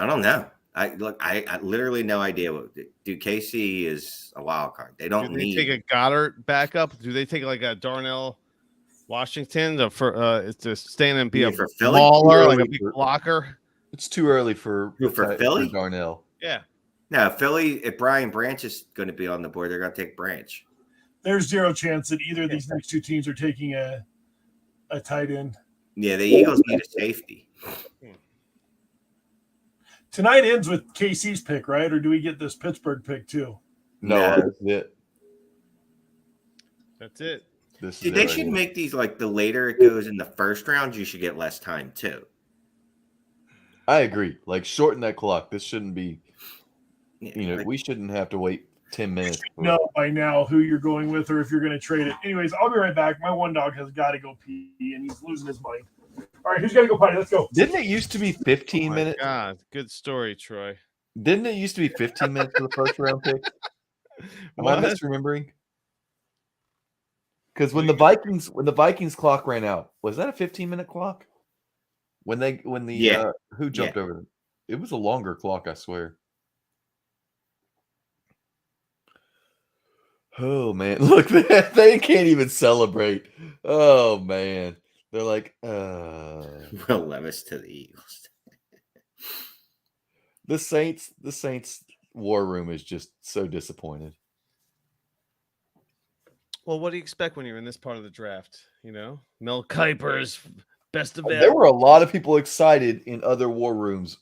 don't know. I literally no idea what dude. KC is a wild card. They don't Do they need take a Goddard backup? Do they take like a Darnell Washington to stand and be a for Philly? baller, like a big blocker? It's too early for Philly? for Darnell. Yeah. No, Philly. If Brian Branch is going to be on the board, they're going to take Branch. There's zero chance that either of these next two teams are taking a tight end. Yeah, the Eagles need a safety. Tonight ends with KC's pick, right? Or do we get this Pittsburgh pick too? No, that's it. That's it. Dude, they should make these like the later it goes in the first round, you should get less time too. I agree. Like shorten that clock. This shouldn't be. Yeah, we shouldn't have to wait 10 minutes. Know by now who you're going with or if you're going to trade it. Anyways, I'll be right back. My one dog has got to go pee and he's losing his mind. All right, who's got to go potty? Let's go. Didn't it used to be 15 minutes? God, good story, Troy. Didn't it used to be 15 minutes for the first round pick? Am I misremembering? Because when the Vikings clock ran out, was that a 15-minute clock? Who jumped over them? It was a longer clock, I swear. Oh man, look, they can't even celebrate. Oh man, they're like, Will Levis to the Eagles. The Saints war room is just so disappointed. Well, what do you expect when you're in this part of the draft? You know, Mel Kiper's best available. There were a lot of people excited in other war rooms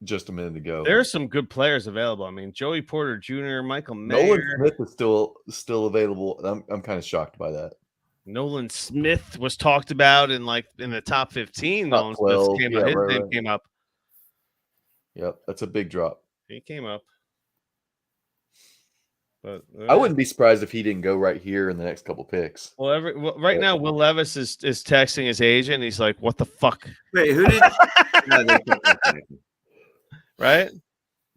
just a minute ago. There's some good players available. I mean, Joey Porter Jr., Michael Nolan Mayer. Smith is still available. I'm kind of shocked by that. Nolan Smith was talked about in the top 15. Top Nolan 12, Smith came up. His name came up. Yep, that's a big drop. He came up. But I wouldn't be surprised if he didn't go right here in the next couple picks. Well, right now, Will Levis is texting his agent. And he's like, "What the fuck?" Wait, who did? No, they took that. Right?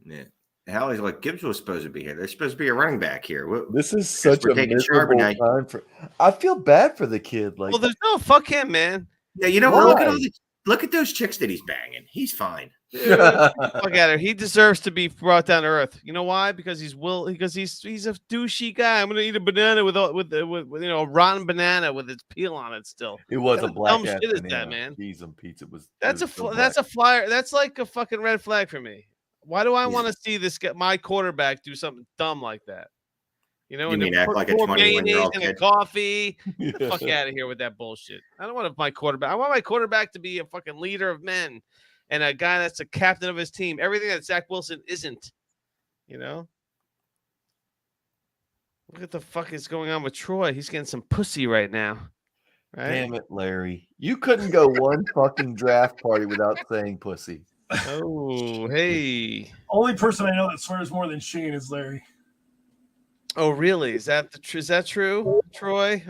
Yeah. Hallie's like Gibbs was supposed to be here. They're supposed to be a running back here. This is such a miserable time for. I feel bad for the kid. Like, well, there's no fuck him, man. Yeah, you know what? Look at those chicks that he's banging. He's fine. Look at her. He deserves to be brought down to earth. You know why? Because he's a douchey guy. I'm gonna eat a banana with a rotten banana with its peel on it still. It was a black dumb shit is that, man? Cheese and pizza was. That's a flyer. That's like a fucking red flag for me. Why do I want to see my quarterback do something dumb like that? You know, you mean act like a 21-year-old and a coffee. Get the fuck out of here with that bullshit. I don't want my quarterback. I want my quarterback to be a fucking leader of men and a guy that's a captain of his team. Everything that Zach Wilson isn't. You know. Look at the fuck is going on with Troy. He's getting some pussy right now. Right? Damn it, Larry! You couldn't go one fucking draft party without saying pussy. Oh, hey! Only person I know that swears more than Shane is Larry. Oh, really? Is that true, Troy?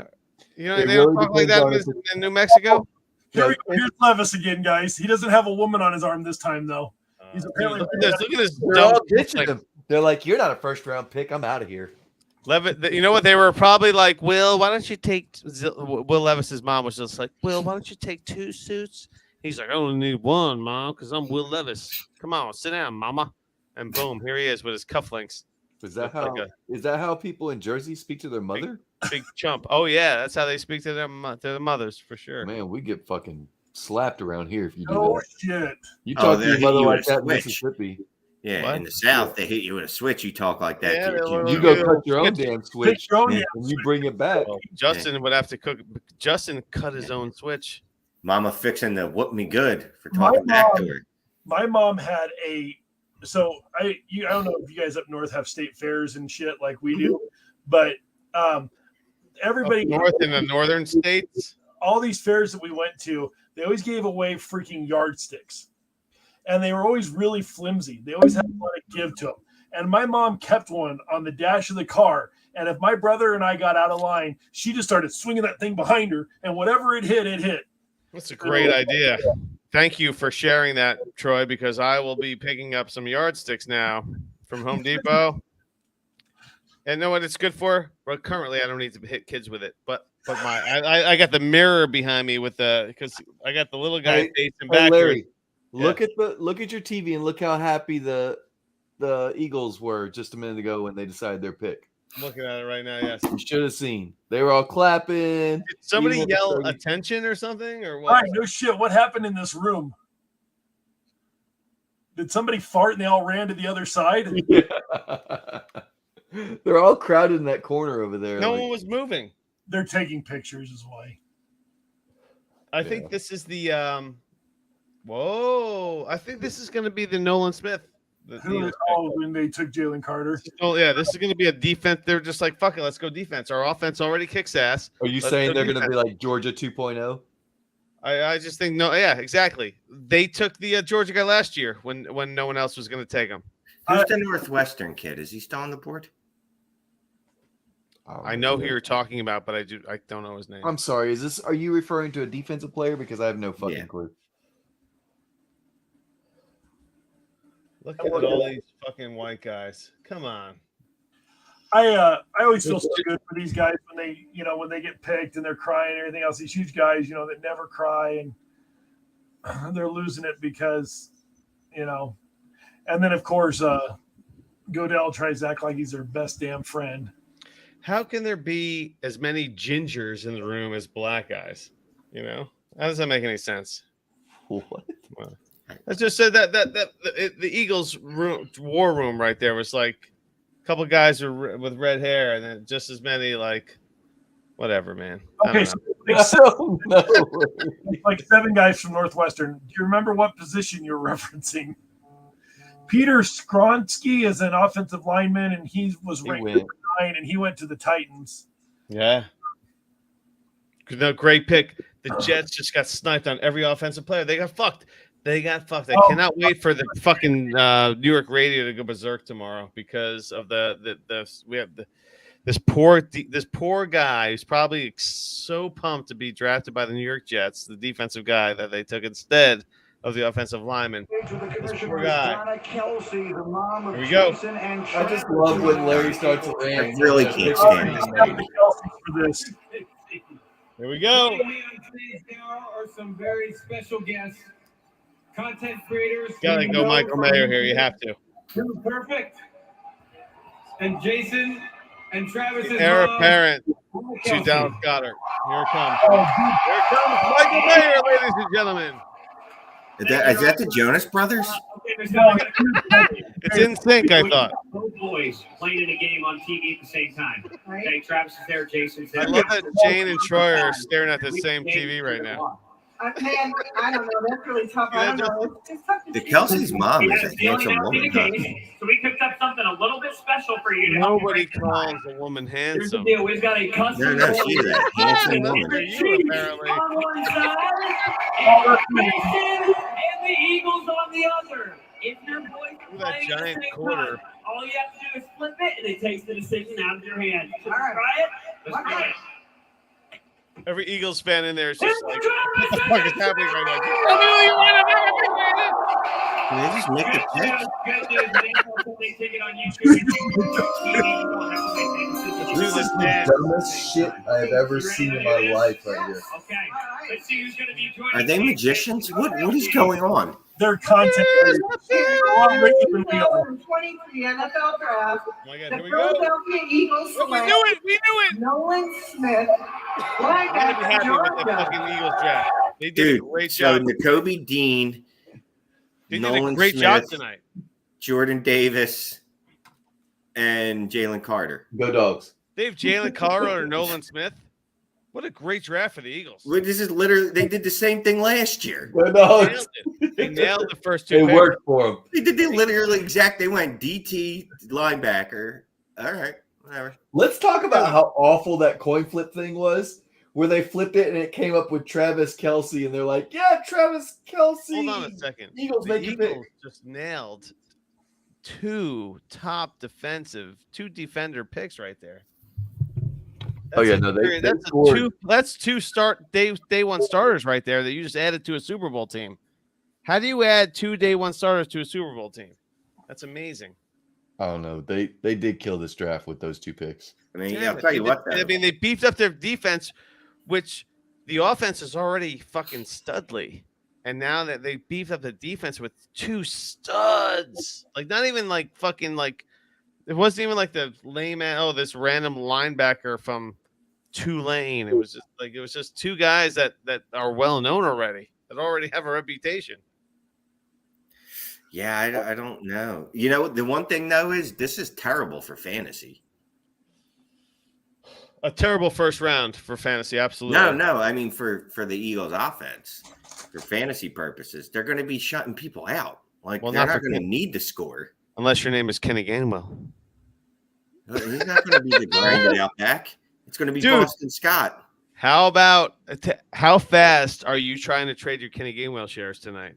You know, It they really don't talk like that depends on in New Mexico. Here's Levis again, guys. He doesn't have a woman on his arm this time, though. He's apparently look at this. They're all ditching him. They're like, "You're not a first round pick. I'm out of here." You know what? They were probably like, Will, why don't you take Will Levis's mom was just like, Will, why don't you take 2 suits? He's like, I only need 1, Mom, because I'm Will Levis. Come on, sit down, Mama. And boom, here he is with his cufflinks. Is that how people in Jersey speak to their mother? Big chump. Oh yeah, that's how they speak to their mothers for sure. Man, we get fucking slapped around here if you do Oh that. shit! You talk to your mother like that in Mississippi. Yeah, What? in the South, they hit you with a switch. You talk like that. Yeah, to your they'll- kids. You go cut your own damn switch, your own and you bring it back. Well, Justin would have to cook. Justin cut his own switch. Mama fixing to whoop me good for My talking back to mom- her. My mom had I don't know if you guys up north have state fairs and shit like we do, but everybody Up north in the northern states. all these fairs that we went to, they always gave away freaking yardsticks. And they were always really flimsy. They always had a lot to give to them. And my mom kept one on the dash of the car. And if my brother and I got out of line, she just started swinging that thing behind her. And whatever it hit, it hit. That's a great idea. Thank you for sharing that, Troy, because I will be picking up some yardsticks now from Home Depot. And know what it's good for? Well, currently I don't need to hit kids with it, but I got the mirror behind me with because I got the little guy facing back. Larry, look at your TV and look how happy the Eagles were just a minute ago when they decided their pick. I'm looking at it right now. Yes, you should have seen. They were all clapping. Did somebody yell attention or something, or what? All right, no shit. What happened in this room? Did somebody fart and they all ran to the other side? They're all crowded in that corner over there. No one was moving. They're taking pictures, is why. I think this is the whoa! I think this is going to be the Nolan Smith. When they took Jalen Carter. Oh yeah, this is going to be a defense. They're just like, fuck it, let's go defense. Our offense already kicks ass. Are you saying they're going to be like Georgia 2.0? I just think no. Yeah, exactly. They took the Georgia guy last year when no one else was going to take him. Who's the Northwestern kid? Is he still on the board? I know who you're talking about, but I don't know his name. I'm sorry. Are you referring to a defensive player? Because I have no fucking clue. Look at all these fucking white guys. Come on. I always feel so good for these guys when they get picked and they're crying and everything else. These huge guys, that never cry and they're losing it because, and then of course Godell tries to act like he's their best damn friend. How can there be as many gingers in the room as black guys? How does that make any sense? What? Well, I just said that the Eagles war room right there was like a couple guys with red hair, and then just as many like whatever, man. Okay, so like 7 guys from Northwestern. Do you remember what position you're referencing? Peter Skronsky is an offensive lineman, and he was ranked number 9, and he went to the Titans. Yeah. No, great pick. The Jets just got sniped on every offensive player. They got fucked. I cannot wait for the fucking New York radio to go berserk tomorrow because of this poor guy who's probably so pumped to be drafted by the New York Jets, the defensive guy that they took instead of the offensive lineman. This poor guy. Here we go. I just love when Larry starts to rant. I really can't stand this. Here we go. Joining me on today's hour are some very special guests, content creators. Gotta go Michael Mayer here. You have to. Perfect. And Jason and Travis. Heir apparent to Dallas Goddard. Here it comes. Here it comes. Michael Mayer, ladies and gentlemen. Is that the Jonas Brothers? It's in sync, I thought. Both boys playing in a game on TV at the same time. Okay, Travis is there, Jason's there. I love that Jane and Troy are staring at the same TV right now. Man, I don't know. That's really tough. I don't know. It's tough to The Kelsey's mom is a handsome woman. Huh? So we cooked up something a little bit special for you. Nobody calls a woman handsome. Deal. We've got a custom. No, she's a handsome woman. You, apparently. On one side, and Jason and the Eagles on the other. If your boys are That playing at the giant same quarter. time, all you have to do is flip it, and it takes the decision out of your hand. Let's try it. Let's try it. Every Eagles fan in there is just like, what the fuck is happening right now? Tell me what you want. Can they just make the pick? This is the dumbest shit I've ever seen in my life right here. Okay, let's see who's going to be joining. Are they magicians? What is going on? They're content. The 2023 NFL Draft. Oh my God, The here we go. Philadelphia Eagles Oh, we select knew it. We knew it. Nolan Smith. I'm gonna be happy with the fucking Eagles draft. They did a great job. So N'Kobe Dean, They did a Nolan great Smith, job tonight. Jordan Davis, and Jalen Carter. Go Dogs. They have Jalen Carter or Nolan Smith. What a great draft for the Eagles. Well, this is literally they did the same thing last year. Go Dogs. They nailed the first two. It picks. worked for them. They did the literally exact. They went DT linebacker. All right, whatever. Let's talk about how awful that coin flip thing was, where they flipped it and it came up with Travis Kelce, and they're like, "Yeah, Travis Kelce." Hold on a second. Eagles The make your pick. Eagles just nailed two defender picks right there. Oh yeah, no, they That's scored. that's two day one starters right there that you just added to a Super Bowl team. How do you add 2 day one starters to a Super Bowl team? That's amazing. I don't know. They did kill this draft with those 2 picks. I mean, Damn yeah, I'll it. tell you what. I mean, they beefed up their defense, which the offense is already fucking studly. And now that they beefed up the defense with 2 studs, like not even like fucking like it wasn't even like the lame this random linebacker from Tulane. It was just 2 guys that are well known already, that already have a reputation. Yeah, I don't know. You know, the one thing though is this is terrible for fantasy. A terrible first round for fantasy, absolutely. No. I mean, for the Eagles' offense, for fantasy purposes, they're going to be shutting people out. Like they're not going to need to score unless your name is Kenny Gainwell. He's not going to be the grinded out back. It's going to be Boston Scott. How about how fast are you trying to trade your Kenny Gainwell shares tonight?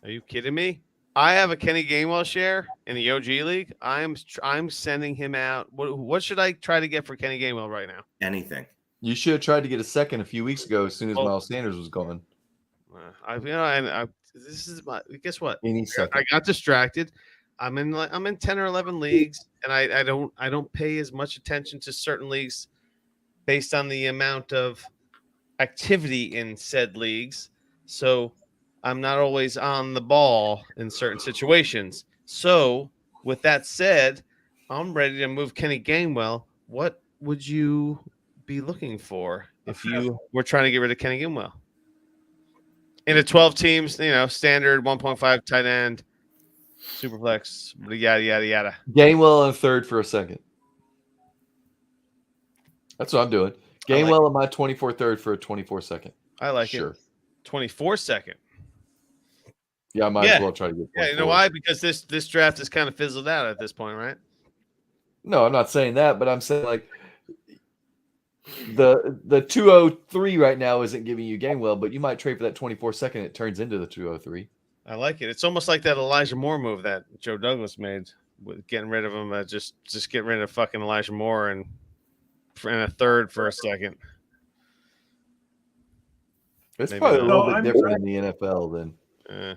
Are you kidding me? I have a Kenny Gainwell share in the OG league. I'm sending him out. What should I try to get for Kenny Gainwell right now? Anything. You should have tried to get a second a few weeks ago as soon as Miles Sanders was gone. This is my guess what? Any second. I got distracted. I'm in 10 or 11 leagues, and I don't pay as much attention to certain leagues based on the amount of activity in said leagues. So I'm not always on the ball in certain situations. So with that said, I'm ready to move Kenny Gainwell. What would you be looking for if you were trying to get rid of Kenny Gainwell? In a 12 teams, standard 1.5 tight end, superflex, yada, yada, yada. Gainwell in third for a second. That's what I'm doing. Gainwell in my 24 third for a 24 second. I like it. 24 second. Yeah, I might as well try to get. Yeah, you know why? Because this draft is kind of fizzled out at this point, right? No, I'm not saying that, but I'm saying like the 203 right now isn't giving you Gainwell, but you might trade for that 24 second. It turns into the 203. I like it. It's almost like that Elijah Moore move that Joe Douglas made with getting rid of him. Just getting rid of fucking Elijah Moore and a third for a second. It's probably a little bit different in the NFL than.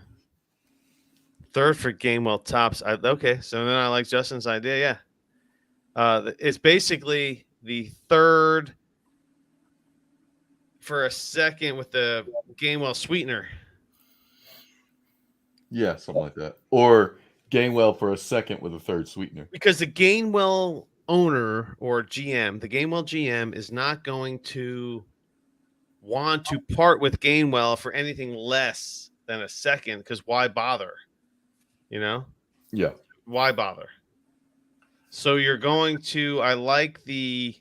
Third for Gainwell tops. Okay, so then I like Justin's idea. Yeah, it's basically the third for a second with the Gainwell sweetener. Yeah, something like that. Or Gainwell for a second with a third sweetener. Because the Gainwell owner or GM, the Gainwell GM is not going to want to part with Gainwell for anything less than a second, because why bother? Yeah. Why bother? So you're going to, I like the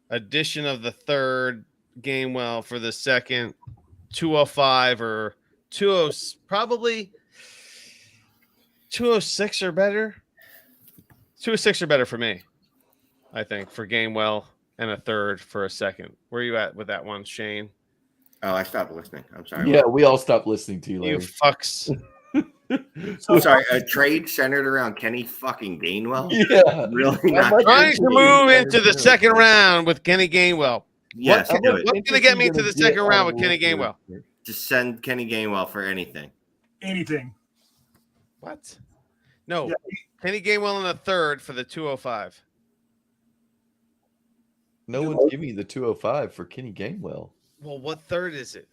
addition of the third Gainwell for the second 205 or 20, probably 206 or better. 206 or better for me, I think, for Gainwell and a third for a second. Where are you at with that one, Shane? Oh, I stopped listening. I'm sorry. Yeah, we all stopped listening to you, Larry. You fucks. I'm sorry. A trade centered around Kenny fucking Gainwell? Yeah. Really not Trying to move into the second round with Kenny Gainwell. Yes, What's going to get me to the second round with Kenny Gainwell? Just send Kenny Gainwell for anything. Anything. What? No. Yeah. Kenny Gainwell in a third for the 205. No one's giving you the 205 for Kenny Gainwell. Well, what third is it?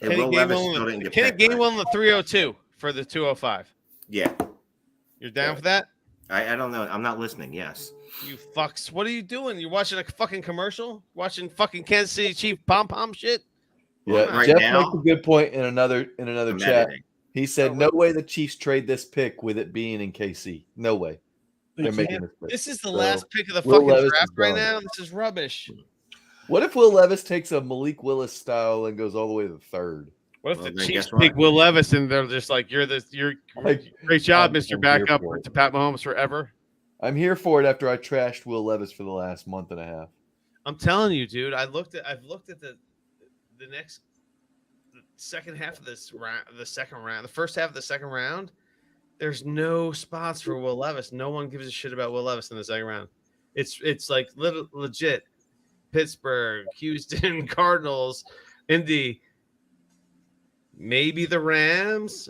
Kenny Gainwell in the 302 for the 205. Yeah. You're down for that? I don't know. I'm not listening. Yes. You fucks. What are you doing? You're watching a fucking commercial? Watching fucking Kansas City Chief pom-pom shit? Yeah, right Jeff now, makes a good point in another chat. He said, "No way the Chiefs trade this pick with it being in KC. No way. They're making this pick." This is the So, last pick of the Will fucking Levis draft is right done. now. This is rubbish. What if Will Levis takes a Malik Willis style and goes all the way to the third? What if Well, the then Chiefs guess what? pick Will Levis and they're just like, "You're great job, I'm Mr. here Backup for it. to Pat Mahomes forever." I'm here for it after I trashed Will Levis for the last month and a half. I'm telling you, dude. I've looked at the second half of this round, the second round, the first half of the second round. There's no spots for Will Levis. No one gives a shit about Will Levis in the second round. It's like legit. Pittsburgh, Houston, Cardinals, Indy, maybe the Rams,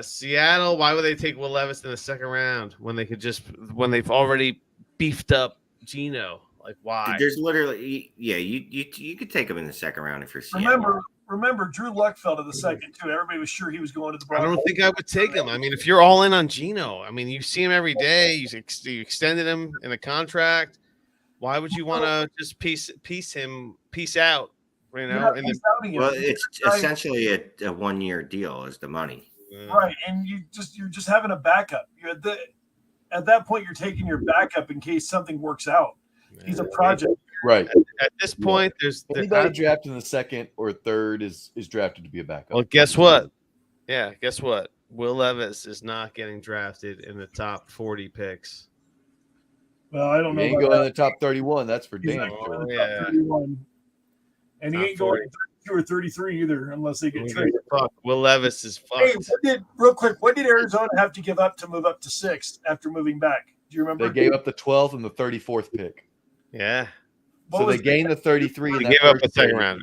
Seattle. Why would they take Will Levis in the second round when they've already beefed up Geno? Like, why? There's literally, yeah, you could take him in the second round if you're Seattle. Remember, Drew Luck fell to the second too. Everybody was sure he was going to the I Broncos. don't think I would take him. I mean, if you're all in on Geno, I mean, you see him every day. You extended him in a contract. Why would you want to just piece out? You know, Well, it's essentially a 1-year deal is the money. Right, and you're just having a backup. At that point, you're taking your backup in case something works out. He's a project. Right. At this point, there's anybody drafted in the second or third is drafted to be a backup. Well, guess what? Yeah, guess what? Will Levis is not getting drafted in the top 40 picks. Well, I don't know. He ain't going in the top 31. That's for damn sure. Yeah. 31. And he Top ain't going 40. 32 or 33 either, unless they get traded. Fuck. Will Levis is Hey, fucked. real quick, what did Arizona have to give up to move up to 6th after moving back? Do you remember? They gave up the 12th and the 34th pick. Yeah. So they gained the 33. They in that gave up first a second trade. rounder.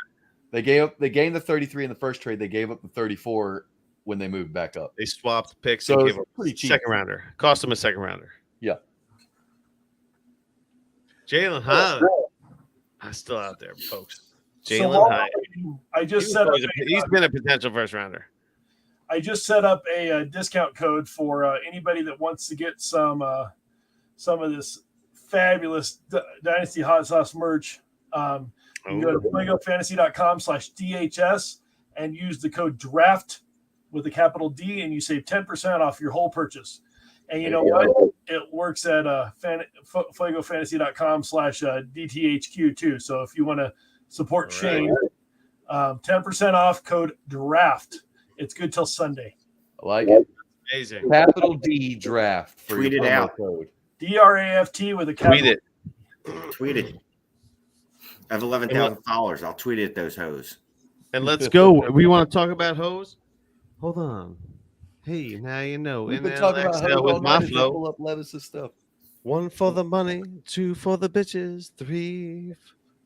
They gained the 33 in the first trade. They gave up the 34 when they moved back up. They swapped picks So and it's gave up pretty cheap. second rounder. Cost them a second rounder. Yeah. Jalen Hyde. Still out there, folks. So Jalen while Hyde. I just set up. He's been a potential first rounder. I just set up a discount code for anybody that wants to get some of this fabulous Dynasty Hot Sauce merch. You can go to FuegoFantasy.com/DHS and use the code DRAFT with a capital D, and you save 10% off your whole purchase. And you know what? It works at FuegoFantasy.com/DTHQ too. So if you want to support Shane, 10% off code DRAFT. It's good till Sunday. I like it. Amazing. Capital D draft. For Tweet your it promo out. Code. DRAFT with a capital. Tweet it. Tweet it. I have 11,000 followers. I'll tweet it at those hoes. And let's go. We want to talk about hoes? Hold on. Hey, now you know. We've been talking about NLXL with my flow. pull up Levis's stuff. 1 for the money, 2 for the bitches, 3.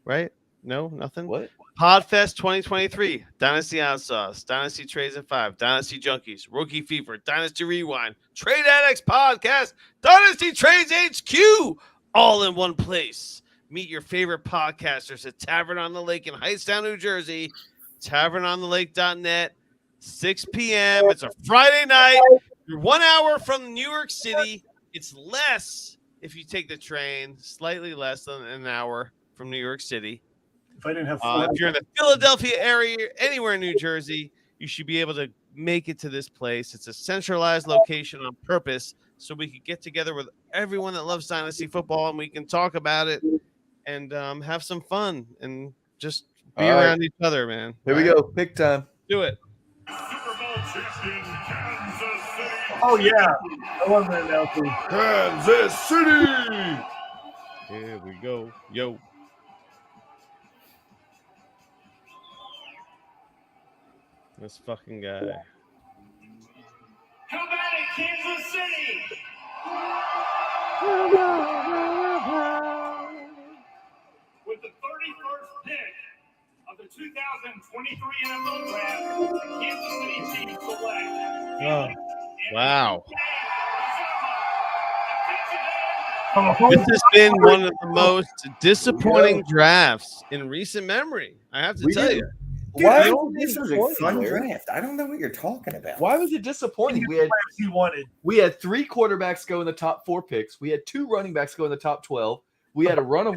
Right? No, nothing. What? Podfest 2023, Dynasty Outsauce, Dynasty Trades at 5, Dynasty Junkies, Rookie Fever, Dynasty Rewind, Trade Addicts Podcast, Dynasty Trades HQ, all in one place. Meet your favorite podcasters at Tavern on the Lake in Hightstown, New Jersey, tavernonthelake.net, 6 p.m. It's a Friday night. You're 1 hour from New York City. It's less if you take the train, slightly less than an hour from New York City. If I didn't have If you're in the Philadelphia area, anywhere in New Jersey, you should be able to make it to this place. It's a centralized location on purpose so we could get together with everyone that loves Dynasty football and we can talk about it and have some fun and just be All right. around each other, man. Here we go. Pick time. Do it. Oh yeah, I love that announcement. Kansas City. Here we go. Yo. This fucking guy. How about it, Kansas City? With the 31st pick of the 2023 NFL Draft, the Kansas City Chiefs select. Oh, wow. Oh, This has been one of the most disappointing drafts in recent memory. I have to tell you. Dude, Why? this was a fun draft. I don't know what you're talking about. Why was it disappointing? He wanted. We had 3 quarterbacks go in the top 4 picks. We had 2 running backs go in the top 12. We had a run of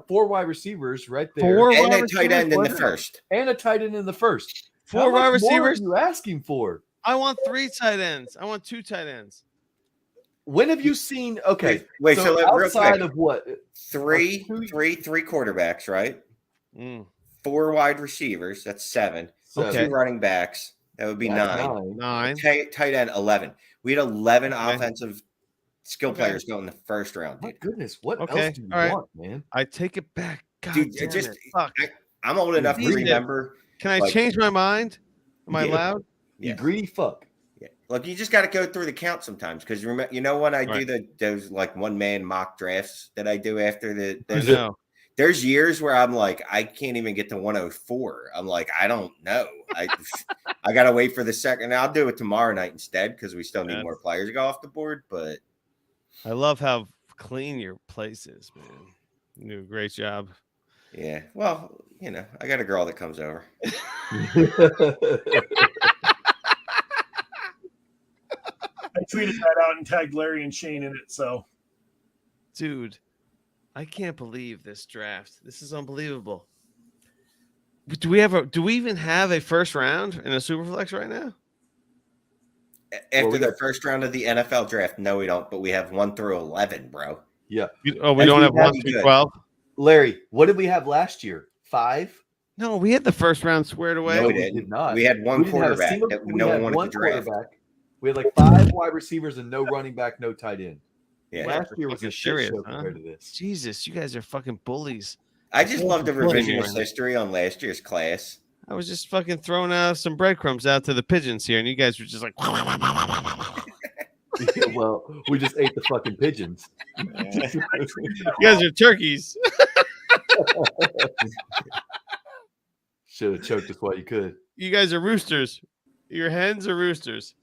4 wide receivers right there. And a tight end in the first. And a tight end in the first. Four How much wide more receivers? are you asking for? I want 3 tight ends. I want 2 tight ends. When have you seen? Okay, Wait, so real outside quick. of what? Three quarterbacks, right? 4 wide receivers. That's 7. Okay. 2 running backs. That would be That's 9. 9. Tight end 11. We had 11 Okay. offensive skill players go in the first round, My dude. goodness, what Okay. else do you All right. want, man? I take it back. God Dude, damn just it. Fuck. I'm old enough to Please, remember. Can I like, change my mind? Am I Yeah. allowed? You Yeah. greedy fuck. Yeah. Look, you just got to go through the count sometimes because you know when I do those like one man mock drafts that I do after there's years where I'm like I can't even get to 104. I'm like I don't know. I got to wait for the second. I'll do it tomorrow night instead because we still need more players to go off the board. But I love how clean your place is, man. You do a great job. Yeah. Well, you know, I got a girl that comes over. I tweeted that out and tagged Larry and Shane in it. So, dude, I can't believe this draft. This is unbelievable. Do we even have a first round in a Superflex right now? After the first round of the NFL draft, no, we don't. But we have 1 through 11, bro. Yeah. We don't have 1 through 12. Larry, what did we have last year? 5? No, we had the first round squared away. No, we did not. We had one We didn't have a quarterback single- that we no had one wanted one to draft. quarterback. We had like 5 wide receivers and no running back, no tight end. Yeah. Last year was Fucking a shit serious, show huh? compared to this. Jesus, you guys are fucking bullies. I just love the Bullying revisionist me. history on last year's class. I was just fucking throwing out some breadcrumbs out to the pigeons here, and you guys were just like, Yeah, well, we just ate the fucking pigeons. you guys are turkeys. Should have choked us while you could. You guys are roosters. Your hens are roosters.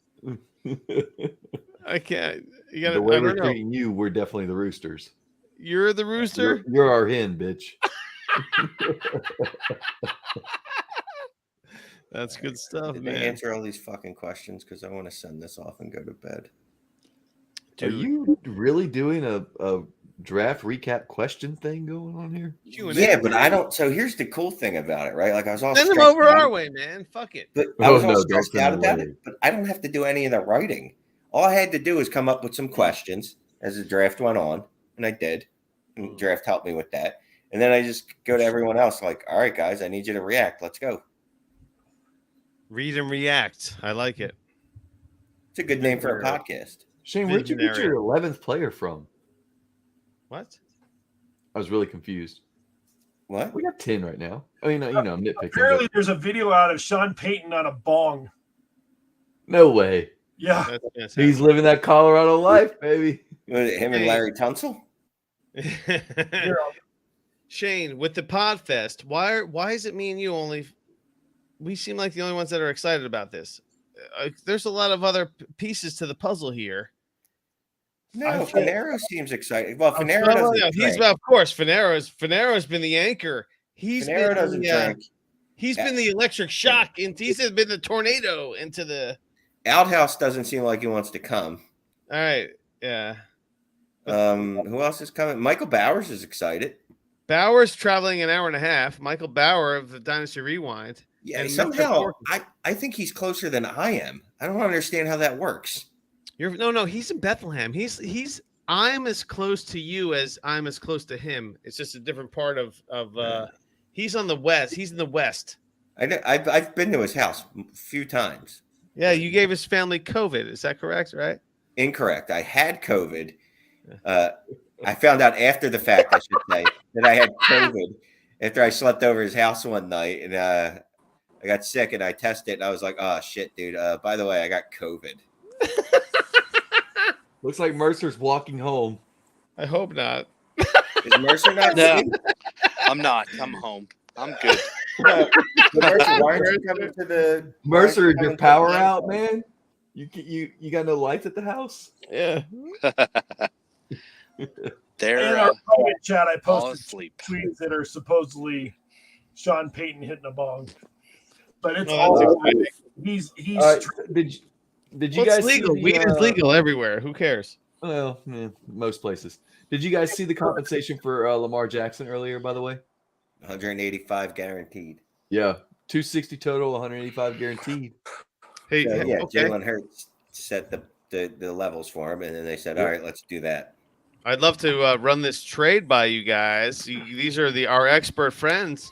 I can't. You gotta. The way I we're don't know. treating you, we're definitely the roosters. You're the rooster. You're our hen, bitch. That's good stuff, Did man. they answer all these fucking questions? Because I want to send this off and go to bed. Are you really doing a draft recap question thing going on here? Yeah, but I don't. So here's the cool thing about it, right? Like I was all Send them stressed over out. our way, man. Fuck it. But I was all don't stressed send out them about away. it. But I don't have to do any of the writing. All I had to do was come up with some questions as the draft went on, and I did. And the draft helped me with that. And then I just go to everyone else, like, all right, guys, I need you to react. Let's go. Read and react. I like it. It's a good name for a podcast. Shane, where'd you get your Visionary. 11th player from? What? I was really confused. What? We got 10 right now. Oh, I'm nitpicking. apparently, but there's a video out of Sean Payton on a bong. no way. Yeah. That's fantastic. He's living that Colorado life, baby. Was it him and Larry Tunsil? Shane, with the Podfest, why is it me and you only? We seem like the only ones that are excited about this. There's a lot of other pieces to the puzzle here. No, Finero seems excited. Well, Finero No, doesn't no, drink. of course, Finero's been the anchor. Finero doesn't drink. He's been the electric shock, and he's been the tornado into the. Outhouse doesn't seem like he wants to come. All right, yeah. Who else is coming? Michael Bowers is excited. Bauer's traveling an hour and a half. Michael Bauer of the Dynasty Rewind. Yeah, And somehow Mr. I think he's closer than I am. I don't understand how that works. No, he's in Bethlehem. I'm as close to you as I'm as close to him. It's just a different part of he's on the west. He's in the west. I've been to his house a few times. Yeah, you gave his family COVID. Is that correct? Right? Incorrect. I had COVID. I found out after the fact, I should say, that I had COVID after I slept over his house one night, and I got sick, and I tested, and I was like, "Oh shit, dude! By the way, I got COVID." Looks like Mercer's walking home. I hope not. Is Mercer not? No, sitting? I'm not. I'm home. I'm good. Mercer, why aren't you coming to the Mercer, is why your aren't you power coming to the out, man? You got no lights at the house? Yeah. They're In our private chat, I all posted asleep. tweets that are supposedly Sean Payton hitting a bong, but it's Oh, that's all exciting. he's Did you What's guys legal? see the, Weed is legal everywhere. Who cares? Well, most places. Did you guys see the compensation for Lamar Jackson earlier? By the way, 185 guaranteed. yeah, 260 total, 185 guaranteed. Hey, So, yeah, okay. Jalen Hurts set the levels for him, and then they said, "All right, let's do that." I'd love to run this trade by you guys. These are our expert friends.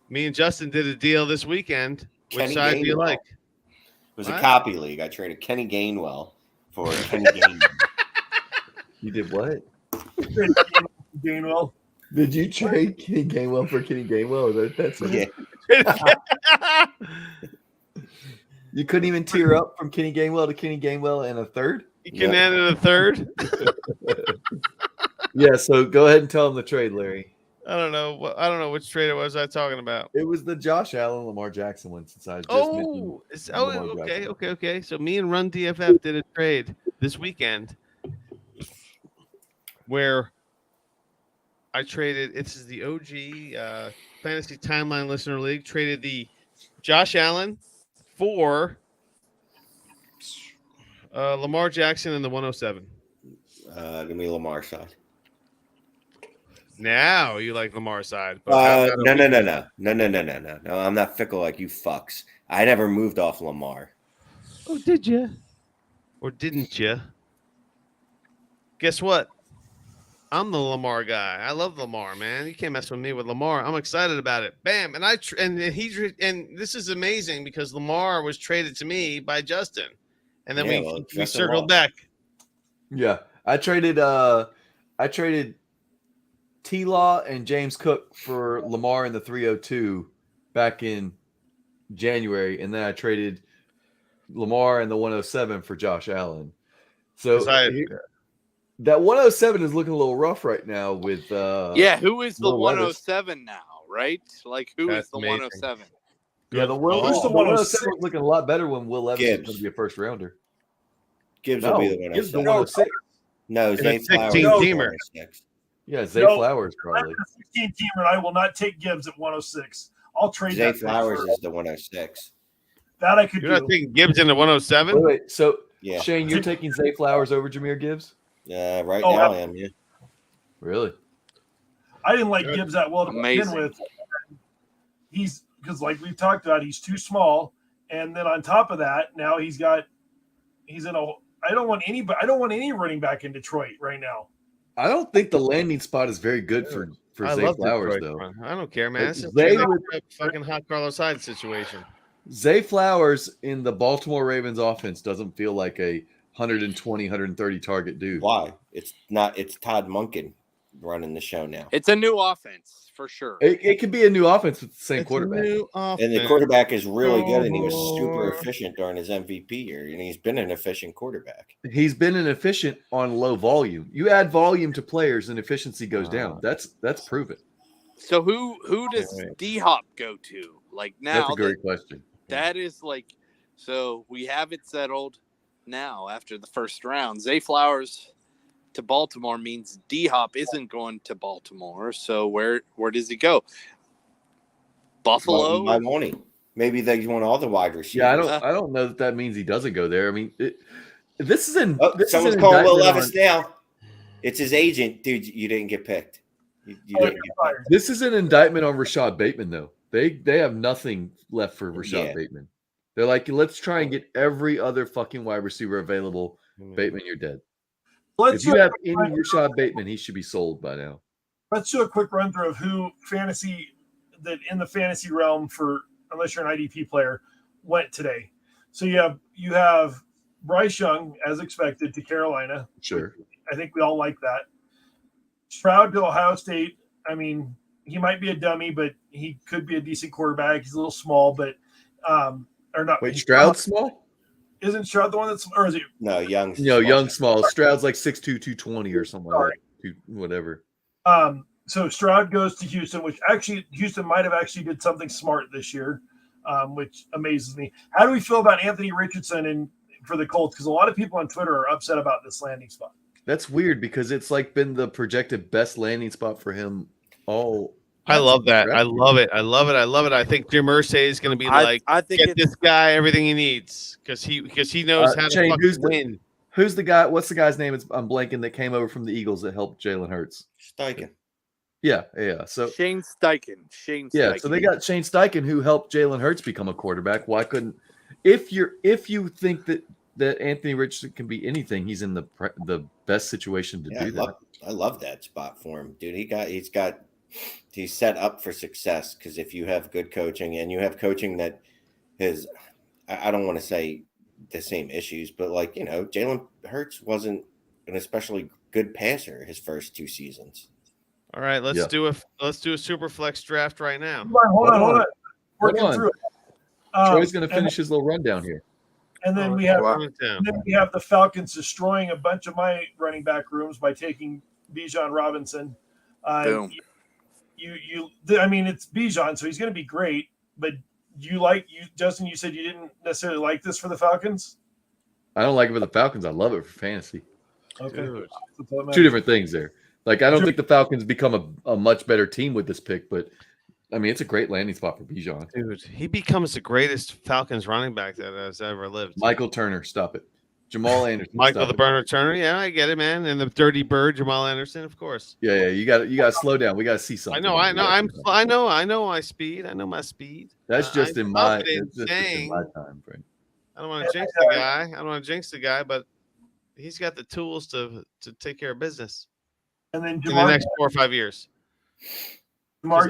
Me and Justin did a deal this weekend. Which Kenny side do you Gainwell. like? It was What? a copy league. I traded Kenny Gainwell for Kenny Gainwell. You did what? Gainwell. Did you trade Kenny Gainwell for Kenny Gainwell? That's Yeah. You couldn't even tear up from Kenny Gainwell to Kenny Gainwell in a third? You can add in a third? Yeah, so go ahead and tell him the trade, Larry. I don't know which trade it was I talking about. It was the Josh Allen, Lamar Jackson one, since I just mentioned Lamar Jackson. Okay. So me and Run DFF did a trade this weekend where I traded. This is the OG Fantasy Timeline Listener League. Traded the Josh Allen for Lamar Jackson in the 107. Give me Lamar side. Now you like Lamar's side. No. I'm not fickle like you fucks. I never moved off Lamar. Oh, did you? Or didn't you? Guess what? I'm the Lamar guy. I love Lamar, man. You can't mess with me with Lamar. I'm excited about it. Bam. And and this is amazing because Lamar was traded to me by Justin. And then we circled back. Yeah. I traded T-Law and James Cook for Lamar in the 302 back in January, and then I traded Lamar in the 107 for Josh Allen. So that 107 is looking a little rough right now with who is the 107 now, right? Like who is the 107? Yeah, the 107 was looking a lot better when Will Levis was going to be a first rounder. Gibbs will be the 107. Gibbs the 106. No, Zay Flowers. 16-teamer. Yeah, Zay Flowers probably. I'm a 16-teamer, and I will not take Gibbs at 106. I'll trade Zay that. Flowers is the 106. That I could You're not taking Gibbs in the 107? Wait. So, yeah. Shane, you're taking Zay Flowers over Jameer Gibbs? Right now I am, yeah. Really? I didn't like Gibbs that well to begin with. He's because, like we've talked about, he's too small, and then on top of that, now he's in a. I don't want any running back in Detroit right now. I don't think the landing spot is very good for Zay Flowers, though. I don't care, man. It's Zay a fucking hot Carlos Hyde situation. Zay Flowers in the Baltimore Ravens offense doesn't feel like a 120, 130 target dude. Why? It's not. It's Todd Monken running the show now. It's a new offense for sure. It could be a new offense with the same quarterback. And the quarterback is really good, and he was super efficient during his MVP year, and he's been an efficient quarterback. He's been an efficient on low volume. You add volume to players, and efficiency goes down. That's proven. So who does D-Hop go to? Like now, that's a great question. That is like, so we have it settled now after the first round. Zay Flowers to Baltimore means D-Hop isn't going to Baltimore. So where does he go? Buffalo? Why won't he? Maybe they want all the wide receivers. Yeah, I don't know that means he doesn't go there. I mean, this is in. Someone's calling Will Levis now. It's his agent, dude. You didn't get picked. You didn't get picked. This is an indictment on Rashad Bateman, though. They have nothing left for Rashad Bateman. They're like, let's try and get every other fucking wide receiver available. Bateman, you're dead. If you have any Rashad Bateman, he should be sold by now. Let's do a quick run through of who in the fantasy realm for, unless you're an IDP player, went today. So you have Bryce Young, as expected, to Carolina. Sure. I think we all like that. Stroud to Ohio State. I mean, he might be a dummy, but he could be a decent quarterback. He's a little small, but or not. Wait, Stroud's small? Isn't Stroud the one that's, or is he? No, Young. No, Young small. Stroud's like 6'2", 220 or something like that. Whatever. So Stroud goes to Houston, which actually Houston might have actually did something smart this year, which amazes me. How do we feel about Anthony Richardson for the Colts? Because a lot of people on Twitter are upset about this landing spot. That's weird because it's like been the projected best landing spot for him all. I love that. I love it. I think Jim Irsay is going to be I think get this guy everything he needs because he knows how to fucking win. Who's the guy? What's the guy's name? I'm blanking. That came over from the Eagles that helped Jalen Hurts. Steichen. Yeah. So Shane Steichen. So they got Shane Steichen who helped Jalen Hurts become a quarterback. Why couldn't if you think that Anthony Richardson can be anything, he's in the best situation to do that. I love that spot for him, dude. He's set up for success because if you have good coaching and you have coaching that I don't want to say the same issues, but like, Jalen Hurts wasn't an especially good passer his first 2 seasons. All right, let's do a super flex draft right now. Hold on. Working through it. Troy's going to finish his little rundown here. And then we have the Falcons destroying a bunch of my running back rooms by taking Bijan Robinson. Boom. I mean, it's Bijan, so he's going to be great. But Justin, you said you didn't necessarily like this for the Falcons? I don't like it for the Falcons. I love it for fantasy. Okay. Two different things there. Like, I don't think the Falcons become a much better team with this pick, but I mean, it's a great landing spot for Bijan. Dude, he becomes the greatest Falcons running back that has ever lived. Michael Turner, stop it. Jamal Anderson. Michael the Burner Turner. Yeah, I get it, man. And the Dirty Bird, Jamal Anderson, of course. Yeah. You got to slow down. We got to see something. I know my speed. I know my speed. That's just in my time frame. I don't want to jinx the guy. But he's got the tools to take care of business. And then in the next 4 or 5 years. Jamar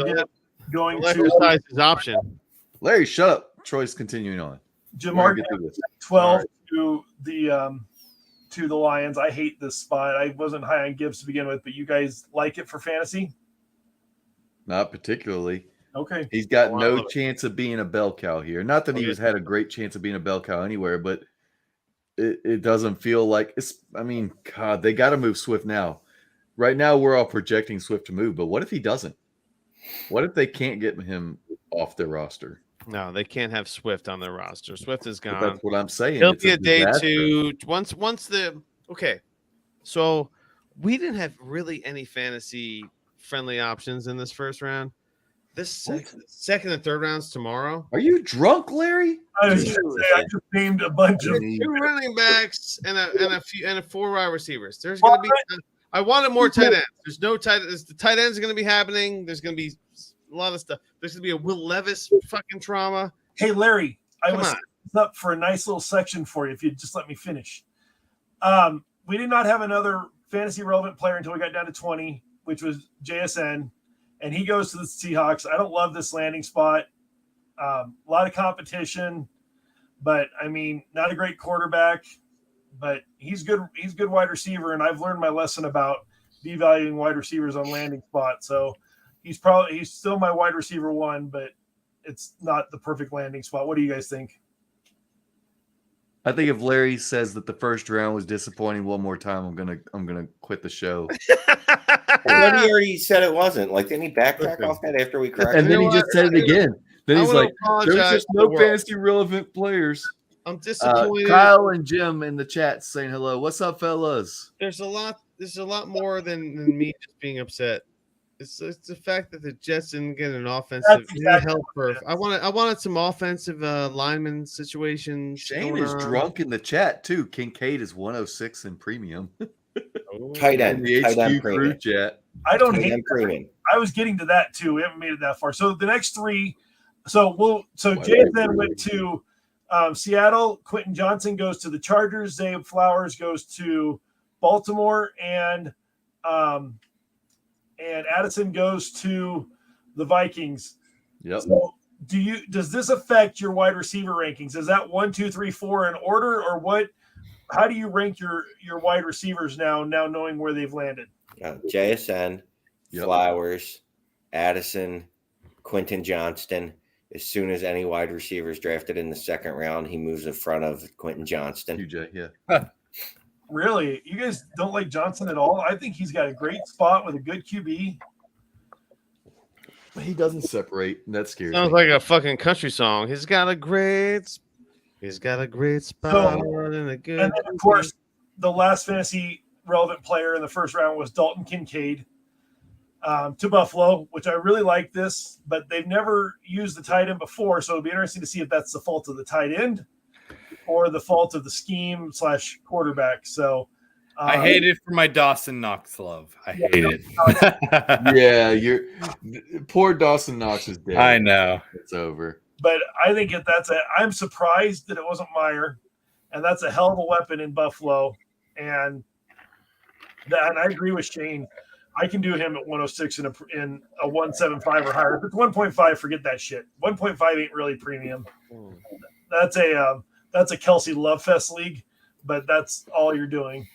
going to exercise his option. Larry, shut up. Troy's continuing on. Jamar 12 to the Lions. I hate this spot. I wasn't high on Gibbs to begin with, but you guys like it for fantasy? Not particularly. Okay. He's got no chance of being a bell cow here. Not that he had a great chance of being a bell cow anywhere, but it doesn't feel like it's. I mean, God, they got to move Swift now. Right now, we're all projecting Swift to move, but what if he doesn't? What if they can't get him off their roster? No, they can't have Swift on their roster. Swift is gone. But that's what I'm saying. He'll be a day 2. Okay. So we didn't have really any fantasy friendly options in this first round. This second and third rounds tomorrow. Are you drunk, Larry? I just named a bunch of 2 running backs and a 4 wide receivers. There's going to be. I wanted more tight ends. There's no tight. The tight ends are going to be happening. There's going to be a lot of stuff. There's going to be a Will Levis fucking trauma. Hey, Larry, I was up for a nice little section for you if you'd just let me finish. We did not have another fantasy relevant player until we got down to 20, which was JSN, and he goes to the Seahawks. I don't love this landing spot. A lot of competition, but I mean, not a great quarterback. But he's good. He's a good wide receiver, and I've learned my lesson about devaluing wide receivers on landing spots. So he's still my wide receiver 1, but it's not the perfect landing spot. What do you guys think? I think if Larry says that the first round was disappointing one more time, I'm gonna quit the show. But he already said it wasn't. Like, didn't he backtrack off that after we corrected? And then he just said it again. Then he's like, "There's just no fantasy relevant players." I'm disappointed. Kyle and Jim in the chat saying hello. What's up, fellas? There's a lot more than me just being upset. It's the fact that the Jets didn't get an offensive help. I wanted some offensive lineman situations. Shane is drunk in the chat too. Kincaid is 106 in premium. Tight end. The tight HQ end crew premium. chat. I don't hate premium. I was getting to that too. We haven't made it that far. So the next 3. So JSN went to Seattle. Quentin Johnson goes to the Chargers. Zay Flowers goes to Baltimore, and Addison goes to the Vikings. Yep. So does this affect your wide receiver rankings? Is that 1, 2, 3, 4 in order, or what? How do you rank your wide receivers now knowing where they've landed? JSN, Flowers, Addison, Quentin Johnston. As soon as any wide receiver is drafted in the second round, he moves in front of Quentin Johnston. QJ, yeah. Really? You guys don't like Johnson at all? I think he's got a great spot with a good QB. He doesn't separate. That scares Sounds me. like a fucking country song. He's got a great spot and a good. And then, of course, the last fantasy relevant player in the first round was Dalton Kincaid to Buffalo, which I really like this, but they've never used the tight end before, so it'll be interesting to see if that's the fault of the tight end or the fault of the scheme / quarterback. So I hate it for my Dawson Knox love. I hate it. Yeah, poor Dawson Knox is dead. I know. It's over. But I think I'm surprised that it wasn't Meyer, and that's a hell of a weapon in Buffalo. And I agree with Shane. I can do him at 106 in a 175 or higher. If it's 1.5, forget that shit. 1.5 ain't really premium. That's a Kelsey Love Fest league, but that's all you're doing.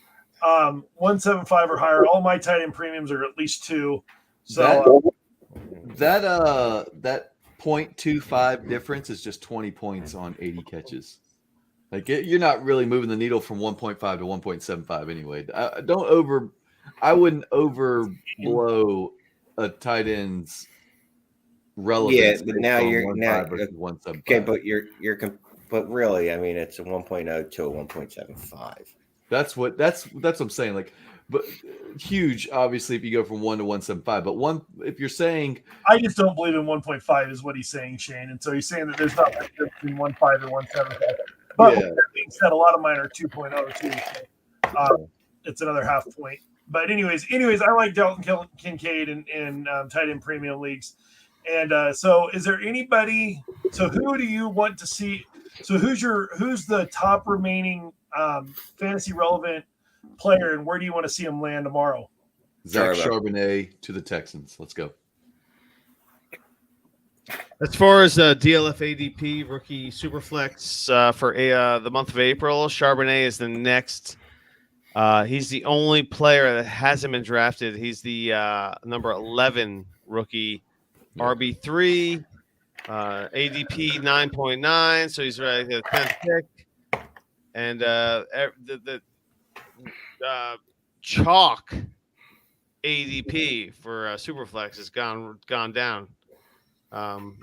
175 or higher. All my tight end premiums are at least 2. So that 0.25 difference is just 20 points on 80 catches. Like you're not really moving the needle from 1.5 to 1.75 anyway. I wouldn't overblow a tight end's relevance. Yeah, but now you're now okay, 1.75. but really, I mean, it's a 1.0 to a 1.75. That's what I'm saying. Like, but huge, obviously, if you go from 1 to 1.75. But if you're saying, I just don't believe in 1.5 is what he's saying, Shane. And so he's saying that there's not much difference between 1.5 and 1.75. But with that being said, a lot of mine are 2.0 too. So, it's another half point. But anyways, I like Dalton Kincaid in tight end premium leagues. And so is there anybody? So who do you want to see? So who's the top remaining fantasy relevant player, and where do you want to see him land tomorrow? Zach Charbonnet to the Texans. Let's go. As far as DLF ADP rookie Superflex for the month of April, Charbonnet is the next. He's the only player that hasn't been drafted. He's the number 11 rookie, RB3, ADP 9.9. So he's right at the 10th pick, and the chalk ADP for Superflex has gone down.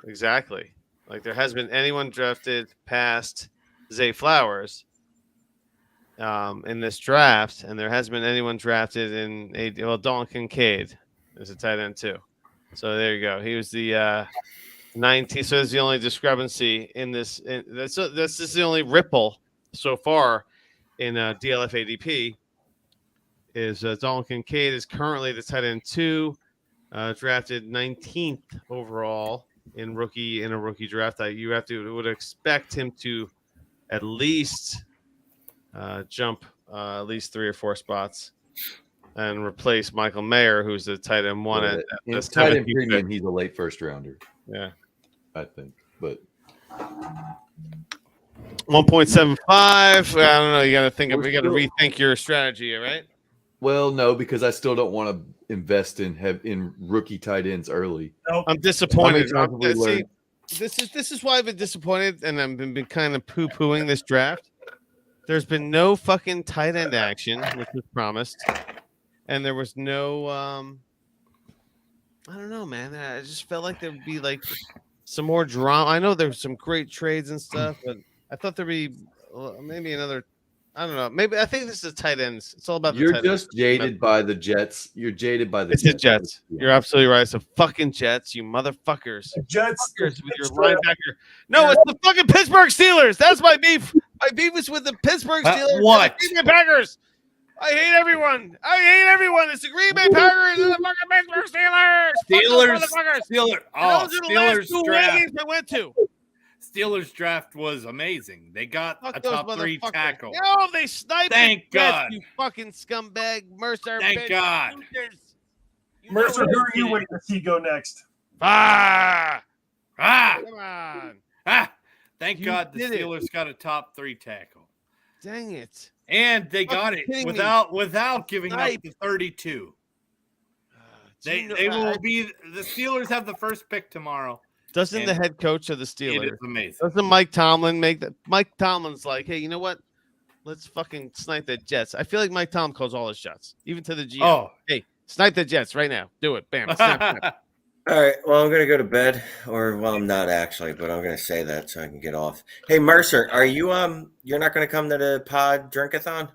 Exactly. Like there hasn't been anyone drafted past Zay Flowers in this draft, and there hasn't been anyone drafted in Dalton Kincaid is a tight end too. So there you go. He was the 19. So that's the only discrepancy in this. This is the only ripple so far in DLF ADP. Is Dalton Kincaid is currently the tight end 2. Drafted 19th overall in a rookie draft. Would expect him to at least jump at least 3 or 4 spots and replace Michael Mayer, who's the tight end 1 at the tight end premium. He's a late first rounder. Yeah, I think, but 1.75. I don't know. You got to think. We got to rethink your strategy, right? Well, no, because I still don't want to invest in rookie tight ends early. Nope. I'm disappointed. This is why I've been disappointed, and I've been kind of poo-pooing this draft. There's been no fucking tight end action, which was promised, and there was no. I don't know, man. I just felt like there would be like some more drama. I know there's some great trades and stuff, but I thought there'd be maybe another. I don't know. Maybe I think this is tight ends. It's all about. You're just jaded by the Jets. You're jaded by the Jets. It's the Jets. You're absolutely right. It's the fucking Jets, you motherfuckers. Jets with your linebacker. No, it's the fucking Pittsburgh Steelers. That's my beef. My beef is with the Pittsburgh Steelers. What? The Green Bay Packers. I hate everyone. It's the Green Bay Packers and the fucking Pittsburgh Steelers. Steelers Last 2 draft. games I went to. Steelers draft was amazing. They got a top 3 tackle. No, they sniped. Thank God. You fucking scumbag, Mercer. Thank God. Mercer, who are you waiting to see go next? Come on. Thank God the Steelers got a top 3 tackle. Dang it. And they got it without giving up the 32. The Steelers have the first pick tomorrow. Doesn't the head coach of the Steelers? It is amazing. Doesn't Mike Tomlin make that? Mike Tomlin's like, hey, you know what? Let's fucking snipe the Jets. I feel like Mike Tomlin calls all his shots, even to the GM. Oh, hey, snipe the Jets right now. Do it. Bam. Snap. All right. Well, I'm going to go to bed, I'm not actually, but I'm going to say that so I can get off. Hey, Mercer, are you you're not going to come to the pod drinkathon?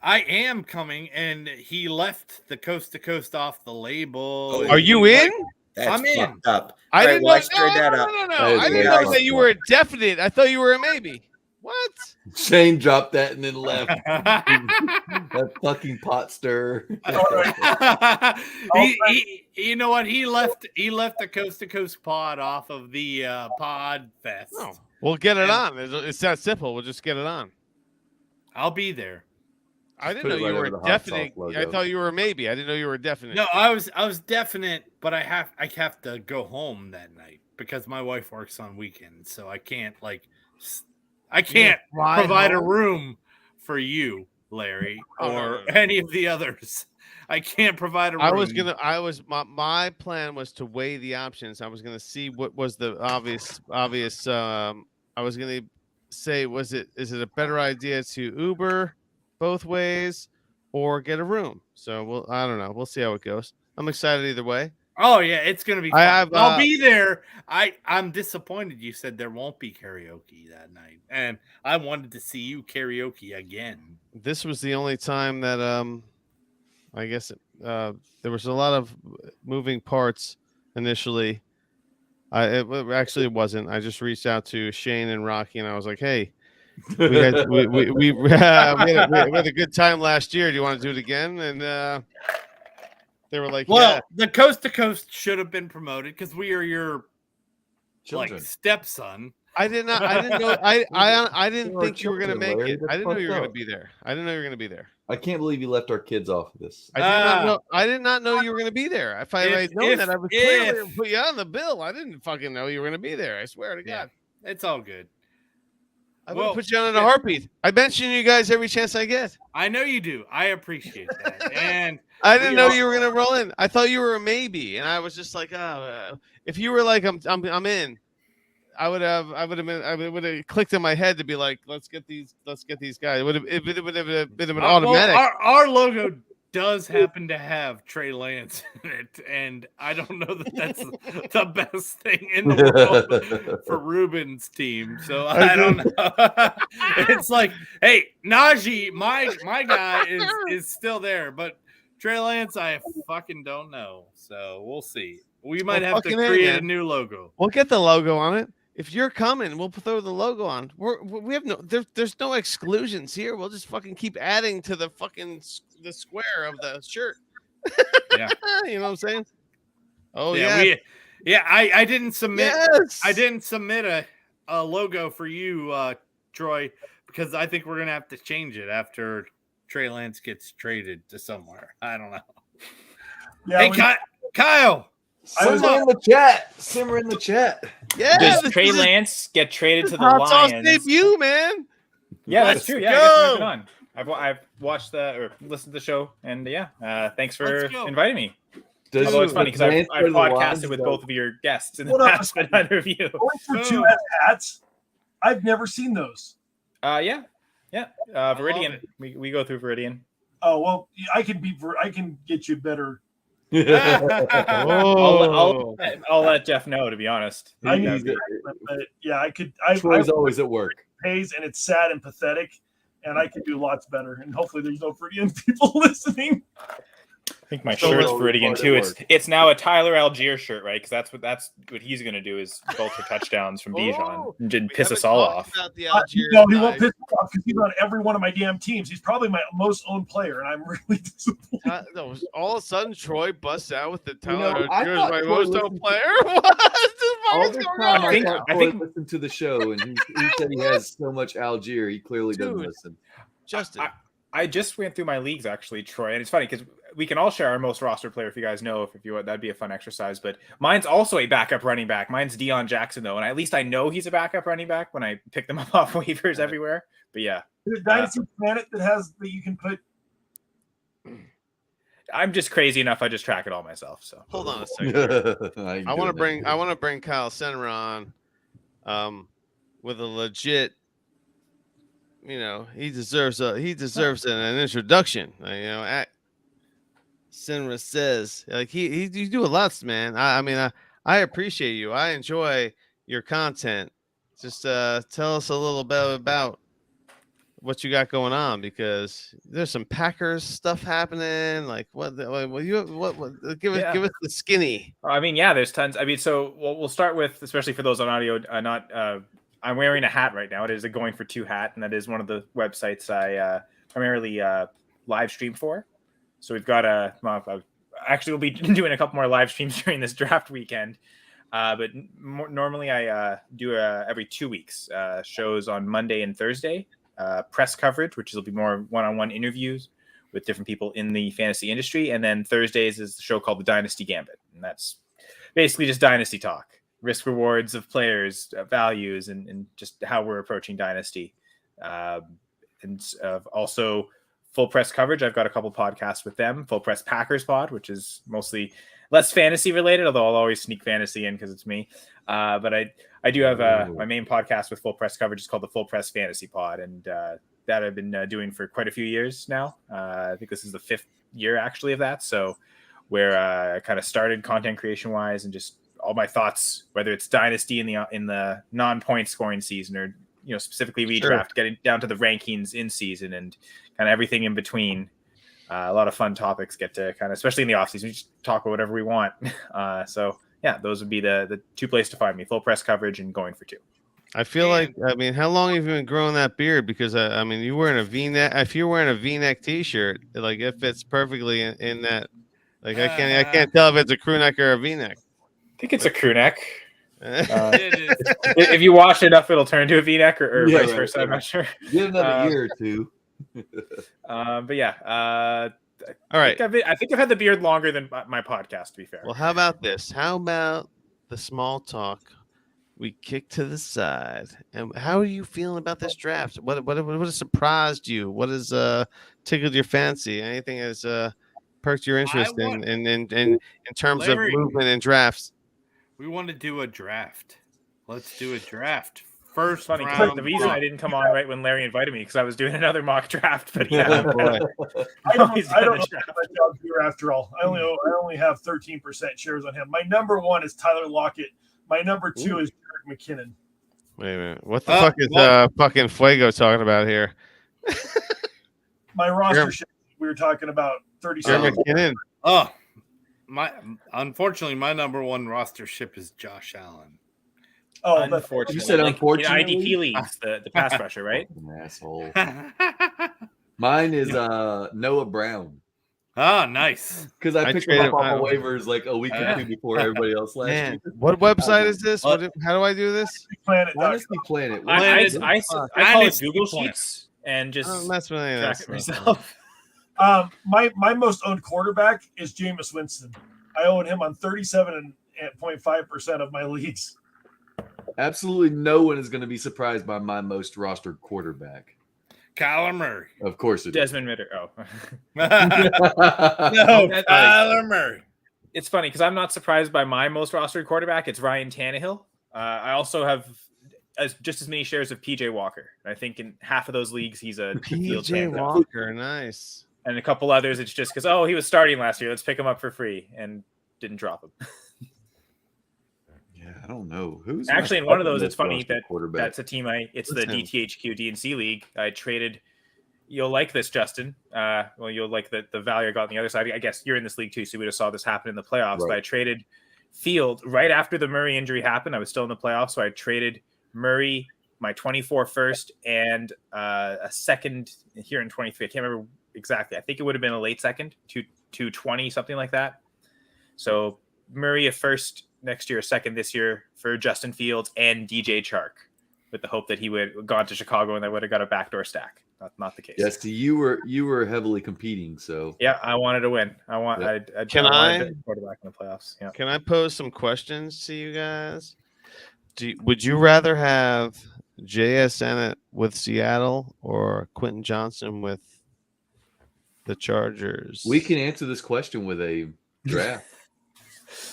I am coming, and he left the coast to coast off the label. Are you in? I'm in. Up. I didn't know. I screwed that up. No. I didn't know that you were a definite. I thought you were a maybe. What? Shane dropped that and then left. That fucking pot stir. You know what? He left the Coast to Coast pod off of the Pod Fest. Oh, we'll get it on. It's that simple. We'll just get it on. I'll be there. I didn't know you were definite. I thought you were a maybe. I didn't know you were definite. No, I was definite, but I have to go home that night because my wife works on weekends, so I can't provide a room for you, Larry, or any of the others. I can't provide a room. My plan was to weigh the options. I was gonna see what was the obvious. I was gonna say, is it a better idea to Uber both ways or get a room? So I don't know. We'll see how it goes. I'm excited either way. Oh yeah, it's gonna be fun. I'll be there. I'm disappointed you said there won't be karaoke that night, and I wanted to see you karaoke again. This was the only time that I guess there was a lot of moving parts initially. It wasn't. I just reached out to Shane and Rocky, and I was like, "Hey, we had a good time last year. Do you want to do it again?" And they were like, "Well, yeah." The Coast to Coast should have been promoted because we are your Children. Stepson." I didn't know. I didn't think you were gonna make it. I didn't know you were gonna be there. I can't believe you left our kids off of this. I did not know you were gonna be there. If I had known that, I would clearly put you on the bill. I didn't fucking know you were gonna be there. I swear to God. It's all good. I would put you on in a heartbeat. I mention you guys every chance I get. I know you do. I appreciate that. And I didn't know you were gonna roll in. I thought you were a maybe, and I was just like, if you were like, I'm in. I would have clicked in my head to be like, let's get these guys. It would have been automatic. Our logo does happen to have Trey Lance in it, and I don't know that that's the best thing in the world for Ruben's team. So I don't know. It's like, hey, Najee, my guy is still there, but Trey Lance, I fucking don't know. So we'll see. We might have to create a new logo. We'll get the logo on it. If you're coming, we'll throw the logo on. We have there's no exclusions here. We'll just fucking keep adding to the the square of the shirt. Yeah, you know what I'm saying? Oh yeah. I didn't submit. Yes! I didn't submit a logo for you, Troy, because I think we're gonna have to change it after Trey Lance gets traded to somewhere. I don't know. Yeah, hey, Kyle. Simmer in the chat. Yeah. Does Trey Lance get traded to the Lions? Debut, man. Yeah, that's true. Yeah, I guess moving on. I've watched or listened to the show, and thanks for inviting me. Although it's funny because I've podcasted with both of your guests in the past, but neither of you. For two hats, I've never seen those. Yeah. Viridian. We go through Viridian. Oh well, I can get you better. I'll let Jeff know, to be honest. I could. Troy's always at work. Pays and it's sad and pathetic, and I could do lots better. And hopefully, there's no Viridian people listening. I think my shirt's Viridian too. It's now a Tyler Algier shirt, right? Because that's what he's going to do is vulture touchdowns from Bijan and piss us all off. No, he won't piss me off because he's on every one of my damn teams. He's probably my most owned player, and I'm really disappointed. All of a sudden, Troy busts out with the Tyler Algier is my most owned player. All this time I think listened to the show, and he said he has so much Algier, he clearly doesn't listen. Justin, I just ran through my leagues actually, Troy, and it's funny because we can all share our most roster player if you guys know. If you want, that'd be a fun exercise. But mine's also a backup running back. Mine's Deion Jackson though, and at least I know he's a backup running back when I pick them up off waivers everywhere. But yeah, there's a Dynasty Planet that you can put. I'm just crazy enough. I just track it all myself. So hold on a second. I want to bring Kyle Center on, with a legit. He deserves an introduction. Sinra says, like you do a lot, man. I appreciate you. I enjoy your content. Just tell us a little bit about what you got going on, because there's some Packers stuff happening. Like what give us the skinny. There's tons. So we'll start with, especially for those on audio, I'm wearing a hat right now. It is a Going for Two hat, and that is one of the websites I primarily live stream for. So we've got actually we'll be doing a couple more live streams during this draft weekend. But normally I do every 2 weeks shows on Monday and Thursday, press coverage, which will be more one-on-one interviews with different people in the fantasy industry. And then Thursdays is the show called the Dynasty Gambit. And that's basically just Dynasty talk, risk rewards of players, values, and just how we're approaching Dynasty. And also Full Press coverage. I've got a couple podcasts with them. Full Press Packers pod, which is mostly less fantasy related, although I'll always sneak fantasy in because it's me. But I do have my main podcast with Full Press coverage is called the Full Press Fantasy Pod, and that I've been doing for quite a few years now. I think this is the 5th year actually of that. So where I kind of started content creation wise, and just all my thoughts, whether it's Dynasty in the non-point scoring season, or specifically redraft, getting down to the rankings in season, and kind of everything in between. A lot of fun topics get to kind of, especially in the off season, we just talk about whatever we want. So yeah, those would be the 2 places to find me: Full Press coverage and Going for Two. I feel like, how long have you been growing that beard? Because you're wearing a V-neck. If you're wearing a V-neck T-shirt, like it fits perfectly in that. Like I can't tell if it's a crew neck or a V-neck. I think it's a crew neck. If you wash it up, it'll turn to a V-neck, or vice versa. I'm not sure. Give another year or two. But yeah. All right. I think I've had the beard longer than my podcast, to be fair. Well, how about this? How about the small talk? We kick to the side. And how are you feeling about this draft? What has surprised you? What has tickled your fancy? Anything has perked your interest in terms of movement and drafts? We want to do a draft. Let's do a draft. First funny, round. the reason I didn't come on right when Larry invited me, because I was doing another mock draft. But yeah, I don't know if here after all. I only have 13% shares on him. My number 1 is Tyler Lockett. My number 2 is Derek McKinnon. Wait a minute. What the fuck is fucking Fuego talking about here? My roster share, we were talking about 37. McKinnon. Oh, unfortunately, my number 1 roster ship is Josh Allen. Oh, unfortunately. You said unfortunately. IDP leagues, the pass rusher, right? Asshole. Mine is Noah Brown. Oh, nice. Because I picked him up off of waivers like a week or two before everybody else last year. What website is this? How do I do this? Dynasty Planet. I call it Google Sheets and just track it myself. My most owned quarterback is Jameis Winston. I own him on 37.5% of my leagues. Absolutely no one is going to be surprised by my most rostered quarterback. Kyler Murray. Of course it Desmond Ritter. Oh. No, Kyler Murray. It's funny because I'm not surprised by my most rostered quarterback. It's Ryan Tannehill. I also have just as many shares of PJ Walker. I think in half of those leagues, he's a PJ Walker. Nice. And a couple others, it's just because, he was starting last year. Let's pick him up for free, and didn't drop him. Yeah, I don't know who's actually in one of those. It's funny that's a team. It's the DTHQ DNC league. I traded. You'll like this, Justin. You'll like the value I got on the other side. I guess you're in this league too, so we just saw this happen in the playoffs. Right. But I traded Field right after the Murray injury happened. I was still in the playoffs, so I traded Murray, my 24 first, and a second here in 23. I can't remember exactly. I think it would have been a late second, 220, something like that. So Murray a first next year, a second this year for Justin Fields and DJ Chark, with the hope that he would have gone to Chicago and they would have got a backdoor stack. Not the case. Yes, you were heavily competing, so yeah, I wanted to win. I wanted quarterback in the playoffs. Yeah. Can I pose some questions to you guys? Would you rather have J.S. Sennett with Seattle or Quentin Johnson with the Chargers? We can answer this question with a draft,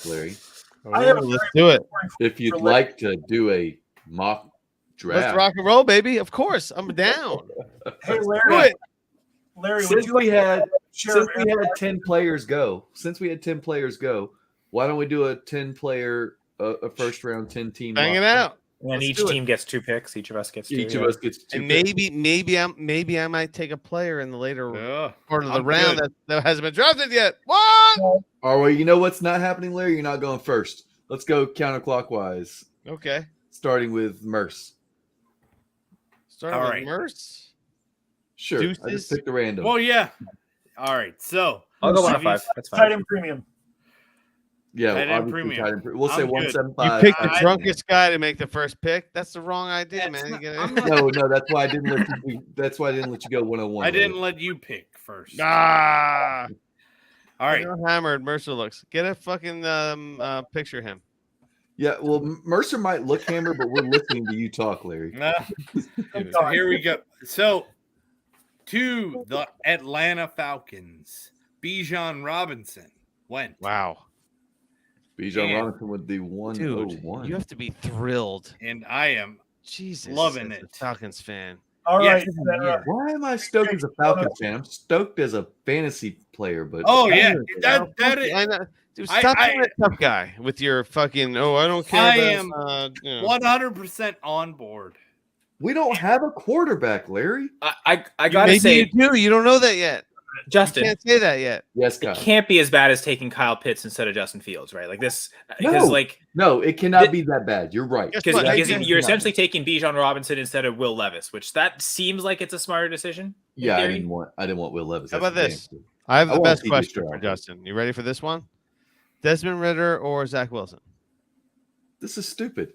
Larry. Let's do it. If you'd like to do a mock draft. Let's rock and roll, baby. Of course. I'm down. Hey, Larry, since we had 10 players go, why don't we do a 10-player, a first-round 10-team? Bang it out. And each team gets 2 picks. Each of us gets 2. Each of us gets 2. And maybe I might take a player in the later part of the round that hasn't been drafted yet. What? All right, you know what's not happening, Larry? You're not going first. Let's go counterclockwise. Okay. Starting with Merce. Starting with Merce? Sure. Deuces? I just picked a random. Well, yeah. All right. So I'll go 105. That's fine. Tight end premium. Yeah, Tight end obviously premium. tight end we'll say I'm good. 175. You picked the drunkest guy to make the first pick. That's the wrong idea, man. No, that's why I didn't let you. That's why I didn't let you go 101. I didn't let you pick first. Ah. All right. Look how hammered Mercer looks. Get a fucking picture of him. Yeah, well, Mercer might look hammered, but we're listening to you talk, Larry. So here we go. So to the Atlanta Falcons, Bijan Robinson went. Wow. Bijan Robinson with the 101. Dude, you have to be thrilled. And I am Jesus, loving as a it. Falcons fan. All right. Why am I stoked as a Falcons fan? I'm stoked as a fantasy player, but Oh yeah, that is. I know. Dude, stop being a tough guy with your fucking. Oh, I don't care. I about, am 100% on board. we don't have a quarterback, Larry. I gotta Maybe say, you do. You don't know that yet. Justin, You can't say that yet. Yes, it Kyle. can't be as bad as taking Kyle Pitts instead of Justin Fields, right? Like this, because no, it cannot be that bad. You're right. because you're essentially taking Bijan Robinson instead of Will Levis, which that seems like it's a smarter decision. in Yeah, I theory. didn't want Will Levis. How That's about the this? game. I have the want best CJ question for Stroud. Justin. You ready for this one? Desmond Ritter or Zach Wilson? This is stupid.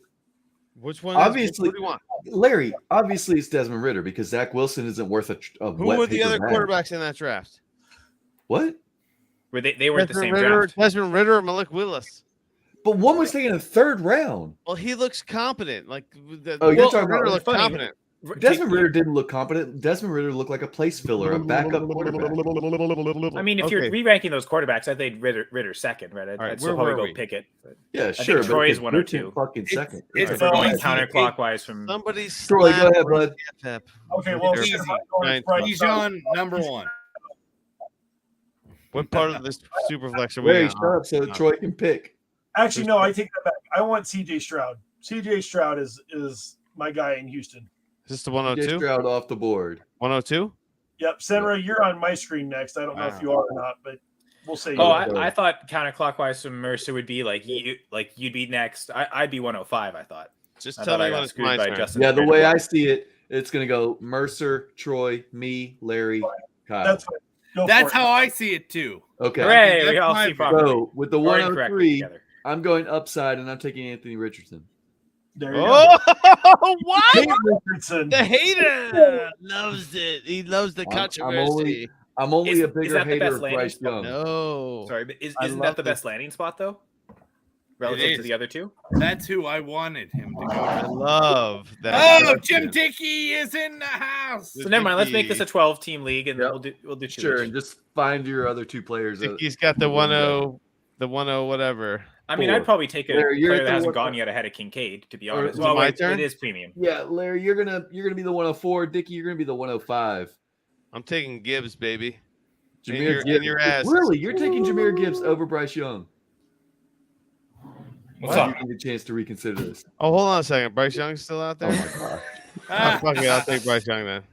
Which one? Obviously, Who do you want? Larry. Obviously, it's Desmond Ritter because Zach Wilson isn't worth a. Who were the other quarterbacks in that draft? What? Where they weren't the same Desmond Ritter, draft. Desmond Ritter or Malik Willis? But one was taken in the third round. Well, he looks competent. Like You're Desmond talking Ritter about looked competent. Desmond Ritter didn't look competent. Desmond Ritter looked like a place filler, a backup quarterback. I mean, if you're re-ranking those quarterbacks, I'd say Ritter second, right? right, I'd still where probably were go we? Pickett. Yeah, I sure. think Troy's but 102. Fucking second. If Right. we're going counterclockwise from Somebody Troy, go ahead, bud. Okay, well, Easy. Bijan number one. What part of this superflex are we Larry, on? shut up so Troy can pick. Actually, no, I take that back. I want CJ Stroud. CJ Stroud is my guy in Houston. Is this the CJ 102? Stroud off the board. 102? Yep, Senra, you're on my screen next. I don't know if you are or not, but we'll say. Oh, I thought counterclockwise from Mercer would be you'd be next. I'd be 105. I thought. Just I tell thought me I got when it's screwed my by turn. Justin. Yeah, the way I see it, it's going to go Mercer, Troy, me, Larry, Kyle. That's That's how I see it too. Okay. Hooray, That's we all my see view. properly. So with the Or incorrectly 103, together. I'm going upside and I'm taking Anthony Richardson. There you Oh, what? Nate Richardson. The hater loves it. He loves the I'm controversy. only a bigger that the hater best of landing Bryce spot? Young. No. Sorry, but I isn't love that the this. best landing spot though? Relative to is. the other two? That's who I wanted him to go. I love that. Oh, Jim Dickey is in the house. So never mind. Let's make this a 12-team league, and we'll do two. Sure, each. and just find your other two players. He's got the 10, the 10 whatever. I mean, Four. I'd probably take a Larry, you're player at that the hasn't one- gone yet ahead of Kincaid, to be Or- honest. is it my It turn? is premium. Yeah, Larry, you're gonna be the 104. Dickie, you're gonna be the 105. I'm taking Gibbs, baby. Jameer in your ass. Really, you're taking Jameer Gibbs over Bryce Young. What's Why up? do you need a chance to reconsider this? Oh, hold on a second. Bryce Young's still out there? Oh my gosh. Ah, fuck it. I'll take Bryce Young then.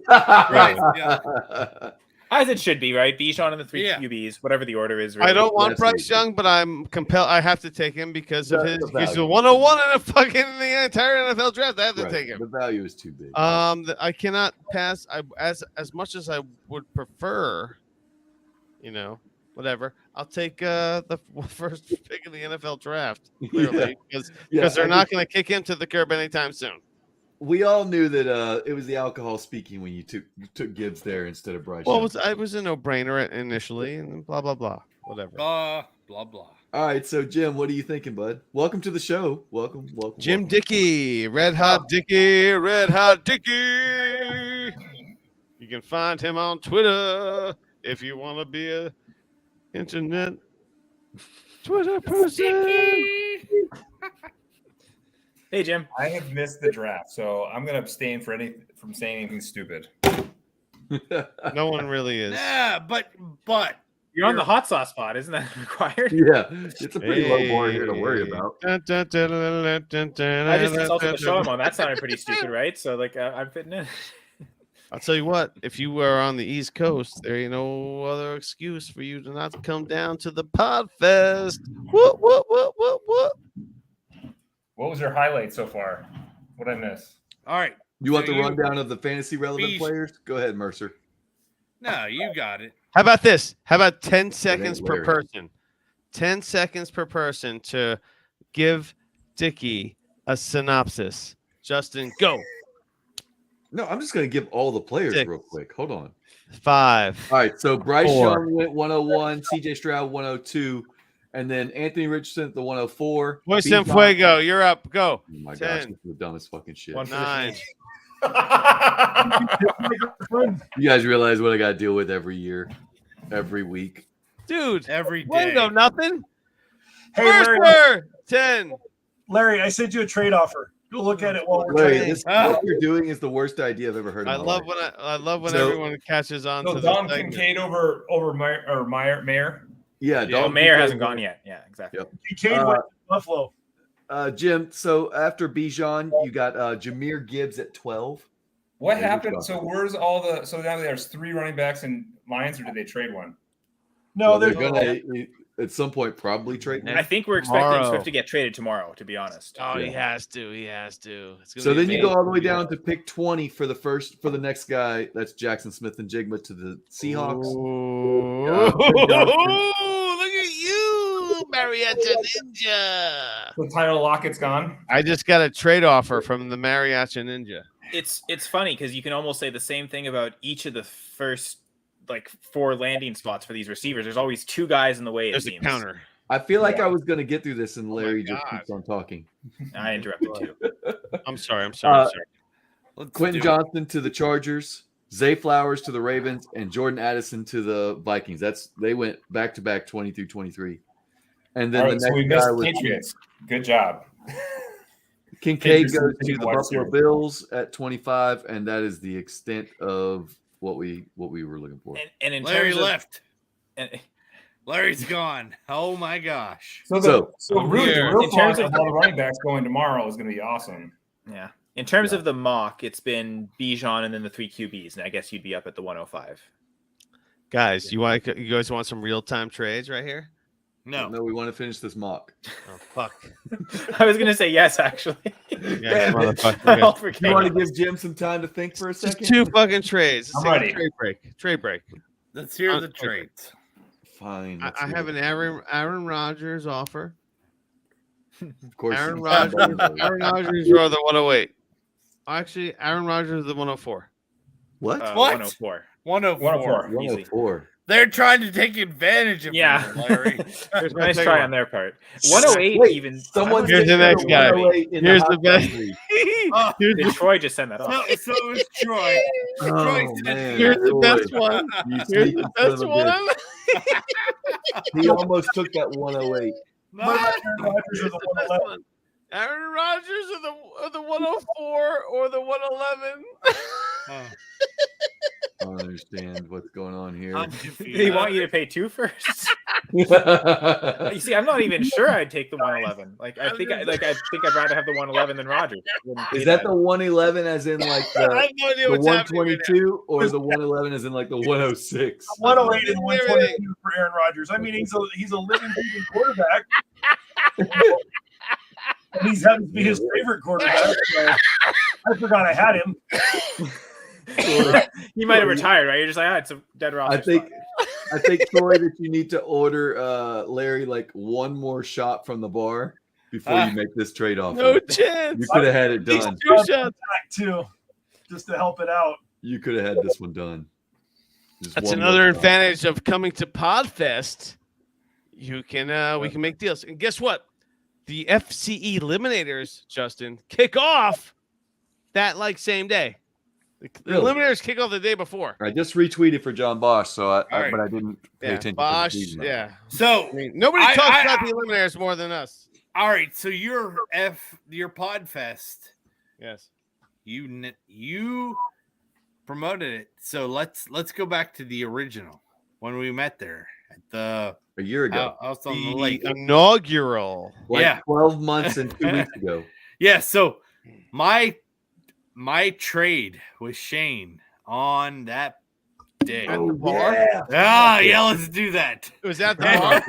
Right. Yeah. As it should be, right? Bijan and the three Yeah. QBs, whatever the order is. I don't want That's Bryce easy. Young, but I'm compelled. I have to take him because of That's his. the He's the value. 101 in the entire NFL draft. I have to Right, take him. The value is too big. I cannot pass. As much as I would prefer, whatever. I'll take the first pick in the NFL draft. Clearly, because they're not going to kick him to the curb anytime soon. We all knew that it was the alcohol speaking when you took Gibbs there instead of Bryce. Well, Young. it was a no-brainer initially, and blah blah blah, whatever. Blah blah blah. All right, so Jim, what are you thinking, bud? Welcome to the show. Welcome. Jim welcome. Dickey, Red Hot Dickey, Red Hot Dickey. You can find him on Twitter if you want to be a internet Twitter person. Hey, Jim. I have missed the draft, so I'm going to abstain from saying anything stupid. No one really is. Yeah, but You're on the hot sauce spot, isn't that required? Yeah, it's a pretty low bar here to worry about. I just consulted the show I'm on. That sounded pretty stupid, right? So, I'm fitting in. I'll tell you what, if you were on the East Coast, there ain't no other excuse for you to not come down to the Podfest. What? What was your highlight so far? What did I miss? all right. You want So the rundown of the fantasy relevant Beach- players? Go ahead, Mercer. No, you got it. How about this? How about 10 ain't seconds per Larry. person? 10 seconds per person to give Dickie a synopsis. Justin, go. No, I'm just going to give all the players 6, real quick. Hold on. 5. All right, so Bryce 4. Young went 101, CJ Stroud 102, and then Anthony Richardson at the 104. Voice Bijan- and Fuego, you're up. Go. Oh my 10. gosh, this is the dumbest fucking shit. 9. You guys realize what I got to deal with every year, every week? Dude, every day. Fuego, nothing. Hey, Mercer, Larry, 10. Larry, I sent you a trade offer. Go look at it while we're Larry, trading. what you're doing is the worst idea I've ever heard. I in my love life. when So- everyone catches on So to Dom the segment. Kincaid over Mayer. Yeah, Well, Dalton Mayer Kincaid hasn't went- gone yet. Yeah, exactly. Yep. Kincaid went to Buffalo. Jim, so after Bijan, you got Jahmyr Gibbs at 12. What Yeah, happened? good So stuff. where's all the? So now there's 3 running backs in Lions, or did they trade one? No, Well, they're there's gonna at some point probably trade. I think we're expecting Tomorrow. Swift to get traded tomorrow, to be honest. Oh, he Yeah. has to. He has to. It's gonna So be then you go amazing. all the way down to pick 20 for the next guy. That's Jackson Smith and Jigma to the Seahawks. Ooh, Quinn Johnson. look at you, Marietta Ninja. So Tyler Lockett's gone. I just got a trade offer from the Mariachi Ninja. It's funny because you can almost say the same thing about each of the first 4 landing spots for these receivers. There's always 2 guys in the way. There's it a seems. counter. I feel like I was going to get through this, and Larry just God. keeps on talking. I interrupted too. I'm sorry. I'm sorry. Let's Quentin do it. Johnson to the Chargers, Zay Flowers to the Ravens, and Jordan Addison to the Vikings. They went back to back 20 through 23. And then All the right, so we next missed guy was Patriots. Good job. Kincaid Patriots goes are to the wide Buffalo receiver. Bills at 25, and that is the extent of what we were looking for. And in Larry terms of, left. and, Larry's gone. Oh my gosh. So I'm really, the here. real In terms fun of- of all the running backs going tomorrow is going to be awesome. yeah. In terms of the mock, it's been Bijan and then the 3 QBs, and I guess you'd be up at the 105. Guys, you guys want some real time trades right here? No. No, we want to finish this mock. Oh fuck! I was gonna say yes, actually. Yeah, motherfucker. I all forget. You want to give Jim some time to think for a Just second? 2 fucking trades. Let's I'm take a ready. Trade break. Trade break. Let's hear the trades. Fine. I let's I do have it. an Aaron Rodgers offer. Of course. Aaron you- Rodgers or the 108. Actually, Aaron Rodgers is the 104. What? What? 104. 104. 104. They're trying to take advantage of Yeah. you, Larry. Here's my Nice second try one. on their part. 108 Wait, even. someone Here's the said next guy. 108 in Here's hot the best. country. Oh, Did Troy just send that off? so it was Troy. Oh, man. Here's the Troy. best one. You Here's sneaky the son best of a bitch. one. He almost took that 108. No. What about Aaron Rodgers or the Here's the best 111? one. Aaron Rodgers or the 104 or the 111. Oh, I don't understand what's going on here. I'm confused. They want you to pay 2 first. You see, I'm not even sure I'd take the 111. I think I'd rather have the 111 than Rodgers. I wouldn't pay Is that the 111 as in like I have the, no idea the what's happening right 122 or the 111 as in like the 106? 108 and 122 for Aaron Rodgers. I mean, he's a living, breathing quarterback. And he's happens to be his favorite quarterback. So I forgot I had him. You might have retired, right? You're just like, it's a dead roster. I think Troy that you need to order Larry like one more shot from the bar before you make this trade offer. No chance. You could have had it done. Two shots. Back too, just to help it out. You could have had this one done. Just That's one another more shot. advantage of coming to Podfest. You can we can make deals. And guess what? The FCE Eliminators, Justin, kick off that same day. The Really? Eliminators kick off the day before. I just retweeted for John Bosch, so right. but I didn't pay Yeah, attention. Bosch, to the season. yeah. So Nobody I- talks I- about the Eliminators more than us. all right, so your Podfest, Yes. you promoted it. So let's go back to the original when we met there at the A year ago. house on the The lake. inaugural. Like yeah. 12 months and 2 weeks ago. Yeah, so my trade with Shane on that day. Oh, Yeah, let's do that. It was at the Yeah. bar.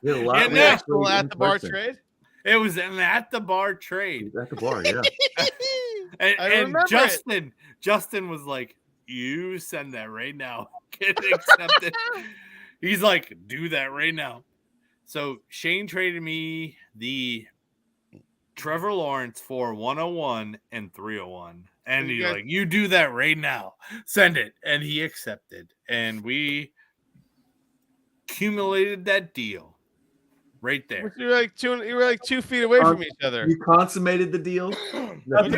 We had a lot Yeah, of no. Actual at in the bar person. trade. It was an at the bar trade. At the bar, yeah. And I remember it. Justin was like, you send that right now. Get accepted. He's like, do that right now. So Shane traded me the Trevor Lawrence for 101 and 301. And he's like, you do that right now. Send it. And he accepted. And we accumulated that deal right there. You were like 2 feet away from each other. You consummated the deal. What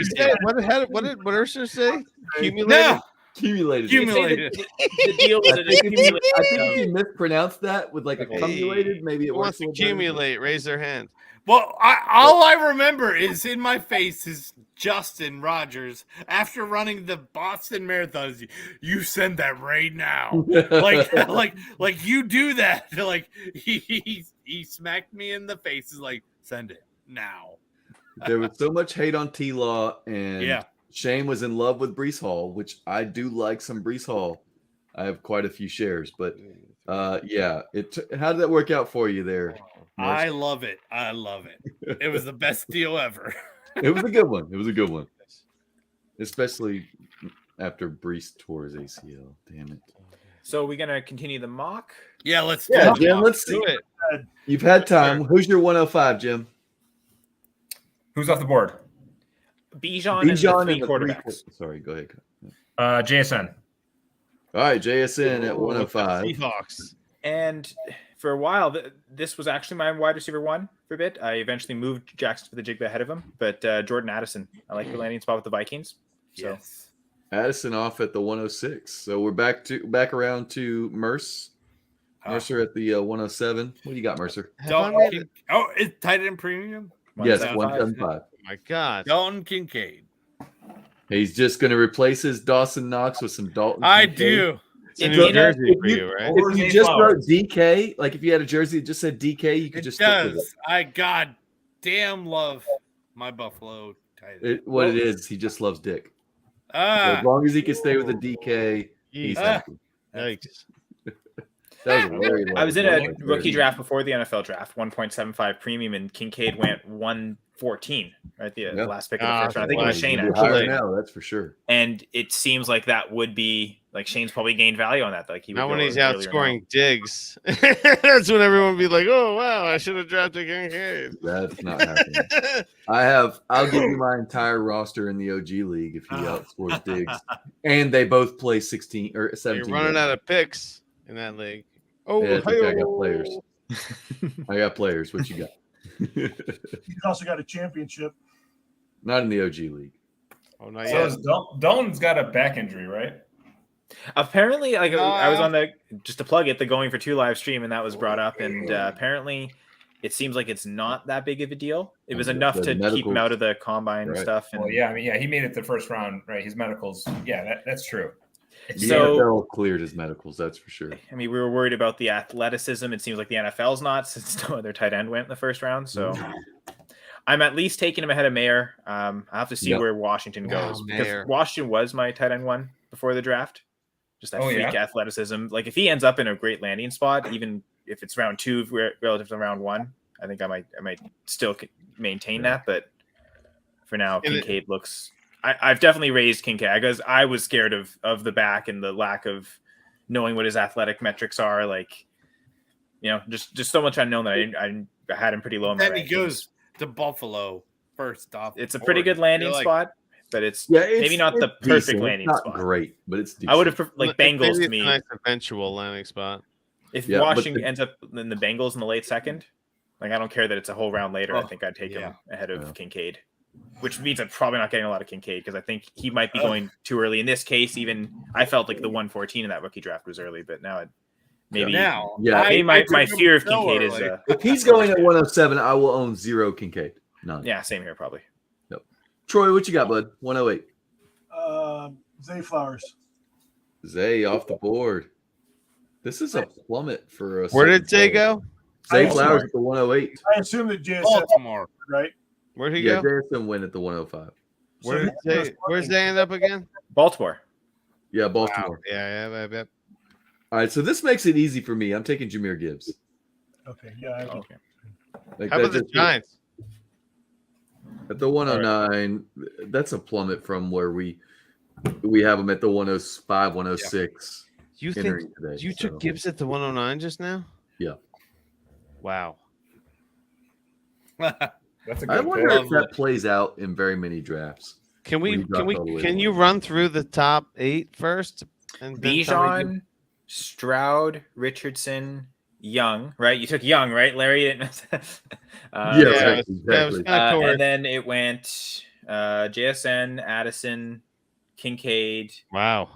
did Ursula say? Accumulated. No. Accumulated. The deal was I think if you mispronounced that with like accumulated, maybe it wants works. to accumulate. Raise their hand. Well, all I remember is in my face is Justin Rogers after running the Boston Marathon. You send that right now, like you do that. Like he smacked me in the face. Is like, send it now. There was so much hate on T-Law, and Yeah. Shane was in love with Brees Hall, which I do like some Brees Hall. I have quite a few shares, but yeah. How did that work out for you there? Mark? I love it. I love it. It was the best deal ever. It was a good one. It was a good one, especially after Brees tore his ACL. Damn it. So we're gonna continue the mock. Yeah, let's Yeah, do Jim. it. Let's do it. You've had time. Who's your 105, Jim? Who's off the board? Bijan and the three quarterbacks. Sorry, go ahead. JSN. All right, JSN at 105. Seahawks. And for a while, this was actually my wide receiver one for a bit. I eventually moved Jackson for the Jigba ahead of him, but Jordan Addison, I like the landing spot with the Vikings. So Yes. Addison off at the 106. So we're back around to Mercer at the 107. What do you got, Mercer? It's tight end premium. Yes, 175. Oh my God. Dalton Kincaid. He's just going to replace his Dawson Knox with some Dalton. I Kincaid. do. It's a new jersey for you, right? If you just wrote DK, like if you had a jersey that just said DK, you could just stick with it. I goddamn love my Buffalo tight end. What it is, he just loves Dick. So as long as he can stay with the DK, he's happy. Yikes. That was very I was in low. a rookie draft before the NFL draft, 1.75 premium, and Kincaid went 114, right? The last pick of the first round. I think it was Shane actually. Now, that's for sure. And it seems like that would be like Shane's probably gained value on that. Like he would Not when go he's earlier out scoring Diggs. That's when everyone would be like, "Oh wow, I should have drafted Kincaid." That's not happening. I'll give you my entire roster in the OG league if he outscores Diggs, and they both play 16 or 17. You're running out of picks in that league. Oh, yeah, I got players. I got players. What you got? He's also got a championship. Not in the OG league. Oh, not So yet. Dalton's got a back injury, right? Apparently, like I was on the just to plug it, the Going for Two live stream, and that was brought up, and apparently, it seems like it's not that big of a deal. It was enough to keep him out of the combine and stuff. And Well, yeah, I mean, yeah, he made it the first round, right? His medicals, yeah, that's true. The So- NFL cleared his medicals, that's for sure. I mean, we were worried about the athleticism. It seems like the NFL's not, since no other tight end went in the first round. So I'm at least taking him ahead of Mayer. I have to see where Washington goes because Mayer. Washington was my tight end one before the draft. Just that Oh, freak yeah? athleticism. Like if he ends up in a great landing spot, even if it's round 2 relative to round 1, I think I might still maintain that. But for now, Kincaid looks. I've definitely raised Kincaid because I was scared of the back and the lack of knowing what his athletic metrics are. Like, just so much unknown that I had him pretty low in my Then he rankings. goes to Buffalo first off. It's a pretty good landing spot, but it's Yeah, maybe not the it's perfect decent. landing It's not spot. great, but it's decent. I would have like Maybe Bengals it's to a me. nice eventual landing spot. If Yeah, but Washington ends up in the Bengals in the late second, like I don't care that it's a whole round later. I Oh, think I'd take him yeah. ahead of Kincaid, which means I'm probably not getting a lot of Kincaid because I think he might be going too early. In this case, even I felt like the 114 in that rookie draft was early, but now it maybe maybe my fear of Kincaid is if he's going at 107, I will own 0 Kincaid. None. yeah, same here probably. Yep. Troy, what you got, bud? 108. Zay Flowers. Zay off the board. This is a plummet for a. Where did Zay go? Zay Flowers at the 108. I assume that JSN, Baltimore, right? Where'd he Yeah, go? JSN went at the 105. Where's Zay end up again? Baltimore. Yeah, Baltimore. Wow. Yeah. All right, so this makes it easy for me. I'm taking Jameer Gibbs. Okay, yeah. Okay. Like How about the Giants? At the 109, that's a plummet from where we We have him at the 105, 106. You think you took Gibbs at the 109 just now? Yeah. Wow. That's a I good wonder pick. if that plays out in very many drafts. Can when we you drop all the way to can you 109. run through the top 8 first? And then tell me Bijan, Stroud, Richardson, Young, right? You took Young, right, Larry? Right, exactly. And then it went JSN, Addison, Kincaid. Wow.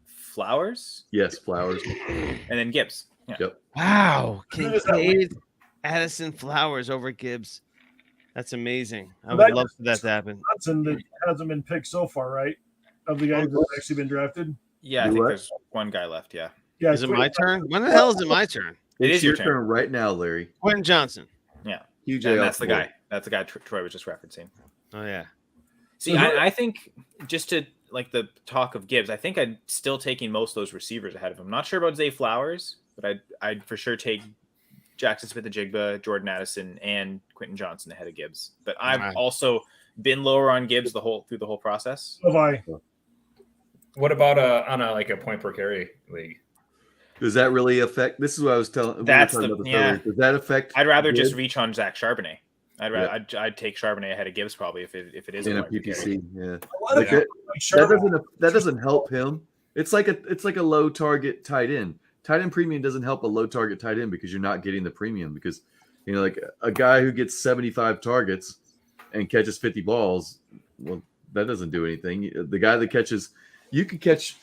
Flowers. Flowers, And then Gibbs. Yeah. Yep. Wow. Kincaid, Addison, Flowers over Gibbs. That's amazing. I Well, would love for that to happen. Johnson that hasn't been picked so far, right? Of the guys that have actually been drafted. Yeah, I think there's one guy left. Yeah. Yeah. Is it my turn? When the hell is it my turn? It It's is your turn. right now, Larry. Quentin Johnson. Yeah. QJ And that's the off the guy. That's the guy Troy was just referencing. Oh yeah. See, I think just to like the talk of Gibbs, I think I'd still taking most of those receivers ahead of him. Not sure about Zay Flowers, but I'd for sure take Jackson Smith-Njigba, Jordan Addison, and Quentin Johnson ahead of Gibbs. But I've also been lower on Gibbs through the whole process. Have I? What about on a point per carry league? Does that really affect? This is what I was telling. That's Does that affect? I'd rather just Gibbs? reach on Zach Charbonnet. I'd take Charbonnet ahead of Gibbs probably if it is in a point per carry. PPC. Yeah. Like That doesn't help him. It's like a low target tight end. Tight end premium doesn't help a low target tight end because you're not getting the premium because like a guy who gets 75 targets and catches 50 balls, well, that doesn't do anything. The guy that catches, you could catch,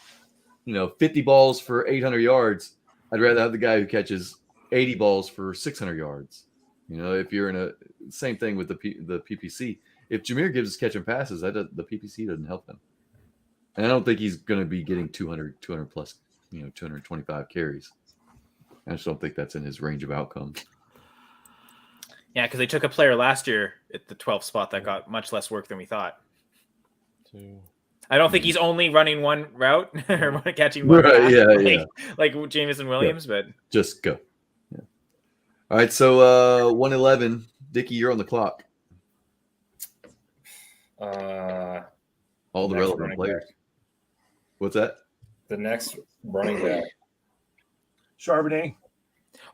50 balls for 800 yards. I'd rather have the guy who catches 80 balls for 600 yards. If you're in same thing with the PPC. If Jahmyr Gibbs is catching passes, the PPC doesn't help him. And I don't think he's going to be getting 200 plus, 225 carries. I just don't think that's in his range of outcomes. Yeah, because they took a player last year at the 12th spot that got much less work than we thought. I don't think he's only running one route or catching one pass, like Jameson Williams, but just go. Yeah. All right, so 111, Dickie, you're on the clock. All the relevant players. Back. What's that? The next running back. Charbonnet.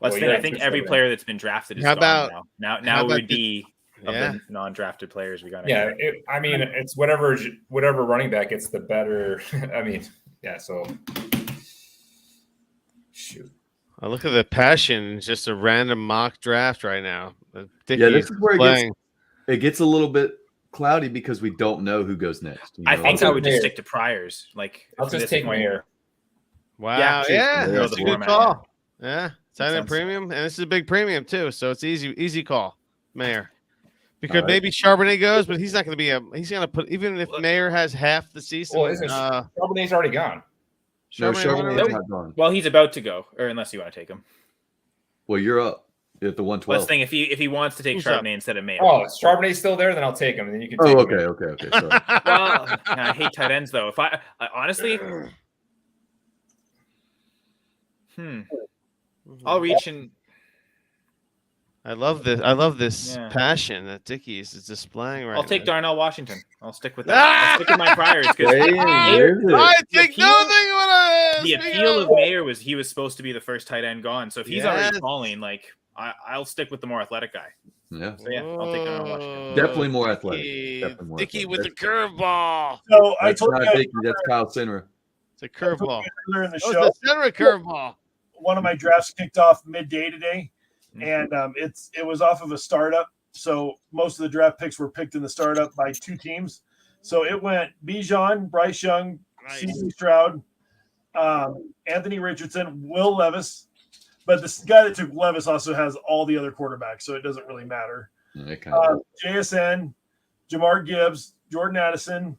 Well, I think every player that's been drafted is gone now. Now it would be of the non-drafted players we got. Yeah, it's whatever running back gets the better. So shoot. I look at the passion. It's just a random mock draft right now. Yeah, this is where it gets a little bit cloudy because we don't know who goes next. I think I would just stick to priors. Like I'll just take Mayer. Wow, that's a good call. Yeah, tight end premium, and this is a big premium too, so it's easy call, Mayer. Because maybe Charbonnet goes, but he's not going to be he's going to put, even if Mayer has half the season. Well, Charbonnet's already gone. Charbonnet's not gone. Well, he's about to go, or unless you want to take him. Well, you're up at the 112. Let's think if he wants to take Charbonnet instead of Mayer. Oh, if Charbonnet's still there, then I'll take him, and then you can. Oh, take okay. Sorry. Well, I hate tight ends though. If I honestly, I'll reach and. I love this passion that Dickie is displaying right now. I'll take Darnell Washington. I'll stick with that. I'll stick with my priors because I take nothing. The appeal of Mayer was he was supposed to be the first tight end gone. So if he's already falling, I'll stick with the more athletic guy. Yeah. So I'll take Darnell Washington. Definitely more athletic. Dickie with the curveball. So I told you Dickie, that's Kyle Sinner. It's a curveball. In the show. The Sinner curveball. One of my drafts kicked off midday today. And it was off of a startup. So most of the draft picks were picked in the startup by two teams. So it went Bijan, Bryce Young, C.J. Stroud, Anthony Richardson, Will Levis. But this guy that took Levis also has all the other quarterbacks, so it doesn't really matter. JSN, Jamar Gibbs, Jordan Addison,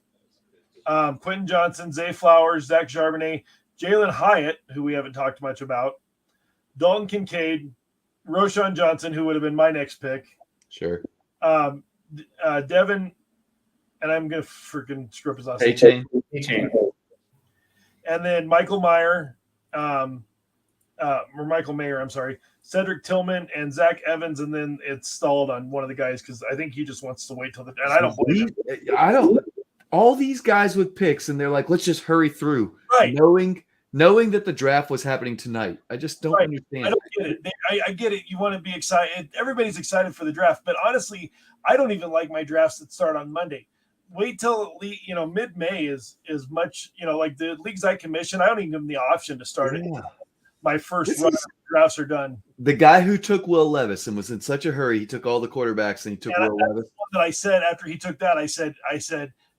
Quentin Johnson, Zay Flowers, Zach Charbonnet, Jalen Hyatt, who we haven't talked much about, Dalton Kincaid, Roshan Johnson, who would have been my next pick. Sure. Devin, and I'm going to freaking screw up his last name. A-Chain. And then Michael Mayer, I'm sorry, Cedric Tillman and Zach Evans, and then it's stalled on one of the guys because I think he just wants to wait till the. And I don't believe it. all these guys with picks, and they're like, let's just hurry through, Right. knowing that the draft was happening tonight. I just don't understand. I don't get it. I get it. You want to be excited. Everybody's excited for the draft, but honestly, I don't even like my drafts that start on Monday. Wait till mid-May is much, like the leagues I commission. I don't even give them the option to start it. My first run of drafts are done. The guy who took Will Levis and was in such a hurry, he took all the quarterbacks and he took Will Levis. That I said after he took that, I said,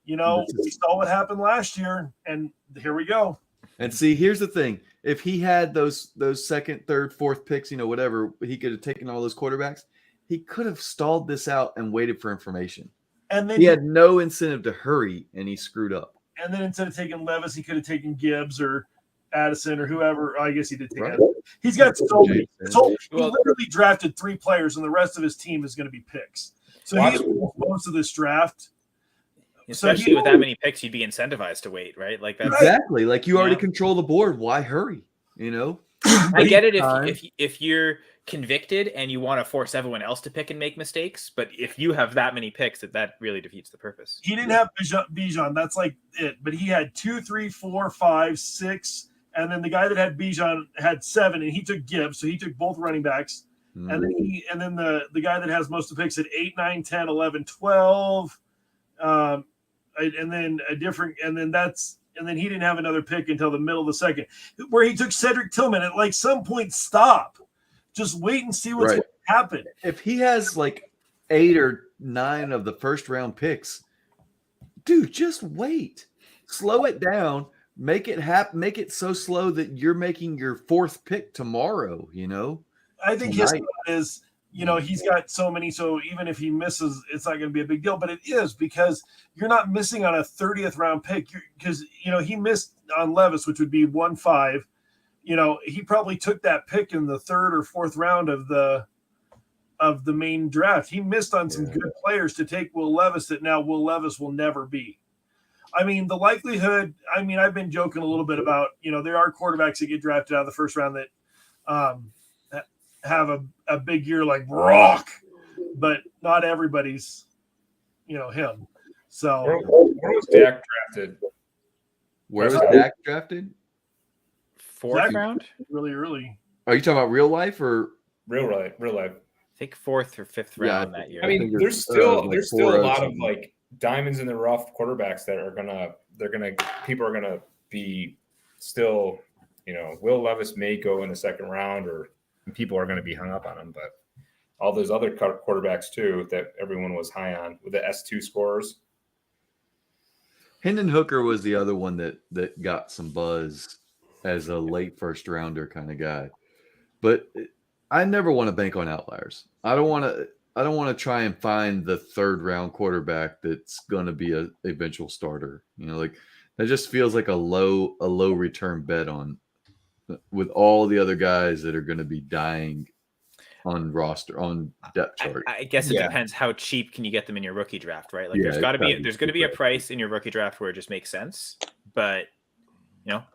we saw what happened last year, and here we go. And see, here's the thing: if he had those second, third, fourth picks, whatever, he could have taken all those quarterbacks. He could have stalled this out and waited for information. And then he had no incentive to hurry, and he screwed up. And then instead of taking Levis, he could have taken Gibbs or Addison or whoever. I guess he did take Right. Addison. He's got so many. He literally drafted 3 players, and the rest of his team is going to be picks. So he's most of this draft. Especially with that many picks, you'd be incentivized to wait, right? Like that's Exactly. Like you already control the board. Why hurry? I get it if you're convicted and you want to force everyone else to pick and make mistakes, but if you have that many picks, that really defeats the purpose. He didn't have Bijan. That's like it. But he had 2, 3, 4, 5, 6, and then the guy that had Bijan had 7, and he took Gibbs, so he took both running backs. And then the guy that has most of the picks had 8, 9, 10, 11, 12. And then he didn't have another pick until the middle of the second, where he took Cedric Tillman. At like some point, stop, just wait and see what's going to happen. If he has like 8 or 9 of the first round picks, dude, just wait, slow it down, make it happen, make it so slow that you're making your 4th pick tomorrow. I think his thought is, he's got so many, so even if he misses, it's not going to be a big deal. But it is, because you're not missing on a 30th round pick, because he missed on Levis, which would be 1-5. He probably took that pick in the 3rd or 4th round of the main draft. He missed on some good players to take Will Levis that now Will Levis will never be. I mean, the likelihood, I've been joking a little bit about, there are quarterbacks that get drafted out of the first round that have a big year like Brock, but not everybody's, him. So where was Dak drafted? Where was Dak drafted? 4th round? Really early. Are you talking about real life or real life? I think 4th or 5th round that year. I mean, there's still a lot of like diamonds in the rough quarterbacks that people are gonna be still. Will Levis may go in the 2nd round, or people are going to be hung up on him, but all those other quarterbacks too that everyone was high on with the S2 scores. Hendon Hooker was the other one that got some buzz as a late first rounder kind of guy, but I never want to bank on outliers. I don't want to try and find the 3rd round quarterback that's going to be a eventual starter. Like that just feels like a low return bet on with all the other guys that are going to be dying on depth chart. I guess it depends how cheap can you get them in your rookie draft, right? Like there's going to be a price in your rookie draft where it just makes sense, but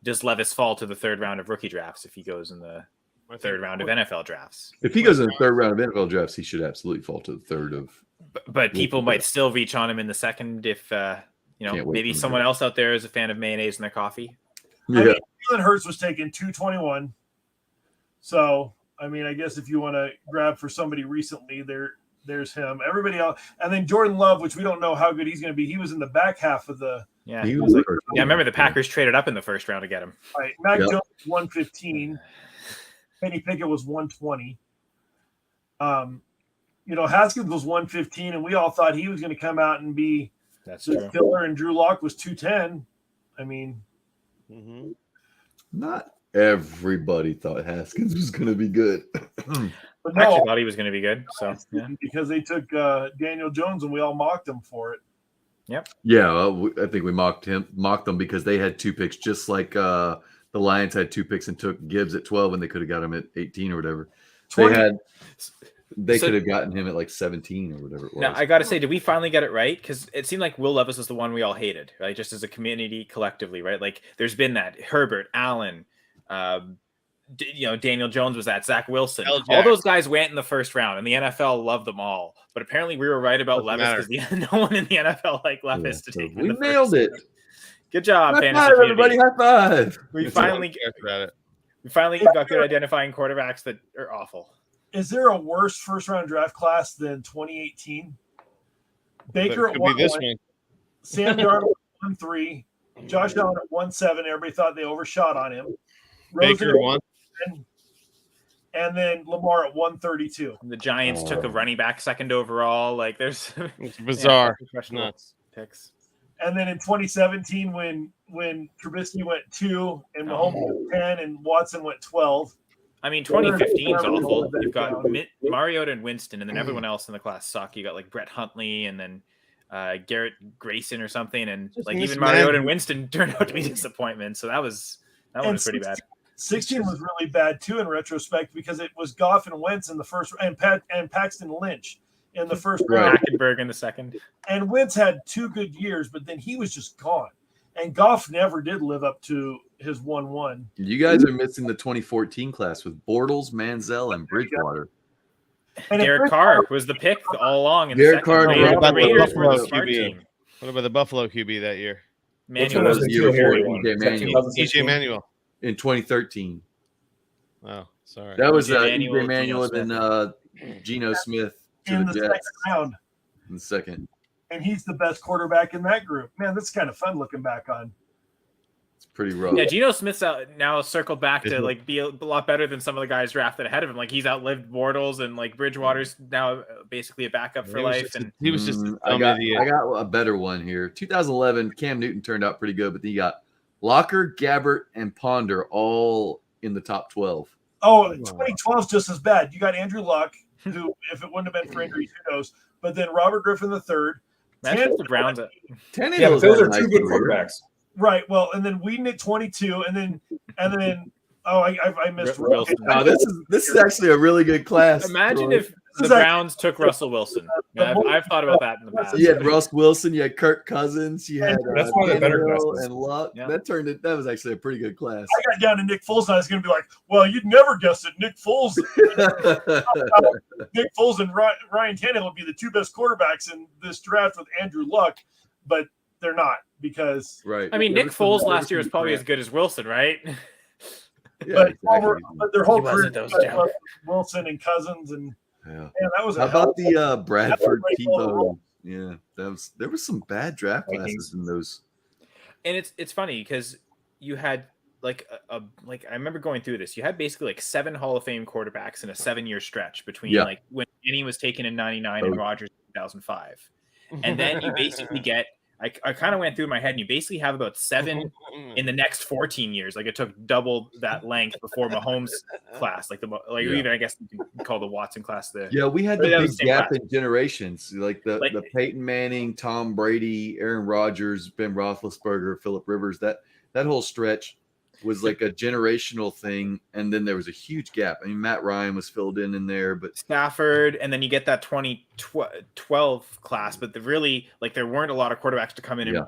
does Levis fall to the 3rd round of rookie drafts if he goes in the 3rd round of NFL drafts? If he goes in the 3rd round of NFL drafts, he should absolutely fall to the 3rd of. But people might still reach on him in the 2nd if maybe someone else out there is a fan of mayonnaise in their coffee. Yeah. Jalen Hurts was taken 221. So, I guess if you want to grab for somebody recently, there's him. Everybody else. And then Jordan Love, which we don't know how good he's going to be. He was in the back half of the. Yeah. I remember the Packers traded up in the 1st round to get him. Right. Mac Jones 115. Kenny Pickett was 120. Haskins was 115, and we all thought he was going to come out and be the killer, and Drew Lock was 210. Not everybody thought Haskins was going to be good. But I actually thought he was going to be good. So because they took Daniel Jones and we all mocked him for it. Yep. Yeah, I think we mocked them because they had 2 picks, just like the Lions had 2 picks and took Gibbs at 12, and they could have got him at 18 or whatever. 20. They could have gotten him at like 17 or whatever it was. Now, I got to say, did we finally get it right? Because it seemed like Will Levis was the one we all hated, right? Just as a community collectively, right? Like there's been that Herbert, Allen, Daniel Jones was at, Zach Wilson. L. All Jack. those guys went in the first round, and the NFL loved them all. But apparently, we were right about Doesn't Levis because no one in the NFL liked Levis to take. We nailed it. Good job, High fantasy five, community. everybody! High five. We finally got good at identifying quarterbacks that are awful. Is there a worse first-round draft class than 2018? Baker That at could be this 1-1, one. Sam Darnold at 1-3, Josh Allen at 1-7. Everybody thought they overshot on him. Baker Rosen one. and then Lamar at 132. The Giants took a running back second overall. Like, there's It's bizarre. questionable Nuts. picks. And then in 2017, when Trubisky went 2 and Mahomes went 10 and Watson went 12. I mean, 2015 is awful. You've got Mariota and Winston, and then everyone else in the class suck. You got like Brett Huntley and then Garrett Grayson or something, and like even Mariota and Winston turned out to be disappointments. So that one was pretty bad. 16 was really bad too in retrospect because it was Goff and Wentz in the first, and Paxton Lynch in the first round. Hackenberg in the second. And Wentz had 2 good years, but then he was just gone. And Goff never did live up to his 1-1. You guys are missing the 2014 class with Bortles, Manziel, and Bridgewater. And Derek Carr was the pick all along. In Derek the Carr. second. What about The Raiders the were the Buffalo smart QB? team. What about the Buffalo QB that year? Manuel was was the year before EJ EJ Manuel. in 2013. Oh, sorry. That was EJ EJ Manuel, Manuel and Geno Smith to in the the Jets second round. in the second. And he's the best quarterback in that group. Man, that's kind of fun looking back on. It's pretty rough. Yeah, Geno Smith's now circled back to like be a lot better than some of the guys drafted ahead of him. Like he's outlived Bortles, and like Bridgewater's now basically a backup for life. And he was just I got a better one here. 2011, Cam Newton turned out pretty good, but then you got Locker, Gabbert, and Ponder all in the top 12. Oh, 2012 is just as bad. You got Andrew Luck, who, if it wouldn't have been for injuries, who knows? But then Robert Griffin III. That's the Browns. 10 Yeah, but those are two good quarterbacks. Right. Well, and then Whedon at 22, and then I missed Wilson. No, this is actually a really good class. Imagine if the Browns took Russell Wilson. Yeah, I've thought about that in the past. You had Russ Wilson, you had Kirk Cousins, you had That's one of the better Tannehill classes. and Luck. Yeah. That was actually a pretty good class. I got down to Nick Foles, and I was going to be like, well, you'd never guess it. Nick Foles and Ryan Tannehill would be the 2 best quarterbacks in this draft with Andrew Luck, but they're not because right. I mean, Nick Foles last year was probably as good as Wilson, right? Yeah, but their whole He career wasn't those was Wilson and Cousins and Yeah. that was How about the Bradford That's a great Tebow? Yeah, there was some bad draft classes in those. And it's funny because you had like I remember going through this. You had basically like 7 Hall of Fame quarterbacks in a 7-year stretch between like when Manning was taken in '99 and Rodgers in 2005, and then you basically get. I kind of went through my head, and you basically have about 7 in the next 14 years. Like it took double that length before Mahomes' class, even I guess you can call the Watson class the. Yeah, we had the that big was the same gap class. in generations, like the Peyton Manning, Tom Brady, Aaron Rodgers, Ben Roethlisberger, Phillip Rivers. That whole stretch was like a generational thing, and then there was a huge gap. I mean, Matt Ryan was filled in there, but Stafford, and then you get that 2012 class, but there weren't a lot of quarterbacks to come in and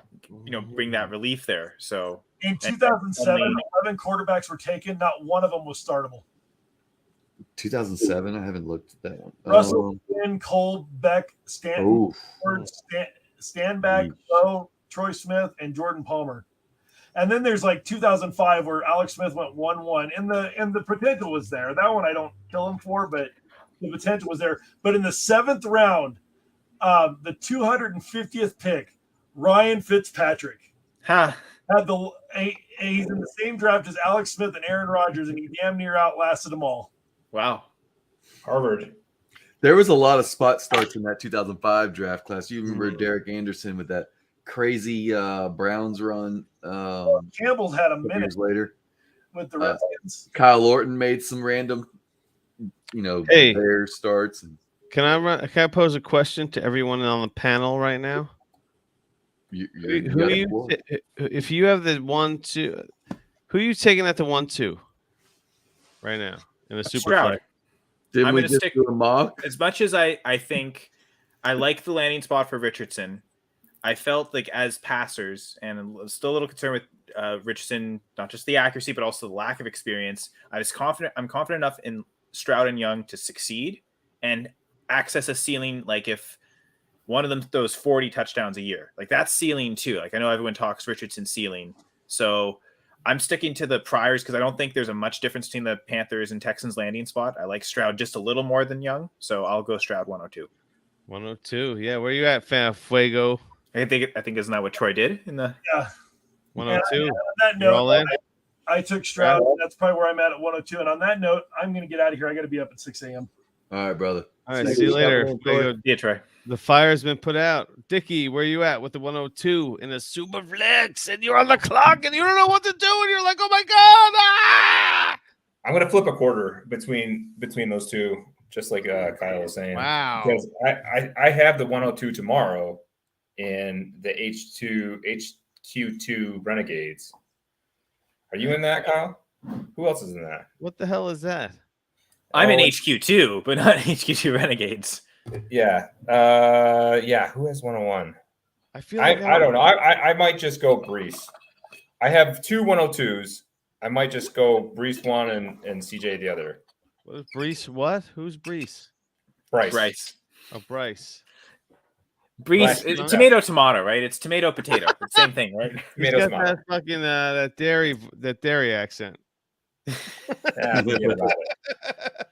bring that relief there. So in 2007, 11 quarterbacks were taken. Not one of them was startable. 2007, I haven't looked at that one. Russell, Quinn, Cole, Beck, Stanton, Stanback, Lowe, Troy Smith, and Jordan Palmer. And then there's like 2005 where Alex Smith went 1-1, and the potential was there. That one I don't kill him for, but the potential was there. But in the 7th round, the 250th pick, Ryan Fitzpatrick had he's in the same draft as Alex Smith and Aaron Rodgers, and he damn near outlasted them all. Wow, Harvard. There was a lot of spot starts in that 2005 draft class. You remember Derek Anderson with that crazy Browns run. Campbell's had a minute years later with the Redskins. Kyle Orton made some random, Bear starts. Can I pose a question to everyone on the panel right now? If you have the 1-2, who are you taking at the 1-2 right now in the super Stroud. flex? Didn't we just do a mock? As much as I think I like the landing spot for Richardson, I felt like as passers, and I'm still a little concerned with Richardson, not just the accuracy, but also the lack of experience. I'm confident enough in Stroud and Young to succeed and access a ceiling. Like if one of them throws 40 touchdowns a year, like that's ceiling too. Like I know everyone talks Richardson ceiling. So I'm sticking to the priors because I don't think there's a much difference between the Panthers and Texans landing spot. I like Stroud just a little more than Young. So I'll go Stroud 102. 102. Yeah. Where you at, Fuego? I think isn't that what Troy did in the 102? And on that note, all in? I took Stroud. That's probably where I'm at 102. And on that note, I'm going to get out of here. I got to be up at 6 a.m. All right, brother. All right. See you later. Yeah, Troy. The fire's been put out. Dickie, where you at with the 102 in a super flex? And you're on the clock and you don't know what to do. And you're like, oh my God. Ah! I'm going to flip a quarter between those two, just like Kyle was saying. Wow. Because I have the 102 tomorrow in the HQ2 Renegades. Are you in that, Kyle? Who else is in that? What the hell is that? I'm in HQ2, but not HQ2 Renegades. Yeah. Who has 101? I feel like I don't know. I might just go Brees. I have two 102s. I might just go Brees one and CJ the other. What is Brees? What? Who's Brees? Bryce. Oh, Bryce. Brees, tomato, right? It's tomato, potato. It's the same thing, right? He's got that fucking that dairy accent. Yeah, forget about it.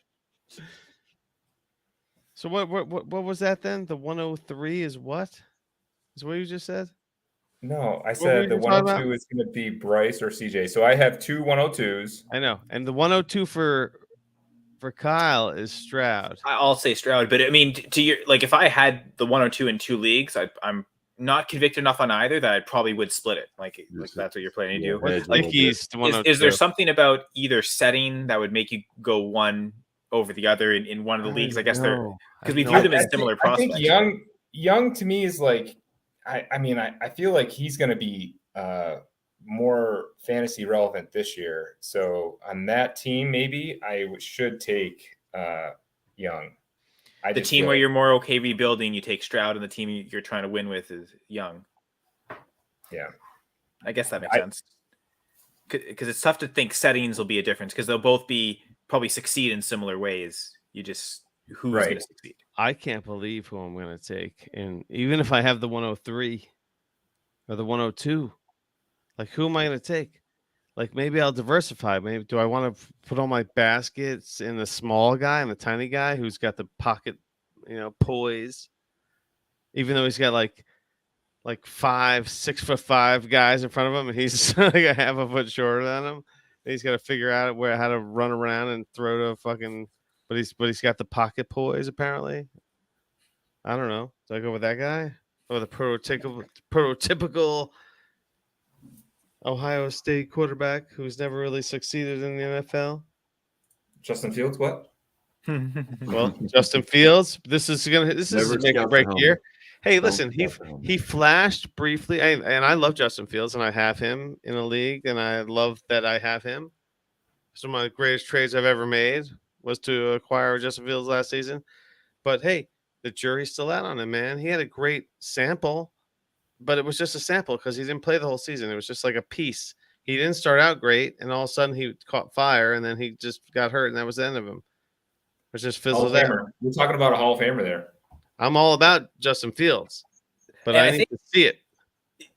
So what was that then? The 103 is what? Is what you just said? No, I said the 102 is going to be Bryce or CJ. So I have two 102s. I know, and the 102 for Kyle is Stroud. I'll say Stroud, but I mean, to your if I had the 102 in two leagues, I'm not convicted enough on either that I probably would split it. Like that's what you're planning to do. Is there something about either setting that would make you go one over the other in one of the leagues? I guess they're because we view them as similar prospects. I think Young to me is like, I feel like he's going to be more fantasy relevant this year. So on that team, maybe I should take Young. The team where you're more okay rebuilding, you take Stroud, and the team you're trying to win with is Young. Yeah, I guess that makes sense. Because it's tough to think settings will be a difference because they'll both be probably succeed in similar ways. You just who's going to succeed. I can't believe who I'm going to take, and even if I have the 103 or the 102, like who am I going to take? Like maybe I'll diversify. Maybe do I want to put all my baskets in the small guy and the tiny guy who's got the pocket, poise, even though he's got like 6'5" guys in front of him, and he's like a half a foot shorter than him. And he's got to figure out how to run around and throw to fucking. But he's got the pocket poise apparently. I don't know. Do I go with that guy or the prototypical Ohio State quarterback who's never really succeeded in the NFL? Justin Fields, what? Well, Justin Fields. This is a make or break year. Hey, listen, he flashed briefly, and I love Justin Fields, and I have him in a league, and I love that I have him. Some of the greatest trades I've ever made was to acquire Justin Fields last season. But hey, the jury's still out on him, man. He had a great sample, but it was just a sample because he didn't play the whole season. It was just like a piece. He didn't start out great, and all of a sudden he caught fire, and then he just got hurt, and that was the end of him. It was just fizzled out. We're talking about a Hall of Famer there. I'm all about Justin Fields, but I need to see it.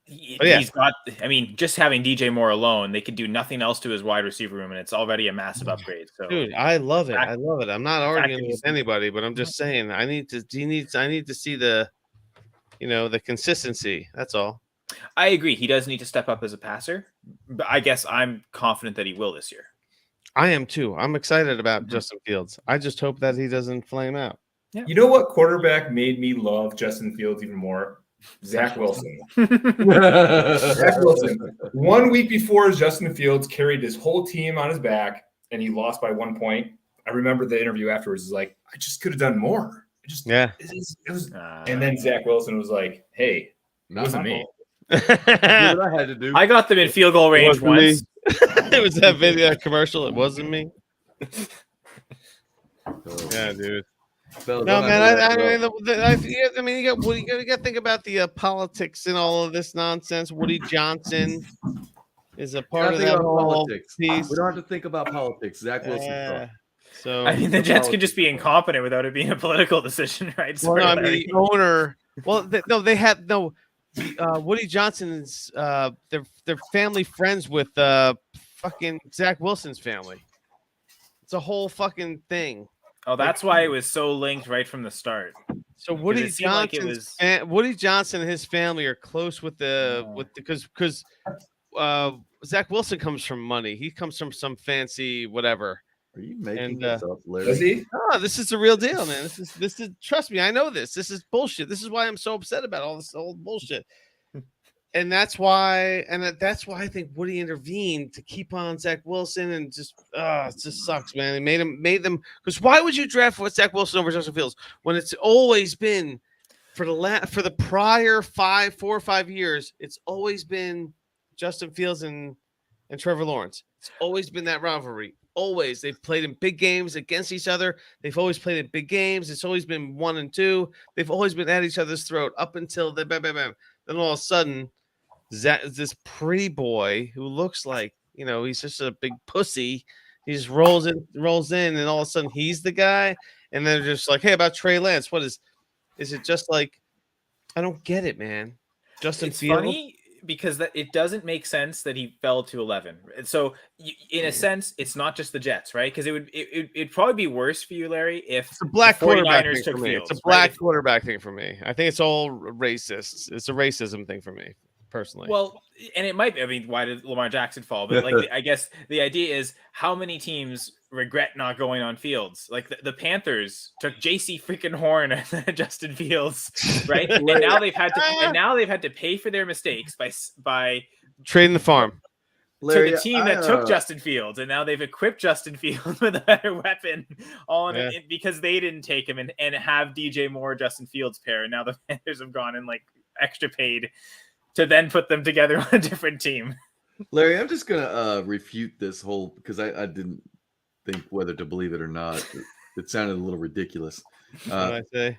He's got. I mean, just having DJ Moore alone, they could do nothing else to his wide receiver room, and it's already a massive upgrade. So, dude, I love it. I love it. I'm not arguing with anybody, but I'm just saying I need to see the, the consistency. That's all. I agree. He does need to step up as a passer, but I guess I'm confident that he will this year. I am too. I'm excited about Justin Fields. I just hope that he doesn't flame out. Yeah. You know what quarterback made me love Justin Fields even more? Zach Wilson. Zach Wilson. 1 week before, Justin Fields carried his whole team on his back, and he lost by 1 point. I remember the interview afterwards. Is like, I just could have done more. It was. And then Zach Wilson was like, "Hey, it wasn't me. I had to do. I got them in field goal range once." It was that video commercial. It wasn't me. Yeah, dude. Fellas, No, I'm man. gonna have I to mean, wrap I mean, you got to think about the politics and all of this nonsense. Woody Johnson is a We're part not of thinking that about whole politics. piece. We don't have to think about politics. Zach Wilson. So I mean, the No Jets could politics. just be incompetent without it being a political decision, right? Well, Sorry, no, I mean Larry. the owner. Well, they had no. Woody Johnson's they're family friends with fucking Zach Wilson's family. It's a whole fucking thing. Oh, that's why it was so linked right from the start. So 'Cause Woody it seemed like it Johnson's was Woody Johnson and his family are close with because Zach Wilson comes from money. He comes from some fancy whatever. Are you making And this up, Larry? Does he? no, this is the real deal, man. This is trust me, I know this. This is bullshit. This is why I'm so upset about all this old bullshit. And that's why I think Woody intervened to keep on Zach Wilson and just it just sucks, man. They made them because why would you draft Zach Wilson over Justin Fields when it's always been for the prior 4 or 5 years, it's always been Justin Fields and Trevor Lawrence. It's always been that rivalry. Always. They've played in big games against each other. They've always played in big games. It's always been 1 and 2. They've always been at each other's throat up until the bam, bam, bam. Then all of a sudden, this pretty boy who looks like, he's just a big pussy. He just rolls in, and all of a sudden he's the guy. And they're just like, hey, about Trey Lance, what is it just like? I don't get it, man. Justin Fields. Funny because it doesn't make sense that he fell to 11. And so in a sense, it's not just the Jets, right? Because it'd probably be worse for you, Larry, if it's a black the quarterback 49ers thing took for me. Fields, It's a black right? quarterback thing for me. I think it's all racist. It's a racism thing for me, personally. Well, and it might be. I mean, why did Lamar Jackson fall? But I guess the idea is how many teams regret not going on Fields? Like the Panthers took JC freaking Horn and Justin Fields, right? and now they've had to pay for their mistakes by trading the farm. To the team that took Justin Fields, and now they've equipped Justin Fields with a better weapon because they didn't take him and have DJ Moore, Justin Fields pair, and now the Panthers have gone and extra paid to then put them together on a different team. Larry, I'm just gonna refute this whole because I didn't think whether to believe it or not. It sounded a little ridiculous. What did I say?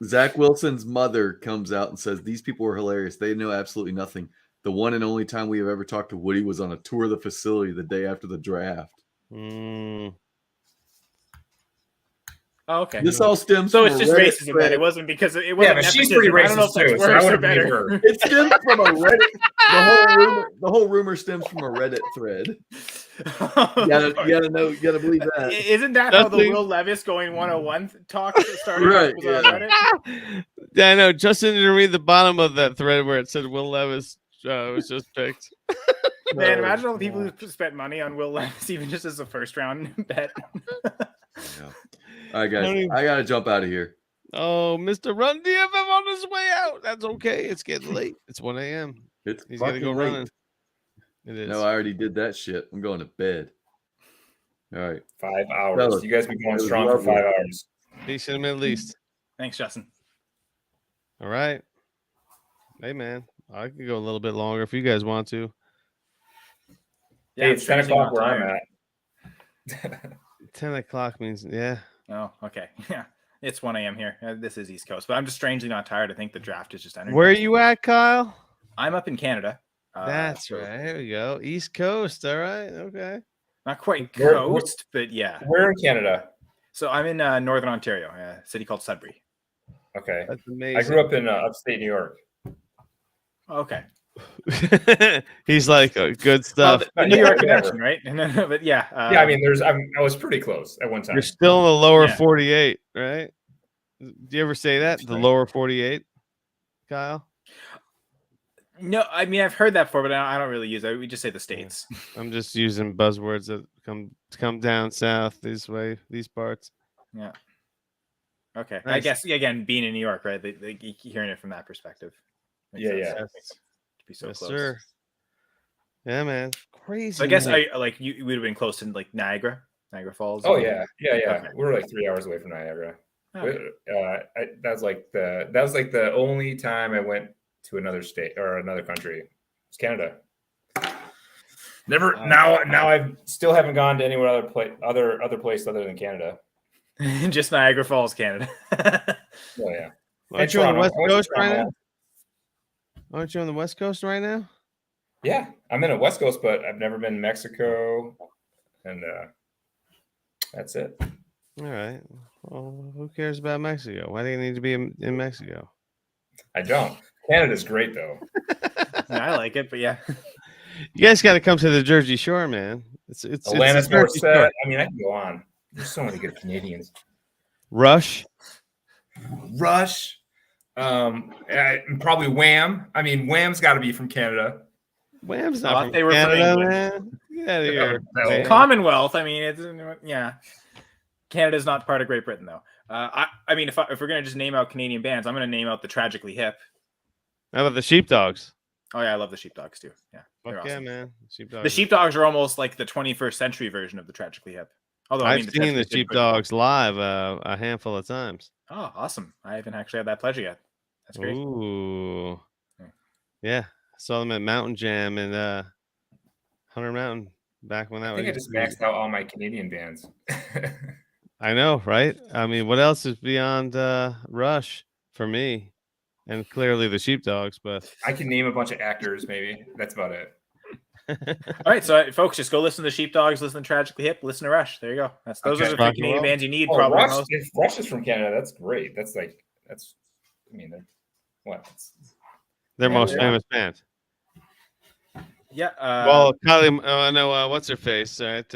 Zach Wilson's mother comes out and says these people were hilarious. They know absolutely nothing. The one and only time we have ever talked to Woody was on a tour of the facility the day after the draft. Oh, okay. This all stems so from it's just Reddit racism thread. then. It wasn't because it wasn't. Yeah, but she's pretty nepotism. I don't know if racist that's too, so I worse or wouldn't believe better. her. It stems from a Reddit. The whole rumor stems from a Reddit thread. You gotta believe that. Isn't that how the Will Levis going 101 talk started? Right, Was on Reddit? Yeah, I know. Justin didn't read the bottom of that thread where it said Will Levis was just picked. Man, imagine all the people who spent money on Will Levis, even just as a first round bet. All right, guys, I gotta jump out of here. Oh, Mr. Run DFF on his way out. That's okay. It's getting late. It's 1 a.m. He's gotta go late. running. It is. No, I already did that shit. I'm going to bed. All right. 5 hours. Fellas, You guys been going it was strong for lovely. 5 hours. Peace in the Middle East. Thanks, Justin. All right. Hey, man. I could go a little bit longer if you guys want to. Hey, it's 10 o'clock where I'm at. 10 o'clock means, yeah. Oh, okay. Yeah. It's 1 a.m. here. This is East Coast, but I'm just strangely not tired. I think the draft is just energy. Where are you at, Kyle? I'm up in Canada. That's right. Here we go. East Coast. All right. Okay. Not quite Where- coast, but yeah. Where in Canada? So I'm in Northern Ontario, a city called Sudbury. Okay. That's amazing. I grew up in upstate New York. Okay. He's like, good stuff. The New York connection, right? But yeah. Yeah, I mean, I was pretty close at one time. You're still in the lower 48, right? Do you ever say that? The lower 48, Kyle? No, I mean, I've heard that before, but I don't really use it. We just say the states. I'm just using buzzwords that come down south this way, these parts. Yeah. Okay. Nice. I guess, again, being in New York, right? Hearing it from that perspective. Makes sense. Yes. To be so Yes, close. sir. Yeah, man. Crazy. So I guess man. you would have been close to Niagara Falls. Oh yeah. Okay. We were like 3 hours away from Niagara. Okay. That was like the only time I went to another state or another country. It's Canada. Never now I still haven't gone to anywhere other place other than Canada. Just Niagara Falls, Canada. Oh yeah. Aren't you on the West Coast right now? Aren't you on the West Coast right now? Yeah, I'm in the West Coast, but I've never been to Mexico, and that's it. All right. Well, who cares about Mexico? Why do you need to be in Mexico? I don't. Canada's great though. I like it, but yeah. You guys got to come to the Jersey Shore, man. It's Atlanta's the more Jersey set. Shore. I mean, I can go on. There's so many good Canadians. Rush. Probably Wham. I mean, Wham's got to be from Canada. Wham's not from They were Canada, from England. man. Get out of here. No. Commonwealth. I mean, it's yeah. Canada's not part of Great Britain, though. I mean, if we're gonna just name out Canadian bands, I'm gonna name out the Tragically Hip. How about the Sheepdogs? Oh yeah, I love the Sheepdogs too. Yeah, they're Fuck yeah, awesome. man. Sheepdogs. The Sheepdogs are almost like the 21st century version of the Tragically Hip. Although I've seen the Tragically Hip is Sheepdogs live a handful of times. Oh, awesome! I haven't actually had that pleasure yet. That's great. Ooh. Yeah, I saw them at Mountain Jam in Hunter Mountain back when that I think I was. just maxed out all my Canadian bands. I know, right? I mean, what else is beyond Rush for me? And clearly the Sheepdogs, but I can name a bunch of actors, maybe. That's about it. All right, so folks, just go listen to the Sheepdogs, listen to Tragically Hip, listen to Rush. There you go. Those are the three Canadian bands you need. Probably Rush, most. if Rush is from Canada, that's great. I mean, their most famous band. Yeah. Well, Kylie, no, what's her face? Right?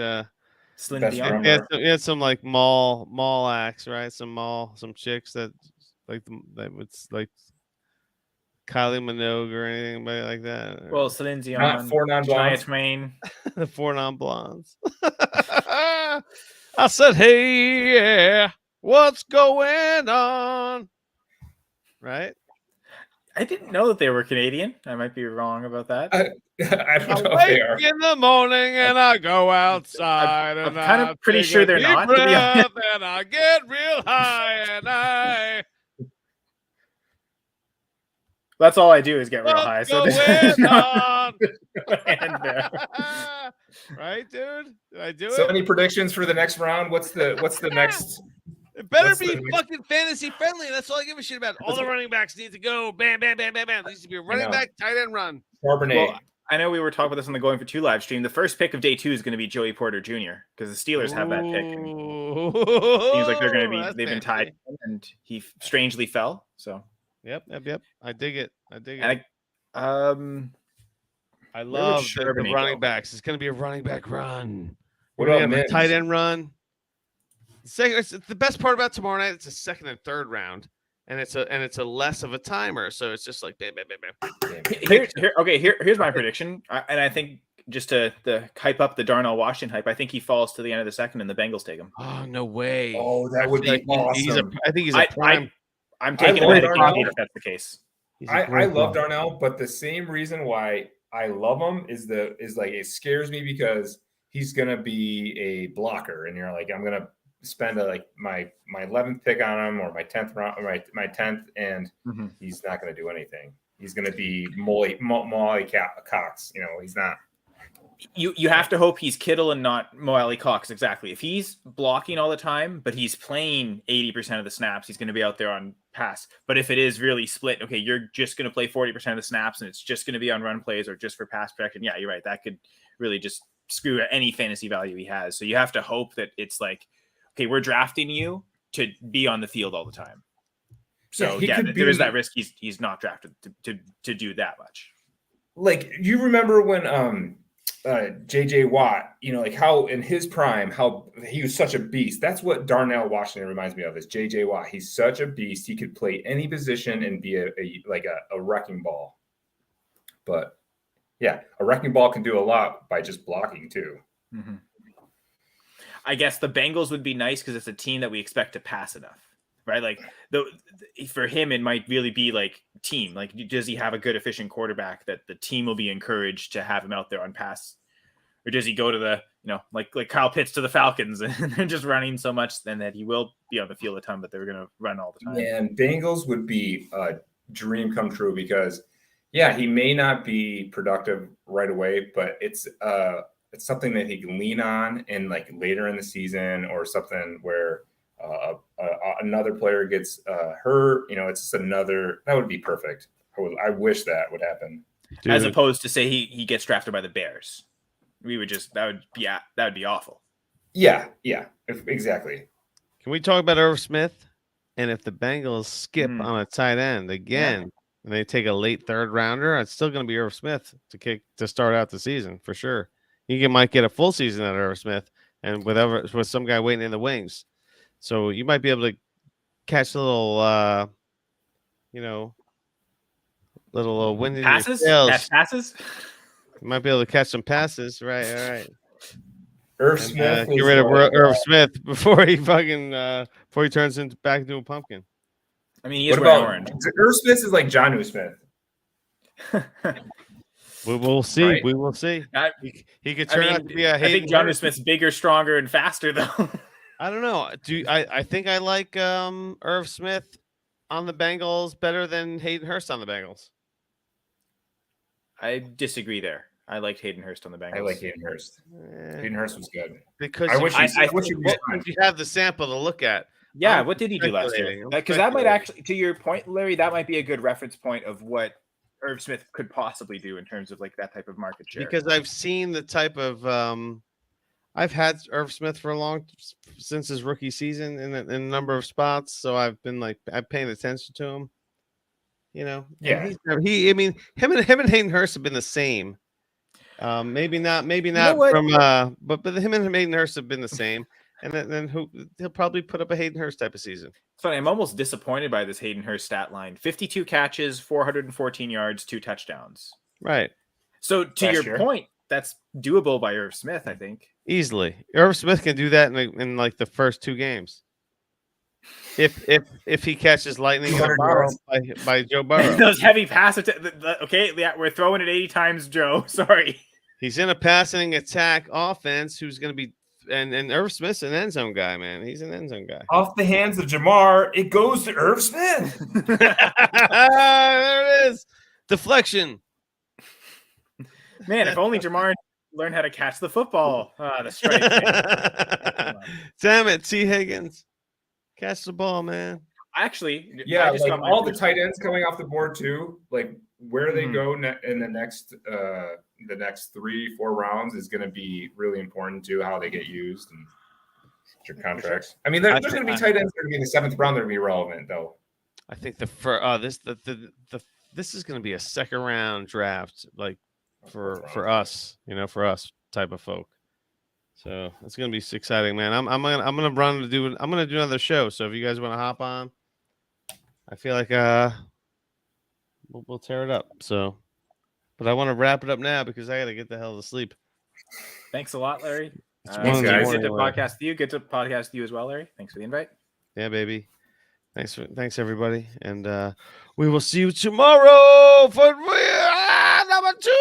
Celine Dion. Yeah, some like mall acts, right? Some chicks that it's like Kylie Minogue or anybody like that. Well, Celine Dion, Not Four Non-Blondes. Shania Twain, the Four Non-Blondes. I said, hey, yeah, what's going on? Right? I didn't know that they were Canadian. I might be wrong about that. I don't know if wake they are. in the morning and I go outside I'm and kind I of pretty take sure a they're deep not, to be honest. breath and I get real high and I That's all I do is get real high. So going there's on. and Right, dude? Did I do So it? any predictions for the next round? What's the next? It better what's be the- fucking fantasy friendly. That's all I give a shit about. All the running backs need to go. Bam, bam, bam, bam, bam. There needs to be a running know. back, tight end run. Charbonnet. Well, I know we were talking about this on the Going for Two live stream. The first pick of day 2 is going to be Joey Porter Jr. because the Steelers have that pick. And seems like they're going to be. That's They've been tied, fancy. and he strangely fell. So. Yep. I dig it. And I Where would love the Charbonnet running go? backs. It's going to be a running back run. What We're about gonna have a Mims? tight end run? It's the best part about tomorrow night. It's a second and third round, and it's a less of a timer. So it's just like bam, bam, bam, bam. Here's my prediction, and I think just to hype up the Darnell Washington hype, I think he falls to the end of the second, and the Bengals take him. Oh no way! Oh, that would be awesome. I think he's a prime. I'm taking him love ahead of Darnell. Kincaid if that's the case. I love Darnell, but the same reason why I love him is like it scares me because he's gonna be a blocker, and you're like, I'm gonna spend my 11th pick on him or my 10th round, or my 10th, and he's not gonna do anything. He's gonna be Molly Cox. You know, he's not. You have to hope he's Kittle and not Mo Alley Cox. Exactly. If he's blocking all the time, but he's playing 80% of the snaps, he's going to be out there on pass. But if it is really split, okay, you're just going to play 40% of the snaps and it's just going to be on run plays or just for pass protection. Yeah, you're right. That could really just screw any fantasy value he has. So you have to hope that it's like, okay, we're drafting you to be on the field all the time. So yeah, there is that risk he's not drafted to do that much. Like, you remember when JJ Watt, you know, like how in his prime, how he was such a beast. That's what Darnell Washington reminds me of, is JJ Watt. He's such a beast. He could play any position and be a wrecking ball. But yeah, a wrecking ball can do a lot by just blocking too. Mm-hmm. I guess the Bengals would be nice because it's a team that we expect to pass enough, right? Like for him, it might really be like team. Like, does he have a good, efficient quarterback that the team will be encouraged to have him out there on pass? Or does he go to the, like Kyle Pitts to the Falcons and they're just running so much then that he will be on the field a ton, but they're going to run all the time. And Bengals would be a dream come true because, yeah, he may not be productive right away, but it's something that he can lean on in like later in the season or something where another player gets hurt, it's just another. That would be perfect. I wish that would happen. Dude. As opposed to say he gets drafted by the Bears. We would just that would be awful. Yeah, exactly. Can we talk about Irv Smith? And if the Bengals skip on a tight end again, and they take a late third rounder, it's still going to be Irv Smith to start out the season for sure. You might get a full season out of Irv Smith, and with some guy waiting in the wings, so you might be able to catch a little, little wind in your sails. Passes. You might be able to catch some passes, right? All right. Irv Smith. Get rid of Irv Smith before he turns back into a pumpkin. I mean, he is wearing orange. Irv Smith is like Jonnu Smith. We will see. Right? We will see. He could turn out to be a. I think Jonnu Smith's bigger, stronger, and faster though. I don't know. I think I like Irv Smith on the Bengals better than Hayden Hurst on the Bengals. I disagree there. I liked Hayden Hurst on the Bengals. I like Hayden Hurst. Hayden Hurst was good. Because I wish you have the sample to look at. Yeah, what did he do last year? Because that might actually, to your point, Larry, that might be a good reference point of what Irv Smith could possibly do in terms of like that type of market share. Because I've seen the type of I've had Irv Smith since his rookie season in a number of spots, so I'm paying attention to him. Yeah. I mean, him and Hayden Hurst have been the same. Maybe not from but him and Hayden Hurst have been the same. And then he'll probably put up a Hayden Hurst type of season. It's funny. I'm almost disappointed by this Hayden Hurst stat line: 52 catches, 414 yards, 2 touchdowns. Right. So to your point, that's doable by Irv Smith, I think. Easily, Irv Smith can do that in like the first 2 games. If he catches lightning by Joe Burrow. Those heavy passes. Okay, yeah, we're throwing it 80 times, Joe. Sorry. He's in a passing attack offense who's going to be. And Irv Smith's an end zone guy, man. He's an end zone guy. Off the hands of Jamar, it goes to Irv Smith. There it is. Deflection. Man, if only Jamar learned how to catch the football. The strike. Damn it, T. Higgins. Catch the ball, man. Actually, yeah, like all the tight ends coming off the board too, like where they go in the next 3-4 rounds is going to be really important to how they get used and your contracts. I mean, there's going to be tight ends that are going to be in the 7th round that are going to be relevant though. I think this is going to be a second round draft, like for us, for us type of folk. So it's going to be exciting, man. I'm gonna do another show. So if you guys want to hop on, I feel like we'll tear it up. So, but I want to wrap it up now because I got to get the hell to sleep. Thanks a lot, Larry. Thanks, guys. Good to podcast with you. Good to podcast with you as well, Larry. Thanks for the invite. Yeah, baby. Thanks everybody, and we will see you tomorrow for number 2.